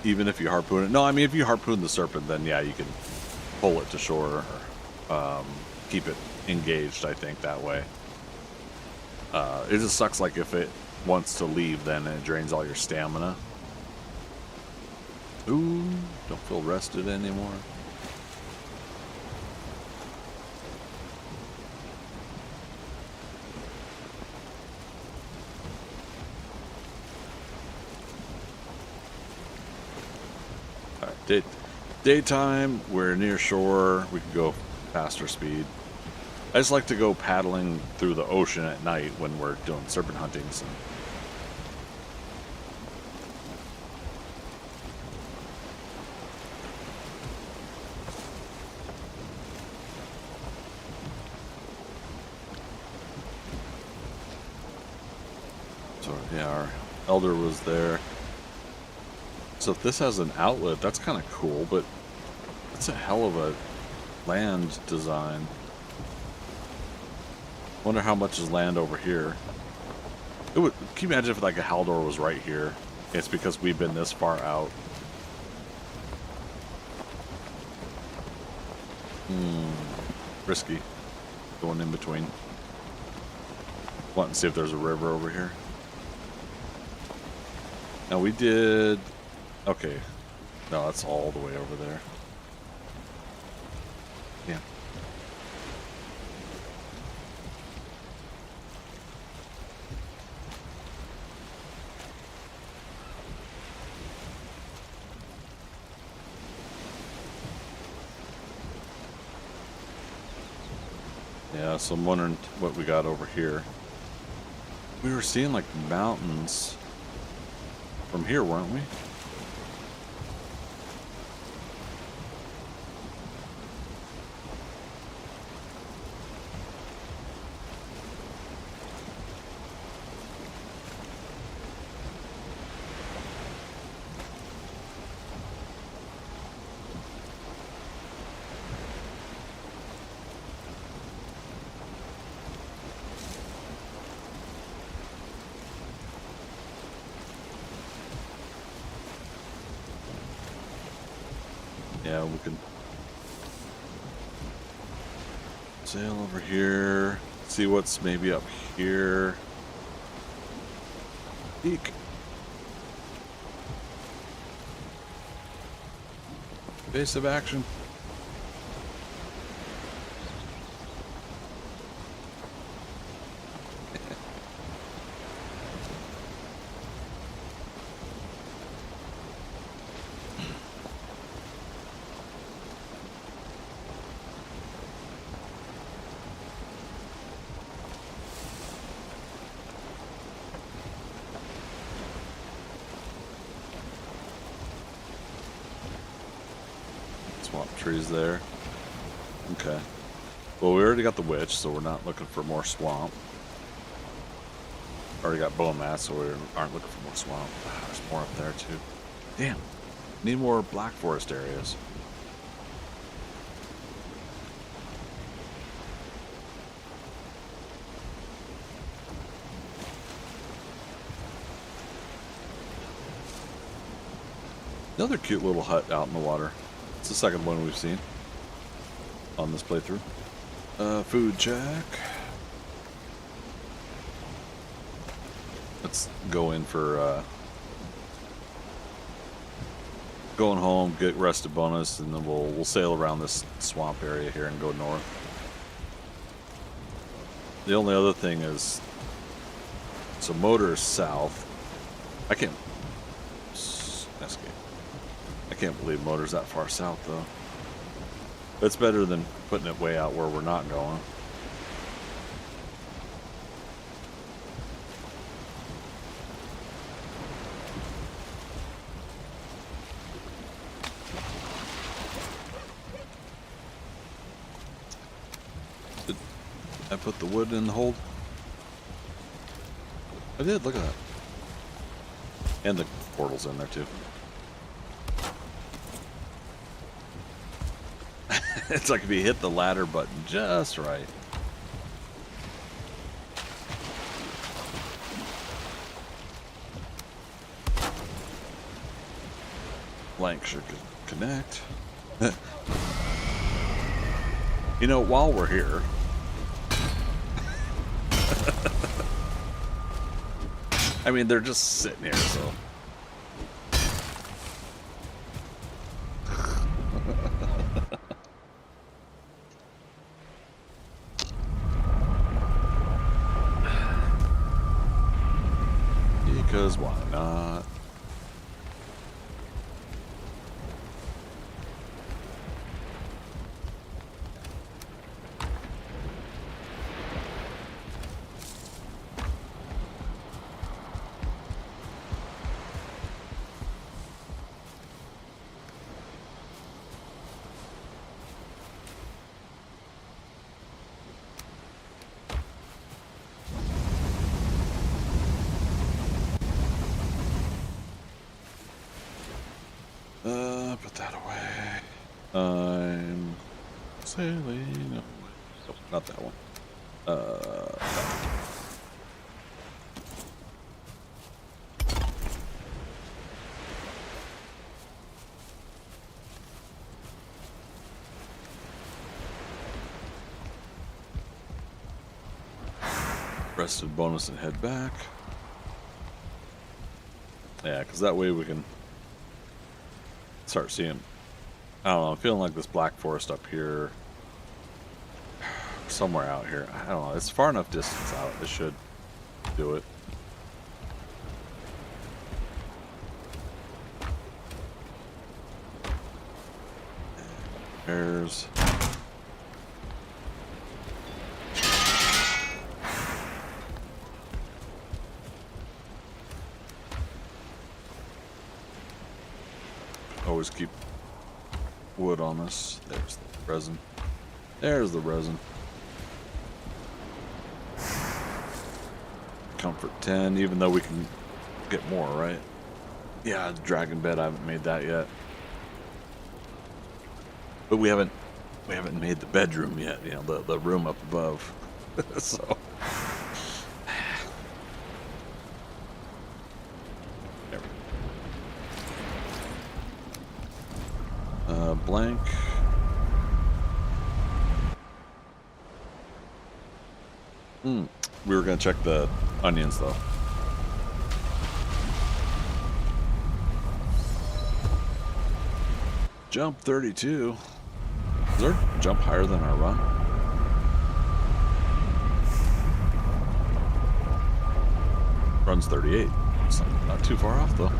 Speaker 1: Even if you harpoon it. No, I mean, if you harpoon the serpent, then yeah, you can pull it to shore or keep it engaged, I think, that way. It just sucks, like, if it wants to leave, then it drains all your stamina. Ooh, don't feel rested anymore. Alright, daytime, we're near shore, we can go faster speed. I just like to go paddling through the ocean at night when we're doing serpent hunting. So. So yeah, our elder was there. So if this has an outlet, that's kind of cool, but it's a hell of a land design. Wonder how much is land over here. Can you imagine if like a Haldor was right here? It's because we've been this far out. Risky. Going in between. Want to see if there's a river over here. Now we did... Okay. No, that's all the way over there. Yeah. Yeah, so I'm wondering what we got over here. We were seeing like mountains from here, weren't we? Yeah, we can sail over here, see what's maybe up here. Eek. Base of action. swamp trees there. Okay. Well, we already got the witch, so we're not looking for more swamp. Already got Bonemass, so we aren't looking for more swamp. Ah, there's more up there too. Damn. Need more black forest areas. Another cute little hut out in the water. It's the second one we've seen on this playthrough. Food check. Let's go in for going home, get rested bonus, and then we'll sail around this swamp area here and go north. The only other thing is, so motor is south. I can't escape. I can't believe motor's that far south though. It's better than putting it way out where we're not going. Did I put the wood in the hold? I did, look at that. And the portal's in there too. It's like if you hit the ladder button just right. Blank should connect. You know, while we're here, I mean, they're just sitting here, so. Because why not? Put that away. I'm sailing away. Oh, not that one. That one. Rested bonus and head back. Yeah, because that way we can start seeing. I don't know, I'm feeling like this black forest up here, somewhere out here. I don't know, it's far enough distance out. It should do it. There's. Always keep wood on this. There's the resin. There's the resin. Comfort 10, even though we can get more, right? Yeah, dragon bed, I haven't made that yet. But we haven't made the bedroom yet, you know, the room up above. So blank. We were gonna check the onions though. Jump 32. Is our jump higher than our run? Run's 38. It's not too far off though.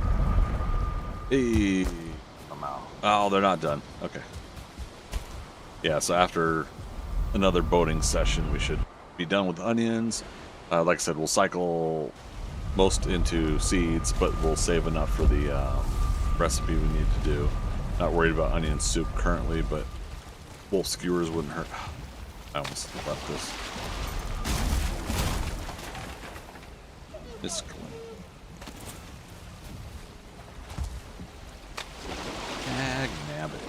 Speaker 1: Hey. Oh, they're not done. Okay. Yeah, so after another boating session, we should be done with the onions. Like I said, we'll cycle most into seeds, but we'll save enough for the recipe we need to do. Not worried about onion soup currently, but wolf skewers wouldn't hurt. I almost left this. It's cool. Nab it.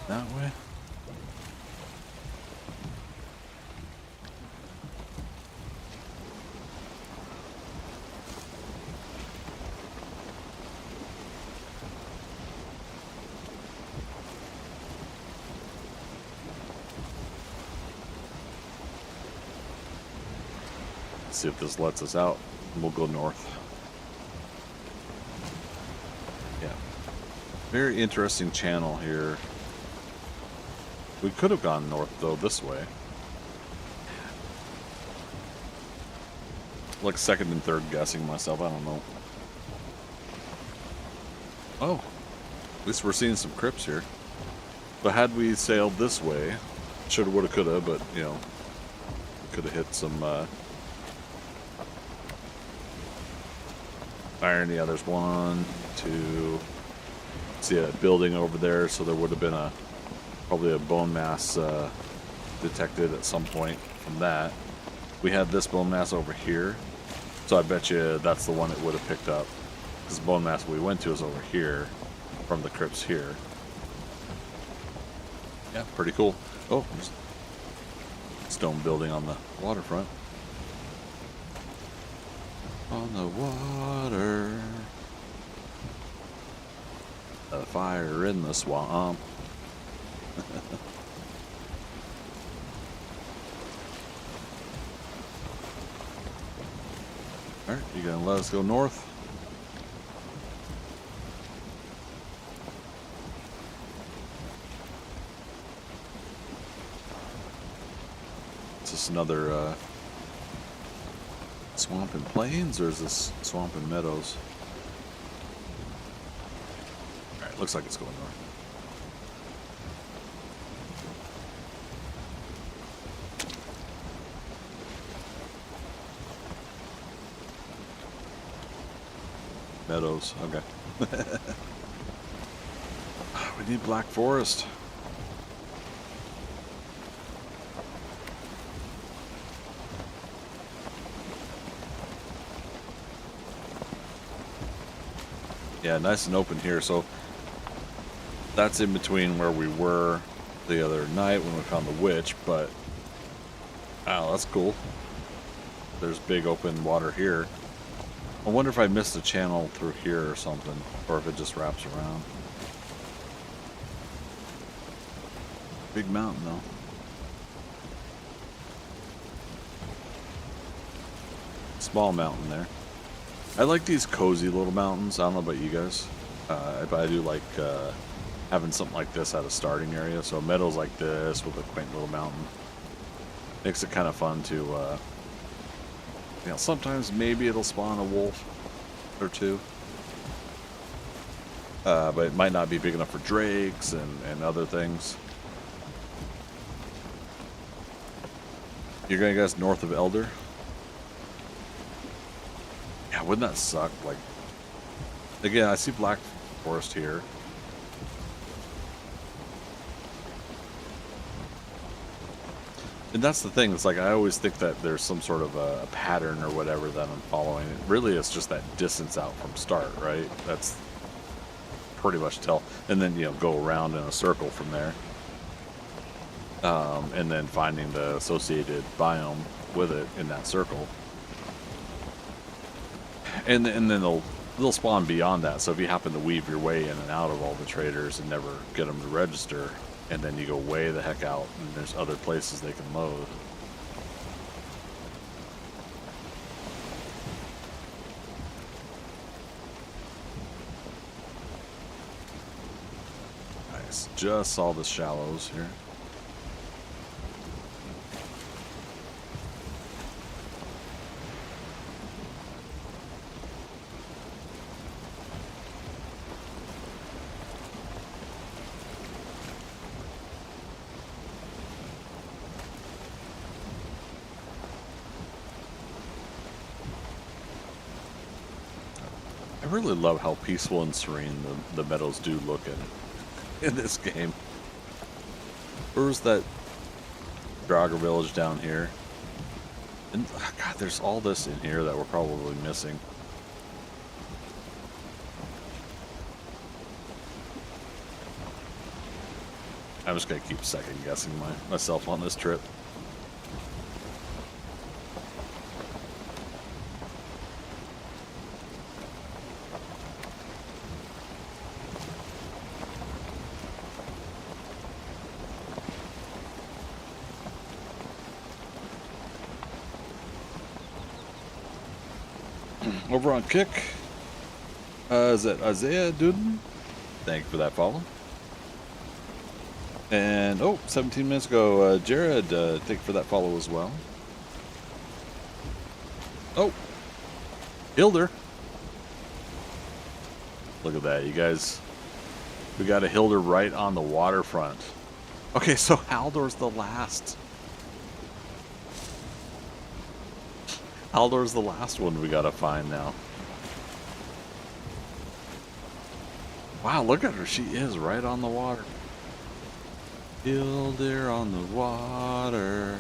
Speaker 1: That way. See if this lets us out, and we'll go north. Yeah. Very interesting channel here. We could have gone north, though, this way. Like second and third guessing myself, I don't know. Oh, at least we're seeing some crypts here. But had we sailed this way, shoulda, woulda, coulda, but, you know, could have hit some, irony. Yeah, there's 1, 2. See a building over there, so there would have been probably a bone mass detected at some point from that. We had this bone mass over here, so I bet you that's the one it would have picked up. Because the bone mass we went to is over here, from the crypts here. Yeah, pretty cool. Oh, there's a stone building on the waterfront. On the water, a fire in the swamp. Alright, you gonna let us go north? Is this another swamp and plains, or is this swamp and meadows? Alright, looks like it's going north. Meadows, okay. We need Black Forest. Yeah, nice and open here. So that's in between where we were the other night when we found the witch, but oh, that's cool. There's big open water here. I wonder if I missed a channel through here or something, or if it just wraps around. Big mountain though. Small mountain there. I like these cozy little mountains. I don't know about you guys, but I do like having something like this at a starting area. So meadows like this with a quaint little mountain makes it kind of fun to, you know, sometimes maybe it'll spawn a wolf or two, but it might not be big enough for drakes and other things. You're gonna guess north of Elder? Yeah, wouldn't that suck? Like, again, I see Black Forest here. And that's the thing. It's like I always think that there's some sort of a pattern or whatever that I'm following. It really is just that distance out from start, right? That's pretty much tell. And then, you know, go around in a circle from there. And then finding the associated biome with it in that circle. And then they'll spawn beyond that. So if you happen to weave your way in and out of all the traders and never get them to register, and then you go way the heck out, and there's other places they can load. Nice. Just saw the shallows here. really love how peaceful and serene the meadows do look in this game. Where's that Draugr village down here? And God, there's all this in here that we're probably missing. I'm just gonna keep second guessing myself on this trip. Over on Kick, is that Isaiah Duden? Thank you for that follow. And, 17 minutes ago, Jared, thank you for that follow as well. Oh, Hilder. Look at that, you guys. We got a Hilder right on the waterfront. Okay, so Haldor's the last. Haldor's the last one we gotta find now. Wow, look at her. She is right on the water. Hilder on the water.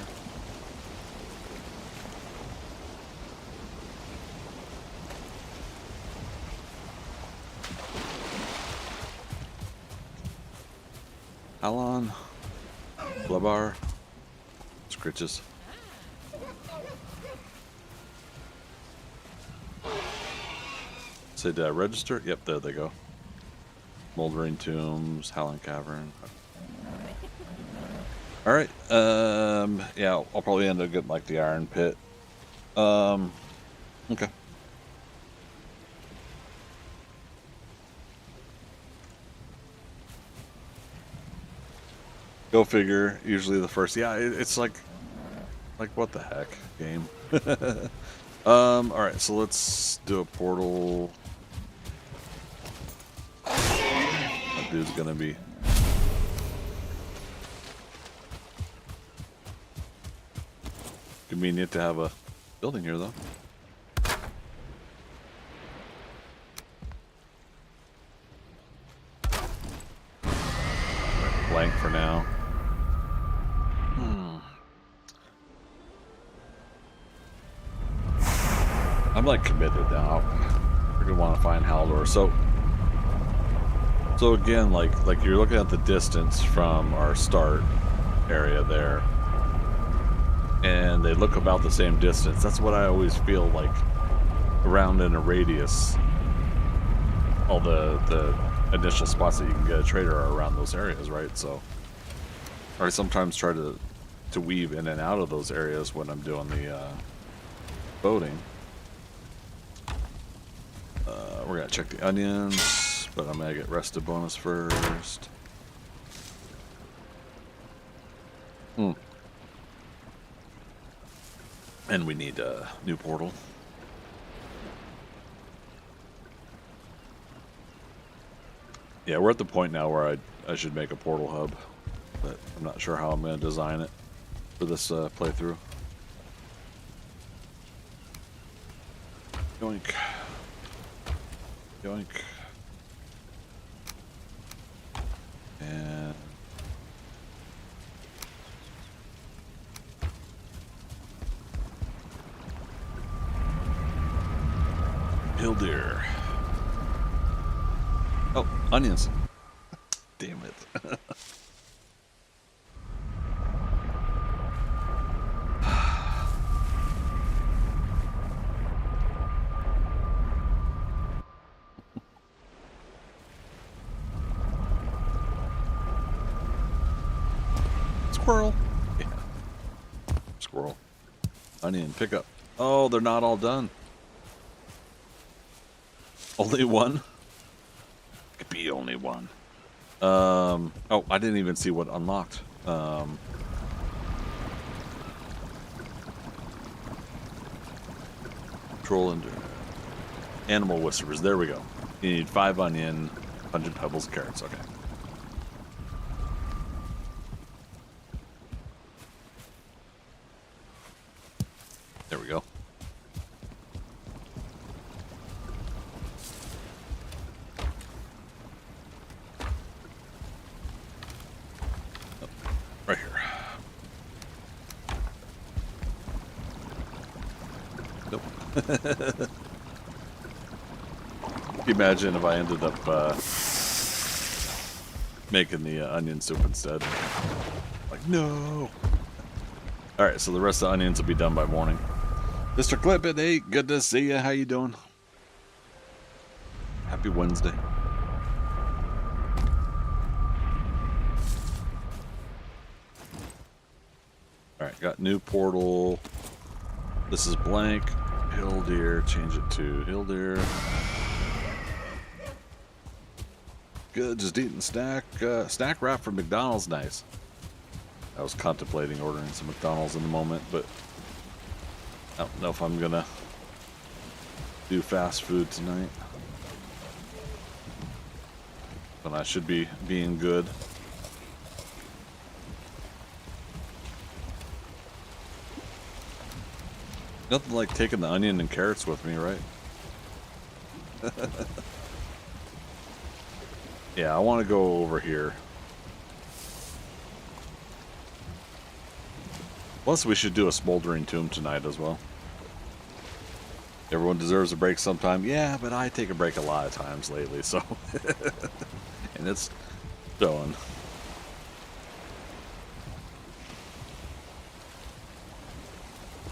Speaker 1: Alon. Blabar. Scritches. Say, did I register? Yep, there they go. Moldering Tombs, Howling Cavern. Alright, yeah, I'll probably end up getting, like, the Iron Pit. Okay. Go figure, usually the first, yeah, it's like, what the heck, game. Alright, so let's do a portal. That dude's gonna be convenient to have a building here, though. Blank for now. I'm like committed now. We're gonna want to find Haldor. So again, like you're looking at the distance from our start area there, and they look about the same distance. That's what I always feel like around in a radius. All the initial spots that you can get a trader are around those areas, right? So I sometimes try to weave in and out of those areas when I'm doing the boating. We're gonna check the onions, but I'm gonna get rested bonus first. And we need a new portal. Yeah, we're at the point now where I should make a portal hub, but I'm not sure how I'm gonna design it for this playthrough. Yoink. Yoink. And Hildir. Oh, onions. Damn it. Squirrel. Yeah. Squirrel. Onion, pick up. Oh, they're not all done. Only one? Could be only one. Oh, I didn't even see what unlocked. Control and animal whispers. There we go. You need 5 onion, 100 pebbles, carrots. Okay. There we go. Imagine if I ended up making the onion soup instead. Like, no. All right, so the rest of the onions will be done by morning. Mr. Clippett, hey, good to see you. How you doing? Happy Wednesday. All right, got new portal. This is blank. Hildeer, change it to Hildeer. Good, just eating snack wrap from McDonald's. Nice. I was contemplating ordering some McDonald's in the moment, but I don't know if I'm gonna do fast food tonight. But I should be being good. Nothing like taking the onion and carrots with me, right? Yeah, I want to go over here. Plus, we should do a smoldering tomb tonight as well. Everyone deserves a break sometime. Yeah, but I take a break a lot of times lately, so... and it's showing.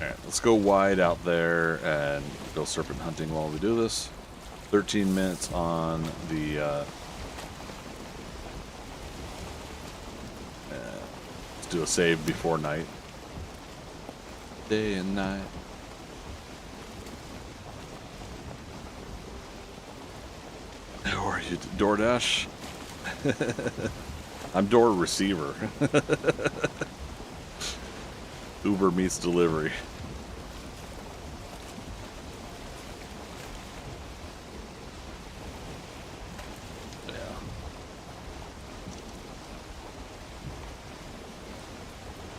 Speaker 1: Alright, let's go wide out there and go serpent hunting while we do this. 13 minutes on the... let's do a save before night. Day and night. How are you, DoorDash? I'm door receiver. Uber meets delivery. Yeah.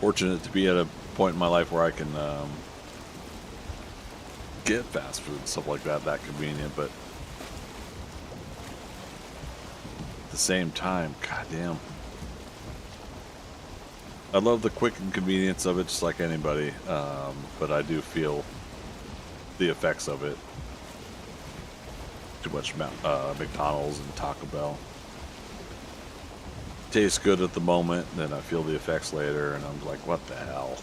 Speaker 1: Fortunate to be at a point in my life where I can get fast food and stuff like that convenient, but at the same time, goddamn, I love the quick and convenience of it, just like anybody, but I do feel the effects of it. Too much McDonald's and Taco Bell. Tastes good at the moment, then I feel the effects later, and I'm like, what the hell?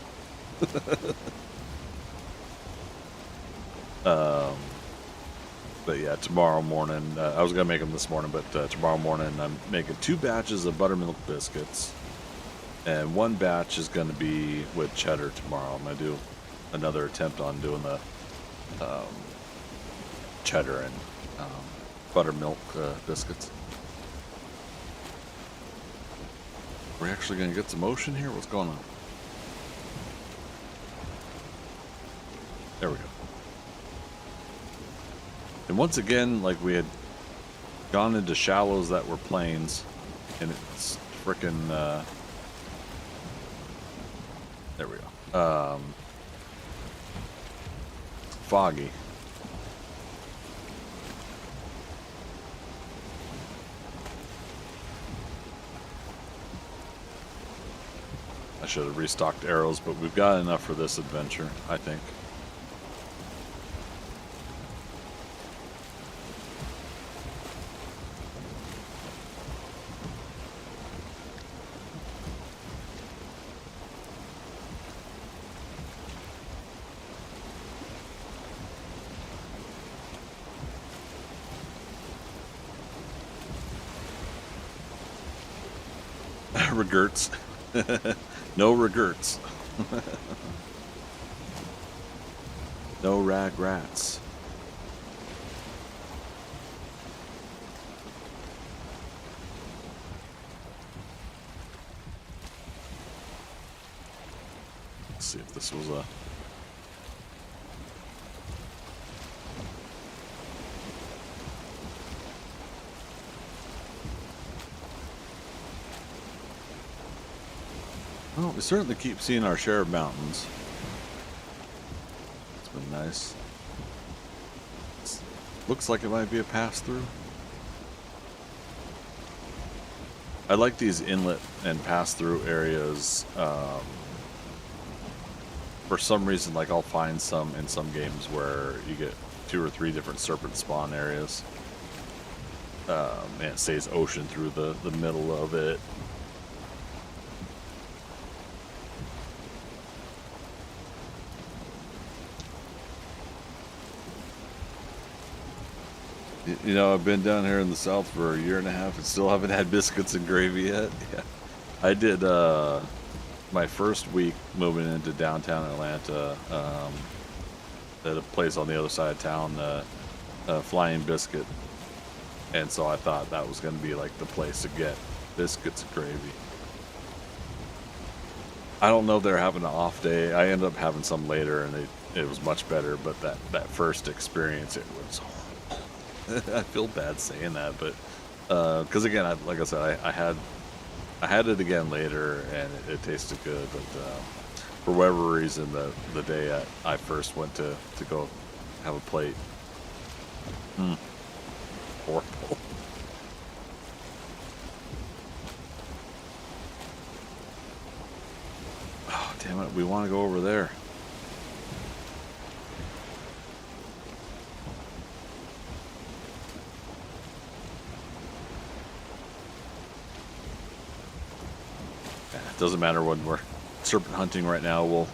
Speaker 1: But yeah, tomorrow morning, I was going to make them this morning, but tomorrow morning I'm making 2 batches of buttermilk biscuits. And 1 batch is going to be with cheddar tomorrow. I'm going to do another attempt on doing the cheddar and buttermilk biscuits. We're actually going to get some motion here? What's going on? There we go. And once again, like we had gone into shallows that were plains, and it's frickin' there we go. Foggy. I should have restocked arrows, but we've got enough for this adventure, I think. Regrets. No regrets. No rag rats. Let's see if this was a... Well, we certainly keep seeing our share of mountains. It's been nice. Looks like it might be a pass-through. I like these inlet and pass-through areas for some reason, like I'll find some in some games where you get 2 or 3 different serpent spawn areas. And it stays ocean through the middle of it. You know, I've been down here in the south for a year and a half and still haven't had biscuits and gravy yet. Yeah. I did my first week moving into downtown Atlanta at a place on the other side of town, Flying Biscuit. And so I thought that was going to be like the place to get biscuits and gravy. I don't know if they're having an off day. I ended up having some later and it was much better, but that first experience, it was horrible. I feel bad saying that, but because again, like I said, I had it again later and it tasted good, but for whatever reason, the day I first went to go have a plate, horrible. Oh, damn it, we want to go over there. Doesn't matter when we're serpent hunting right now. We'll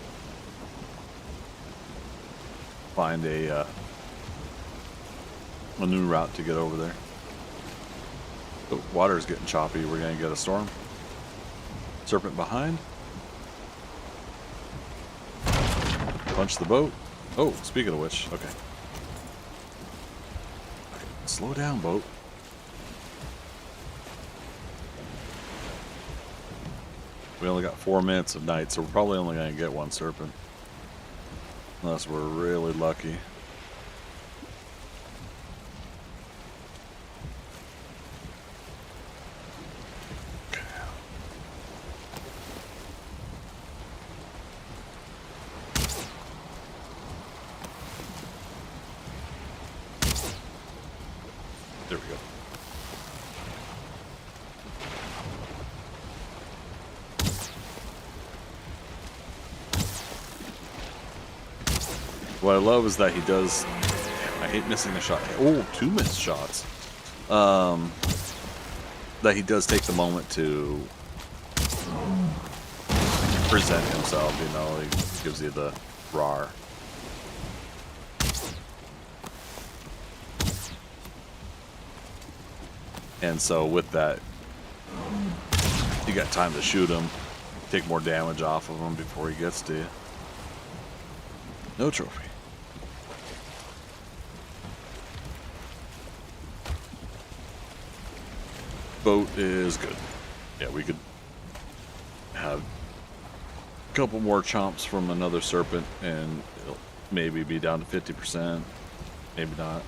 Speaker 1: find a new route to get over there. The water's getting choppy. We're gonna get a storm. Serpent behind. Punch the boat. Oh, speaking of which, okay. Slow down, boat. We only got 4 minutes of night, so we're probably only going to get one serpent. Unless we're really lucky. Okay. There we go. What I love is that he does. Damn, I hate missing a shot. Oh, 2 missed shots. That he does take the moment to present himself. You know, he gives you the rawr. And so with that, you got time to shoot him, take more damage off of him before he gets to you. No trophy. Boat is good. Yeah, we could have a couple more chomps from another serpent and it'll maybe be down to 50%. Maybe not.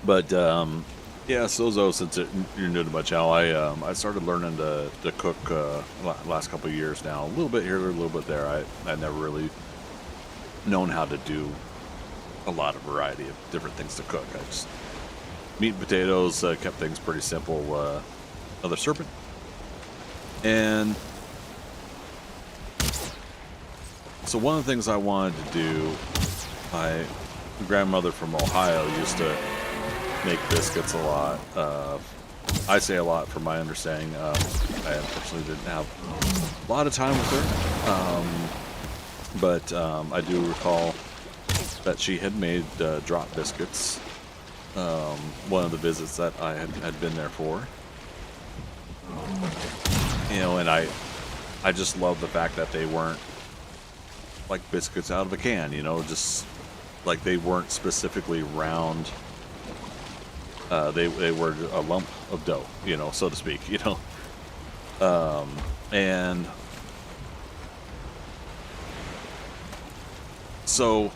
Speaker 1: But yeah, so since you're new to my channel, I started learning to cook last couple of years now. A little bit here, a little bit there. I never really known how to do a lot of variety of different things to cook. I just meat and potatoes, kept things pretty simple. Another serpent, and so one of the things I wanted to do, my grandmother from Ohio used to make biscuits a lot. I say a lot from my understanding. I unfortunately didn't have a lot of time with her. But I do recall that she had made drop biscuits. One of the visits that I had been there for. You know, and I just love the fact that they weren't like biscuits out of a can, you know, just like they weren't specifically round. They were a lump of dough, you know, so to speak, you know. And so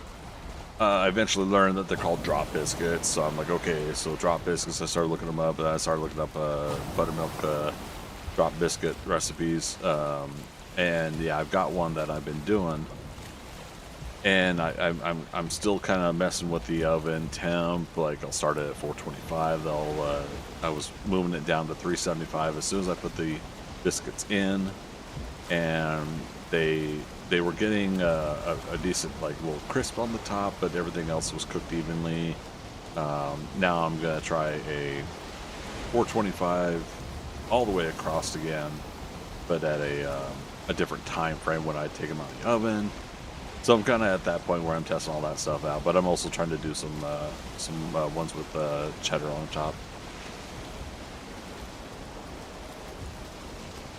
Speaker 1: I eventually learned that they're called drop biscuits. So I'm like, okay, so drop biscuits. I started looking them up, and I started looking up buttermilk drop biscuit recipes. And yeah, I've got one that I've been doing. And I'm still kind of messing with the oven temp. Like I'll start it at 425. I was moving it down to 375 as soon as I put the biscuits in, and they were getting a decent like little crisp on the top, but everything else was cooked evenly. Now I'm gonna try a 425 all the way across again, but at a different time frame when I take them out of the oven. So I'm kind of at that point where I'm testing all that stuff out, but I'm also trying to do some ones with cheddar on top.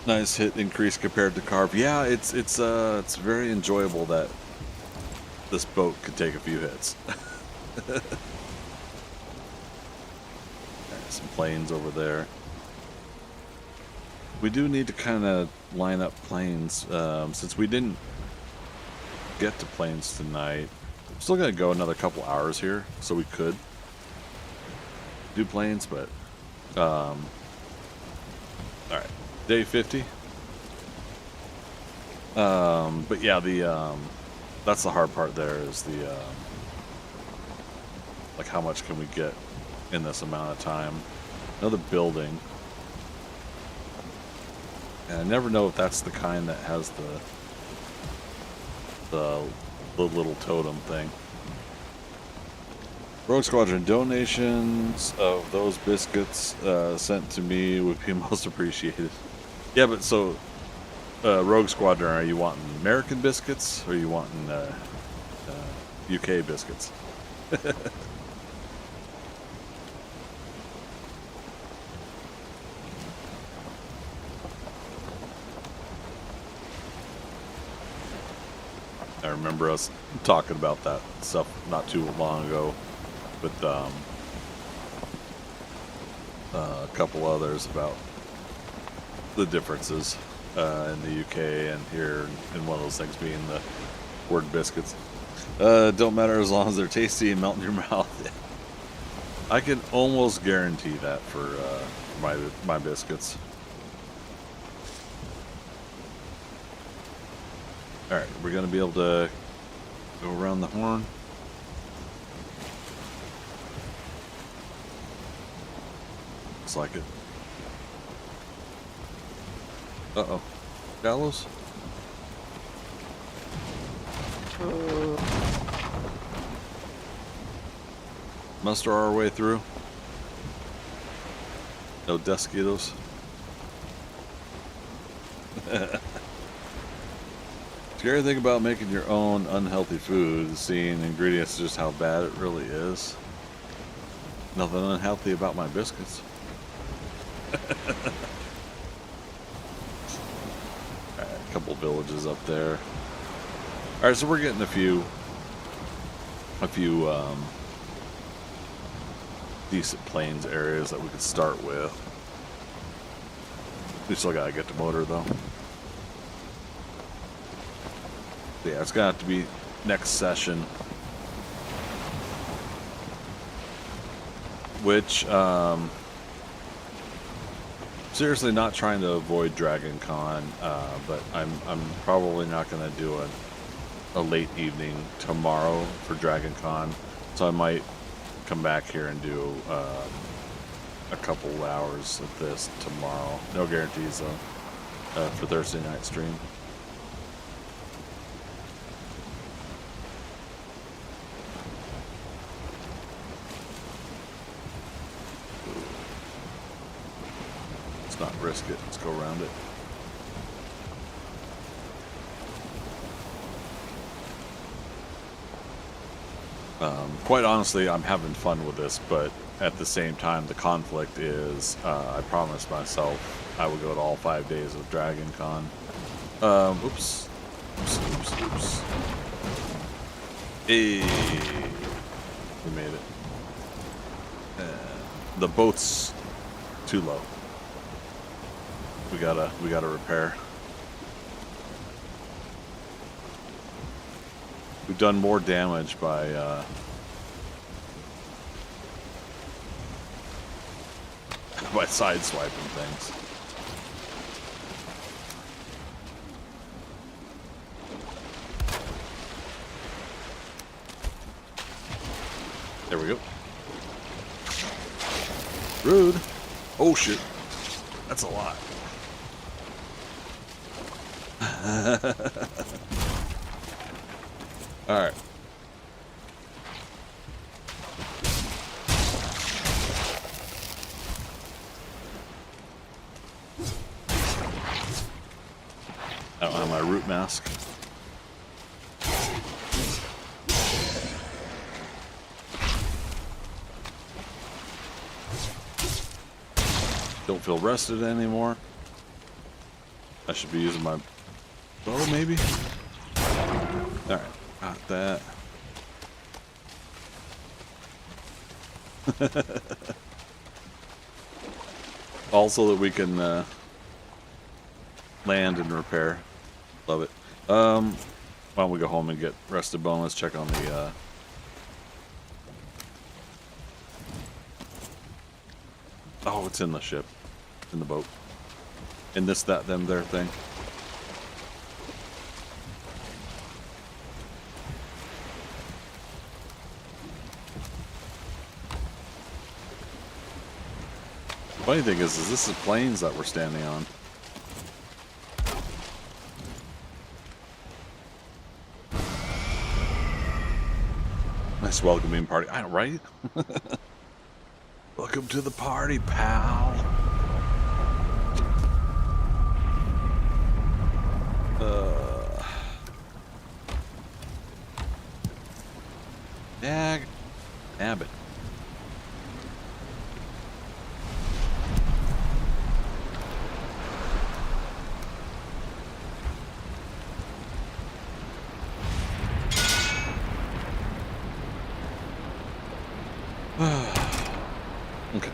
Speaker 1: Nice hit increase compared to carb. Yeah, it's very enjoyable that this boat could take a few hits. Some planes over there. We do need to kind of line up planes since we didn't get to planes tonight. I'm still gonna go another couple hours here, so we could do planes, but all right, day 50. But yeah, that's the hard part. There is the like how much can we get in this amount of time? Another building, and I never know if that's the kind that has the little totem thing. Rogue Squadron, donations of those biscuits sent to me would be most appreciated. Yeah, but so Rogue Squadron, are you wanting American biscuits or are you wanting UK biscuits? I remember us talking about that stuff not too long ago with a couple others about the differences in the UK and here, and one of those things being the word biscuits. Don't matter as long as they're tasty and melt in your mouth. I can almost guarantee that for my biscuits. Alright, we're going to be able to go around the horn. Looks like it. Uh-oh. Gallows? Muster our way through. No Desquitos. Scary thing about making your own unhealthy food is seeing ingredients just how bad it really is. Nothing unhealthy about my biscuits. Alright, a couple villages up there. Alright, so we're getting a few decent plains areas that we could start with. We still gotta get to motor though. Yeah, it's gonna have to be next session. Which, seriously, not trying to avoid Dragon Con, but I'm probably not gonna do a late evening tomorrow for Dragon Con, so I might come back here and do a couple hours of this tomorrow. No guarantees though for Thursday night stream. Not risk it. Let's go around it. Quite honestly, I'm having fun with this, but at the same time, the conflict is I promised myself I would go to all 5 days of Dragon Con. Oops. Oops. Hey, we made it. The boat's too low. We gotta repair. We've done more damage by by sideswiping things. There we go. Rude. Oh shit. That's a lot. Alright. I don't have my root mask. Don't feel rested anymore. I should be using my bow, maybe? Alright, got that. Also that we can land and repair. Love it. Why don't we go home and get rested bone? Let's check on the oh, it's in the ship. In the boat. In this, that, them, their thing. The funny thing is this is planes that we're standing on. Nice welcoming party. I know, right? Welcome to the party, pal. Dag. Nabbit. Okay.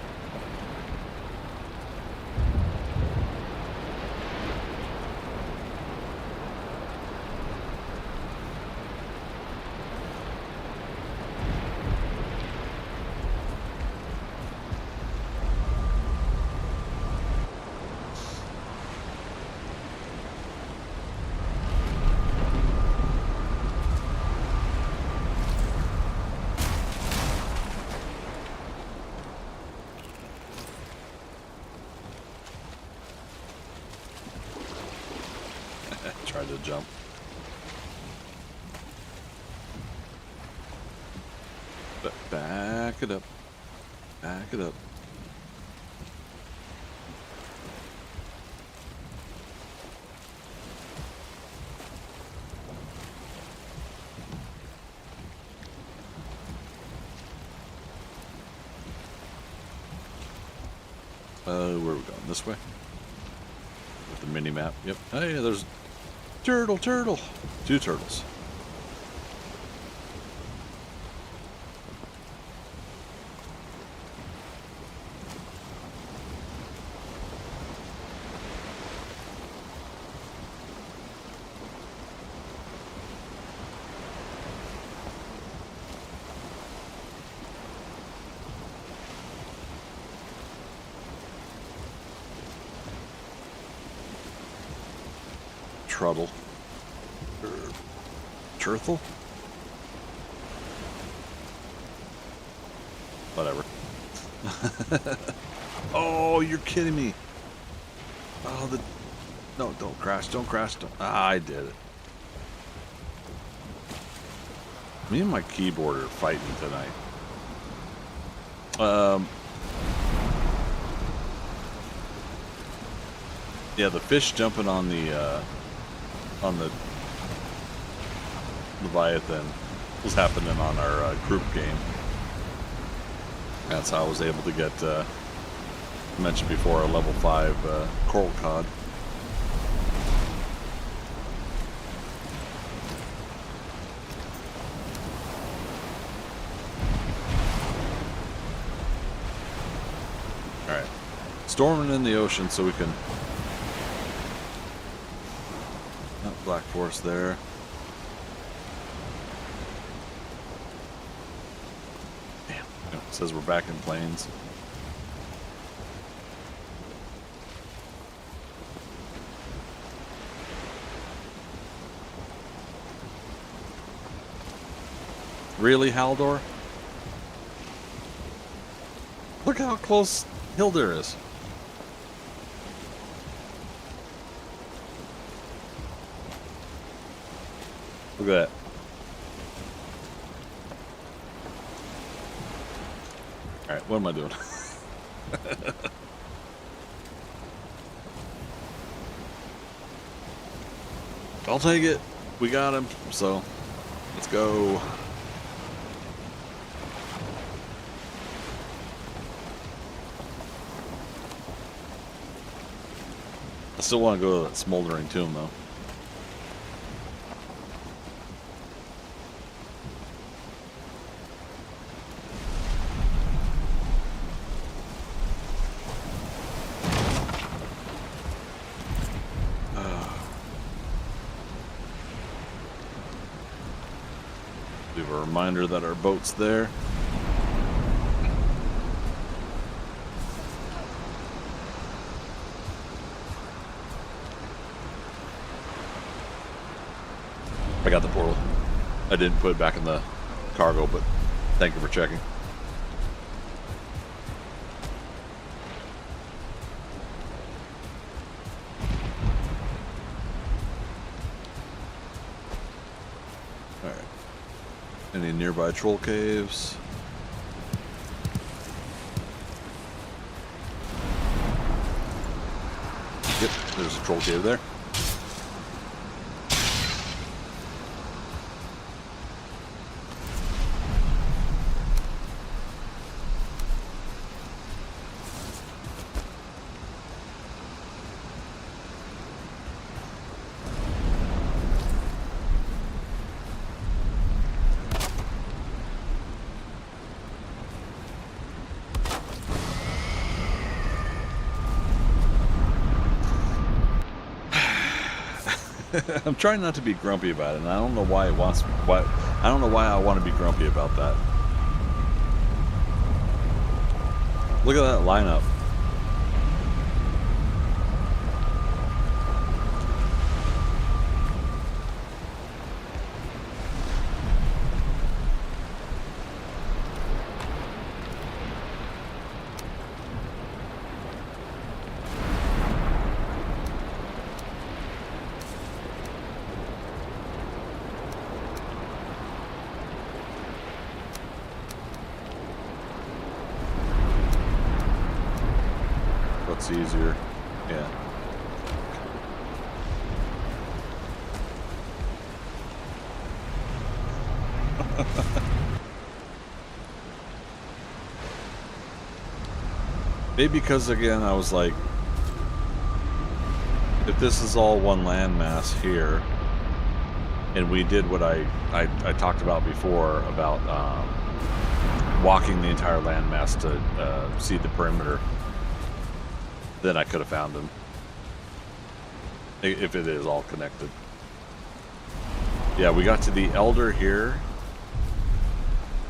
Speaker 1: Tried to jump. But back it up. Back it up. Where are we going? This way? With the mini map. Yep. Hey, there's turtle. Two turtles. Trouble. Turtle? Whatever. Oh, you're kidding me. Oh, no, don't crash, don't. I did it. Me and my keyboard are fighting tonight. Yeah, the fish jumping on the Leviathan was happening on our group game. That's how I was able to get, I mentioned before, a level 5 coral cod. Alright. Storming in the ocean so we can... Black Forest there. Damn. It says we're back in plains. Really, Haldor? Look how close Hilder is. Look at that. Alright, what am I doing? I'll take it. We got him, so let's go. I still want to go to that smoldering tomb, though. Leave a reminder that our boat's there. I got the portal. I didn't put it back in the cargo, but thank you for checking. Alright. Any nearby troll caves? Yep, there's a troll cave there. I'm trying not to be grumpy about it, and I don't know why I don't know why I want to be grumpy about that. Look at that lineup. What's easier? Yeah. Maybe because, again, I was like, if this is all one landmass here, and we did what I talked about before about walking the entire landmass to see the perimeter, then I could have found him. If it is all connected. Yeah, we got to the Elder here,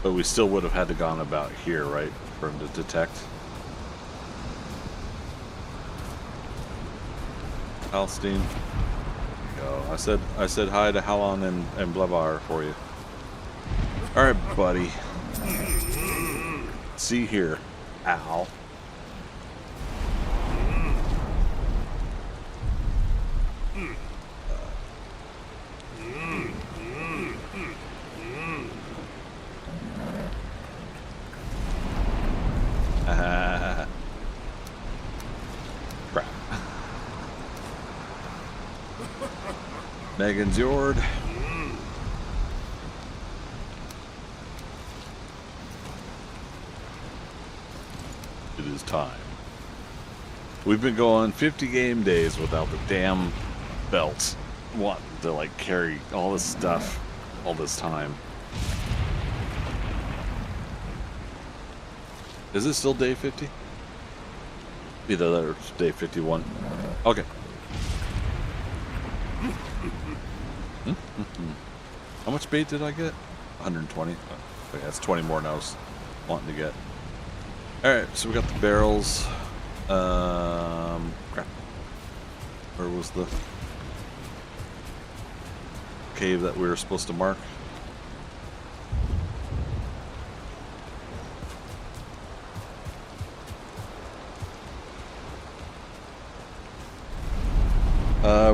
Speaker 1: but we still would have had to gone about here, right, for him to detect. Halstein. Go. I said hi to Halon and Blevar for you. All right, buddy. See here, Al. Crap. Megan's Yord. It is time. We've been going 50 game days without the damn belts. Wanting to like carry all this stuff all this time. Is it still day 50? Either that or it's day 51. Okay. How much bait did I get? 120. Okay, that's 20 more than I was wanting to get. Alright, so we got the barrels. Crap. Where was the cave that we were supposed to mark?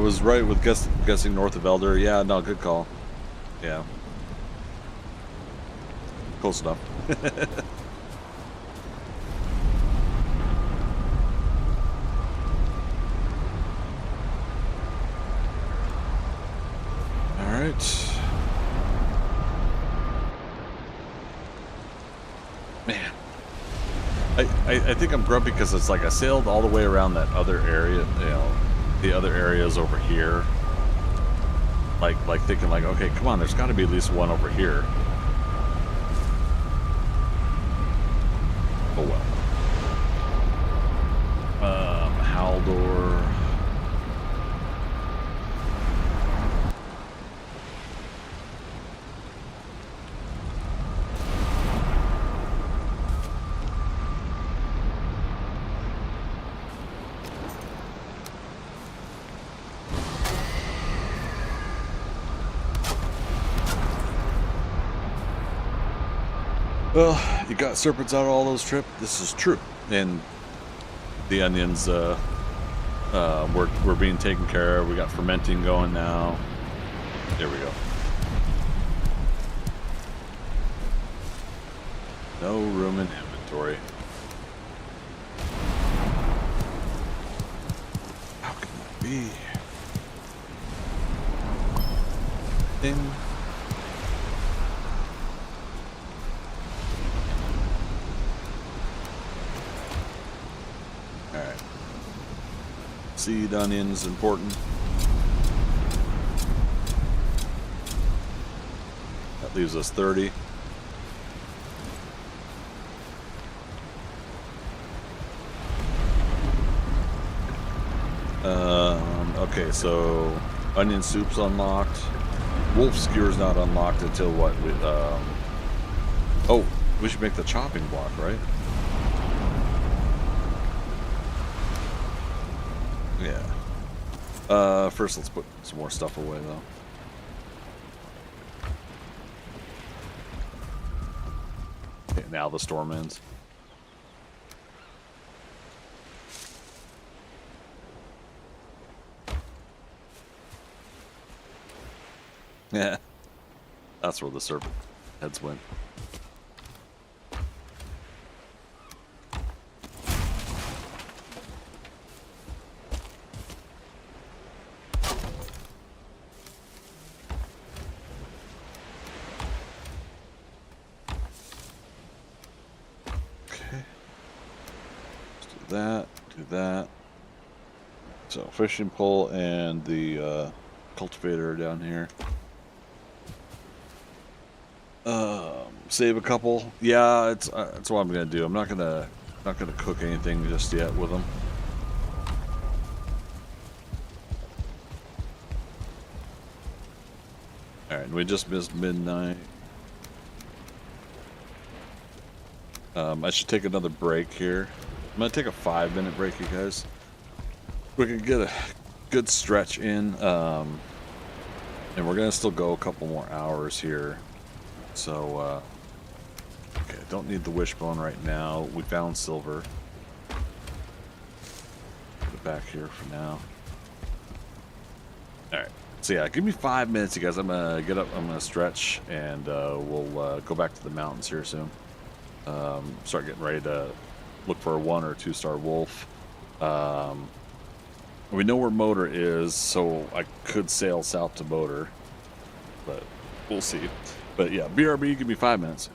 Speaker 1: was right with guessing north of Elder. Yeah, no, good call. Yeah. Close enough. All right. Man. I think I'm grumpy because it's like I sailed all the way around that other area, you know, the other areas over here. Like thinking like, okay, come on, there's got to be at least one over here. Oh well. Haldor. Well, you got serpents out of all those trips. This is true, and the onions we're being taken care of. We got fermenting going now. There we go. No room in inventory. How can that be? Ding. Alright. Seed onions important. That leaves us 30. Okay, so onion soup's unlocked. Wolf skewer's not unlocked until what? Oh, we should make the chopping block, right? Yeah. First, let's put some more stuff away, though. Okay, now the storm ends. Yeah, that's where the serpent heads went. Okay, let's do that, do that. So fishing pole and the cultivator down here. Save a couple. Yeah, it's that's what I'm gonna do. I'm not gonna cook anything just yet with them. All right, we just missed midnight. I should take another break here. I'm gonna take a 5-minute break, you guys. We can get a good stretch in, and we're gonna still go a couple more hours here. So, okay, don't need the wishbone right now. We found silver. Put it back here for now. All right. So yeah, give me 5 minutes, you guys. I'm gonna get up. I'm gonna stretch, and we'll go back to the mountains here soon. Start getting ready to look for a 1 or 2 star wolf. We know where Motor is, so I could sail south to Motor, but we'll see. But yeah, BRB, give me 5 minutes.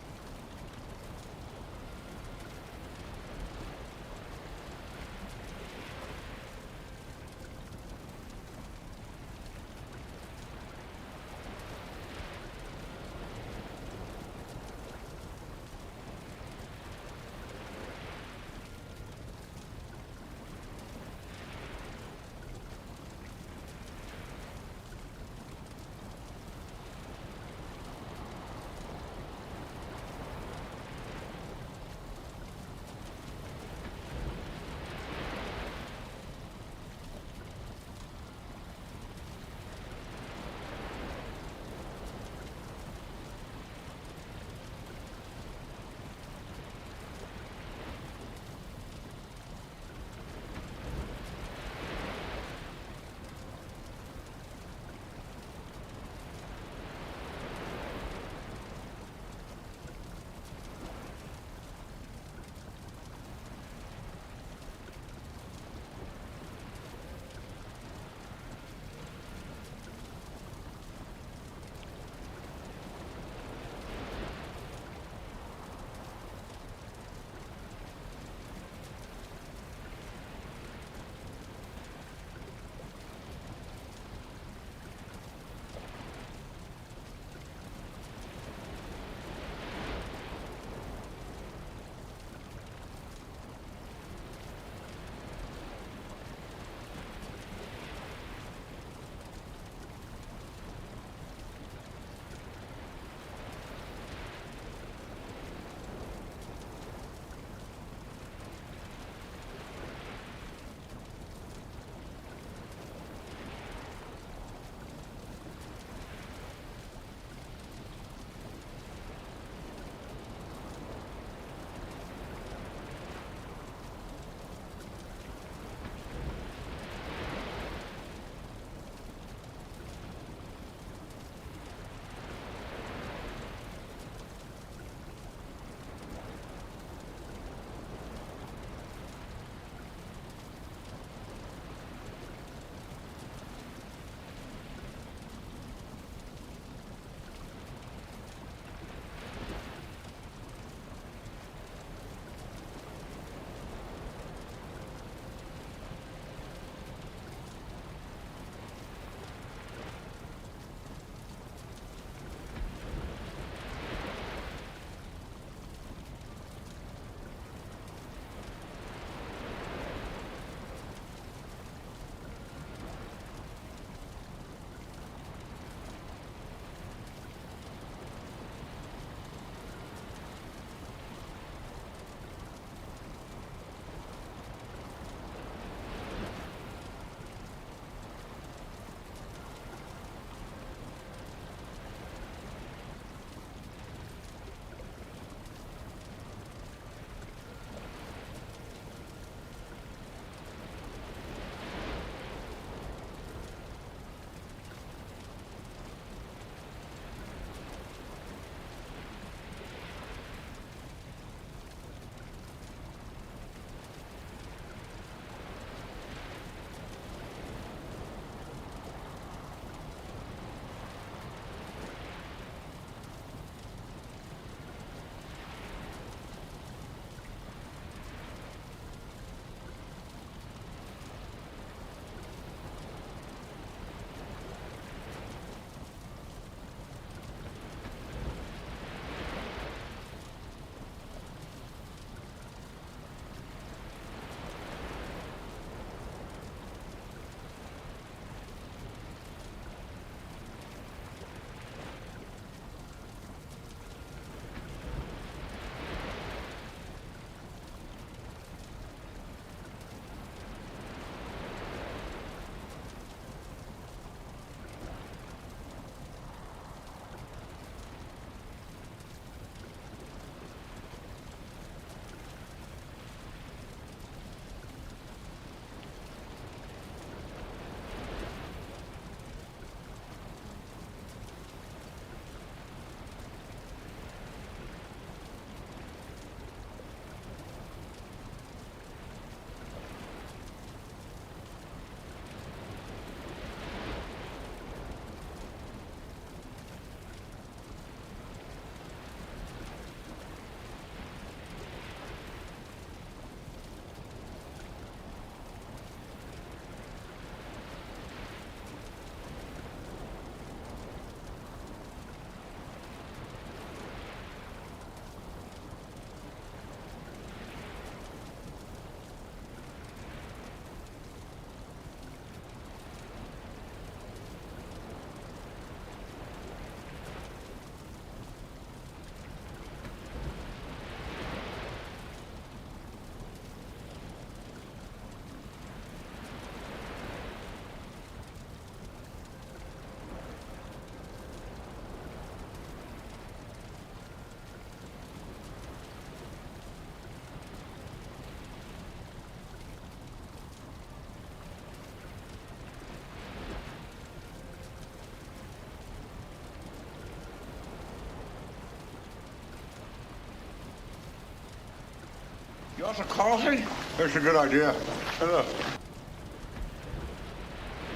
Speaker 3: want a coffee? That's a good idea. Hello.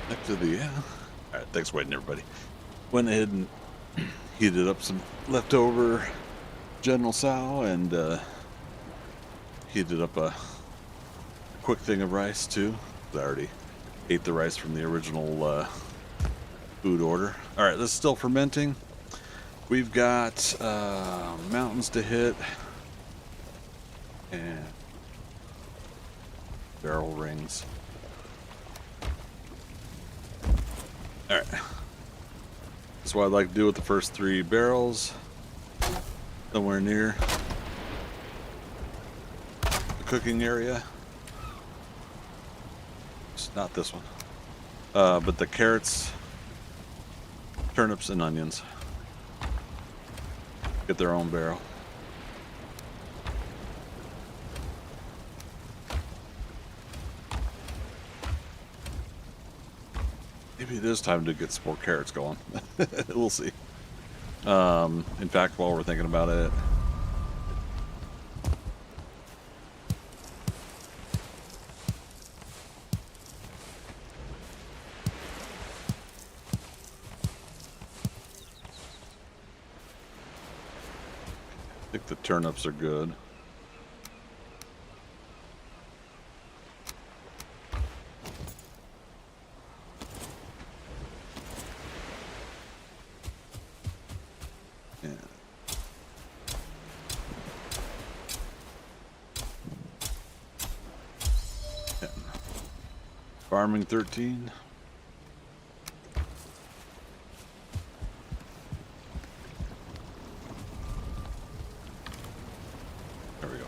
Speaker 1: Back to the, yeah. All right, thanks for waiting, everybody. Went ahead and heated up some leftover General Tso and heated up a quick thing of rice, too. I already ate the rice from the original food order. All right, this is still fermenting. We've got mountains to hit and barrel rings. All right, that's what I'd like to do with the first 3 barrels. Somewhere near the cooking area. It's not this one, but the carrots, turnips, and onions get their own barrel. Maybe it is time to get some more carrots going. We'll see. In fact, while we're thinking about it, I think the turnips are good. Farming 13. There we go.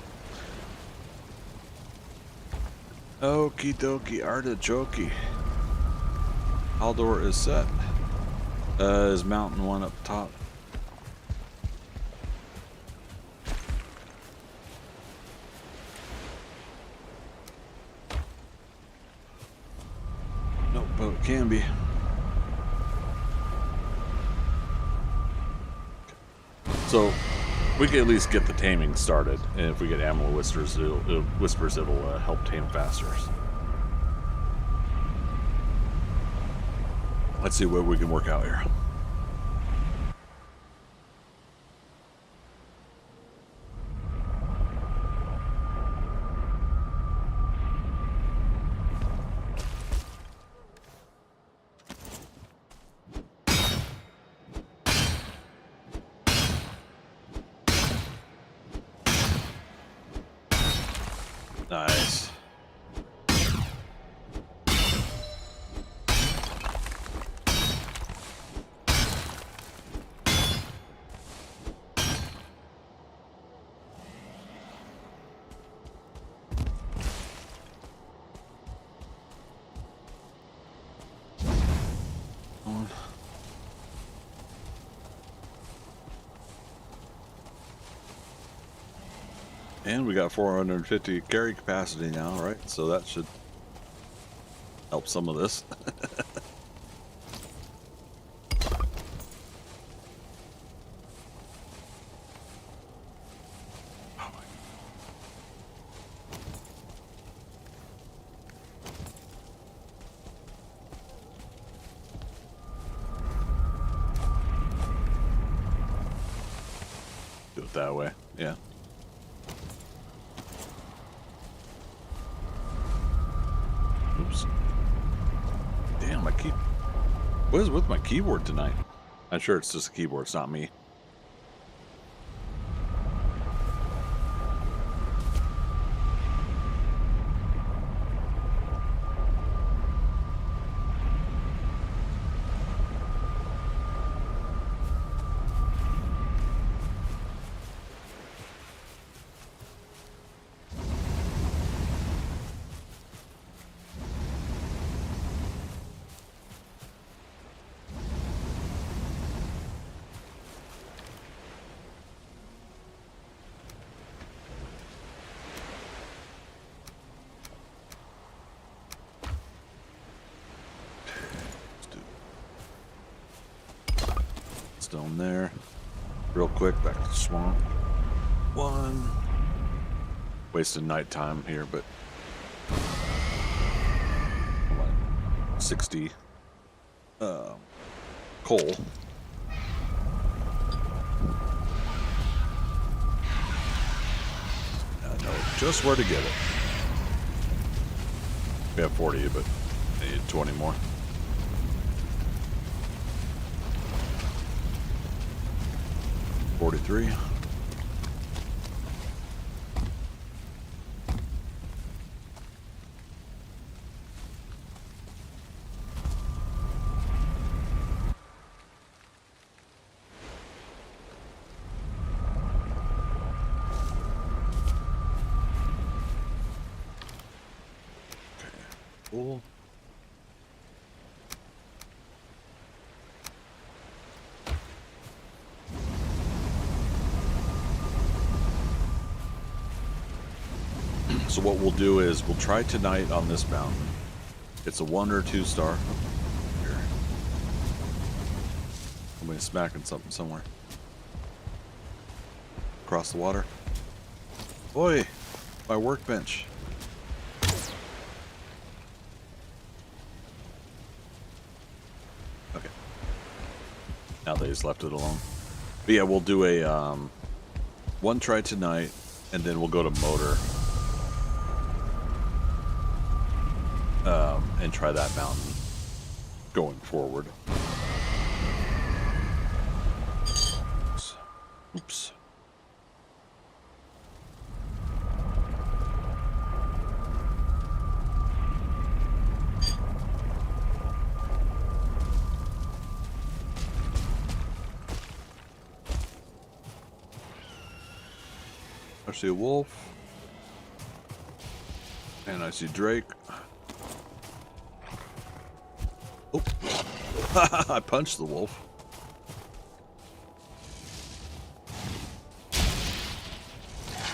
Speaker 1: Okie dokie, artichoke. Haldor is set. Is mountain 1 up top? Nope, but it can be. So we can at least get the taming started, and if we get animal whispers, it'll help tame faster. Let's see what we can work out here. Nice. And we got 450 carry capacity now, right? So that should help some of this. Do it that way, yeah. Oops. Damn, my key. What is with my keyboard tonight? I'm sure it's just a keyboard, it's not me. Stone there. Real quick, back to the swamp. 1. wasting night time here, but 60 coal. I know just where to get it. We have 40, but I need 20 more. $43. Cool. So what we'll do is we'll try tonight on this mountain. It's a 1 or 2 star. Here. Somebody's smacking something somewhere. Across the water. Oi! My workbench. Okay. Now they just left it alone. But yeah, we'll do a 1 try tonight, and then we'll go to motor. And try that mountain going forward. Oops. I see a wolf. And I see Drake. Oh. I punched the wolf.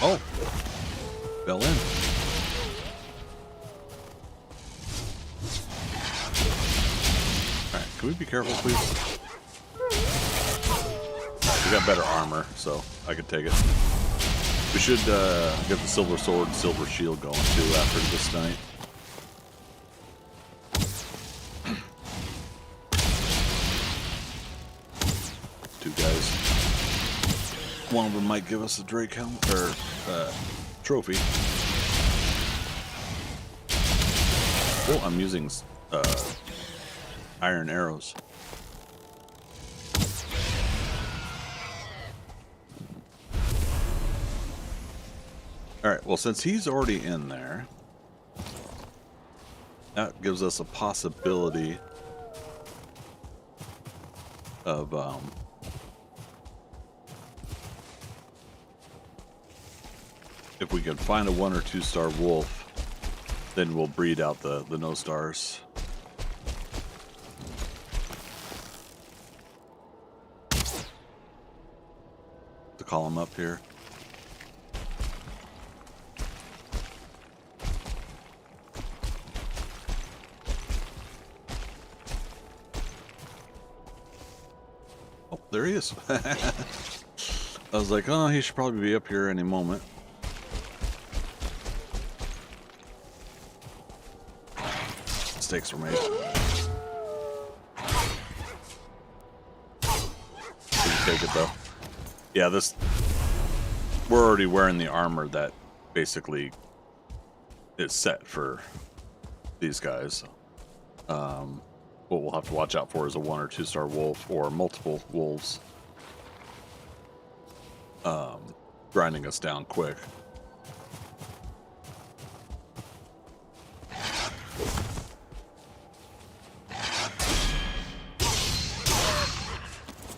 Speaker 1: Oh. Fell in. Alright, can we be careful, please? We got better armor, so I could take it. We should get the silver sword and silver shield going too after this night. Two guys. One of them might give us a Drake helmet or trophy. Oh, I'm using iron arrows. Alright, well, since he's already in there, that gives us a possibility of if we can find a 1 or 2 star wolf, then we'll breed out the no stars. To call him up here. Oh, there he is. I was like, oh, he should probably be up here any moment. Mistakes were made. Didn't take it though. Yeah, we're already wearing the armor that basically is set for these guys. What we'll have to watch out for is a 1 or 2 star wolf or multiple wolves grinding us down quick.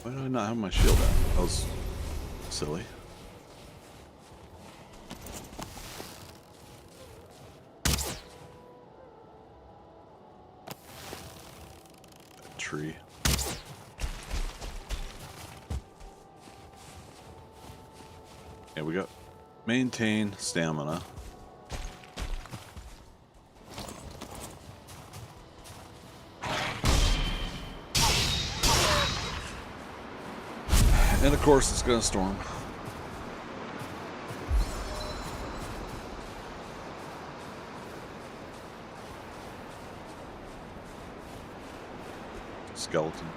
Speaker 1: Why did I not have my shield out? That was silly. That tree. Yeah, we got maintain stamina. And of course, it's gonna storm. skeleton.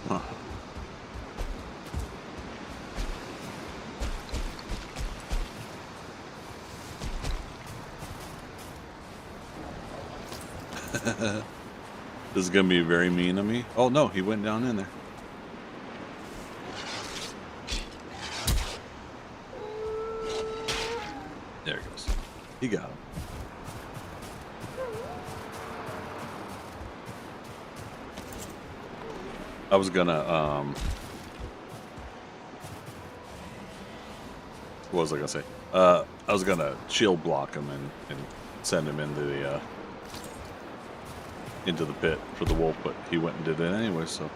Speaker 1: Huh. This is gonna be very mean of me. Oh no, he went down in there. There he goes. He got him. I was gonna what was I gonna say? I was gonna shield block him and send him into the pit for the wolf, but he went and did it anyway, so.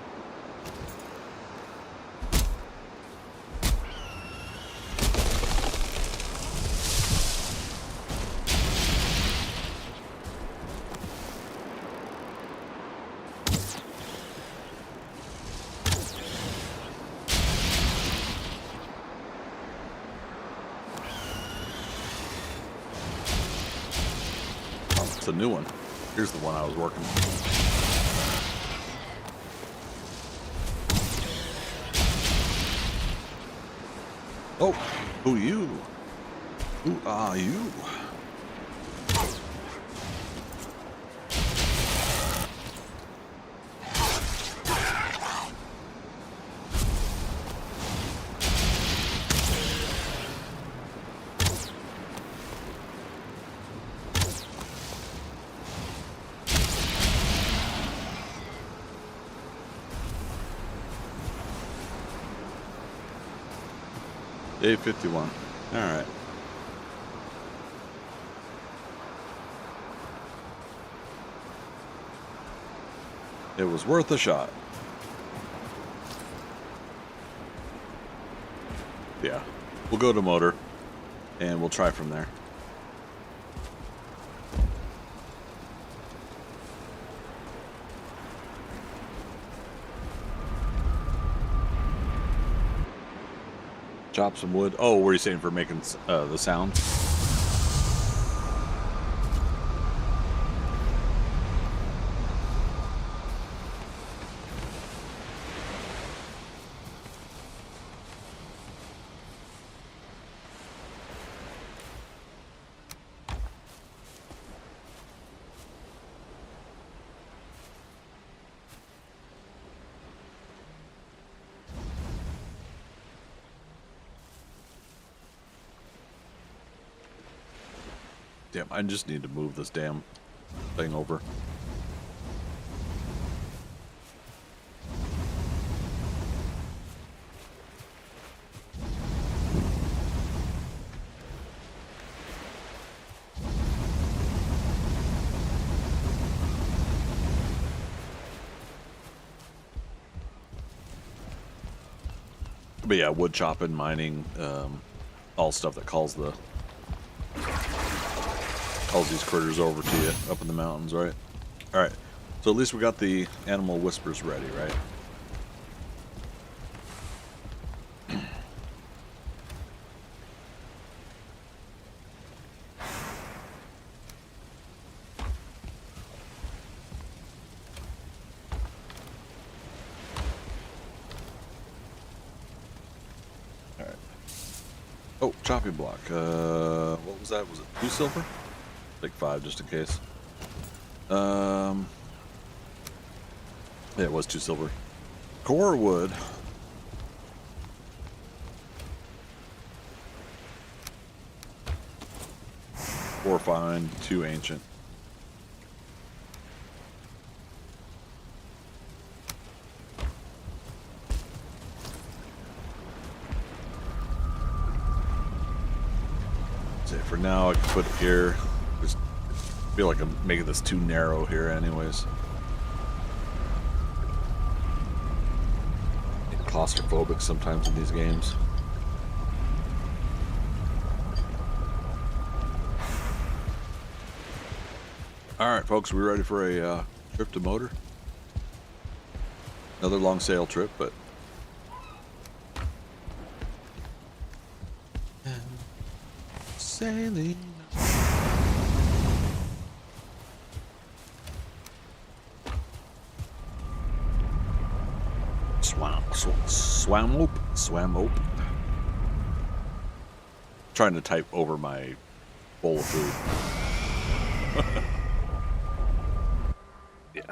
Speaker 1: Oh, it's a new one. Here's the one I was working on. Oh, who you? Who are you? Day 51. All right. It was worth a shot. Yeah. We'll go to motor and we'll try from there. Chop some wood. Oh, what are you saying for making the sound? Damn, I just need to move this damn thing over. But yeah, wood chopping, mining, all stuff that calls these critters over to you up in the mountains, right? All right, so at least we got the animal whispers ready, right? All right. Oh, chopping block. What was that? Was it 2 silver? Take 5 just in case. Yeah, it was 2 silver. Core wood. Four fine, 2 ancient. So for now, I can put it here. Just feel like I'm making this too narrow here anyways. claustrophobic sometimes in these games. All right, folks, we ready for a trip to Motor? Another long sail trip, but sailing. Swam ope. Trying to type over my bowl of food. Yeah.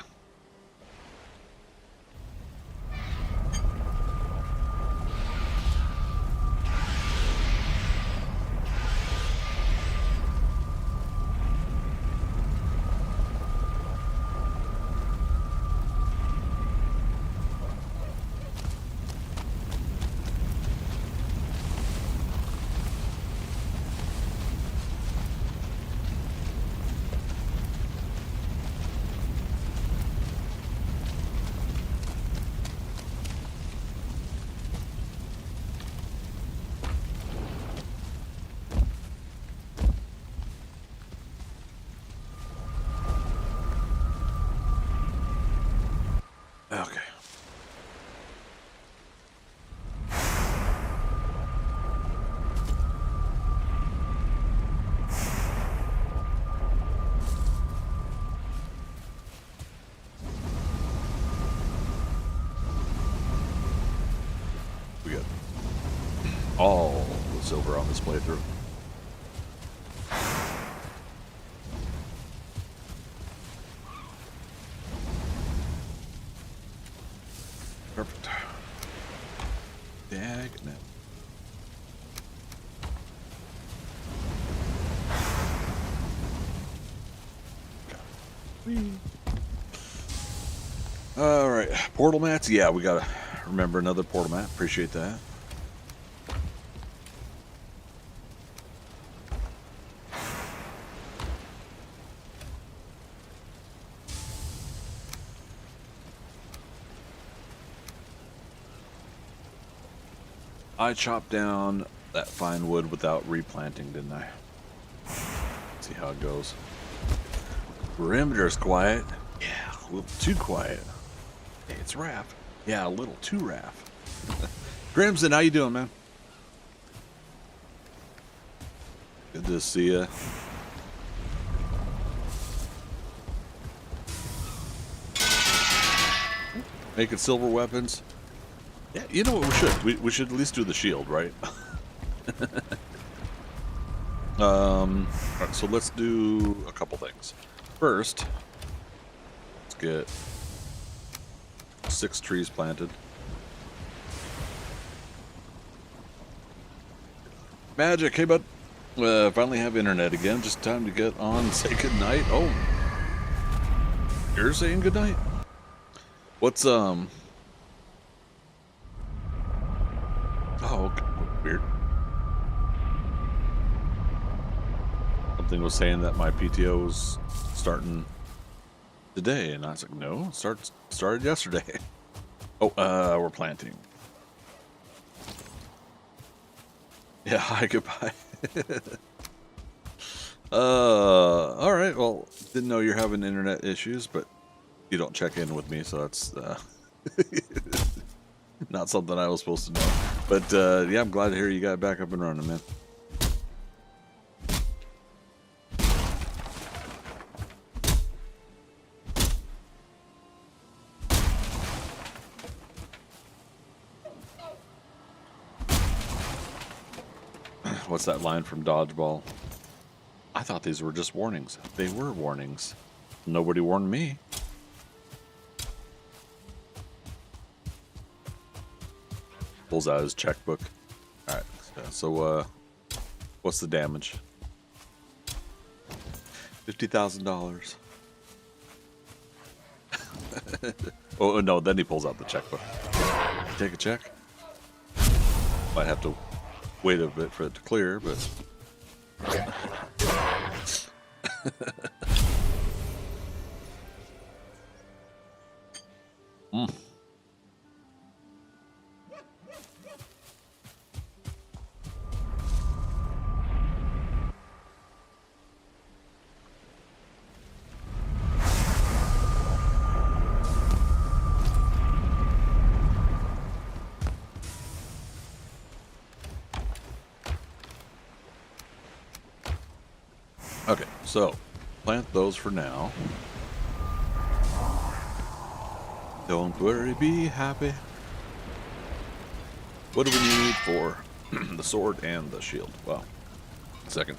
Speaker 1: Okay. We got all the silver on this playthrough. Perfect. Dag it. All right, portal mats. Yeah, we gotta remember another portal mat. Appreciate that. I chopped down that fine wood without replanting, didn't I? Let's see how it goes. Perimeter's quiet. Yeah, a little too quiet. Hey, it's Raph. Yeah, a little too Raph. Grimson, how you doing, man? Good to see ya. Making silver weapons. Yeah, you know what we should? We should at least do the shield, right? Alright, so let's do a couple things. First, let's get 6 trees planted. Magic, hey bud. Finally have internet again. Just time to get on and say goodnight. Oh, you're saying goodnight? What's Oh, okay. Weird. Something was saying that my PTO was starting today, and I was like, no, started yesterday. Oh, we're planting. Yeah, hi, goodbye. All right. Well, didn't know you're having internet issues, but you don't check in with me, so that's not something I was supposed to know. But yeah, I'm glad to hear you got back up and running, man. What's that line from Dodgeball? I thought these were just warnings. They were warnings. Nobody warned me. Pulls out his checkbook. All right. So, what's the damage? $50,000. Oh no! Then he pulls out the checkbook. Take a check. Might have to wait a bit for it to clear, but. Okay, so plant those for now. Don't worry, be happy. What do we need for the sword and the shield? Well, second.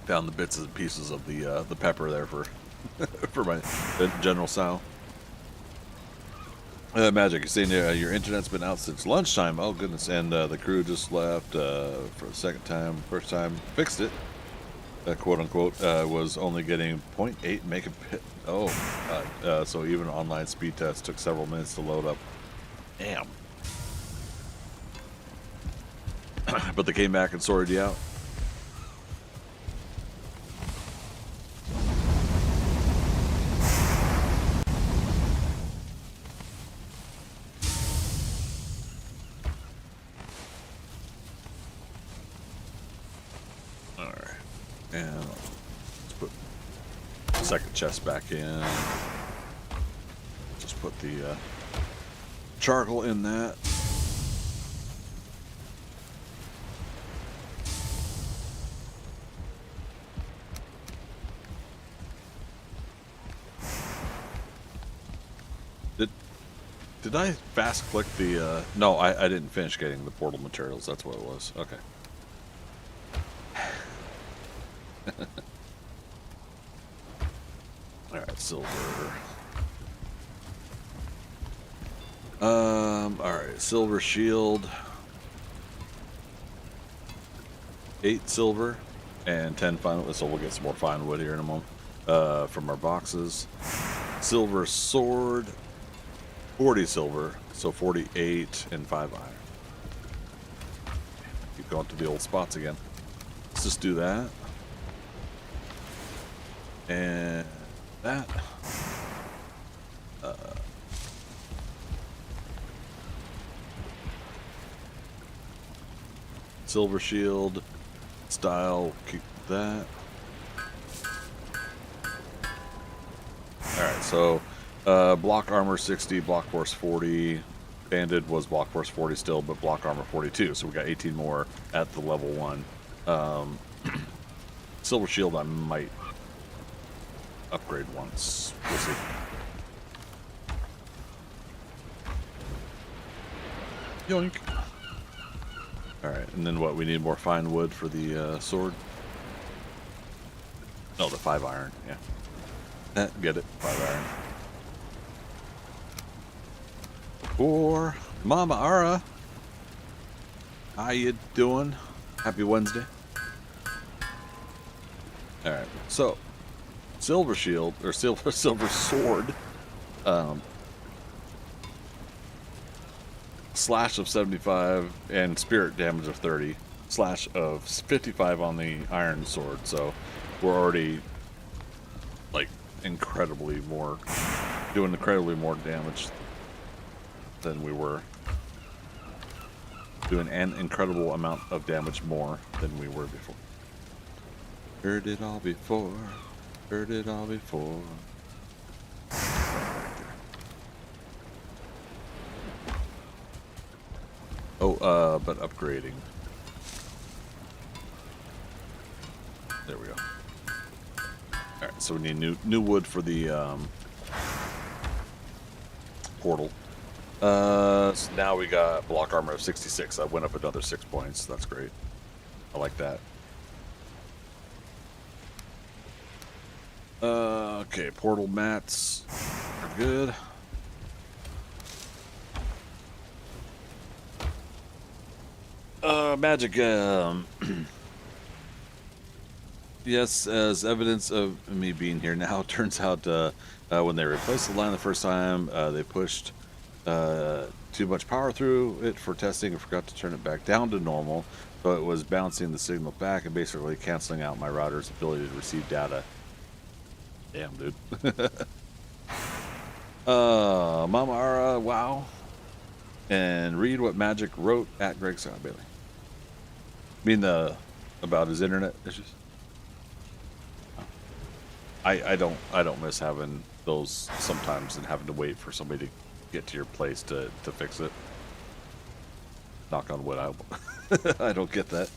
Speaker 1: Found the bits and pieces of the pepper there for for my general sow. Magic, you're saying your internet's been out since lunchtime. Oh goodness, and the crew just left for the second time. First time fixed it, quote unquote. Was only getting 0.8 megabit. Oh, so even online speed tests took several minutes to load up. Damn. But they came back and sorted you out. And let's put the second chest back in. Just put the charcoal in that. Did I fast click the no, I didn't finish getting the portal materials. That's what it was. Okay. Alright, silver. Alright, silver shield. 8 silver and 10 fine wood, so we'll get some more fine wood here in a moment. From our boxes. Silver sword. 40 silver, so 48 and 5 iron. Keep going to the old spots again. Let's just do that. And that. Silver shield style, keep that. Alright, so block armor 60, block force 40. Banded was block force 40 still, but block armor 42. So we got 18 more at the level 1. Silver shield I might upgrade once. We'll see. Yoink. Alright, and then what? We need more fine wood for the sword? No, the 5 iron, yeah. Get it, 5 iron. For Mama Ara. How you doing? Happy Wednesday. Alright, so silver shield or silver sword. Slash of 75 and spirit damage of 30. Slash of 55 on the iron sword, so we're already like incredibly more doing incredibly more damage than we were doing an incredible amount of damage more than we were before. Heard it all before. Heard it all before. Oh, but upgrading. There we go. Alright, so we need new wood for the portal. So now we got block armor of 66. I went up another 6 points. That's great. I like that. Okay, portal mats are good. Magic, yes, as evidence of me being here now, turns out when they replaced the line the first time, they pushed too much power through it for testing and forgot to turn it back down to normal, so it was bouncing the signal back and basically canceling out my router's ability to receive data. Damn, dude. Mama Ara, wow. And read what Magic wrote at Greg Scott Bailey. Mean about his internet issues? I don't miss having those sometimes and having to wait for somebody to get to your place to fix it. Knock on wood, I don't get that.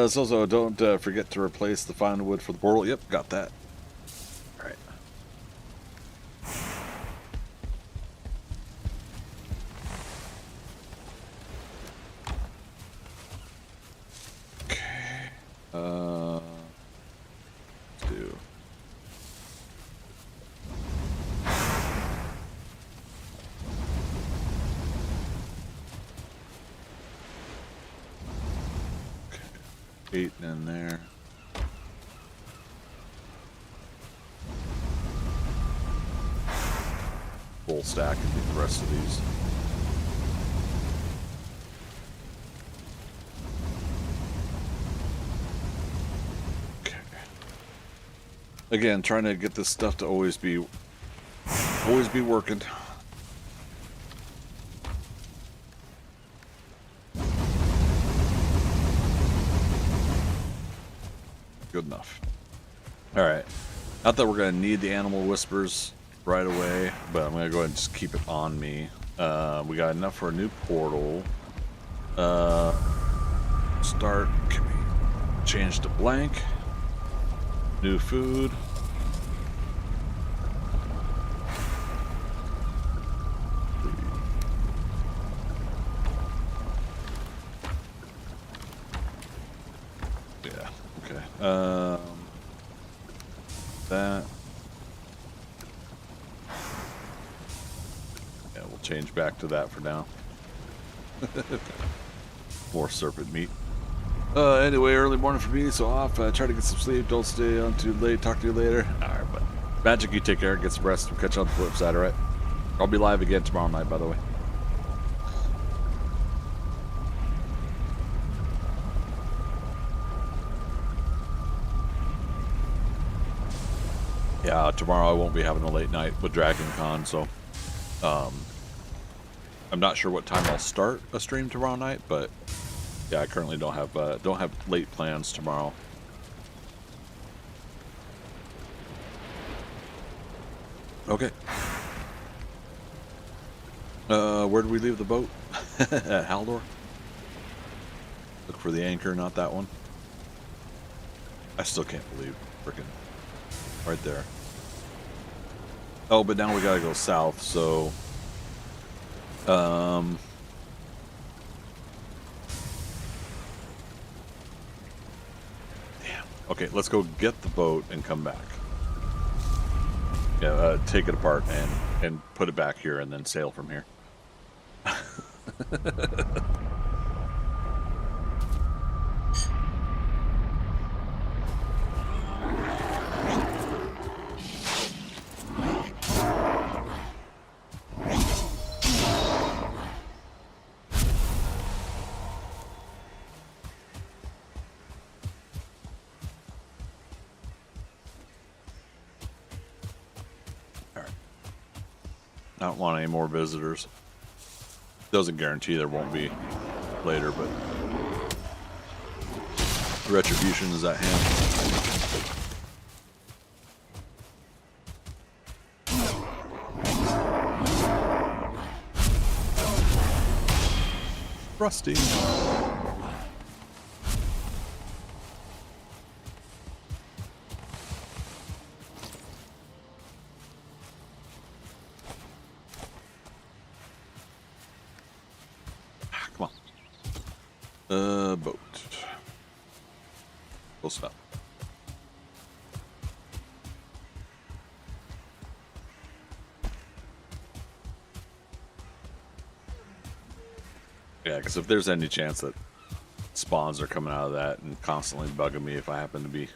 Speaker 1: So don't forget to replace the fine wood for the portal. Yep, got that. All right. Okay. Let's do. Okay. 8 in there. Full stack and get the rest of these. Okay. Again, trying to get this stuff to always be working. Good enough. All right. Not that we're gonna need the animal whispers right away, but I'm gonna go ahead and just keep it on me. We got enough for a new portal. Start. Can we change to blank? New food. Yeah. Okay. That. Yeah, we'll change back to that for now. More serpent meat. Anyway, early morning for me, so off. Try to get some sleep. Don't stay on too late. Talk to you later. Alright, but Magic, you take care. Get some rest. We'll catch you on the flip side, alright? I'll be live again tomorrow night, by the way. Yeah, tomorrow I won't be having a late night with Dragon Con, so I'm not sure what time I'll start a stream tomorrow night, but yeah, I currently don't have late plans tomorrow. Okay. Where did we leave the boat? At Haldor? Look for the anchor, not that one. I still can't believe freaking right there. Oh, but now we gotta go south, so damn. Okay, let's go get the boat and come back. Yeah, take it apart and put it back here and then sail from here. I don't want any more visitors. Doesn't guarantee there won't be later, but retribution is at hand. Rusty. Come on. Boat. Full stop. Yeah, because if there's any chance that spawns are coming out of that and constantly bugging me if I happen to be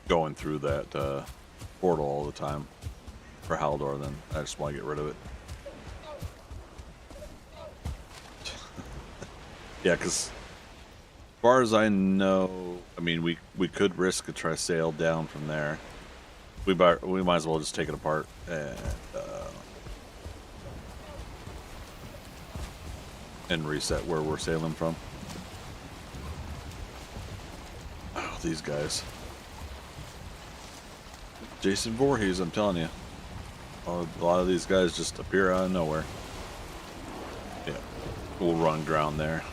Speaker 1: going through that portal all the time for Haldor, then I just want to get rid of it. Yeah, because as far as I know, I mean, we could risk a try sail down from there. We might as well just take it apart and reset where we're sailing from. Oh, these guys. Jason Voorhees, I'm telling you. A lot of these guys just appear out of nowhere. Yeah, we'll run ground there.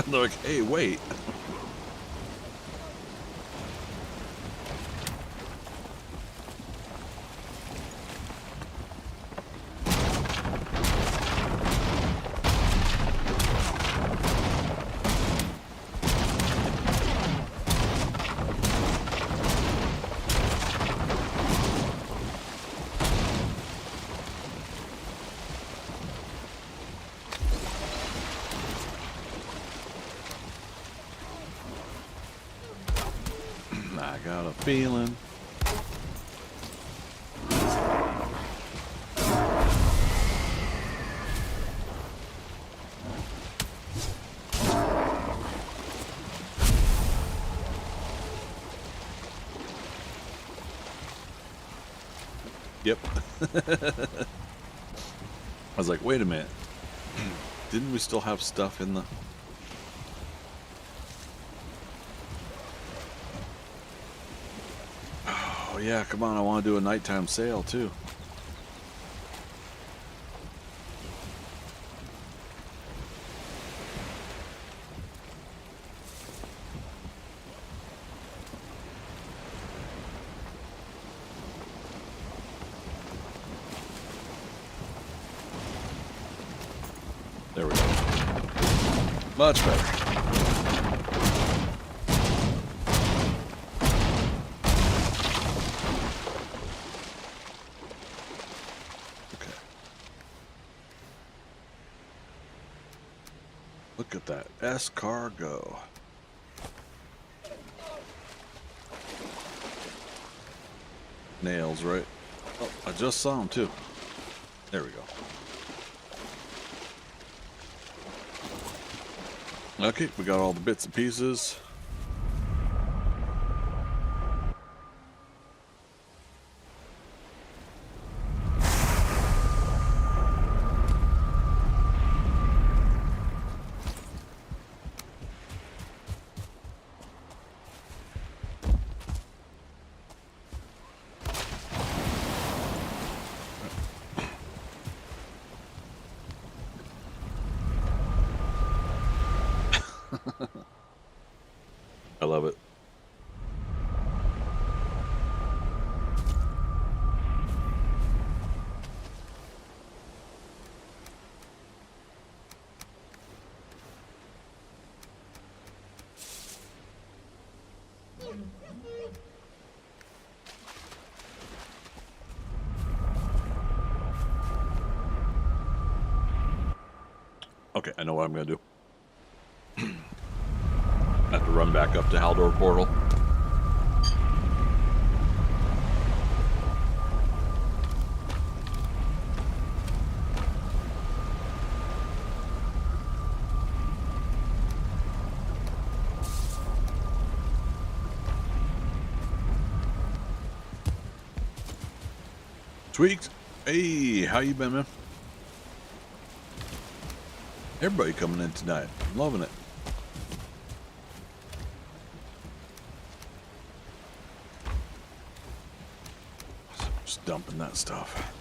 Speaker 1: They're like, hey, wait. I got a feeling. Yep. I was like, wait a minute. Didn't we still have stuff in the... Oh yeah, come on, I want to do a nighttime sale too. There we go. Much better. Okay. Look at that escargot. Nails, right? Oh, I just saw them too. There we go. Okay, we got all the bits and pieces. I love it. Okay, I know what I'm gonna do. I have to run back up to Haldor Portal. Tweaks, hey, how you been, man? Everybody coming in tonight. I'm loving it. Just dumping that stuff.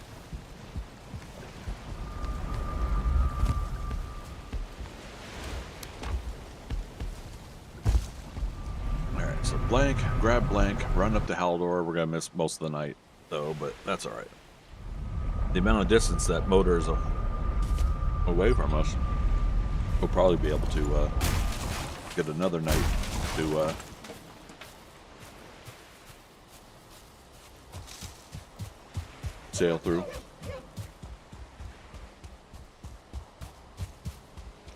Speaker 1: Alright, so blank, grab blank, run up to Haldor. We're gonna miss most of the night though, but that's alright. The amount of distance that motor is away from us, we'll probably be able to get another night to sail through.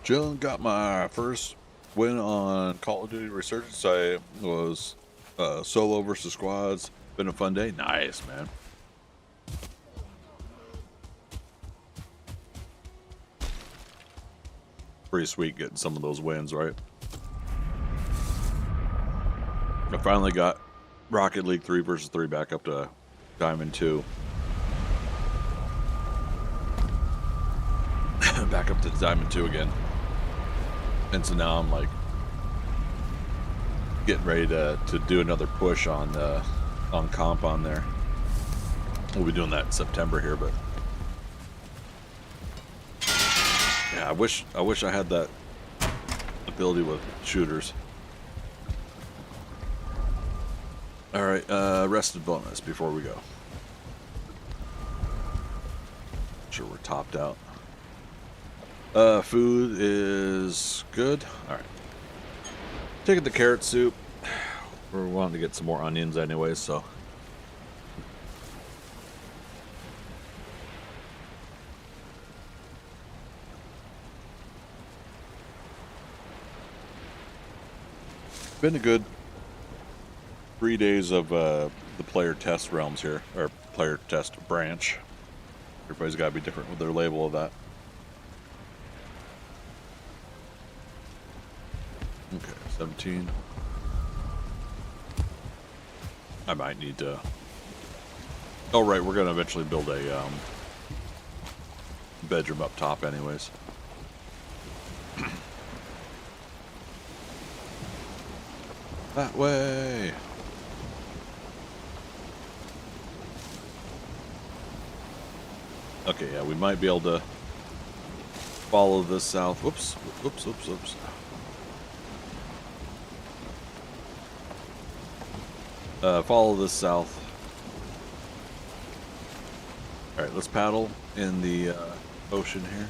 Speaker 1: Jill got my first win on Call of Duty Resurgence. I was solo versus squads. Been a fun day. Nice, man. Pretty sweet getting some of those wins, right? I finally got Rocket League 3 versus 3 back up to Diamond 2. Back up to Diamond 2 again. And so now I'm like getting ready to do another push on comp on there. We'll be doing that in September here, but yeah, I wish I had that ability with shooters. All right, rested bonus before we go. Sure, we're topped out. Food is good. All right, taking the carrot soup. We're wanting to get some more onions anyway, so. Been a good 3 days of the player test realms here, or player test branch. Everybody's got to be different with their label of that. Okay, 17. I might need to. Oh right, we're gonna eventually build a bedroom up top, anyways. That way. Okay, yeah, we might be able to follow this south. Whoops, whoops, whoops, whoops. Follow this south. All right, let's paddle in the ocean here.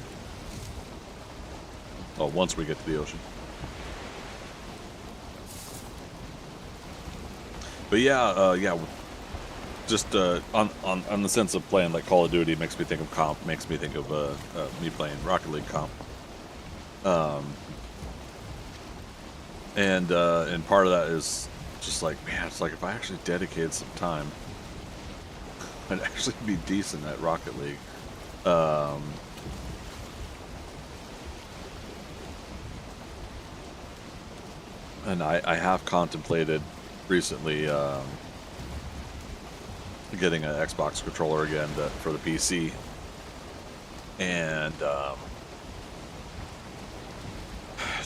Speaker 1: Oh, once we get to the ocean. But yeah, yeah. Just on the sense of playing like Call of Duty makes me think of comp. Makes me think of me playing Rocket League comp. And part of that is just like, man, it's like if I actually dedicated some time, I'd actually be decent at Rocket League. And I have contemplated recently getting an Xbox controller again for the PC, and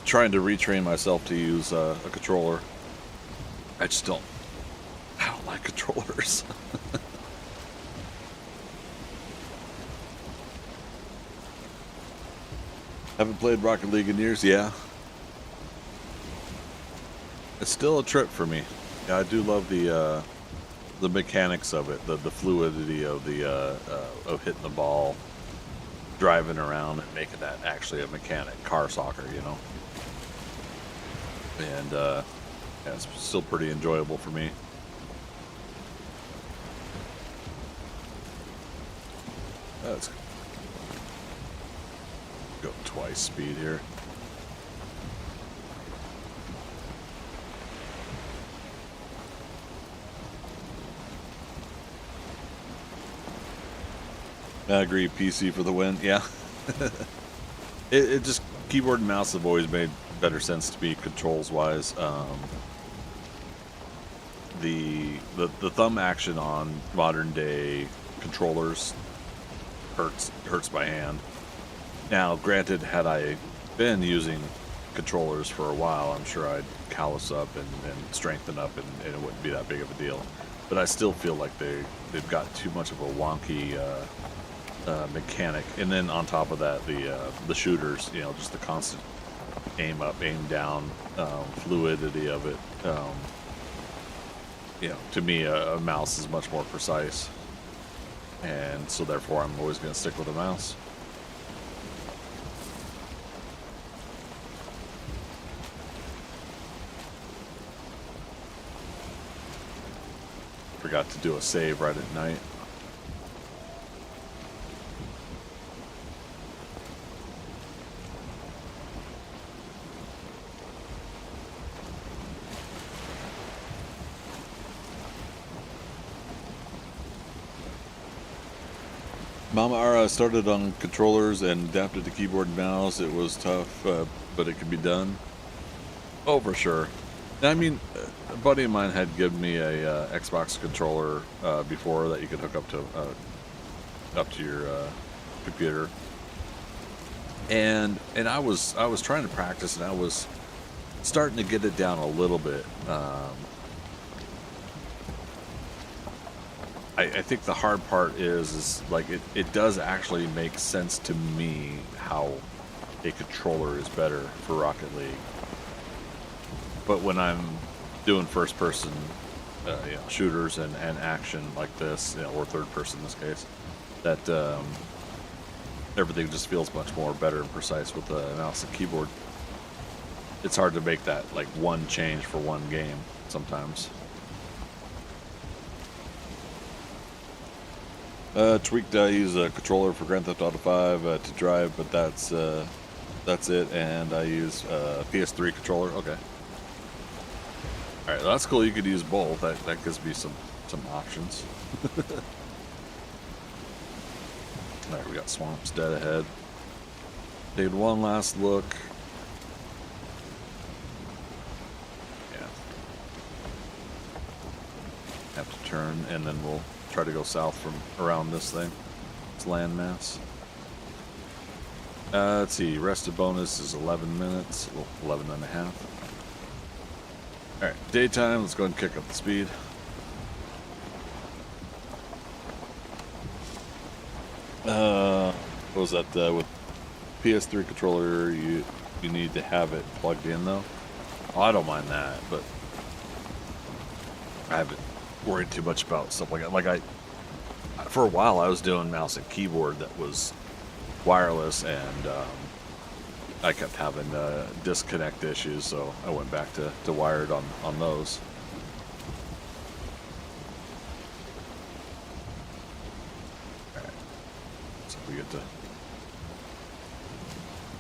Speaker 1: trying to retrain myself to use a controller. I don't like controllers. Haven't played Rocket League in years. Yeah, it's still a trip for me. Yeah, I do love the mechanics of it, the fluidity of of hitting the ball, driving around, and making that actually a mechanic car soccer, you know. And yeah, it's still pretty enjoyable for me. Let's go twice speed here. I agree, PC for the win. Yeah. it just, keyboard and mouse have always made better sense to me controls wise. The thumb action on modern day controllers hurts my hand. Now, granted, had I been using controllers for a while, I'm sure I'd callus up and strengthen up, and it wouldn't be that big of a deal. But I still feel like they've got too much of a wonky mechanic. And then on top of that, the shooters, you know, just the constant aim up, aim down, fluidity of it. You know, to me, a mouse is much more precise, and so therefore I'm always going to stick with a mouse. Forgot to do a save right at night. Mama Ara started on controllers and adapted to keyboard and mouse. It was tough, but it could be done. Oh, for sure. I mean, a buddy of mine had given me a Xbox controller before that you could hook up to your computer, and I was trying to practice, and I was starting to get it down a little bit. I think the hard part is like it does actually make sense to me how a controller is better for Rocket League. But when I'm doing first person shooters and action like this, or third person in this case, that everything just feels much more better and precise with a mouse and keyboard. It's hard to make that like one change for one game sometimes. Tweaked, I use a controller for Grand Theft Auto 5 to drive, but that's it, and I use a PS3 controller. Okay. Alright, that's cool. You could use both. That gives me some options. Alright, we got Swamps dead ahead. Take one last look. Yeah. Have to turn, and then we'll try to go south from around this thing. It's landmass. Let's see. Rested bonus is 11 minutes. Well, 11 and a half. Alright, daytime. Let's go ahead and kick up the speed. What was that? With PS3 controller, you need to have it plugged in, though. Oh, I don't mind that, but I haven't worried too much about stuff like that. Like for a while, I was doing mouse and keyboard that was wireless, and I kept having disconnect issues, so I went back to wired on those. All right, so we get to.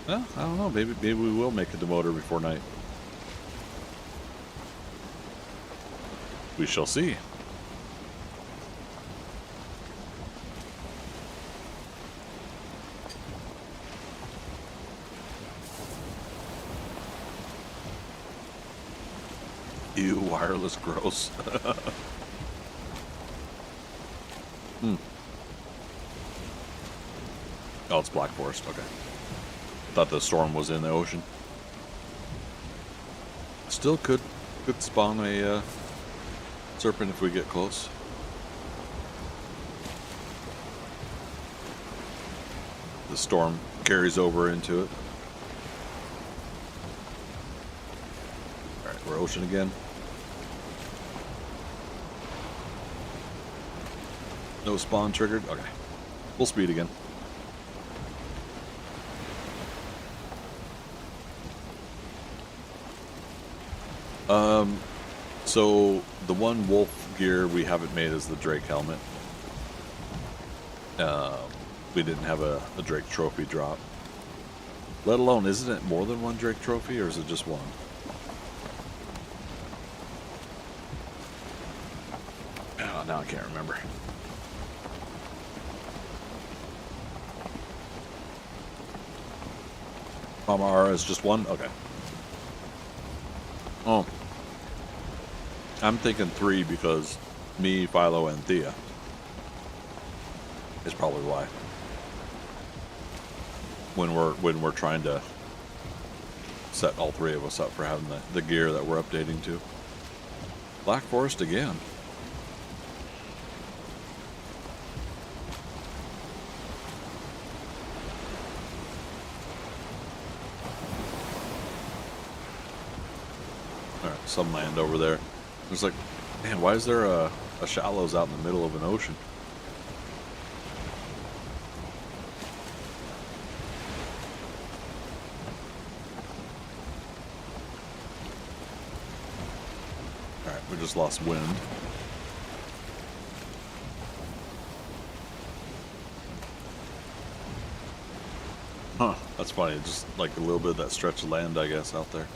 Speaker 1: Well, I don't know. Maybe we will make it to motor before night. We shall see. Ew, wireless gross. Oh, it's Black Forest. Okay. Thought the storm was in the ocean. Still could spawn a serpent if we get close. The storm carries over into it. Alright, we're ocean again. No spawn triggered? Okay. Full speed again. So the one wolf gear we haven't made is the Drake helmet. We didn't have a Drake trophy drop. Let alone, isn't it more than one Drake trophy, or is it just one? Oh, now I can't remember. Mama Ara is just one? Okay. Oh. I'm thinking 3 because me, Philo, and Thea is probably why. When we're trying to set all 3 of us up for having the gear that we're updating to. Black Forest again. Alright, some land over there. It's like, man, why is there a shallows out in the middle of an ocean? Alright, we just lost wind. Huh, that's funny. Just like a little bit of that stretch of land, I guess, out there.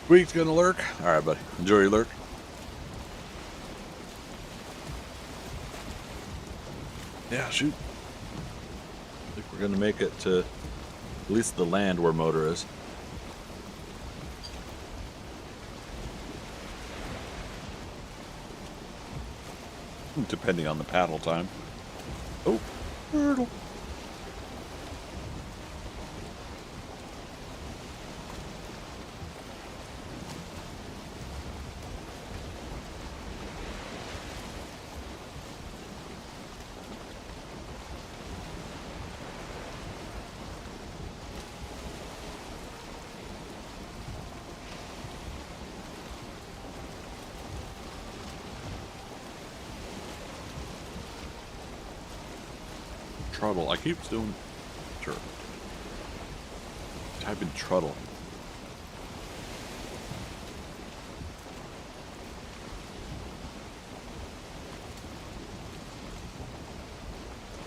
Speaker 1: Week's gonna lurk. All right, buddy. Enjoy your lurk. Yeah, shoot. I think we're gonna make it to at least the land where motor is. Depending on the paddle time. Oh, turtle. Truddle. I keep doing. Sure. Type in truddle.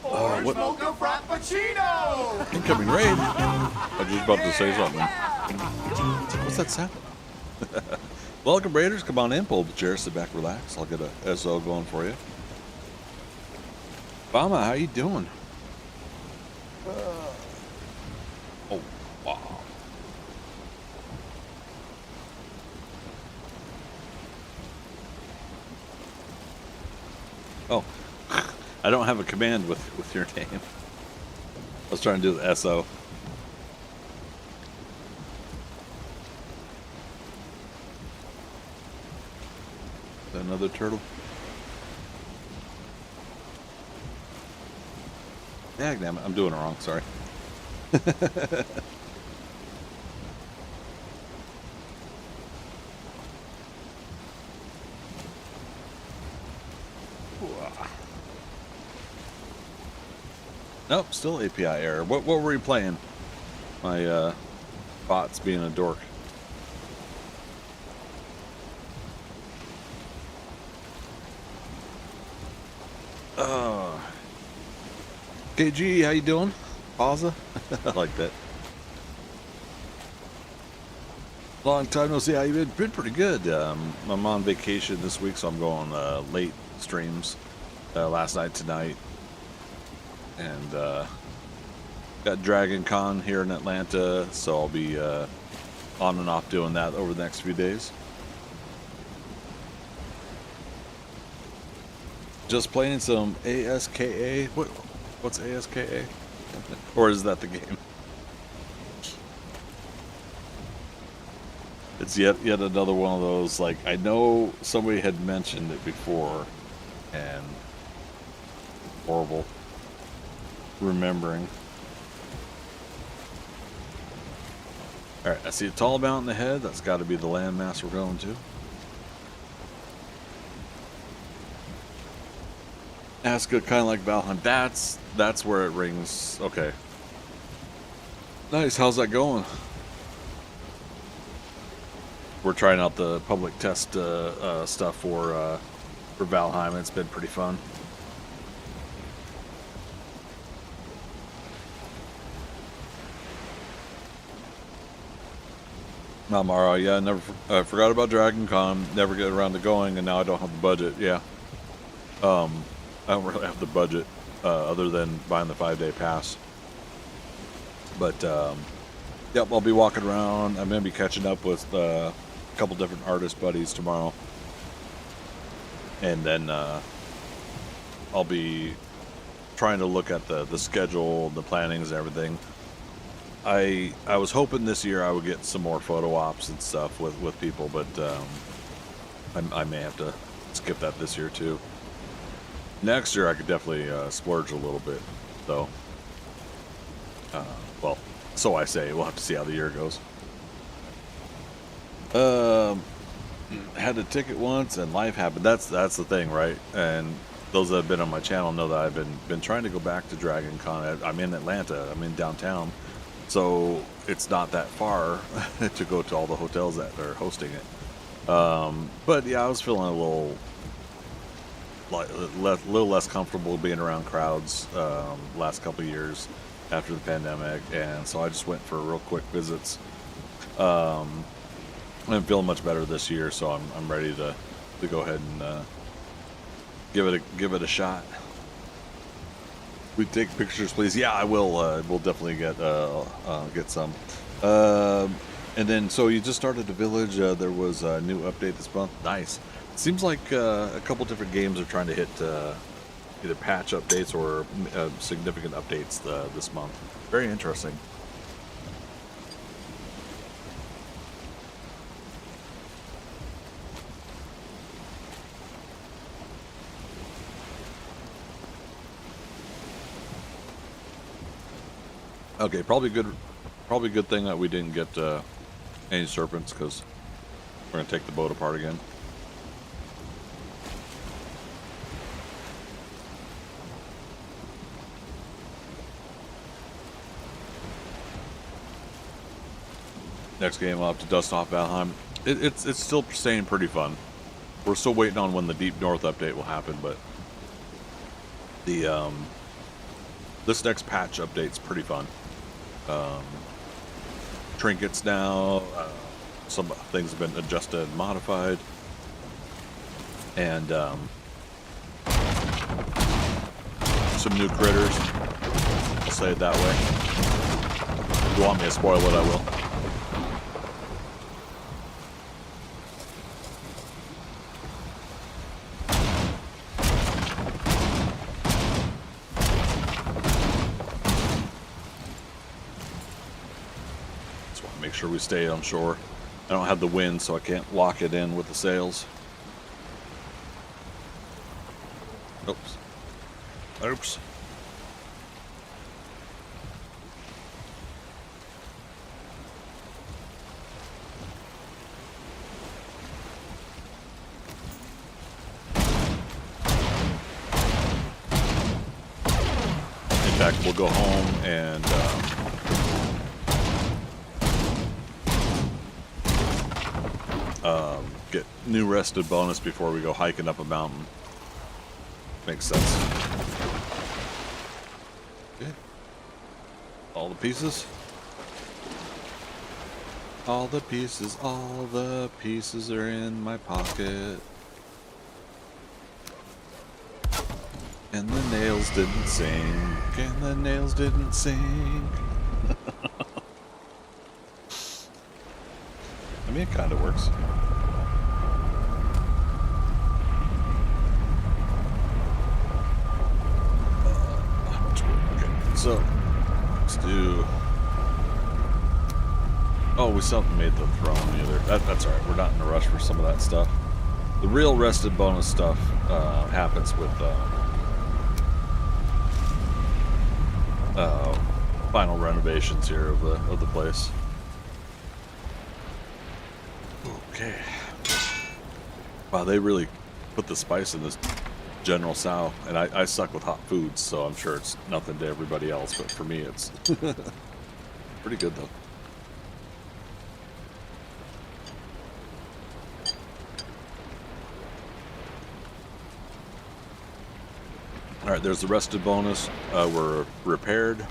Speaker 1: What?
Speaker 4: Mocha Frappuccino!
Speaker 1: Incoming raid. I was just about to say something. What's that sound? Welcome, Raiders. Come on in, pull the chair, sit back, relax. I'll get a SO going for you. Bama, how you doing? Oh, wow. Oh, I don't have a command with your name. I was trying to do the SO. Another turtle. Damn it, I'm doing it wrong, sorry. Nope, still API error. What were you playing? My bot's being a dork. KG, how you doing? Pausa? I like that. Long time no see. How you been? Been pretty good. I'm on vacation this week, so I'm going late streams. Last night, tonight. And got Dragon Con here in Atlanta, so I'll be on and off doing that over the next few days. Just playing some ASKA. What's ASKA? Or is that the game? It's yet another one of those, like, I know somebody had mentioned it before, and horrible remembering. Alright, I see a tall mountain ahead. That's got to be the landmass we're going to. Ask it kind of like Valheim. That's where it rings. Okay. Nice. How's that going? We're trying out the public test stuff for Valheim. It's been pretty fun. Mara, yeah, I forgot about Dragon Con. Never get around to going, and now I don't have the budget. Yeah. I don't really have the budget other than buying the 5-day pass. But yep, I'll be walking around. I'm gonna be catching up with a couple different artist buddies tomorrow, and then I'll be trying to look at the schedule, the plannings, and everything. I was hoping this year I would get some more photo ops and stuff with people, but I may have to skip that this year too. Next year I could definitely splurge a little bit, though. Well, so I say. We'll have to see how the year goes. Had a ticket once and life happened. That's the thing, right? And those that have been on my channel know that I've been trying to go back to Dragon Con. I'm in Atlanta. I'm in downtown, so it's not that far to go to all the hotels that are hosting it. But yeah, I was feeling a little less comfortable being around crowds last couple of years after the pandemic, and so I just went for real quick visits. I'm feeling much better this year, so I'm ready to go ahead and give it a shot. We take pictures, please. Yeah, I will. We'll definitely get some. And then, so you just started the village. There was a new update this month. Nice. Seems like a couple different games are trying to hit either patch updates or significant updates this month. Very interesting. Okay, probably good thing that we didn't get any serpents, because we're gonna take the boat apart again. Next game, I'll have to dust off Valheim. It's still staying pretty fun. We're still waiting on when the Deep North update will happen, but the this next patch update's pretty fun. Trinkets now, some things have been adjusted and modified, and some new critters. I'll say it that way. If you want me to spoil it, I will. Make sure we stay on shore. I don't have the wind, so I can't lock it in with the sails. Oops. Oops. In fact, we'll go home and get new rested bonus before we go hiking up a mountain. Makes sense. Okay. All the pieces. All the pieces are in my pocket. And the nails didn't sink, and the nails didn't sink. I mean, it kind of works. Okay, so let's do. Oh, we still haven't made the throne either. That's alright. We're not in a rush for some of that stuff. The real rested bonus stuff happens with final renovations here of the place. Okay. Wow, they really put the spice in this General Tso, and I suck with hot foods, so I'm sure it's nothing to everybody else, but for me it's pretty good though. Alright, there's the rested bonus. We're repaired.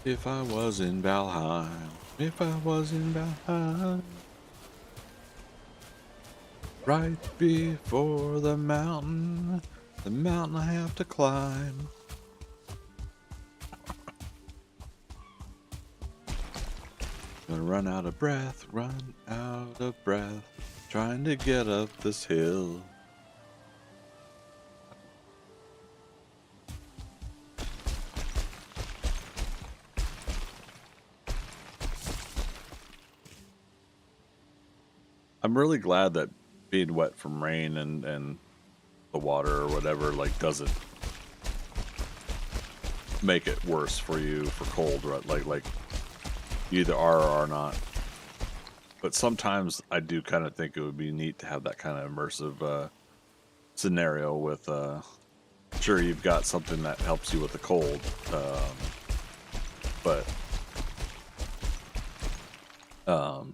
Speaker 1: If I was in Valheim, if I was in Valheim, right before the mountain I have to climb. Gonna run out of breath, trying to get up this hill. I'm really glad that being wet from rain and the water or whatever, like, doesn't make it worse for you for cold, right? Like you either are or are not. But sometimes I do kind of think it would be neat to have that kind of immersive scenario with, sure, you've got something that helps you with the cold,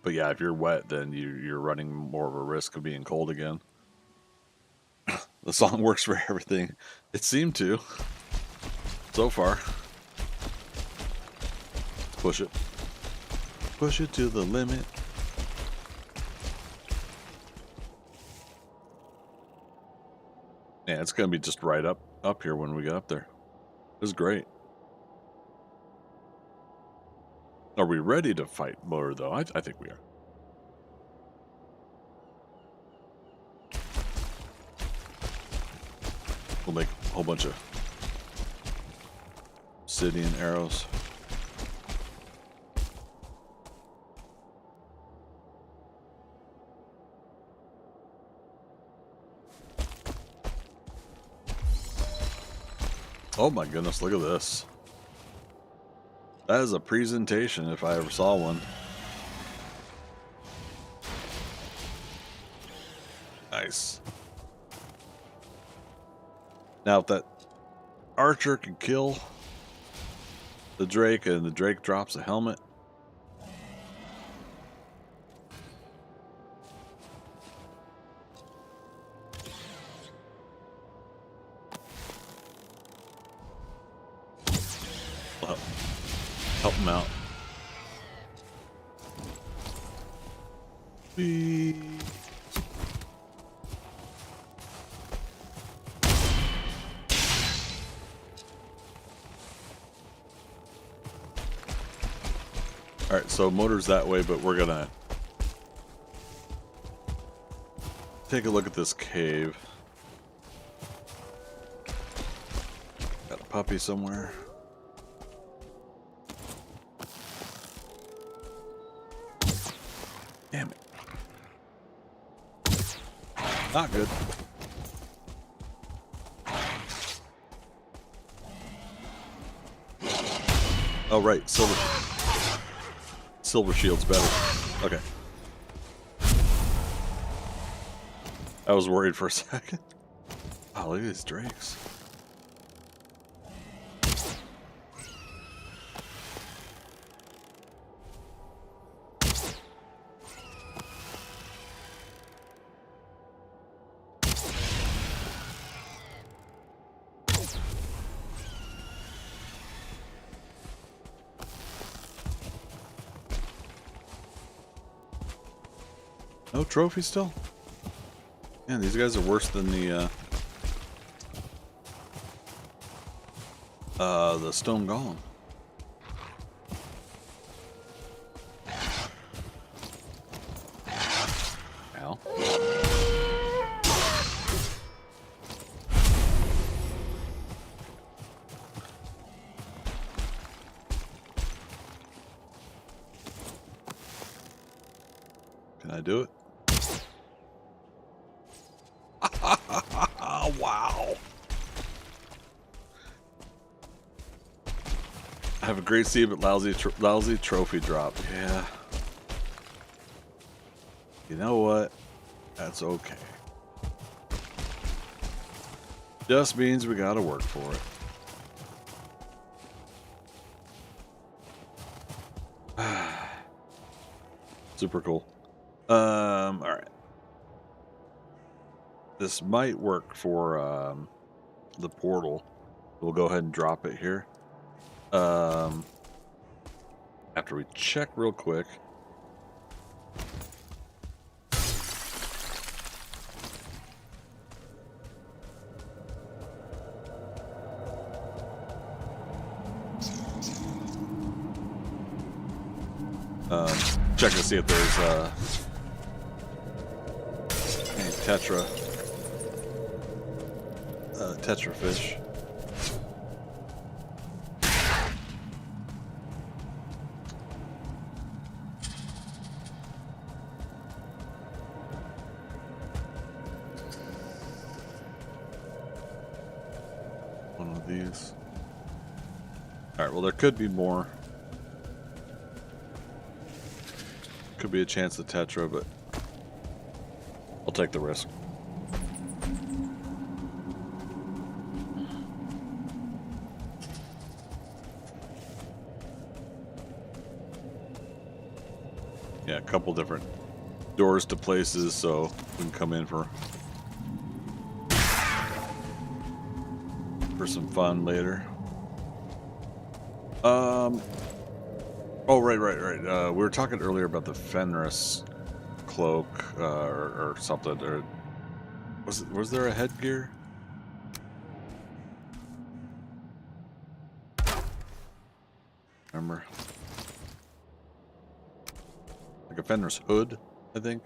Speaker 1: but yeah, if you're wet, then you're running more of a risk of being cold again. The song works for everything. It seemed to. So far. Push it. Push it to the limit. Yeah, it's going to be just right up here when we get up there. It was great. Are we ready to fight more, though? I think we are. We'll make a whole bunch of obsidian arrows. Oh my goodness, look at this. That is a presentation if I ever saw one. Nice. Now if that archer can kill the Drake and the Drake drops a helmet. Help him out. Alright, so motor's that way, but we're gonna take a look at this cave. Got a puppy somewhere. Damn it. Not good. Oh, right. Silver shield's better. Okay. I was worried for a second. Oh, look at these drakes. No trophy still? Man, these guys are worse than the stone golem. Ow. Can I do it? Wow. I have a great seed, but lousy trophy drop. Yeah. You know what? That's okay. Just means we gotta work for it. Super cool. Alright. This might work for the portal. We'll go ahead and drop it here. After we check real quick. Check to see if there's any tetra fish. One of these. All right, well, there could be more. Could be a chance of tetra, but I'll take the risk. Yeah, a couple different doors to places, so we can come in for for some fun later. Oh, right. We were talking earlier about the Fenris cloak, or something. Or was there a headgear? Remember? Like a Fenris hood, I think.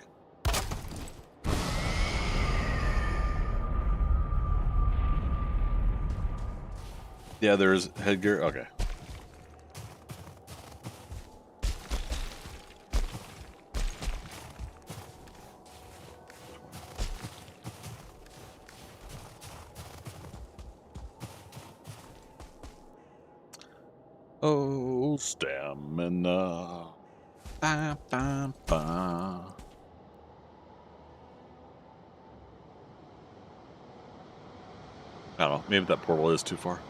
Speaker 1: Yeah, there's headgear. Okay. Oh, stamina. Ba, ba, ba. I don't know. Maybe that portal is too far.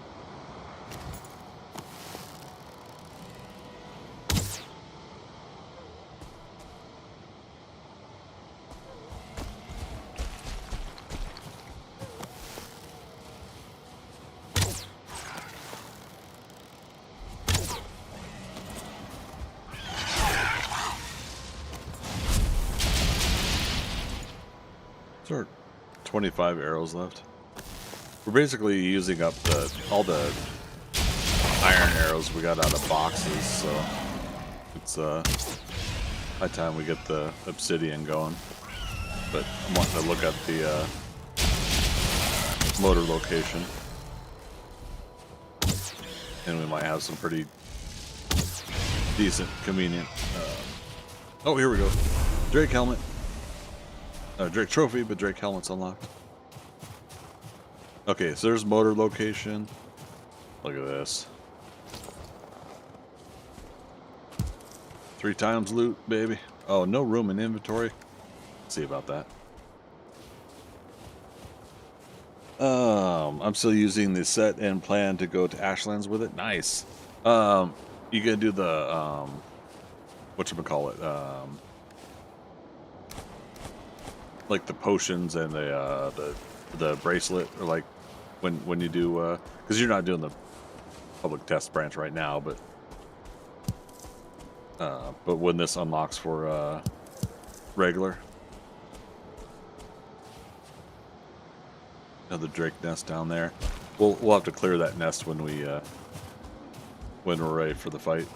Speaker 1: There are 25 arrows left. We're basically using up all the iron arrows we got out of boxes, so it's high time we get the obsidian going. But I'm wanting to look at the motor location, and we might have some pretty decent, convenient. Oh, here we go. Drake helmet. Drake trophy, but Drake helmet's unlocked. Okay, so there's motor location. Look at this. 3 times loot, baby. Oh, no room in inventory. Let's see about that. I'm still using the set and plan to go to Ashlands with it. Nice. You gonna do the whatchamacallit? Like the potions and the bracelet, or like when you do, because you're not doing the public test branch right now, but when this unlocks for regular. Another drake nest down there. We'll have to clear that nest when we're ready for the fight.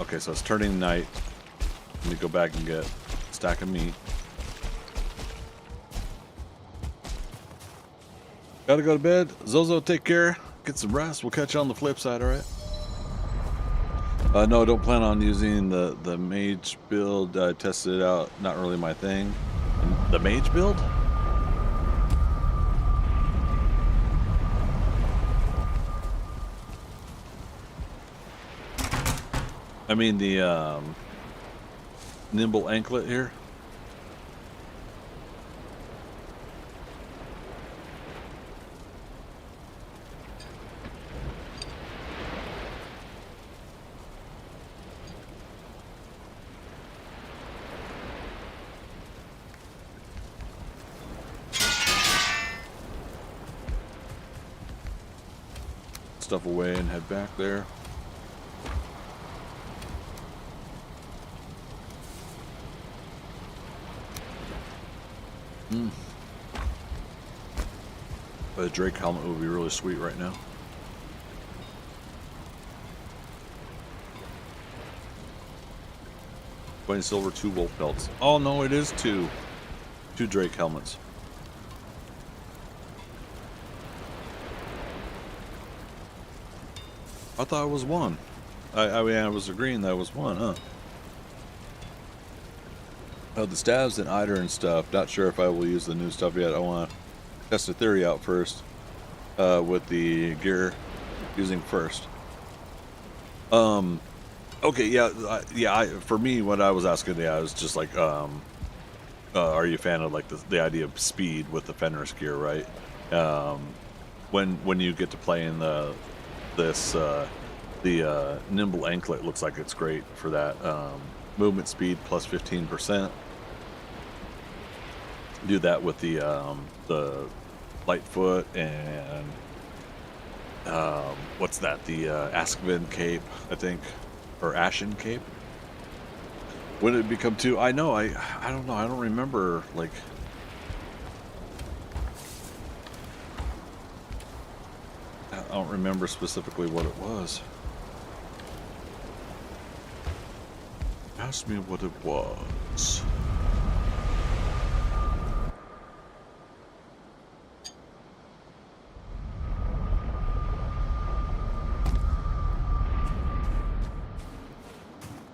Speaker 1: Okay, so it's turning night. Let me go back and get a stack of meat. Gotta go to bed. Zozo, take care. Get some rest. We'll catch you on the flip side, alright? No, don't plan on using the mage build. I tested it out. Not really my thing. The mage build? I mean the nimble anklet here. Stuff away and head back there. But a Drake helmet would be really sweet right now. Plain silver, 2 wolf pelts. Oh no, it is 2. 2 Drake helmets. I thought it was 1. I mean, I was agreeing that it was 1, huh? Oh, the stabs and Eider and stuff. Not sure if I will use the new stuff yet. I want to test the theory out first with the gear using first. Okay, yeah. For me, what I was asking, I was just like, are you a fan of like the idea of speed with the Fenris gear, right? When you get to play in this The nimble anklet looks like it's great for that. Movement speed plus 15%. Do that with the Lightfoot and what's that? The Askvin cape, I think, or Ashen cape. When did it become 2? I know. I don't know. I don't remember. Like, I don't remember specifically what it was. Ask me what it was.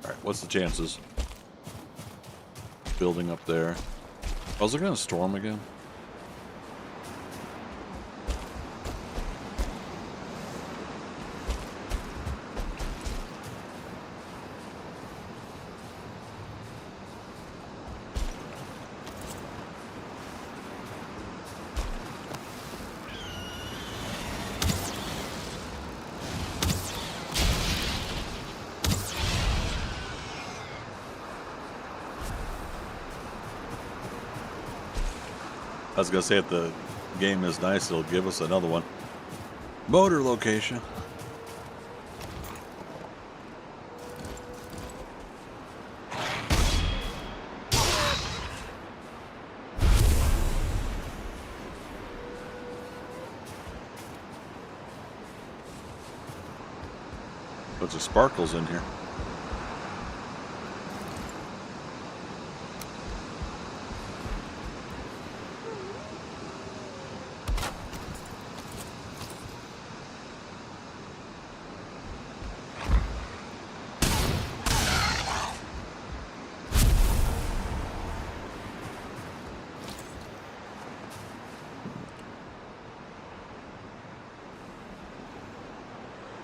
Speaker 1: All right. What's the chances? Building up there. Was it gonna storm again? I was gonna say if the game is nice, it'll give us another one. Motor location. Bunch of sparkles in here.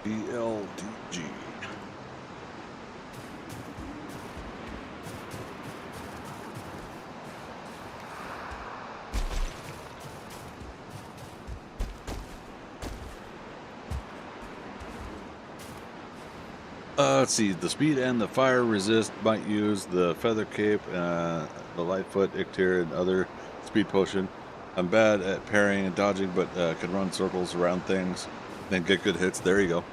Speaker 1: BLDG. Let's see. The speed and the fire resist might use the feather cape, the Lightfoot, Ictir, and other speed potion. I'm bad at parrying and dodging, but can run circles around things and get good hits. There you go.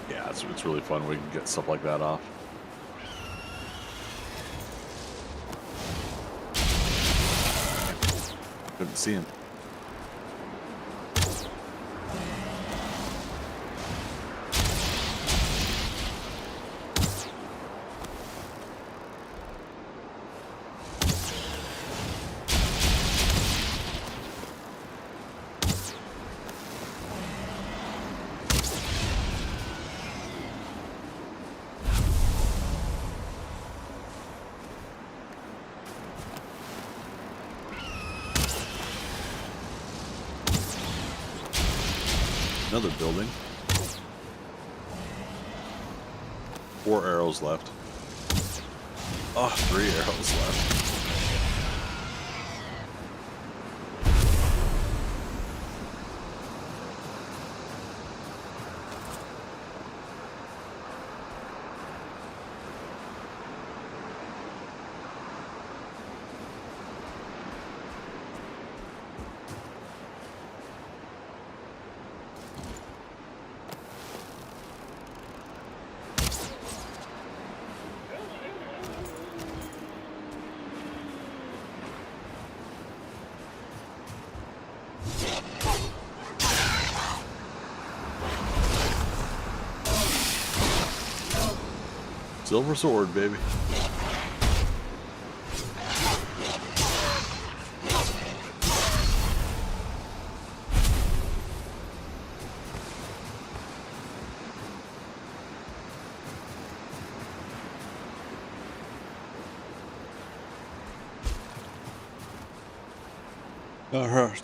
Speaker 1: Yeah, it's really fun. We can get stuff like that off. Couldn't see him. Another building. 4 arrows left. Oh, 3 arrows left. Silver sword, baby.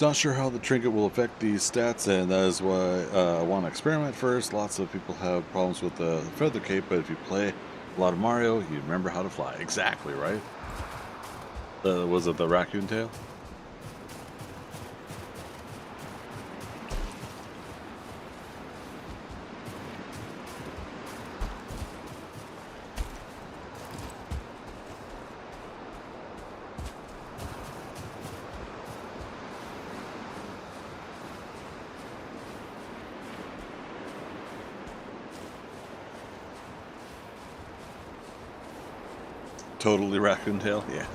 Speaker 1: Not sure how the trinket will affect these stats, and that is why I want to experiment first. Lots of people have problems with the feather cape, but if you play a lot of Mario, you remember how to fly. Exactly, right? Was it the raccoon tail? Totally raccoon tail, yeah.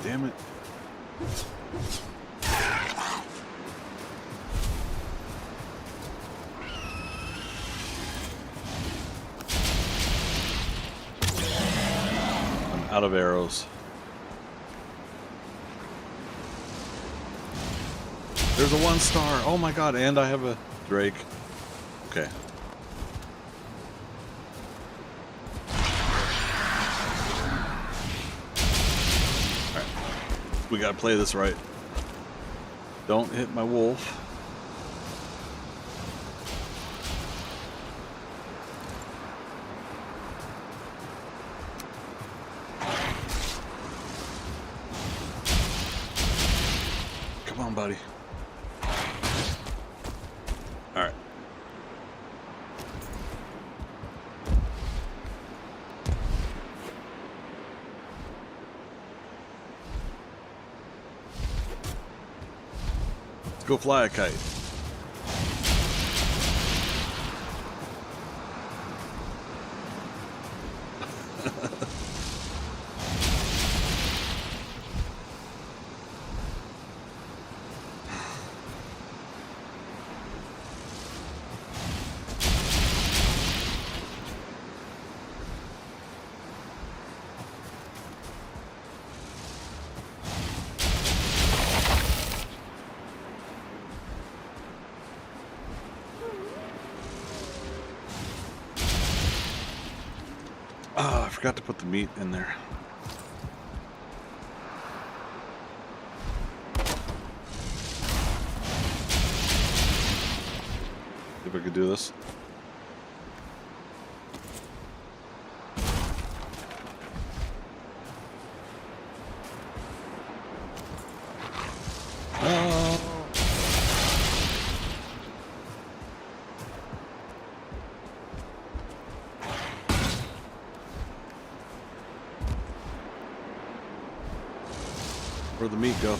Speaker 1: Damn it. I'm out of arrows. There's a 1 star. Oh my god, and I have a Drake. Okay. We gotta play this right. Don't hit my wolf. Come on, buddy. All right. Go fly a kite. Oh, I forgot to put the meat in there. See if I could do this. Oh. Where'd the meat go?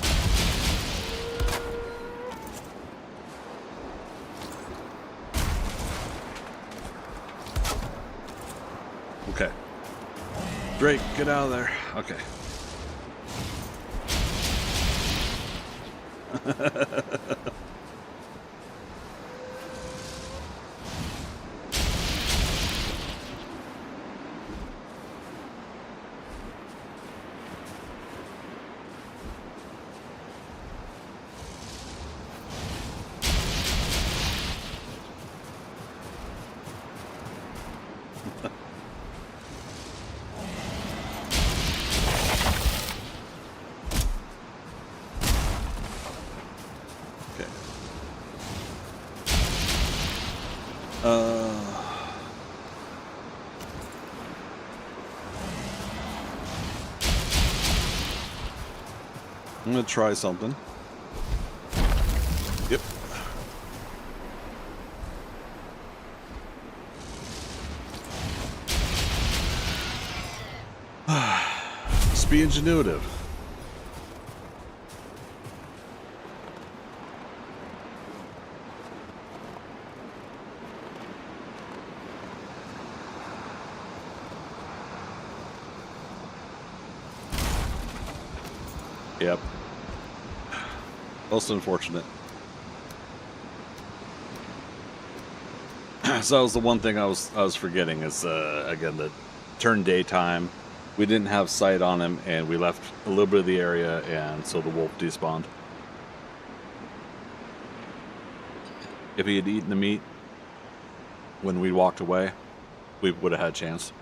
Speaker 1: Okay. Drake, get out of there. Okay. Okay. I'm gonna try something. Yep. Just be ingenuitive. Yep. Most unfortunate. So that was the one thing I was forgetting is again the turn daytime. We didn't have sight on him, and we left a little bit of the area, and so the wolf despawned. If he had eaten the meat when we walked away, we would have had a chance.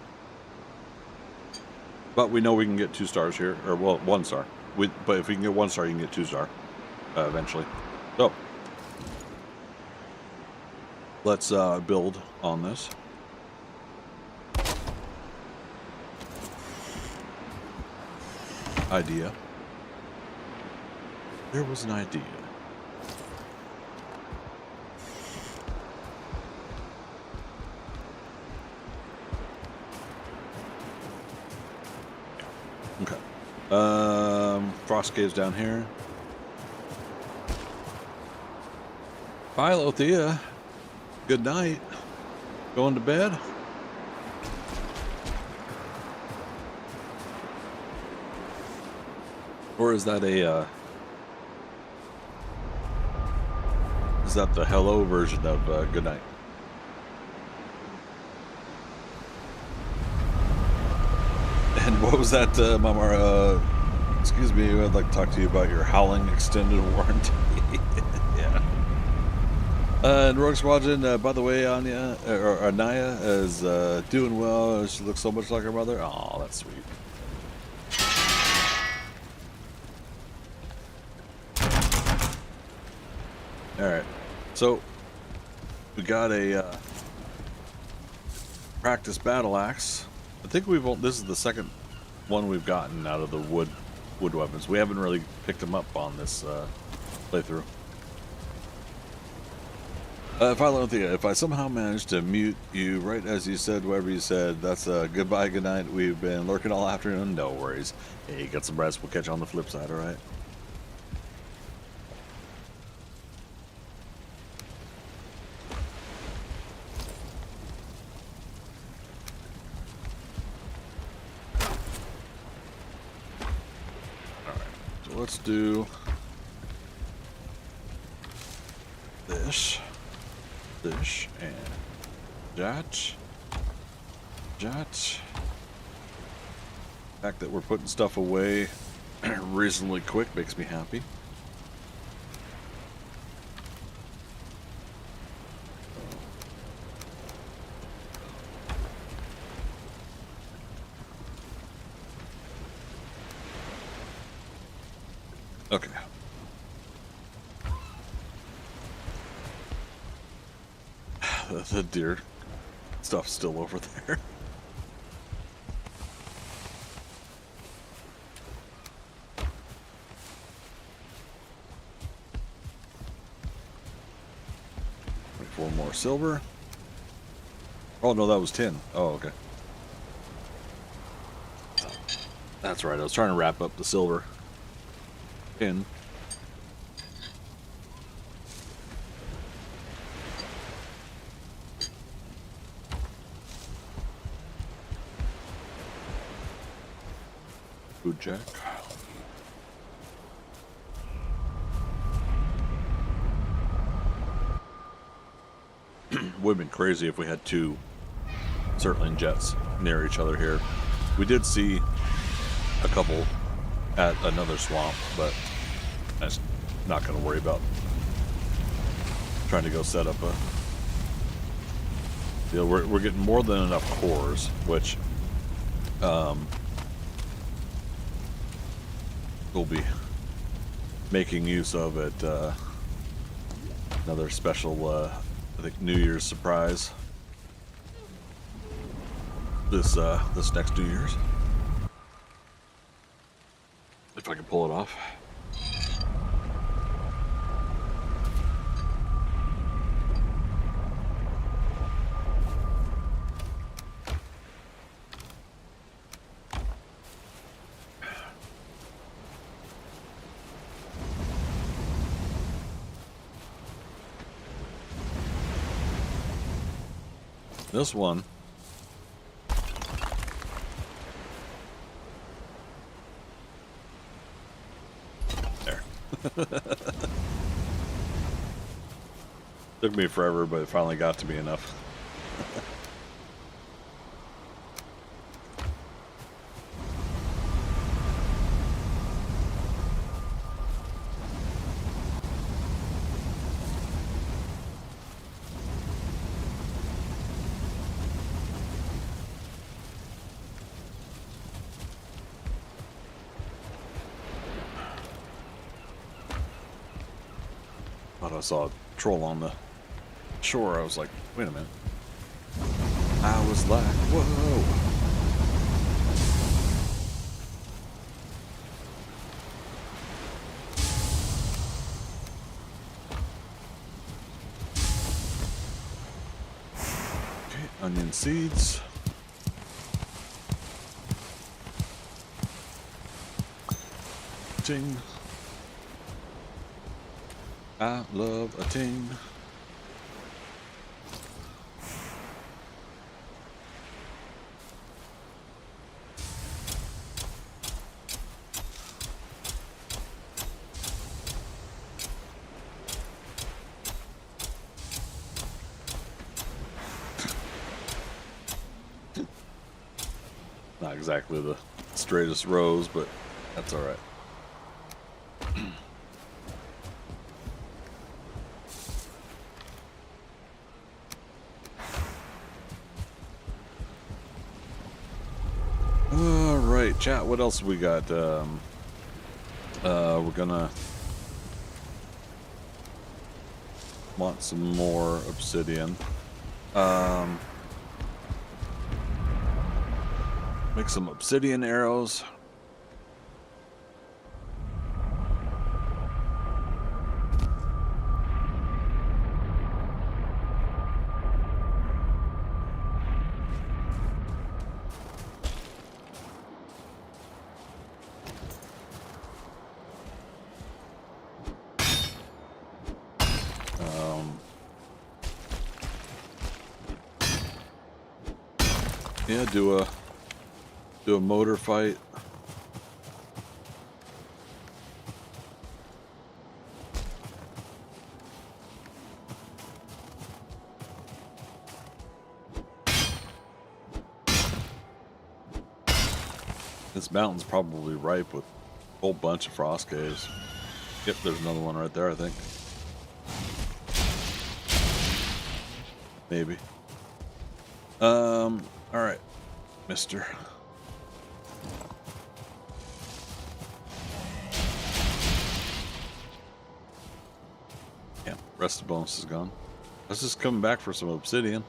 Speaker 1: But we know we can get 2 stars here, or well, 1 star. But if we can get 1 star, you can get 2 star eventually. So let's build on this. Idea. There was an idea. Okay. Frost caves down here. Bye, Lothea. Good night. Going to bed? Or is that a, is that the hello version of good night? And what was that, Mama? Excuse me, I'd like to talk to you about your howling extended warranty. Yeah. And Rogue Squadron, by the way, Anya, or Anaya is doing well. She looks so much like her mother. Oh, that's sweet. Alright, so we got a practice battle axe. I think this is the second one we've gotten out of the wood weapons. We haven't really picked them up on this playthrough. If I somehow managed to mute you right as you said whatever you said, that's goodbye, good night. We've been lurking all afternoon. No worries. Hey, get some rest. We'll catch you on the flip side, alright? Let's do this, and that. The fact that we're putting stuff away reasonably quick makes me happy. Okay. The deer stuff's still over there. Four more silver. Oh no, that was 10. Oh, okay. That's right. I was trying to wrap up the silver. 10. Food check. Would have been crazy if we had two circling jets near each other here. We did see a couple at another swamp, but I'm not going to worry about trying to go set up a deal. We're getting more than enough cores, which we'll be making use of at another special, I think, New Year's surprise. This next New Year's, if I can pull it off. This one there. Took me forever, but it finally got to be enough. Thought I saw a troll on the shore. I was like, wait a minute. I was like, whoa. Okay, onion seeds. ting. I love a ting. Not exactly the straightest rows, but that's all right. All right, chat. What else we got? We're gonna want some more obsidian. Make some obsidian arrows. Yeah, do a motor fight. This mountain's probably ripe with a whole bunch of frost caves. Yep, there's another one right there, I think. Maybe. All right, mister. Yeah, rest of the bonus is gone. Let's just come back for some obsidian.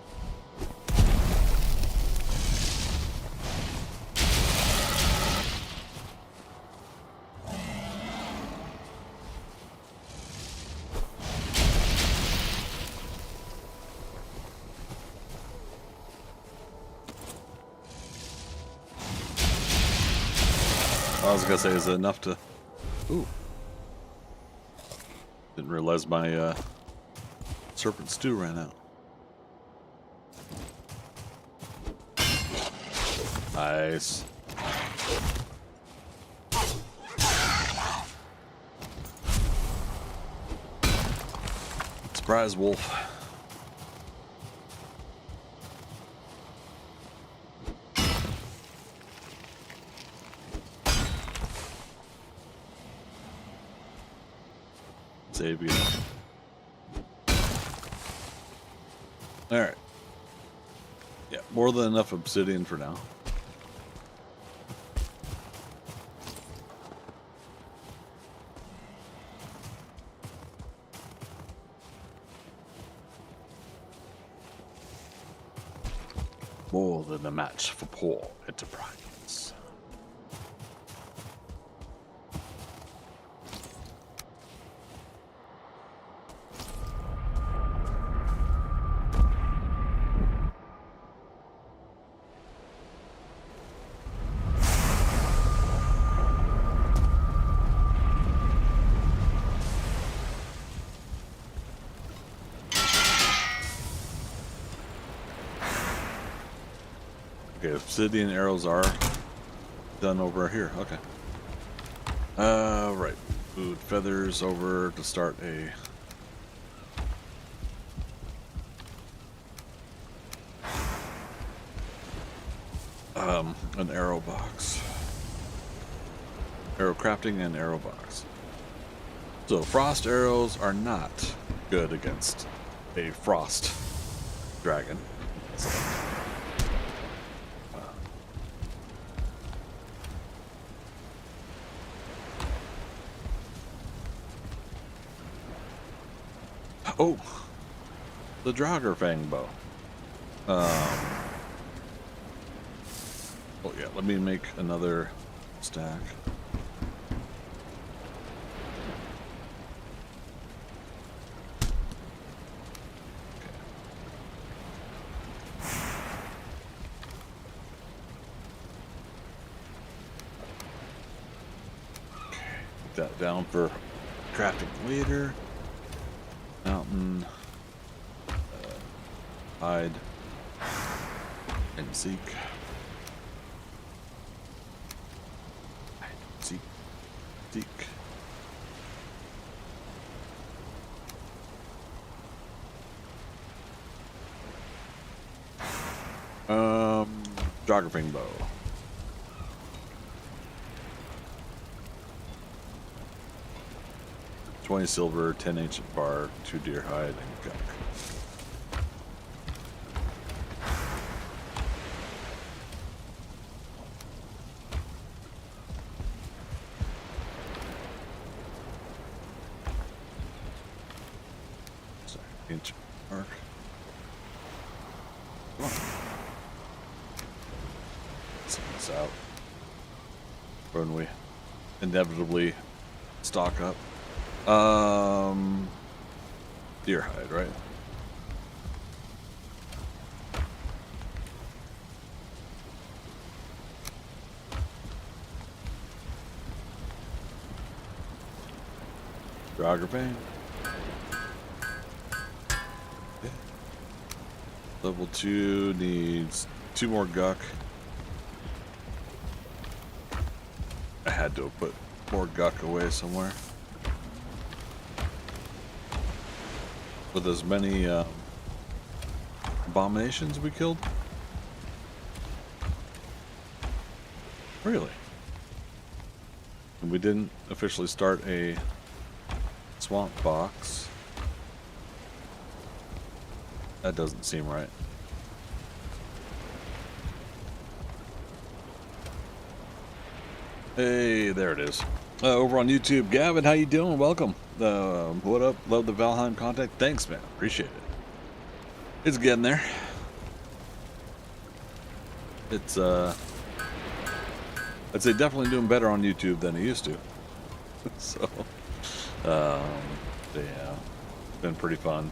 Speaker 1: I was gonna say, is it enough to... Ooh. Didn't realize my serpent stew ran out. Nice. Surprise, wolf. Save you. Alright. Yeah, more than enough obsidian for now. More than a match for poor enterprise. Okay, obsidian arrows are done over here. Okay. Right. Food feathers over to start an arrow box. Arrow crafting and arrow box. So frost arrows are not good against a frost dragon. Oh, the Draugr Fang bow. Oh yeah, let me make another stack. that down for crafting later. Mountain, hide, and seek. Hide, seek, seek. Jogging bow. $20 silver, 10 ancient bark, 2 deer hide, and gunk. Sorry, ancient bark. Come on. Let's get this out when we inevitably stock up. Deer hide, right? Geography. Okay. Level 2 needs 2 more guck. I had to have put more guck away somewhere. With as many abominations we killed? Really? And we didn't officially start a swamp box. That doesn't seem right. Hey, there it is. Over on YouTube, Gavin, how you doing? Welcome. What up? Love the Valheim content. Thanks, man. Appreciate it. It's getting there. It's I'd say definitely doing better on YouTube than it used to. So, yeah, it's been pretty fun.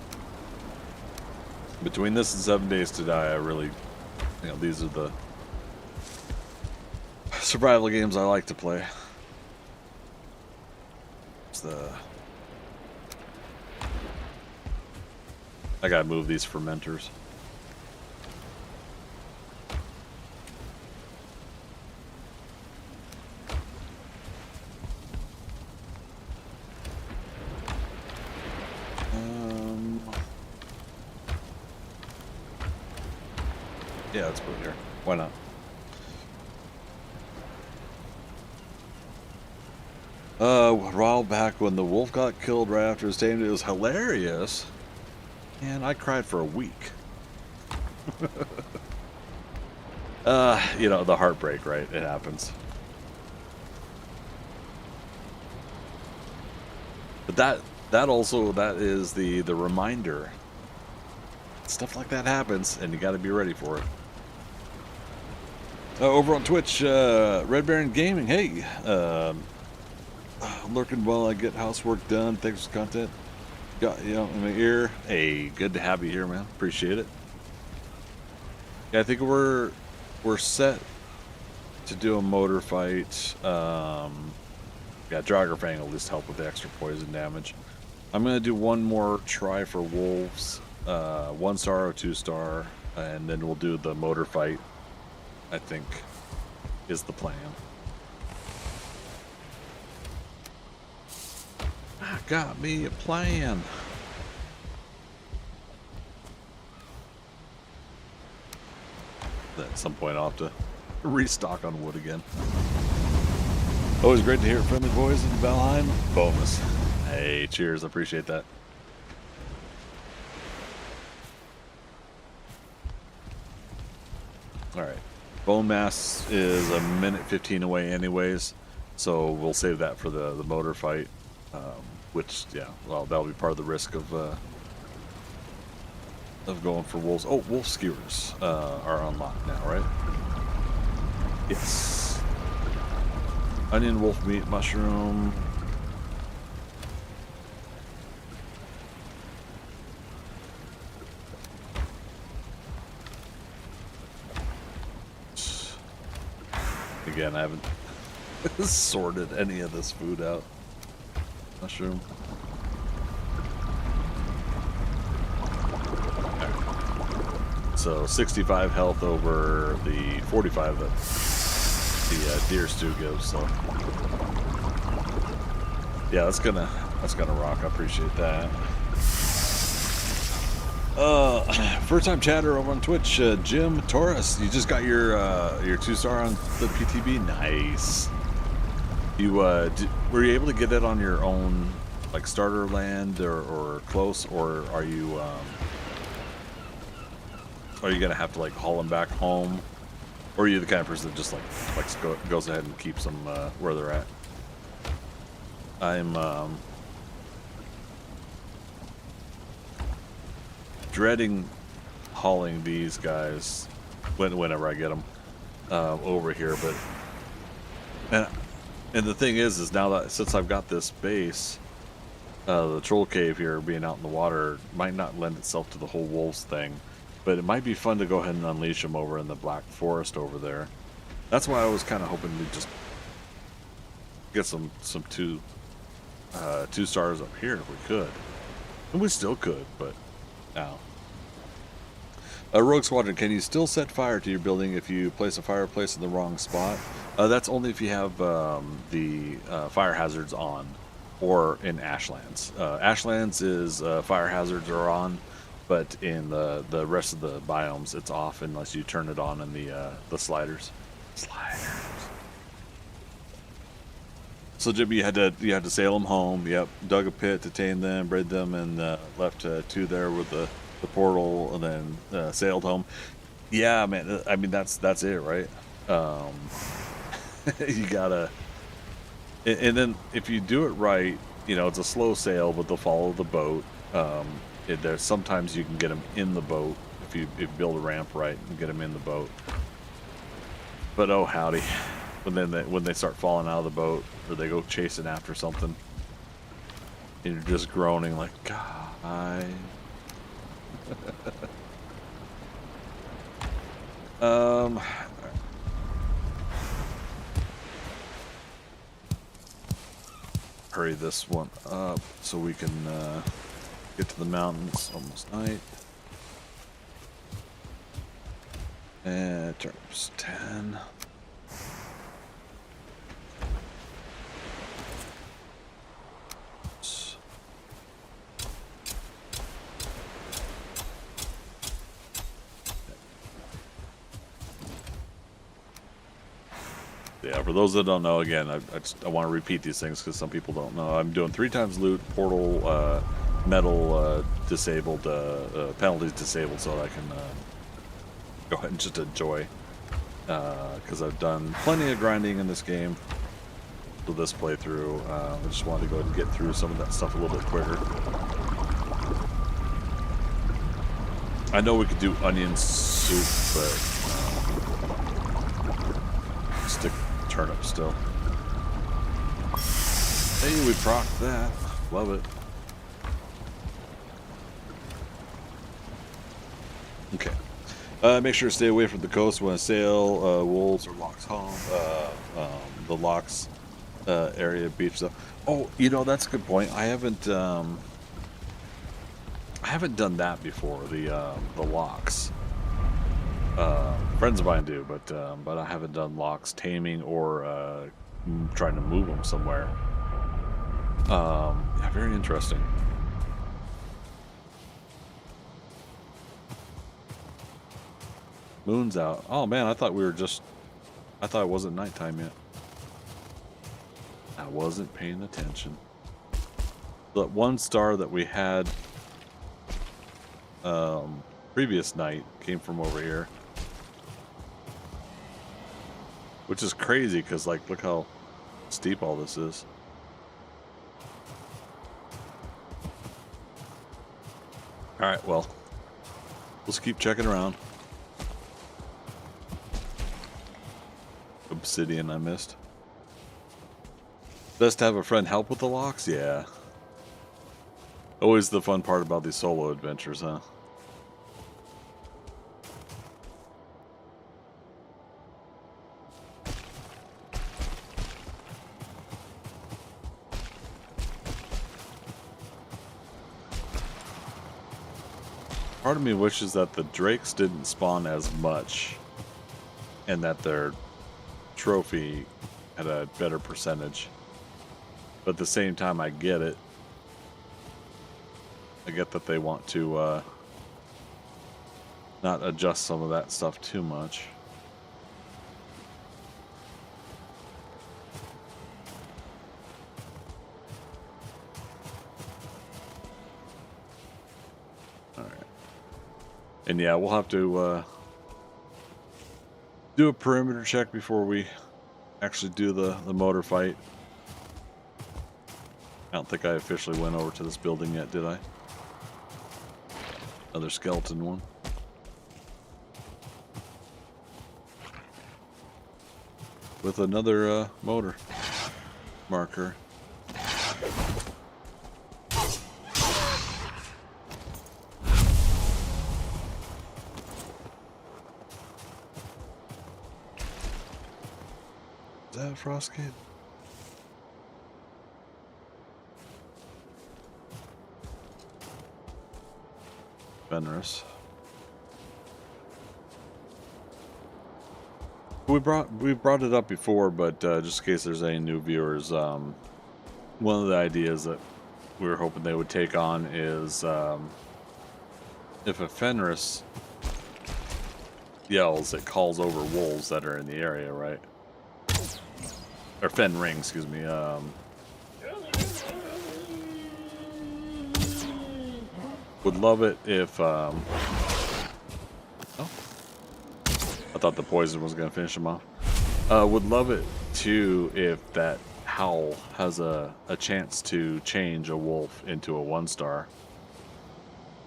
Speaker 1: Between this and 7 Days to Die, I really, these are the survival games I like to play. I gotta move these fermenters. Yeah, let's put it here. Why not? A while back when the wolf got killed right after his tamed, it was hilarious. And I cried for a week. The heartbreak, right? It happens. But that is the reminder. Stuff like that happens, and you got to be ready for it. Over on Twitch, Red Baron Gaming. Hey, lurking while I get housework done. Thanks for the content. Got in my ear. Hey, good to have you here, man. Appreciate it. Yeah, I think we're set to do a motor fight. Yeah, Dragerfang will at least help with the extra poison damage. I'm gonna do one more try for wolves, 1 star or 2 star, and then we'll do the motor fight. I think is the plan. I got me a plan. At some point I'll have to restock on wood again. Always great to hear friendly voice in Valheim. Bonemass. Hey, cheers. I appreciate that. Alright. Bonemass is a minute 15 away anyways, so we'll save that for the motor fight. Which, yeah, well, that'll be part of the risk of going for wolves. Oh, wolf skewers are unlocked now, right? Yes. Onion, wolf meat, mushroom. Again, I haven't sorted any of this food out. mushroom. So 65 health over the 45 that the deer stew gives. So yeah, that's gonna rock. I appreciate that. First time chatter over on Twitch, Jim Torres. You just got your 2-star on the PTB. Nice. You were you able to get it on your own like starter land or close, or are you gonna have to like haul them back home, or are you the kind of person that just like goes ahead and keeps them where they're at? I'm dreading hauling these guys whenever I get them over here, but and the thing is now that since I've got this base, the troll cave here being out in the water might not lend itself to the whole wolves thing, but it might be fun to go ahead and unleash them over in the Black Forest over there. That's why I was kind of hoping to just get some 2-stars up here if we could, and we still could, but now. Rogue Squadron, can you still set fire to your building if you place a fireplace in the wrong spot? That's only if you have the fire hazards on, or in Ashlands. Ashlands is fire hazards are on, but in the rest of the biomes it's off unless you turn it on in the sliders. So Jimmy, you had to sail them home. Yep, dug a pit to tame them, bred them, and left 2 there with the portal, and then sailed home. Yeah, man. I mean, that's it, right? You gotta, and then if you do it right, you know, it's a slow sail, but they'll follow the boat. There's sometimes you can get them in the boat if you build a ramp right and get them in the boat. But oh howdy, when they start falling out of the boat or they go chasing after something, and you're just groaning like, God. Hurry this one up so we can get to the mountains. Almost night. And turns 10. Yeah, for those that don't know, again, I want to repeat these things because some people don't know. I'm doing 3 times loot, portal, metal disabled, penalties disabled, so that I can go ahead and just enjoy. Because I've done plenty of grinding in this game for this playthrough. I just wanted to go ahead and get through some of that stuff a little bit quicker. I know we could do onion soup, but stick turnip still. Hey, we procced that. Love it. Okay. Make sure to stay away from the coast when I sail. Wolves or locks home. The locks area beach stuff. Oh, you know, that's a good point. I haven't done that before. The locks. Friends of mine do, but I haven't done locks taming or trying to move them somewhere. Yeah, very interesting. Moon's out. Oh man, I thought it wasn't nighttime yet. I wasn't paying attention. That 1 star that we had previous night came from over here. Which is crazy because, like, look how steep all this is. Alright, well, let's keep checking around. Obsidian I missed. Best to have a friend help with the locks? Yeah. Always the fun part about these solo adventures, huh? Part of me wishes that the drakes didn't spawn as much, and that their trophy had a better percentage. But at the same time, I get it. I get that they want to not adjust some of that stuff too much. All right. And yeah, we'll have to do a perimeter check before we actually do the motor fight. I don't think I officially went over to this building yet, did I? Another skeleton one. With another motor marker. Is that a frost kid? Fenris. We brought it up before, but just in case there's any new viewers, one of the ideas that we were hoping they would take on is if a Fenris yells, it calls over wolves that are in the area, right? Or Fen ring, excuse me. Would love it if oh, I thought the poison was gonna finish him off. Would love it too if that howl has a chance to change a wolf into a 1-star,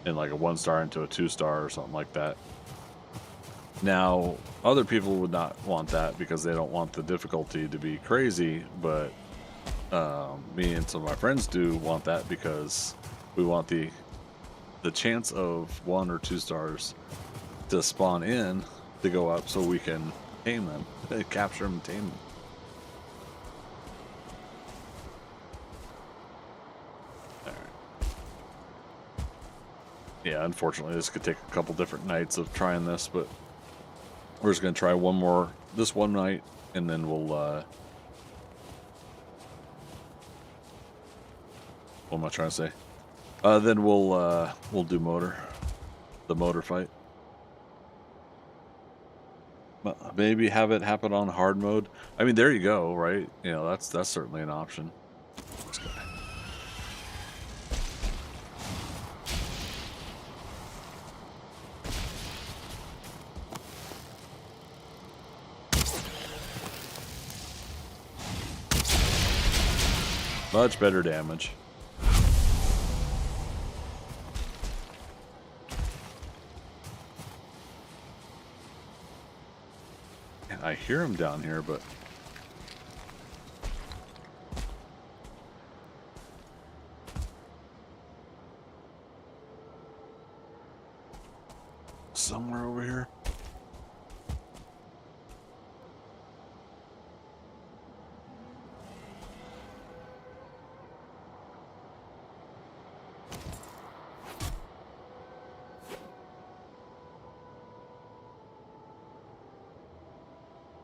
Speaker 1: and like a 1-star into a 2-star or something like that. Now, other people would not want that because they don't want the difficulty to be crazy, but me and some of my friends do want that because we want the chance of 1 or 2 stars to spawn in to go up so we can tame them, capture them and tame them. All right. Yeah, unfortunately this could take a couple different nights of trying this, but we're just going to try one more this one night, and then we'll what am I trying to say? Then we'll do the motor fight. Maybe have it happen on hard mode. I mean, there you go, right? You know, that's certainly an option. This guy. Much better damage. I hear him down here, but somewhere over here.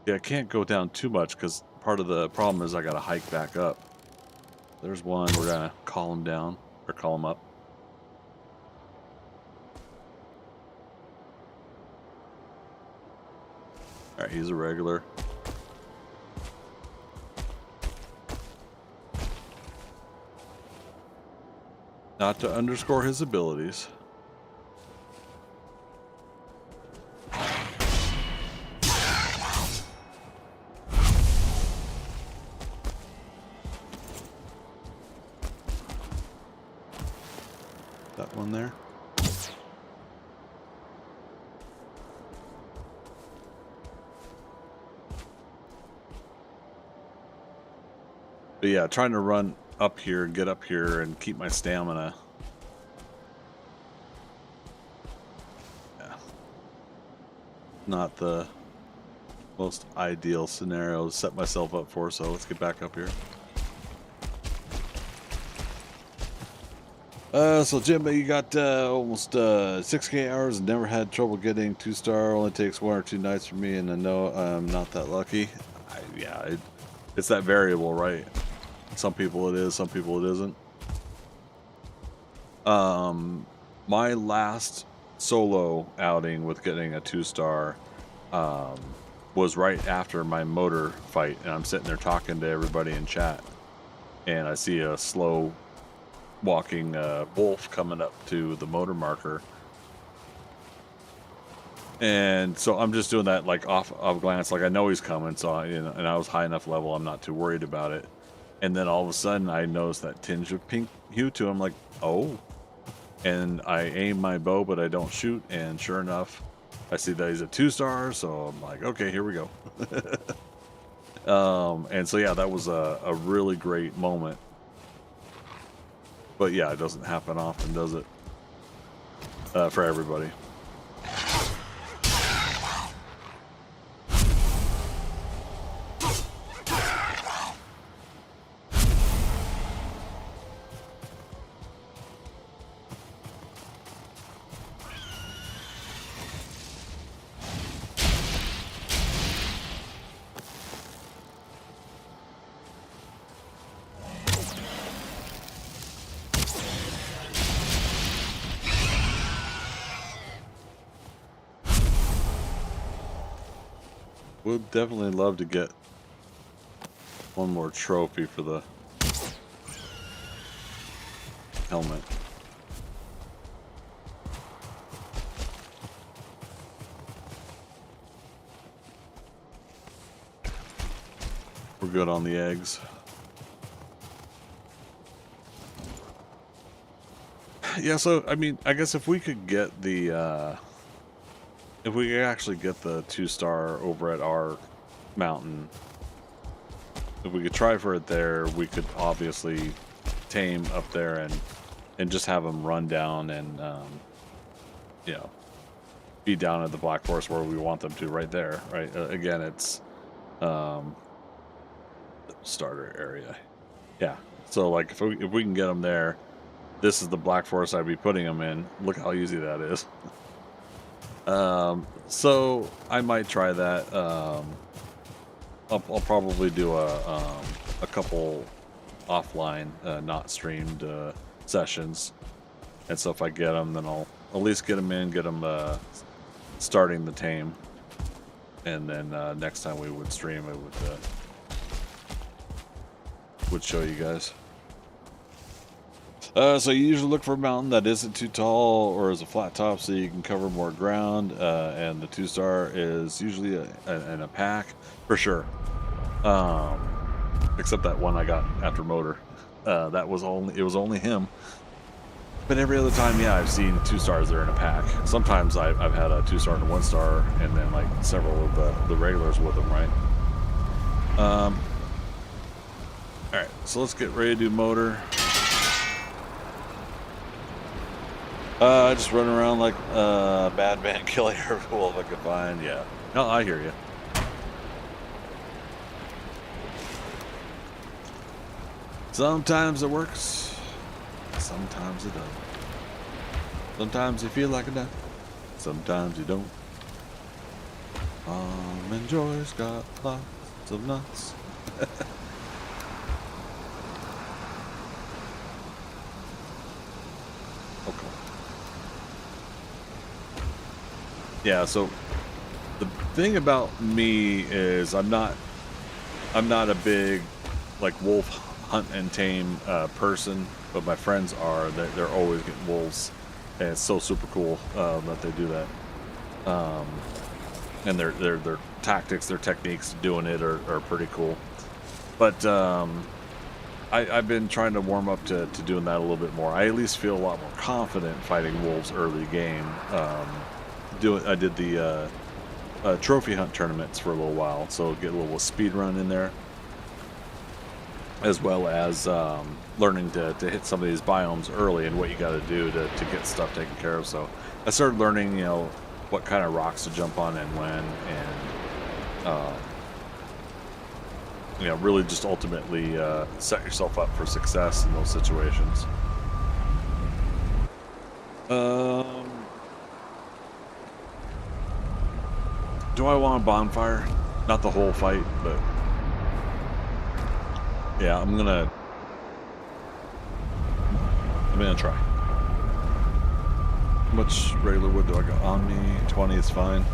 Speaker 1: Yeah, I can't go down too much because part of the problem is I gotta hike back up. There's one. We're gonna call him down or call him up. All right, he's a regular. Not to underscore his abilities. That one there. But yeah, trying to run up here, get up here, and keep my stamina. Yeah. Not the most ideal scenario to set myself up for, so let's get back up here. So Jim, you got almost 6K hours and never had trouble getting 2-star. Only takes 1 or 2 nights for me, and I know I'm not that lucky. It's that variable, right? Some people it is, some people it isn't. My last solo outing with getting a 2-star was right after my motor fight, and I'm sitting there talking to everybody in chat, and I see a slow walking wolf coming up to the motor marker, and so I'm just doing that like off glance, like I know he's coming, so and I was high enough level, I'm not too worried about it. And then all of a sudden I notice that tinge of pink hue to him, like, oh, and I aim my bow, but I don't shoot, and sure enough I see that he's a 2-star, so I'm like, okay, here we go. And so yeah, that was a really great moment. But yeah, it doesn't happen often, does it? For everybody. Would definitely love to get one more trophy for the helmet. We're good on the eggs. Yeah, so I mean, I guess if we could get the if we could actually get the 2-star over at our mountain, if we could try for it there, we could obviously tame up there and just have them run down and you know, be down at the Black Forest where we want them to, right there, right? Again, it's the starter area. Yeah. So like if we can get them there, this is the Black Forest I'd be putting them in. Look how easy that is. So I might try that. I'll probably do a couple offline, not streamed sessions, and so if I get them, then I'll at least get them in, get them starting the tame, and then next time we would stream, it would show you guys. So you usually look for a mountain that isn't too tall or is a flat top so you can cover more ground, and the 2-star is usually in a pack for sure, except that one I got after motor. That was only him, but every other time, yeah, I've seen 2-stars there in a pack. Sometimes I've had a 2-star and a 1-star and then like several of the regulars with them, right? All right, so let's get ready to do motor. Just running around like a bad man, killing every wolf I could find. Yeah. No, I hear you. Sometimes it works. Sometimes it doesn't. Sometimes you feel like it does. Sometimes you don't. And Joy's got lots of nuts. Okay. Yeah, so the thing about me is I'm not a big like wolf hunt and tame person, but my friends are. They're always getting wolves, and it's so super cool that they do that. And their tactics, their techniques doing it are pretty cool. But I've been trying to warm up to doing that a little bit more. I at least feel a lot more confident fighting wolves early game. I did the trophy hunt tournaments for a little while, so get a little speed run in there, as well as learning to hit some of these biomes early and what you got to do to get stuff taken care of. So I started learning, you know, what kind of rocks to jump on and when, and you know, really just ultimately set yourself up for success in those situations. Do I want a bonfire? Not the whole fight, but yeah, I'm gonna try. How much regular wood do I got on me? 20 is fine.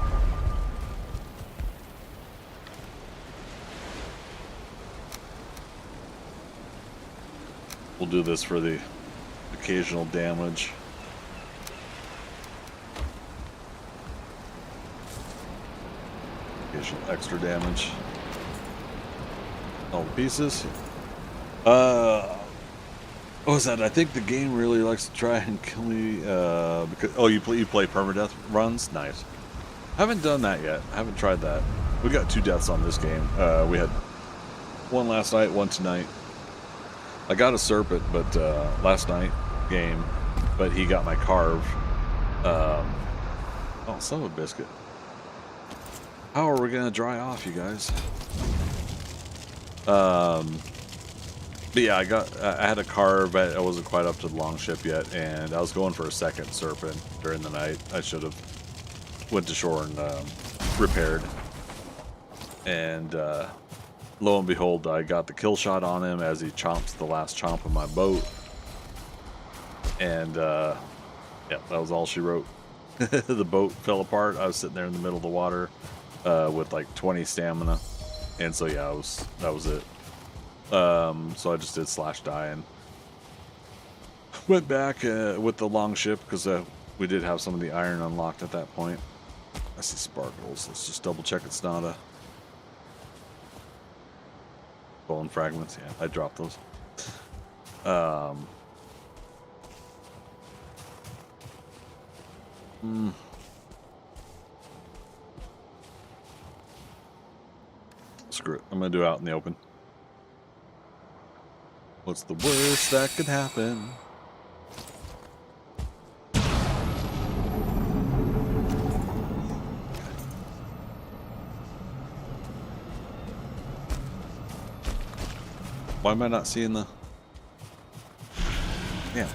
Speaker 1: We'll do this for the occasional damage. Occasional extra damage. All the pieces. What was that? I think the game really likes to try and kill me. Because you play permadeath runs. Nice. Haven't done that yet. Haven't tried that. We got 2 deaths on this game. We had one last night, one tonight. I got a serpent, but last night game, but he got my carve. Oh, son of a biscuit. How are we gonna dry off, you guys? But yeah, I had a carve, but I wasn't quite up to the long ship yet, and I was going for a second serpent during the night. I should have went to shore and repaired. And lo and behold, I got the kill shot on him as he chomps the last chomp of my boat. And yeah, that was all she wrote. The boat fell apart. I was sitting there in the middle of the water with like 20 stamina. And so yeah, that was it. So I just did slash die and went back with the long ship because we did have some of the iron unlocked at that point. I see sparkles. Let's just double check it's not a bone fragments. Yeah, I dropped those. Screw it. I'm gonna do it out in the open. What's the worst that could happen? Why am I not seeing the... Yeah.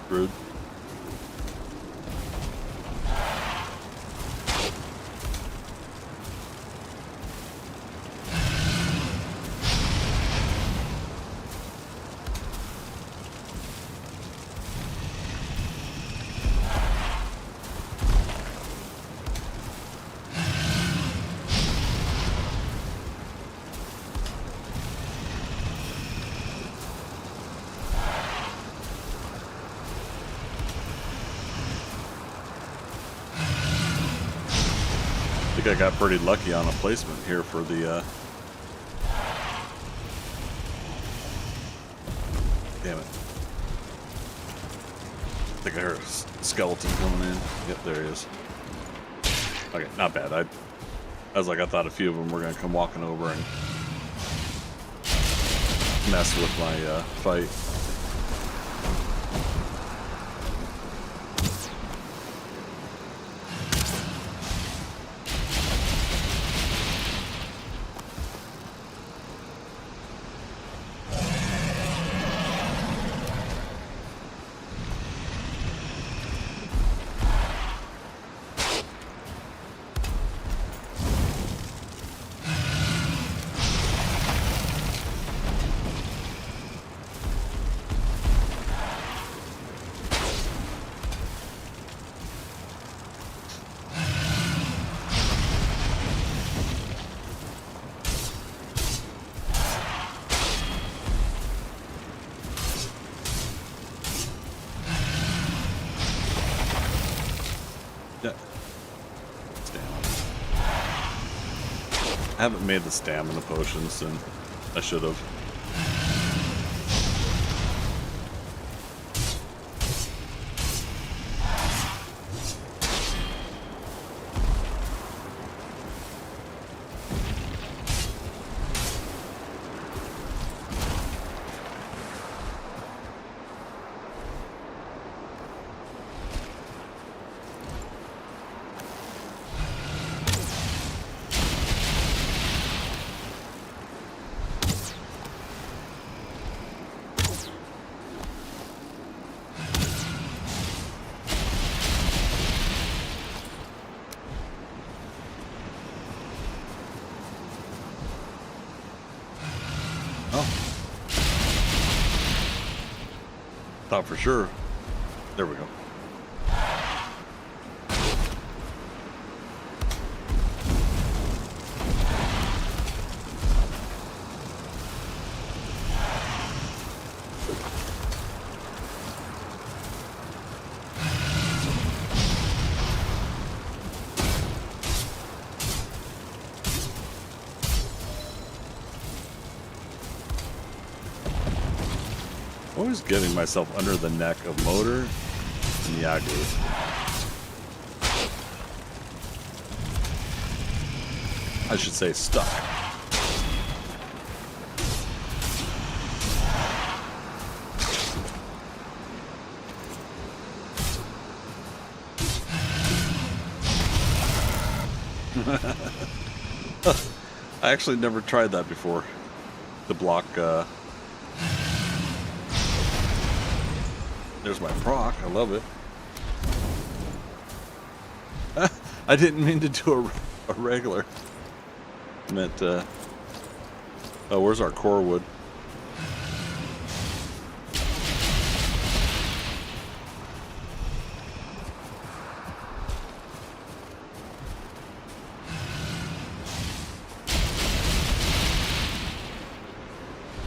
Speaker 1: Rude. I think I got pretty lucky on a placement here for the damn it. I think I heard a skeleton coming in. Yep, there he is. Okay, not bad. I was like, I thought a few of them were gonna come walking over and mess with my fight. Yeah. Stay on. I haven't made the stamina potions, and I should have. Thought for sure. There we go. Always getting myself under the neck of Motor and Yagluth. I should say stuck. I actually never tried that before. To block, there's my proc. I love it. I didn't mean to do a regular. I meant, oh, where's our core wood?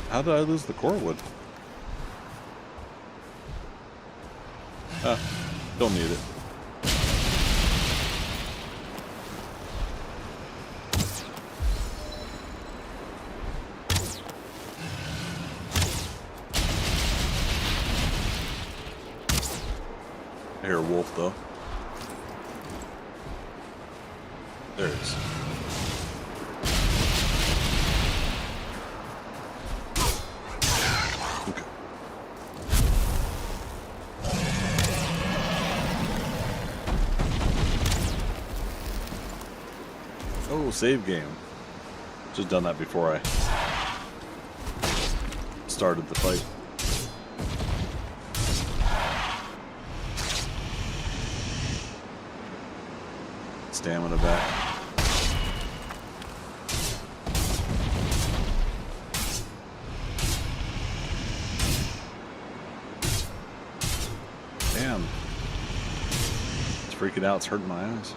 Speaker 1: How did I lose the core wood? Don't need it. I hear a wolf though. There it is. Okay. Oh, save game. Just done that before I started the fight. Stamina back. Damn. It's freaking out. It's hurting my eyes.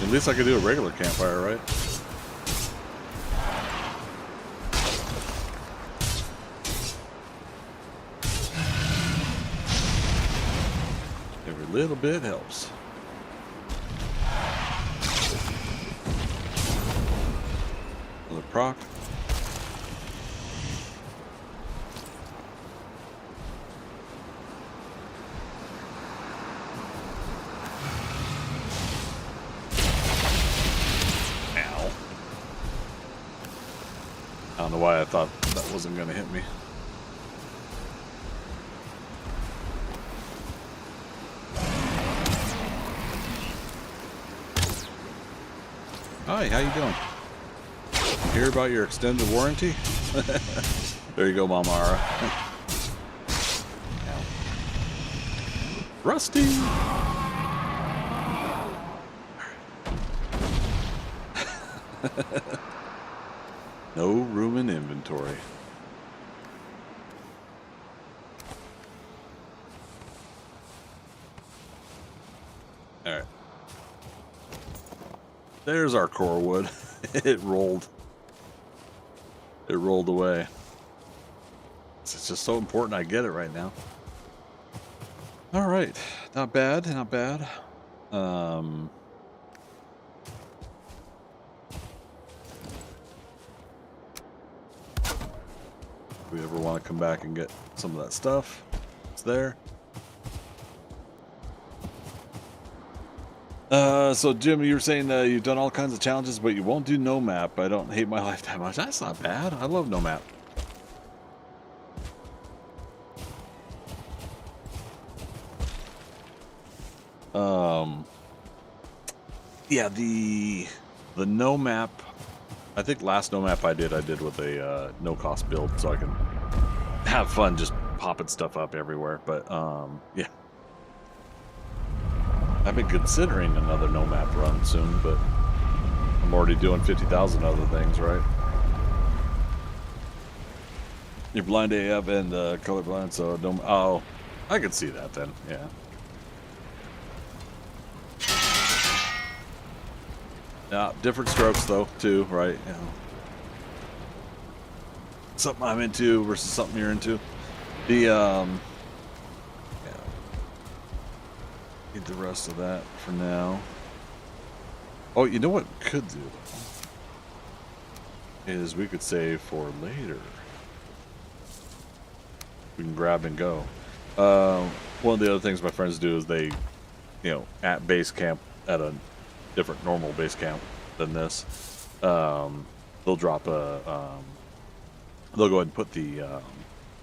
Speaker 1: At least I could do a regular campfire, right? Every little bit helps. Another proc. I don't know why I thought that wasn't going to hit me. Hi, how you doing? Hear about your extended warranty? There you go, Mamara. Rusty! No room in inventory. Alright. There's our core wood. It rolled. It rolled away. It's just so important I get it right now. All right, not bad, not bad. If we ever want to come back and get some of that stuff, it's there. So Jim, you were saying you've done all kinds of challenges, but you won't do no map. I don't hate my life that much. That's not bad. I love no map. Yeah, the no map. I think last no map I did with a no cost build, so I can have fun just popping stuff up everywhere. But yeah, I've been considering another no map run soon, but I'm already doing 50,000 other things, right? You're blind AF and colorblind, so don't. Oh, I could see that then. Yeah. Yeah, different strokes though, too, right? You know, something I'm into versus something you're into. The yeah. Get the rest of that for now. Oh, you know what we could do is we could save for later. We can grab and go. One of the other things my friends do is they, you know, at base camp at a different normal base camp than this, they'll drop a they'll go ahead and put the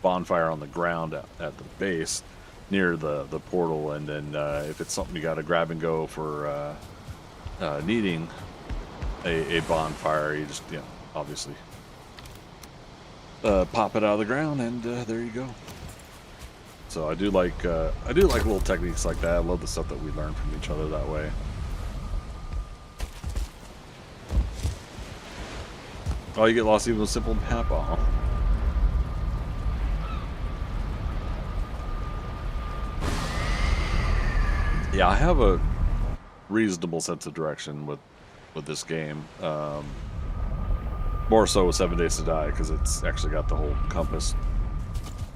Speaker 1: bonfire on the ground at the base near the portal, and then if it's something you got to grab and go for needing a bonfire, you just, you know, obviously pop it out of the ground, and there you go. So I do like little techniques like that. I love the stuff that we learn from each other that way. Oh, you get lost even with simple map. Oh. Yeah, I have a reasonable sense of direction with this game. More so with 7 Days to Die, because it's actually got the whole compass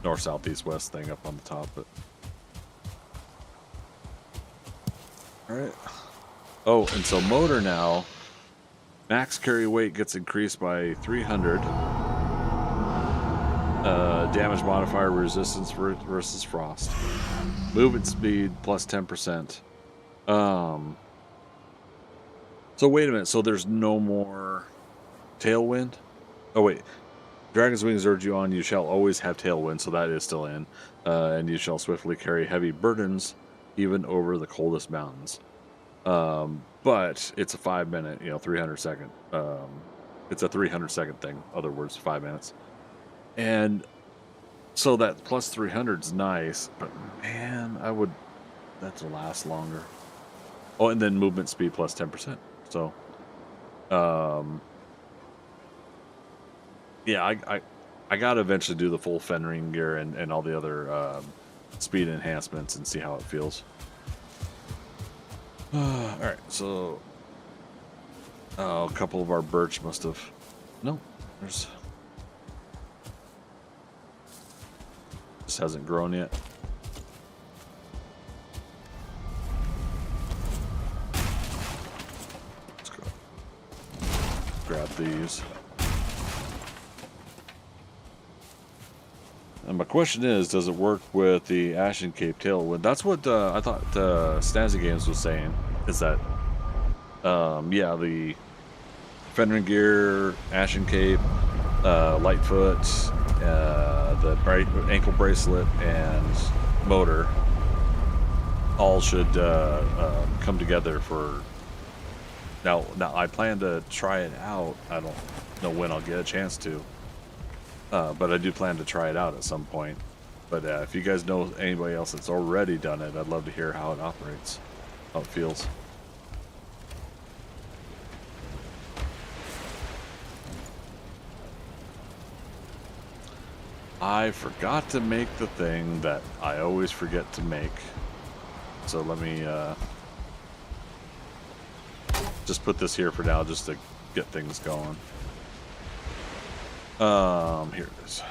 Speaker 1: north, south, east, west thing up on the top. But all right. Oh, and so motor now. Max carry weight gets increased by 300. Damage modifier resistance versus frost. Movement speed plus 10%. So wait a minute. So there's no more tailwind? Oh wait. Dragon's wings urge you on. You shall always have tailwind. So that is still in. And you shall swiftly carry heavy burdens even over the coldest mountains. But it's a 5 minute, 300 second. It's a 300 second thing. Other words, 5 minutes. And so that plus 300 is nice, but man, that to last longer. Oh, and then movement speed plus 10%. So, yeah, I gotta eventually do the full fendering gear and all the other speed enhancements and see how it feels. All right, so a couple of our birch must have. No, there's. This hasn't grown yet. Let's go. Grab these. And my question is, does it work with the Ashen Cape Tailwind? That's what I thought Snazzy Games was saying, is that, yeah, the fendering gear, Ashen Cape, Lightfoot, the ankle bracelet, and motor all should come together for... Now, I plan to try it out. I don't know when I'll get a chance to. But I do plan to try it out at some point. But if you guys know anybody else that's already done it, I'd love to hear how it operates, how it feels. I forgot to make the thing that I always forget to make. So let me just put this here for now, just to get things going. Here it is.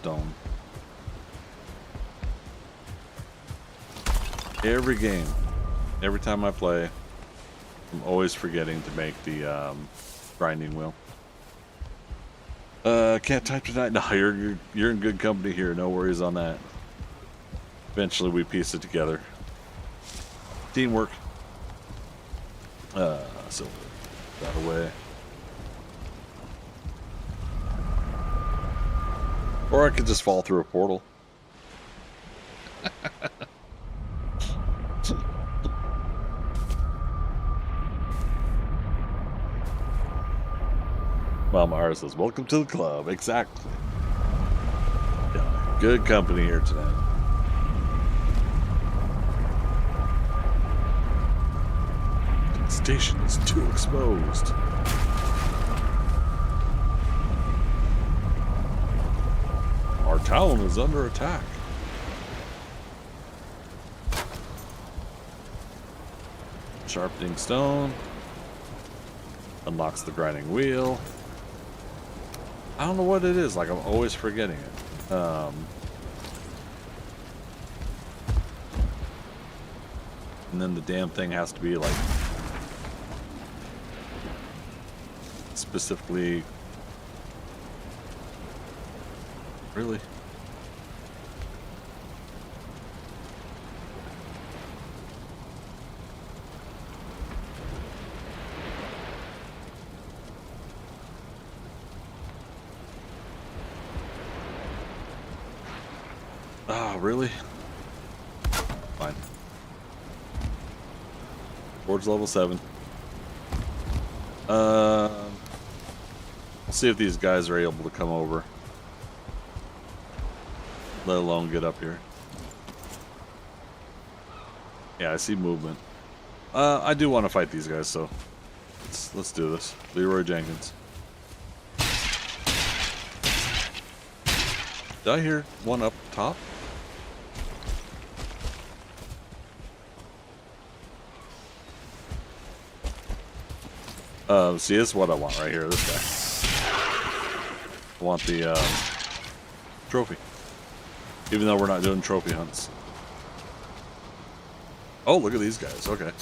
Speaker 1: stone. Every game, every time I play, I'm always forgetting to make the grinding wheel. Can't type tonight. No, you're in good company here. No worries on that. Eventually, we piece it together. Teamwork. So that away. Or I could just fall through a portal. Mama R says, welcome to the club. Exactly. Yeah, good company here tonight. The station is too exposed. Our town is under attack. Sharpening stone. Unlocks the grinding wheel. I don't know what it is. Like, I'm always forgetting it. And then the damn thing has to be, like, specifically... Really? Oh, really? Fine. Board's level 7. See if these guys are able to come over. Let alone get up here. Yeah, I see movement. I do want to fight these guys, so let's do this. Leroy Jenkins. Did I hear one up top? See, this is what I want right here, this guy. I want the trophy. Even though we're not doing trophy hunts. Oh, look at these guys. Okay.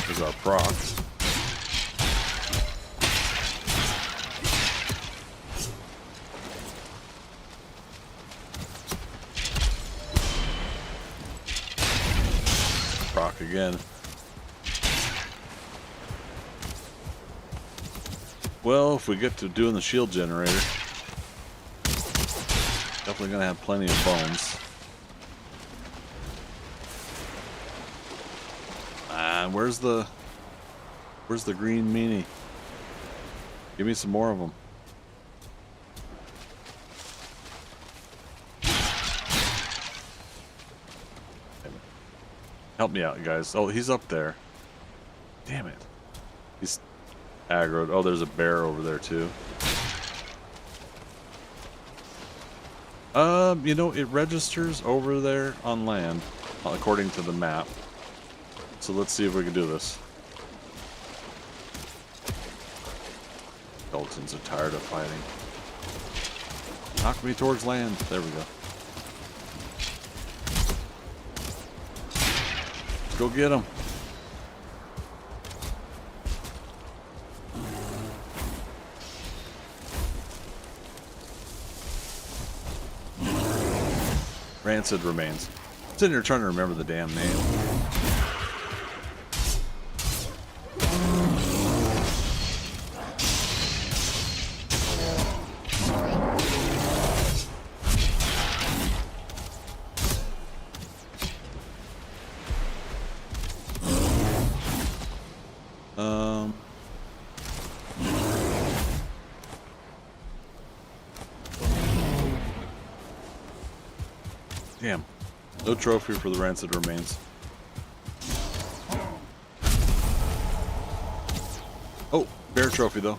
Speaker 1: There's our procs. Proc again. Well, if we get to doing the shield generator, definitely gonna have plenty of bones. And where's the green meanie? Give me some more of them. Help me out, guys. Oh, he's up there. Damn it. He's aggroed. Oh, there's a bear over there, too. You know, it registers over there on land, according to the map. So let's see if we can do this. Skeletons are tired of fighting. Knock me towards land. There we go. Go get him. Rancid remains. I'm sitting here trying to remember the damn name. Damn. No trophy for the rancid remains. Oh, bear trophy though.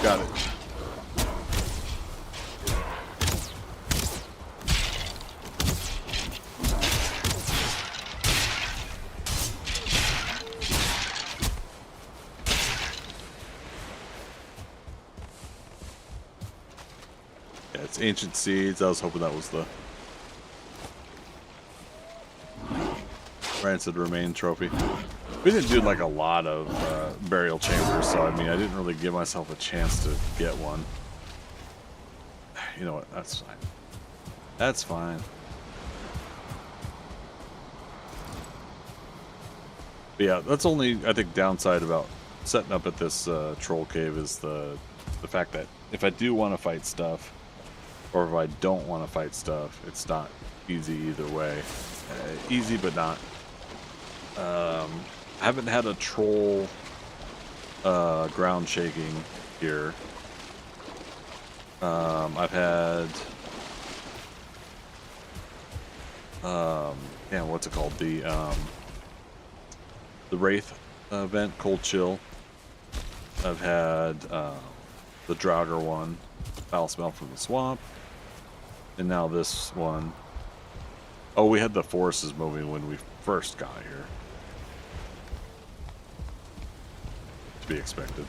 Speaker 1: Got it. It's Ancient Seeds. I was hoping that was the Rancid Remain trophy. We didn't do like a lot of burial chambers, so I mean, I didn't really give myself a chance to get one. You know what? That's fine. That's fine. But yeah, that's only, I think, downside about setting up at this troll cave is the fact that if I do want to fight stuff, or if I don't want to fight stuff, it's not easy either way. Easy, but not. I haven't had a troll ground shaking here. I've had damn, what's it called? The Wraith event, Cold Chill. I've had the Draugr one, Foul Smell from the Swamp, and now this one. Oh, we had the forces moving when we first got here. To be expected.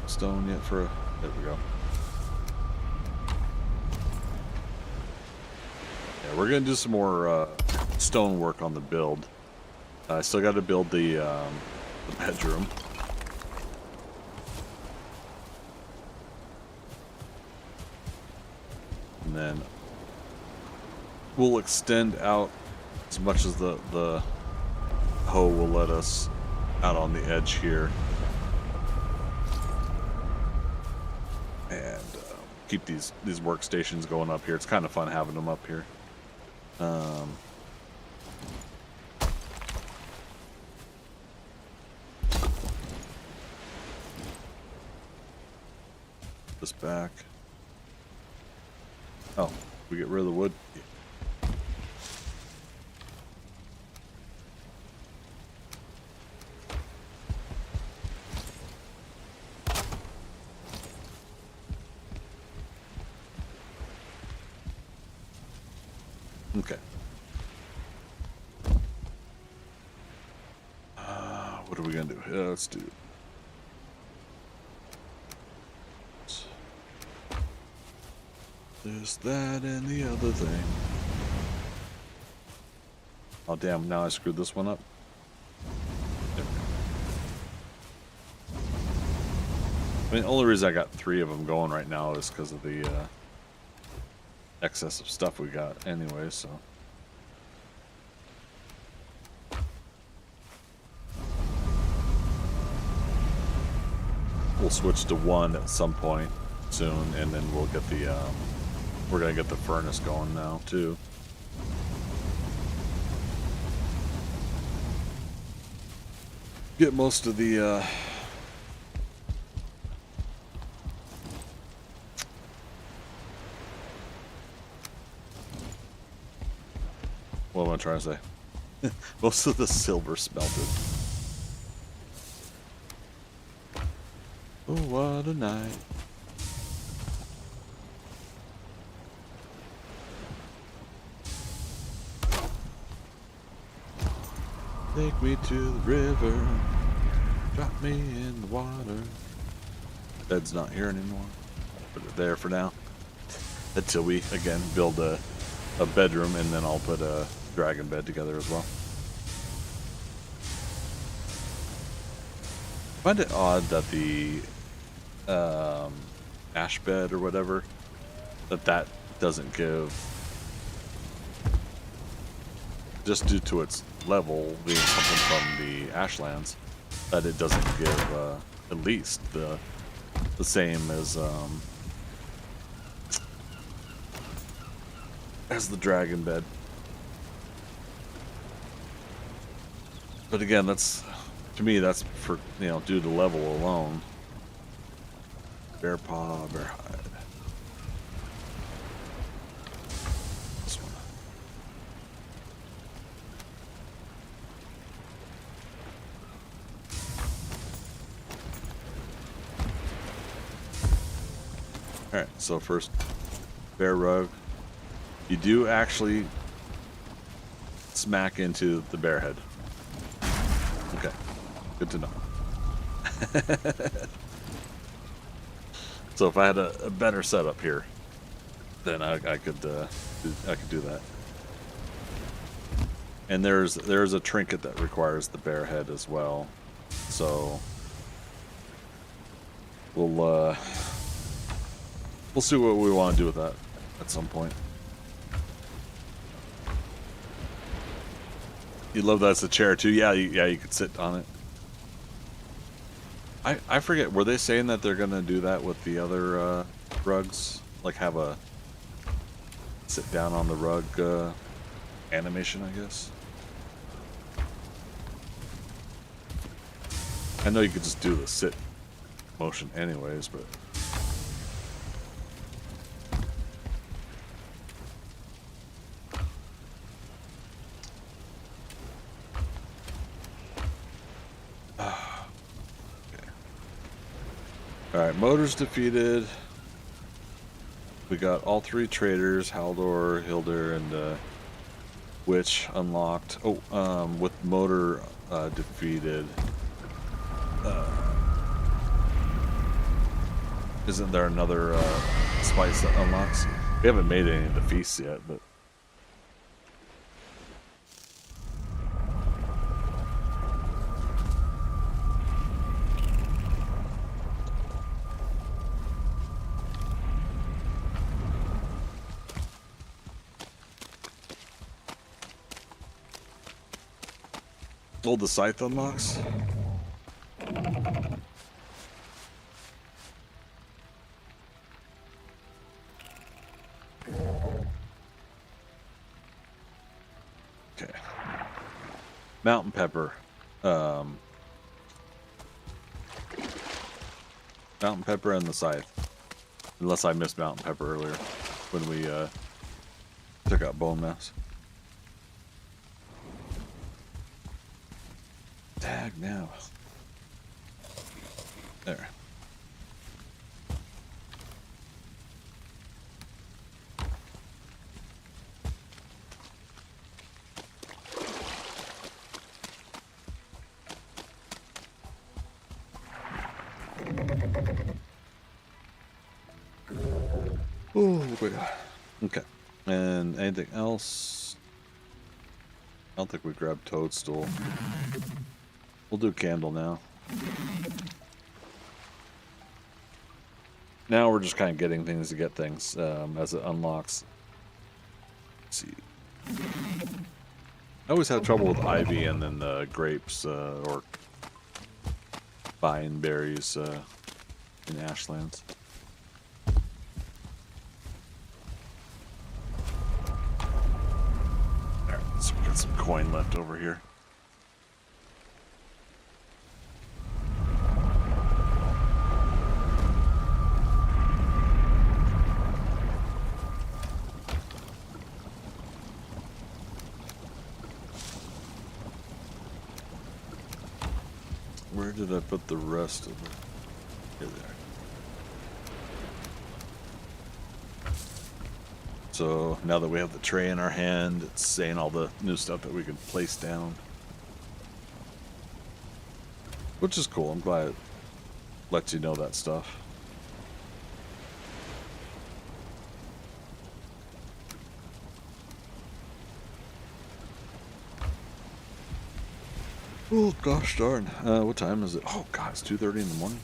Speaker 1: Stone yet for a... There we go. Yeah, we're gonna do some more stone work on the build. I still got to build the bedroom. And then we'll extend out as much as the hoe will let us out on the edge here. And keep these workstations going up here. It's kind of fun having them up here. This back. Oh, we get rid of the wood. Yeah. Okay. What are we gonna do? Yeah, let's do. This, that, and the other thing. Oh damn! Now I screwed this one up. Yep. I mean, the only reason I got 3 of them going right now is because of the excess of stuff we got anyway, so. We'll switch to 1 at some point soon, and then we'll get the, we're gonna get the furnace going now, too. Get most of the, what am I trying to say? Most of the silver smelted. Oh, what a night. Take me to the river. Drop me in the water. Bed's not here anymore. Put it there for now. Until we, again, build a bedroom, and then I'll put a dragon bed together as well. I find it odd that the ash bed or whatever, that doesn't give, just due to its level being something from the ashlands, that it doesn't give at least the same as the dragon bed. But again, that's, to me, that's for, you know, due to level alone. Bear paw, bear hide. This one. Alright, so first, bear rug. You do actually smack into the bear head. Okay, good to know. So if I had a better setup here, then I could do that. And there's a trinket that requires the bear head as well, so we'll see what we want to do with that at some point. You love that as a chair too? Yeah, you could sit on it. I forget, were they saying that they're gonna do that with the other rugs? Like have a sit down on the rug animation, I guess? I know you could just do the sit motion anyways, but... Alright, motors defeated. We got all three traders, Haldor, Hilder, and Witch unlocked. Oh, with motor defeated. Isn't there another spice that unlocks? We haven't made any of the feasts yet, but... Oh, the scythe unlocks? Okay. Mountain pepper. Mountain pepper and the scythe. Unless I missed mountain pepper earlier when we took out Bonemass. Tag now. There. Oh, boy. Okay. And anything else? I don't think we grabbed toadstool. We'll do candle now. Now we're just kind of getting things to get things as it unlocks. Let's see. I always have trouble with ivy and then the grapes or vine berries in Ashlands. Alright, so we got some coin left over here. Where did I put the rest of it? Here they are. So now that we have the tray in our hand, it's saying all the new stuff that we can place down. Which is cool. I'm glad it lets you know that stuff. Oh, gosh darn. What time is it? Oh, God, it's 2:30 in the morning.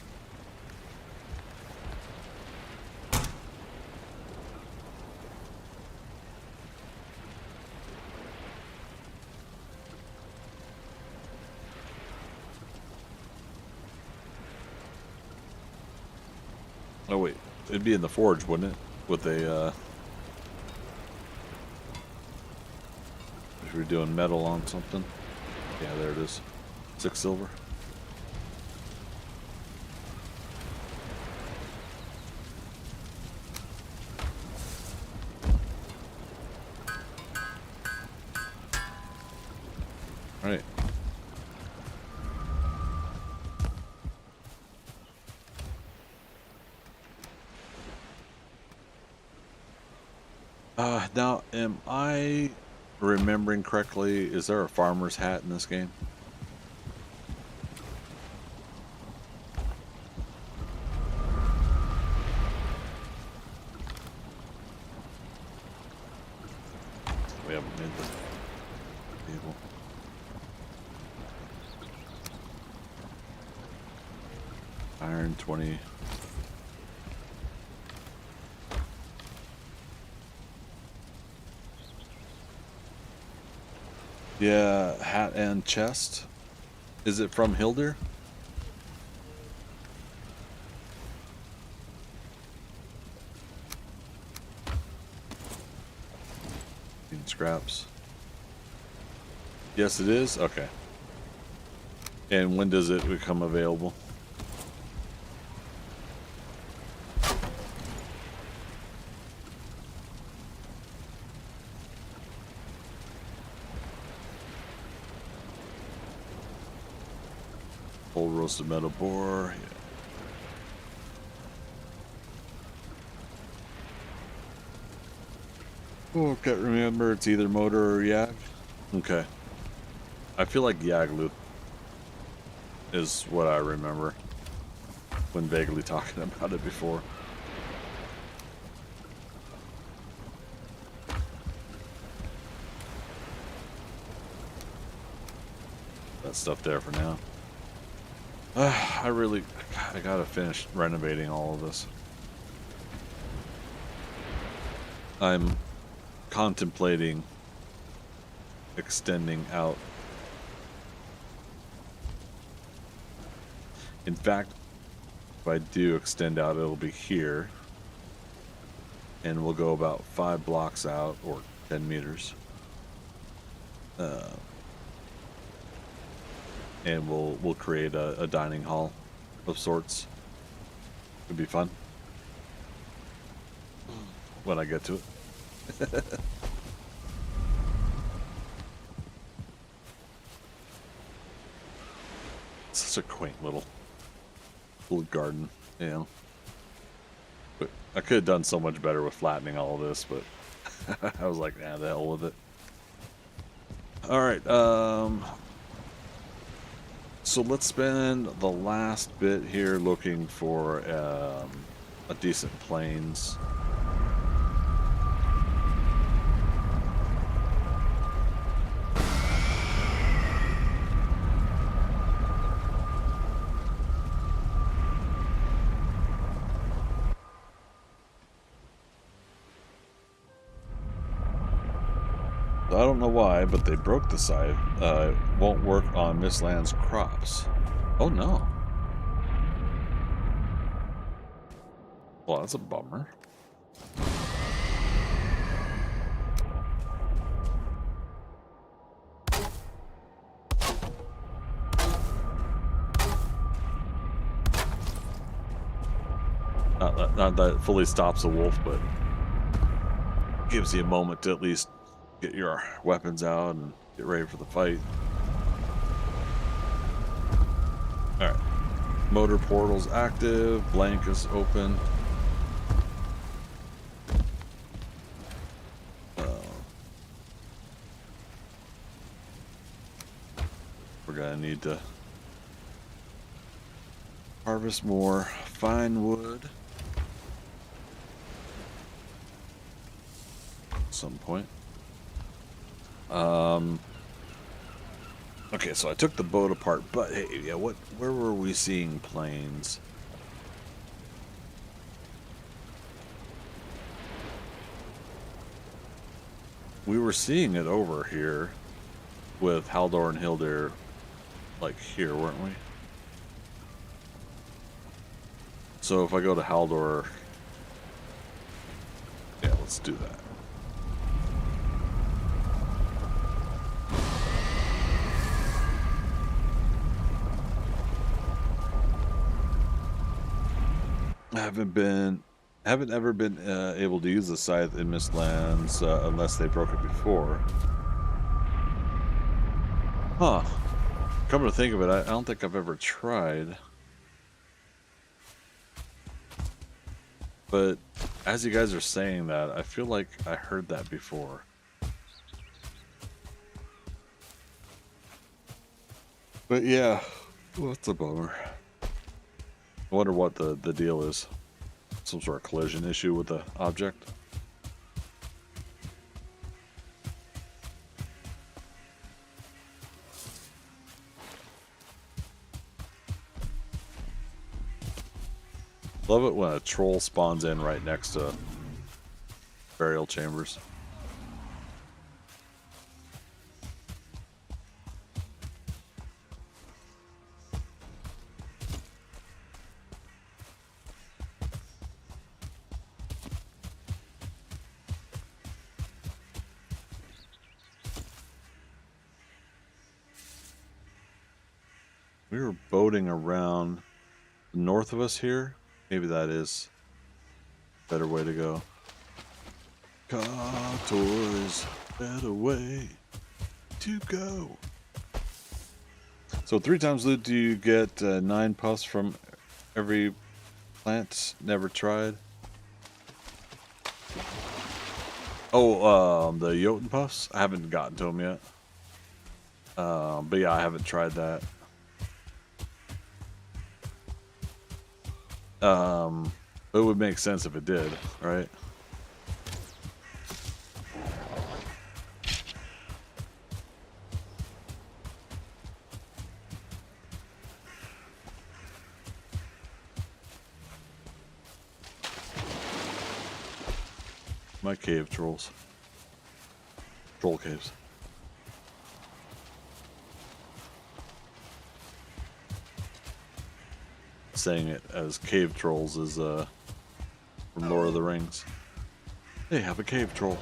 Speaker 1: Oh, wait. It'd be in the forge, wouldn't it? With a, if we were doing metal on something. Yeah, there it is. 6 silver. All right. Now, am I remembering correctly, is there a farmer's hat in this game? We haven't made the table. Iron 20. Yeah, hat and chest. Is it from Hilder? Scraps. Yes, it is? Okay. And when does it become available? Whole roasted metal boar. Yeah. Oh, can't remember. It's either motor or Yag. Okay. I feel like Yagluth is what I remember when vaguely talking about it before. That stuff there for now. I gotta finish renovating all of this. I'm contemplating extending out. In fact, if I do extend out, it'll be here. And we'll go about 5 blocks out, or 10 meters. And we'll create a dining hall of sorts. It'd be fun when I get to it. Such a quaint little garden, you know. But I could have done so much better with flattening all of this, but I was like, nah, the hell with it. All right, so let's spend the last bit here looking for a decent plains. I don't know why, but they broke the scythe. It won't work on Mistland's crops. Oh no. Well, that's a bummer. Not that it fully stops a wolf, but gives you a moment to at least get your weapons out and get ready for the fight. Alright. Motor portal's active. Blank is open. We're gonna need to harvest more fine wood at some point. Okay, so I took the boat apart, but hey, yeah, where were we seeing planes? We were seeing it over here with Haldor and Hildir, like here, weren't we? So if I go to Haldor, yeah, let's do that. I haven't ever been able to use the scythe in Mistlands unless they broke it before. Huh. Come to think of it, I don't think I've ever tried. But as you guys are saying that, I feel like I heard that before. But yeah, well, that's a bummer. I wonder what the deal is. Some sort of collision issue with the object. Love it when a troll spawns in right next to burial chambers. We were boating around north of us here. Maybe that is a better way to go. Car toys, better way to go. So 3 times loot, do you get 9 puffs from every plant never tried? Oh, the Jotun puffs? I haven't gotten to them yet. But yeah, I haven't tried that. It would make sense if it did, right? My cave trolls. Troll caves. Saying it as cave trolls is from Lord of the Rings. They have a cave troll.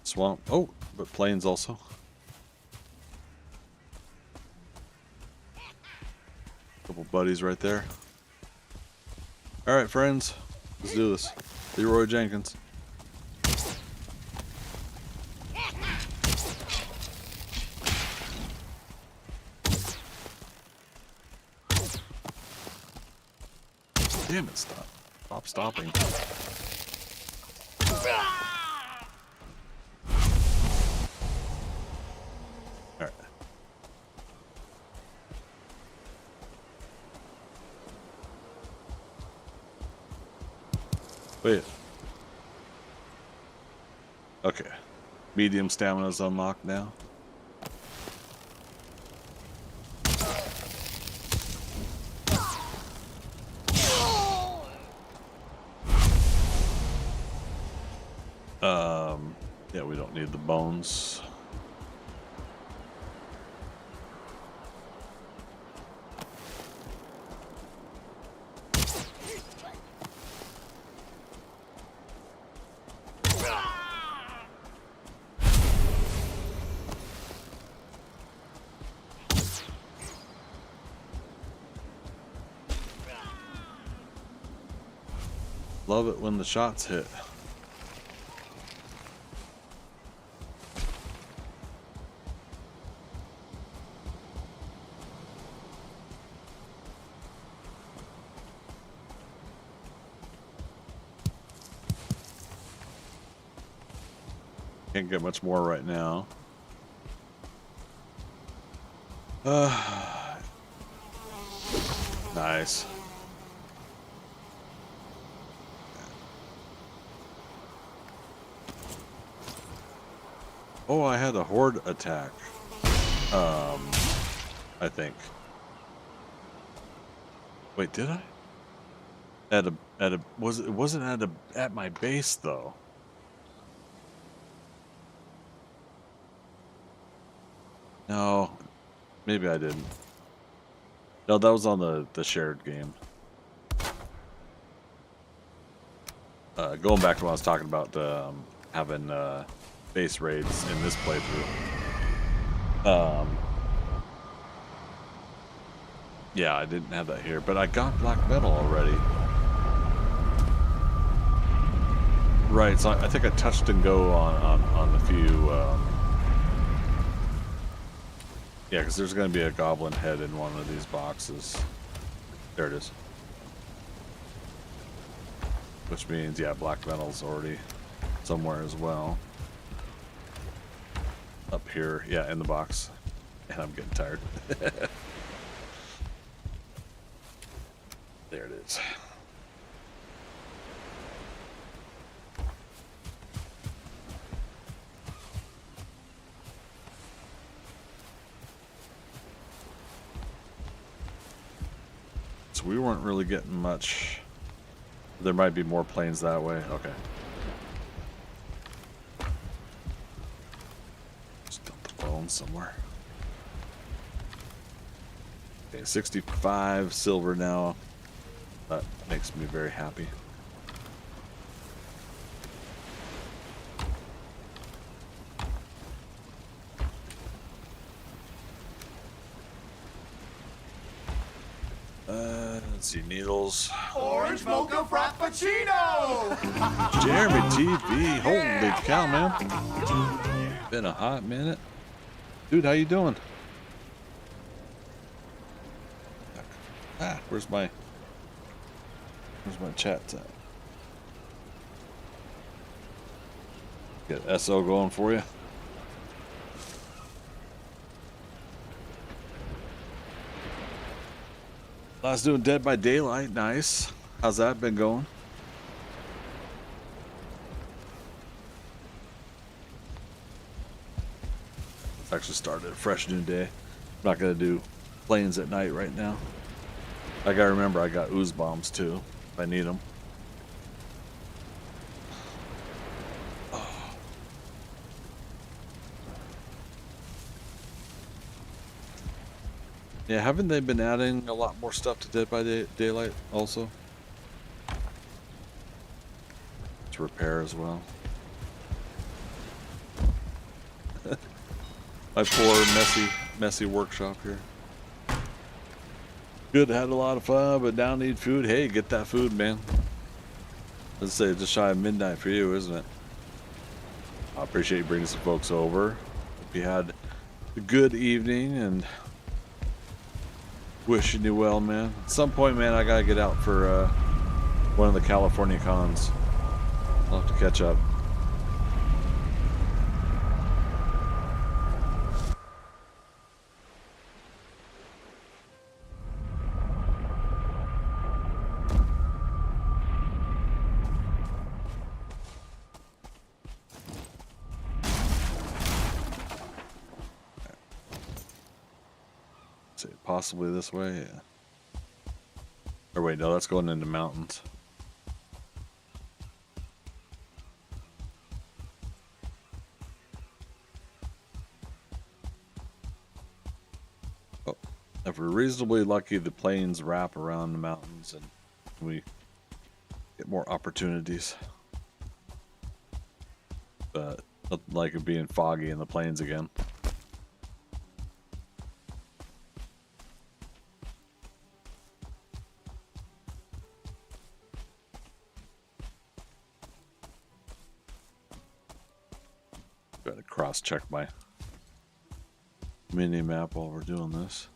Speaker 1: Swamp. Oh, but plains also. Couple buddies right there. All right, friends, let's do this. Leroy Jenkins. Damn it! Stop stopping. All right. Wait. Okay. Medium stamina is unlocked now. Yeah, we don't need the bones. Love it when the shots hit. Can't get much more right now. Nice. Oh, I had a horde attack. I think. Wait, did I? It wasn't at my base though. No, maybe I didn't. No, that was on the shared game. Going back to what I was talking about, having base raids in this playthrough. Yeah, I didn't have that here, but I got black metal already. Right, so I think I touched and go on a few Yeah, because there's going to be a goblin head in one of these boxes. There it is. Which means, yeah, black metal's already somewhere as well. Up here, yeah, in the box. And I'm getting tired. There it is. So we weren't really getting much. There might be more planes that way. Okay. Just dump the bone somewhere. Okay, 65 silver now. That makes me very happy. Let's see, needles.
Speaker 4: Orange mocha frappuccino.
Speaker 1: Jeremy TV, holy cow, man! Been a hot minute, dude. How you doing? Where's my chat at? Get SO going for you. Last doing Dead by Daylight, nice. How's that been going? It's actually started a fresh new day. I'm not gonna do planes at night right now. I gotta remember I got ooze bombs too, if I need them. Yeah, haven't they been adding a lot more stuff to Dead by Daylight also? To repair as well. My poor messy workshop here. Good, had a lot of fun, but now need food. Hey, get that food, man. Let's say just shy of midnight for you, isn't it? I appreciate you bringing some folks over. Hope you had a good evening and wishing you well, man. At some point, man, I gotta get out for one of the California cons. I'll have to catch up. Possibly this way, yeah. Or wait, no, that's going into mountains. Oh, if we're reasonably lucky, the planes wrap around the mountains and we get more opportunities. But nothing like it being foggy in the plains again. Gotta cross-check my mini-map while we're doing this.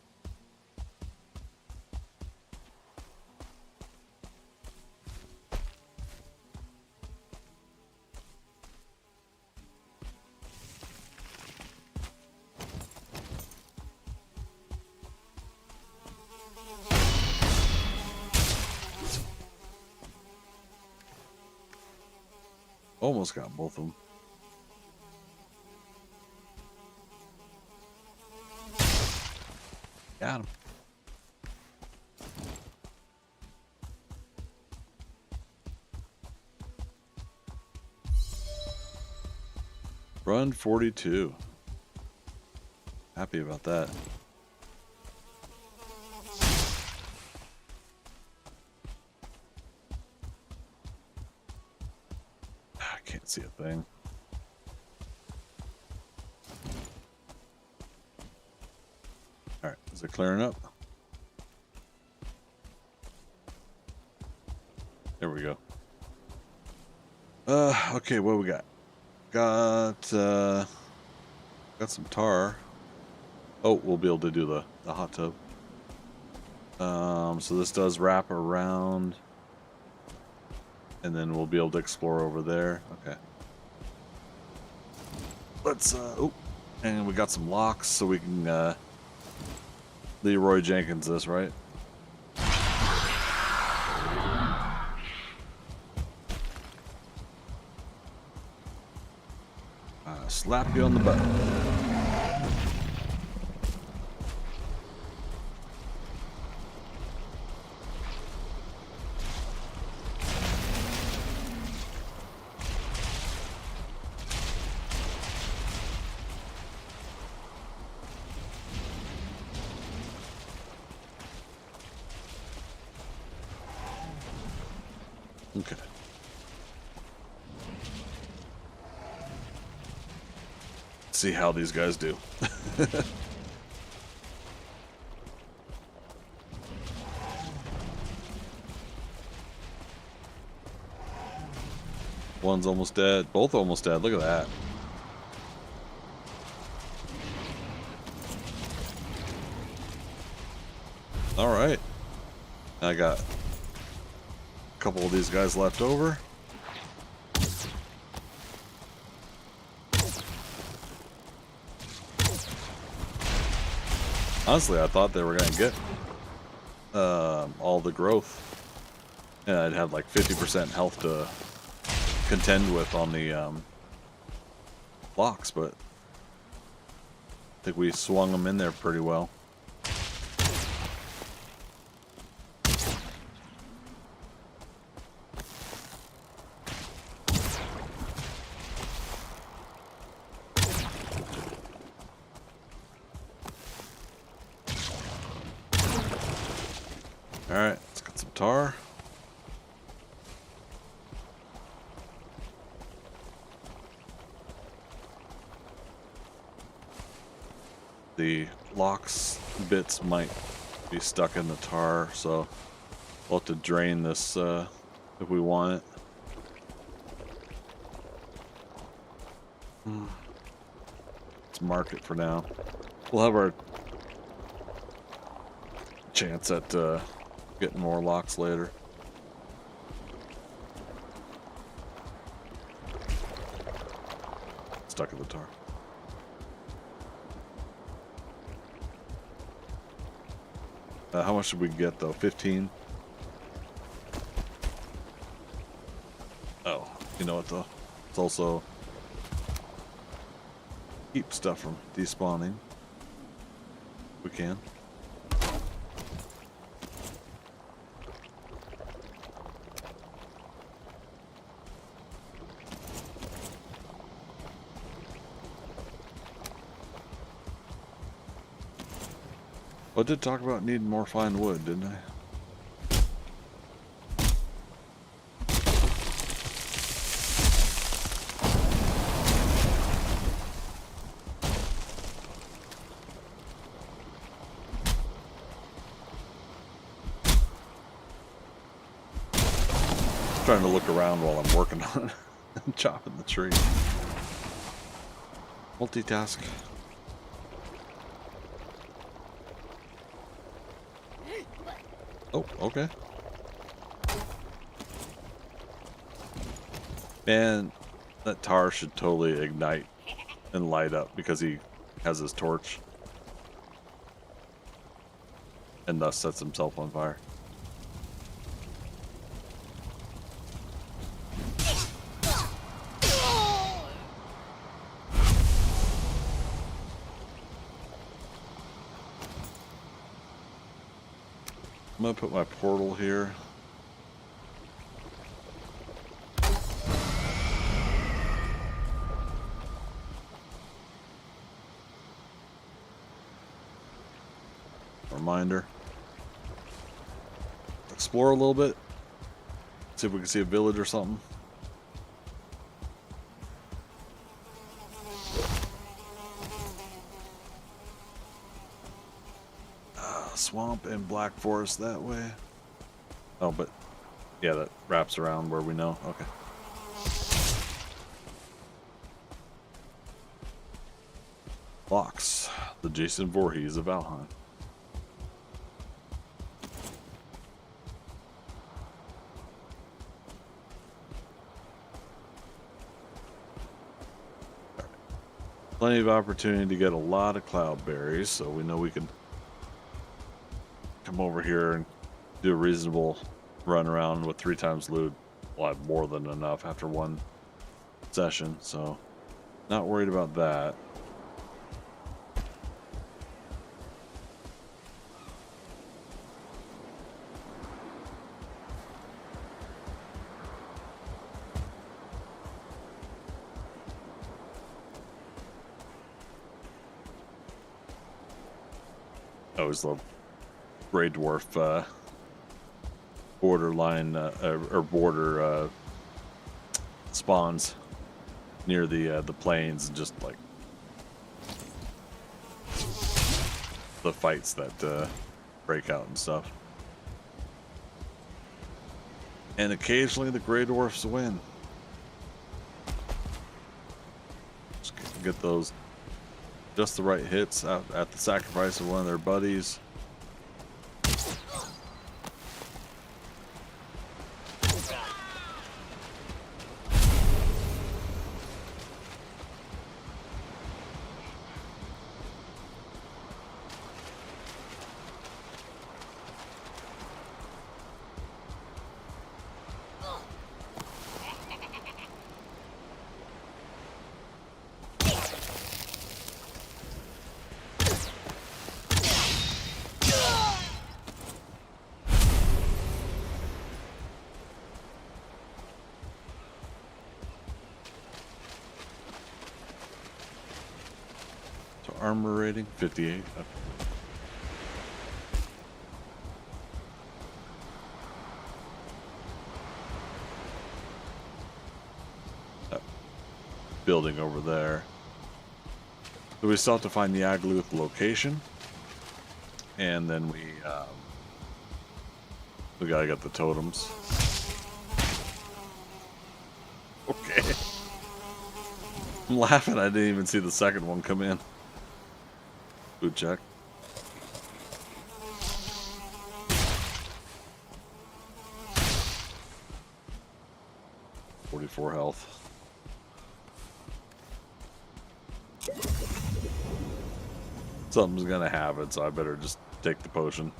Speaker 1: Almost got both of them. Got him. Run 42. Happy about that. I can't see a thing. All right, is it clearing up? There we go. Okay, what we got? Got some tar. Oh, we'll be able to do the hot tub. So this does wrap around, and then we'll be able to explore over there. Okay. Let's oh, and we got some locks, so we can Leroy Jenkins this, right? Slap you on the butt. Okay. See how these guys do. One's almost dead. Both almost dead. Look at that. All right. I got a couple of these guys left over. Honestly, I thought they were going to get all the growth. And I'd have like 50% health to contend with on the blocks, but I think we swung them in there pretty well. Alright, let's get some tar. The locks bits might be stuck in the tar, so we'll have to drain this if we want it. Let's mark it for now. We'll have our chance at getting more locks later. Stuck in the tar. How much did we get though? 15? Oh, you know what though? It's also keep stuff from despawning. We can. I did talk about needing more fine wood, didn't I? Trying to look around while I'm working on it. Chopping the tree. Multitask. Oh, okay. Man, that tar should totally ignite and light up because he has his torch. And thus sets himself on fire. I'm gonna put my portal here. Reminder. Explore a little bit. See if we can see a village or something. Swamp and black forest that way. Oh, but yeah, that wraps around where we know. Okay. Locks. The Jason Voorhees of Valheim. Plenty of opportunity to get a lot of cloudberries, so we know we can come over here and do a reasonable run around with 3 times loot. We'll have more than enough after one session, so not worried about that. I always love Grey Dwarf borderline or border spawns near the plains, and just like the fights that break out and stuff. And occasionally the Grey Dwarfs win. Just get those just the right hits at the sacrifice of one of their buddies. Armor rating 58. That building over there. So we still have to find the Yagluth location, and then we gotta get the totems. Okay. I'm laughing. I didn't even see the second one come in. Food check. .44 health. Something's gonna happen, so I better just take the potion.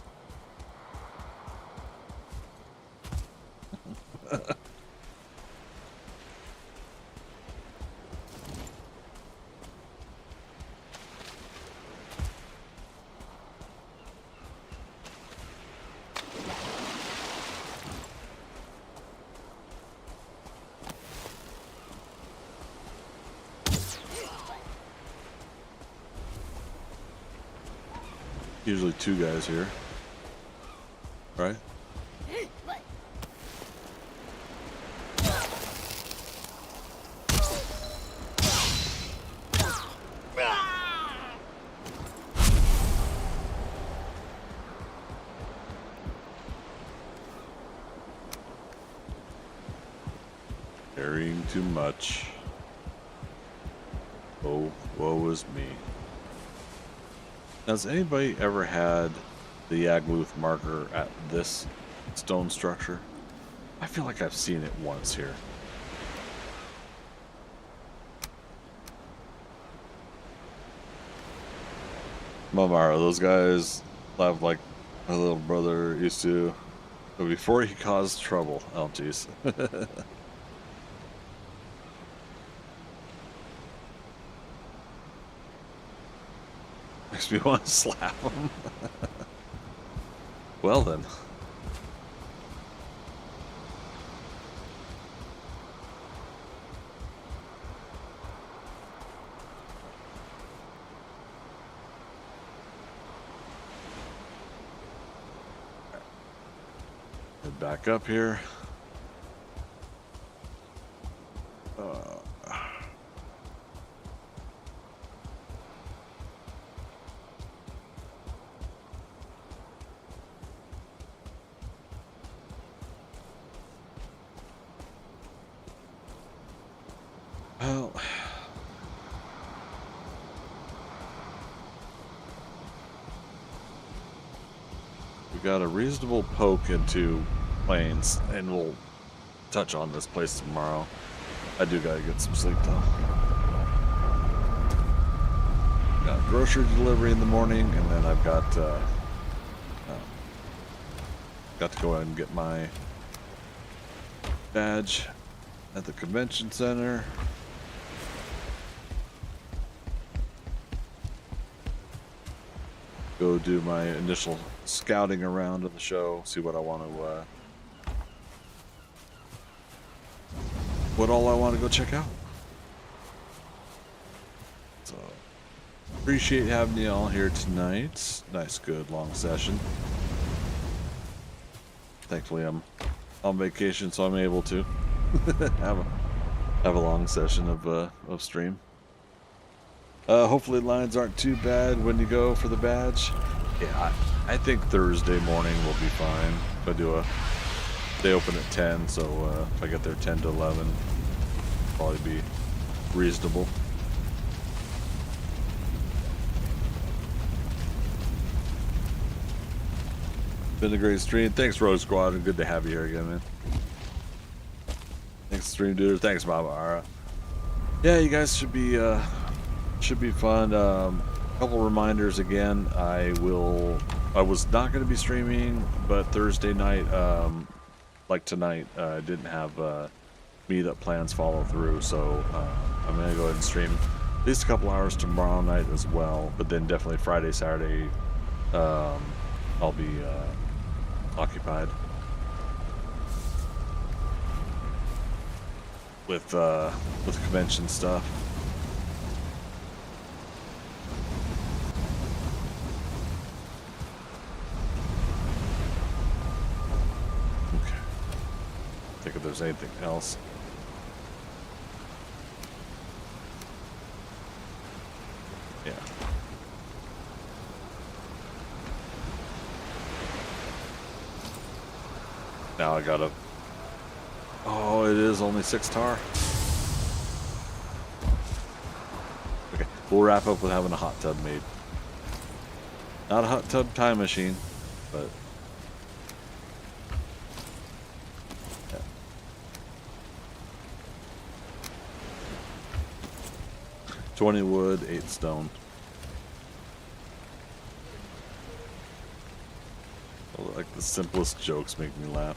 Speaker 1: Usually 2 guys here, right? Carrying too much. Oh, woe is me. Has anybody ever had the Yagluth marker at this stone structure? I feel like I've seen it once here. Mamara, those guys laugh like my little brother used to, but before he caused trouble. Oh, jeez. Makes me want to slap him. Well then. Head back up here. Well, We got a reasonable poke into planes, and we'll touch on this place tomorrow. I do gotta get some sleep though. Got grocery delivery in the morning, and then I've got to go ahead and get my badge at the convention center. Go do my initial scouting around of the show, see what I want to, what all I want to go check out. So, appreciate having you all here tonight. Nice, good, long session. Thankfully, I'm on vacation, so I'm able to have a long session of stream. Hopefully lines aren't too bad when you go for the badge. Yeah, I think Thursday morning will be fine. If they open at 10, so if I get there 10 to 11, probably be reasonable. Been a great stream. Thanks, Rogue Squad, and good to have you here again, man. Thanks, stream dude. Thanks, Mama Ara. Yeah, you guys should be fun. Couple reminders again. I was not going to be streaming, but Thursday night, like tonight, I didn't have meetup plans follow through, so I'm going to go ahead and stream at least a couple hours tomorrow night as well. But then definitely Friday, Saturday, I'll be occupied with convention stuff. If there's anything else. Yeah. Now I gotta... Oh, it is only 6 tar. Okay, we'll wrap up with having a hot tub made. Not a hot tub time machine, but... 20 wood, 8 stone. Well, like the simplest jokes make me laugh.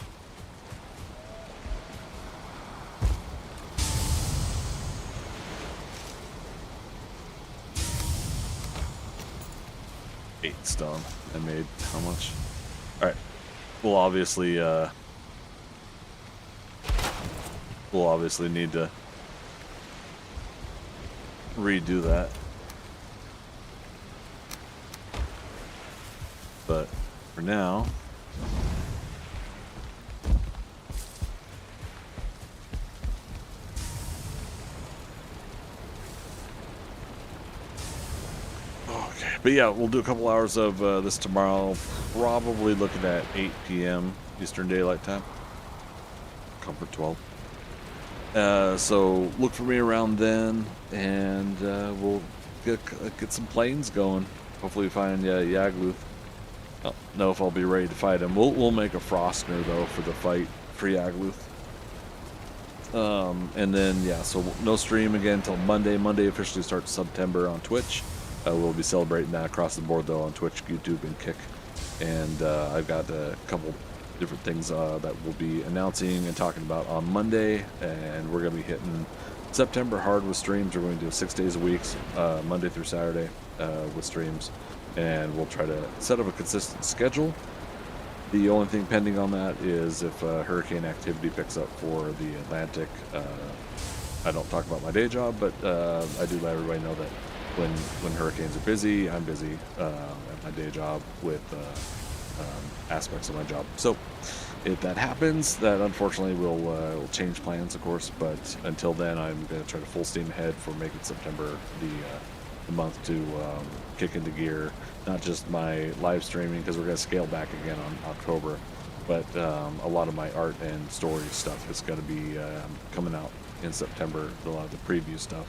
Speaker 1: Eight stone. I made how much? All right. We'll obviously need to redo that, but for now okay. But yeah, we'll do a couple hours of this tomorrow, probably looking at 8 p.m. Eastern Daylight Time, Comfort 12. So look for me around then, and we'll get some planes going. Hopefully find Yagluth. I don't know if I'll be ready to fight him. We'll make a Frostner though for the fight for Yagluth. And then yeah, so no stream again until Monday. Monday officially starts September on Twitch. We'll be celebrating that across the board though on Twitch, YouTube, and Kick. And I've got a couple different things that we'll be announcing and talking about on Monday, and we're going to be hitting September hard with streams. We're going to do 6 days a week, Monday through Saturday with streams, and we'll try to set up a consistent schedule. The only thing pending on that is if hurricane activity picks up for the Atlantic. I don't talk about my day job, but I do let everybody know that when hurricanes are busy, I'm busy at my day job with aspects of my job. So if that happens, that unfortunately will change plans, of course, but until then I'm going to try to full steam ahead for making September the month to kick into gear. Not just my live streaming, because we're going to scale back again on October, but a lot of my art and story stuff is going to be coming out in September, a lot of the preview stuff.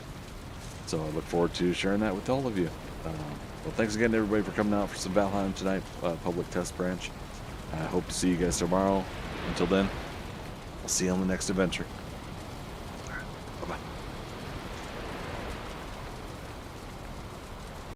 Speaker 1: So I look forward to sharing that with all of you. Well, thanks again to everybody for coming out for some Valheim tonight, public test branch. I hope to see you guys tomorrow. Until then, I'll see you on the next adventure.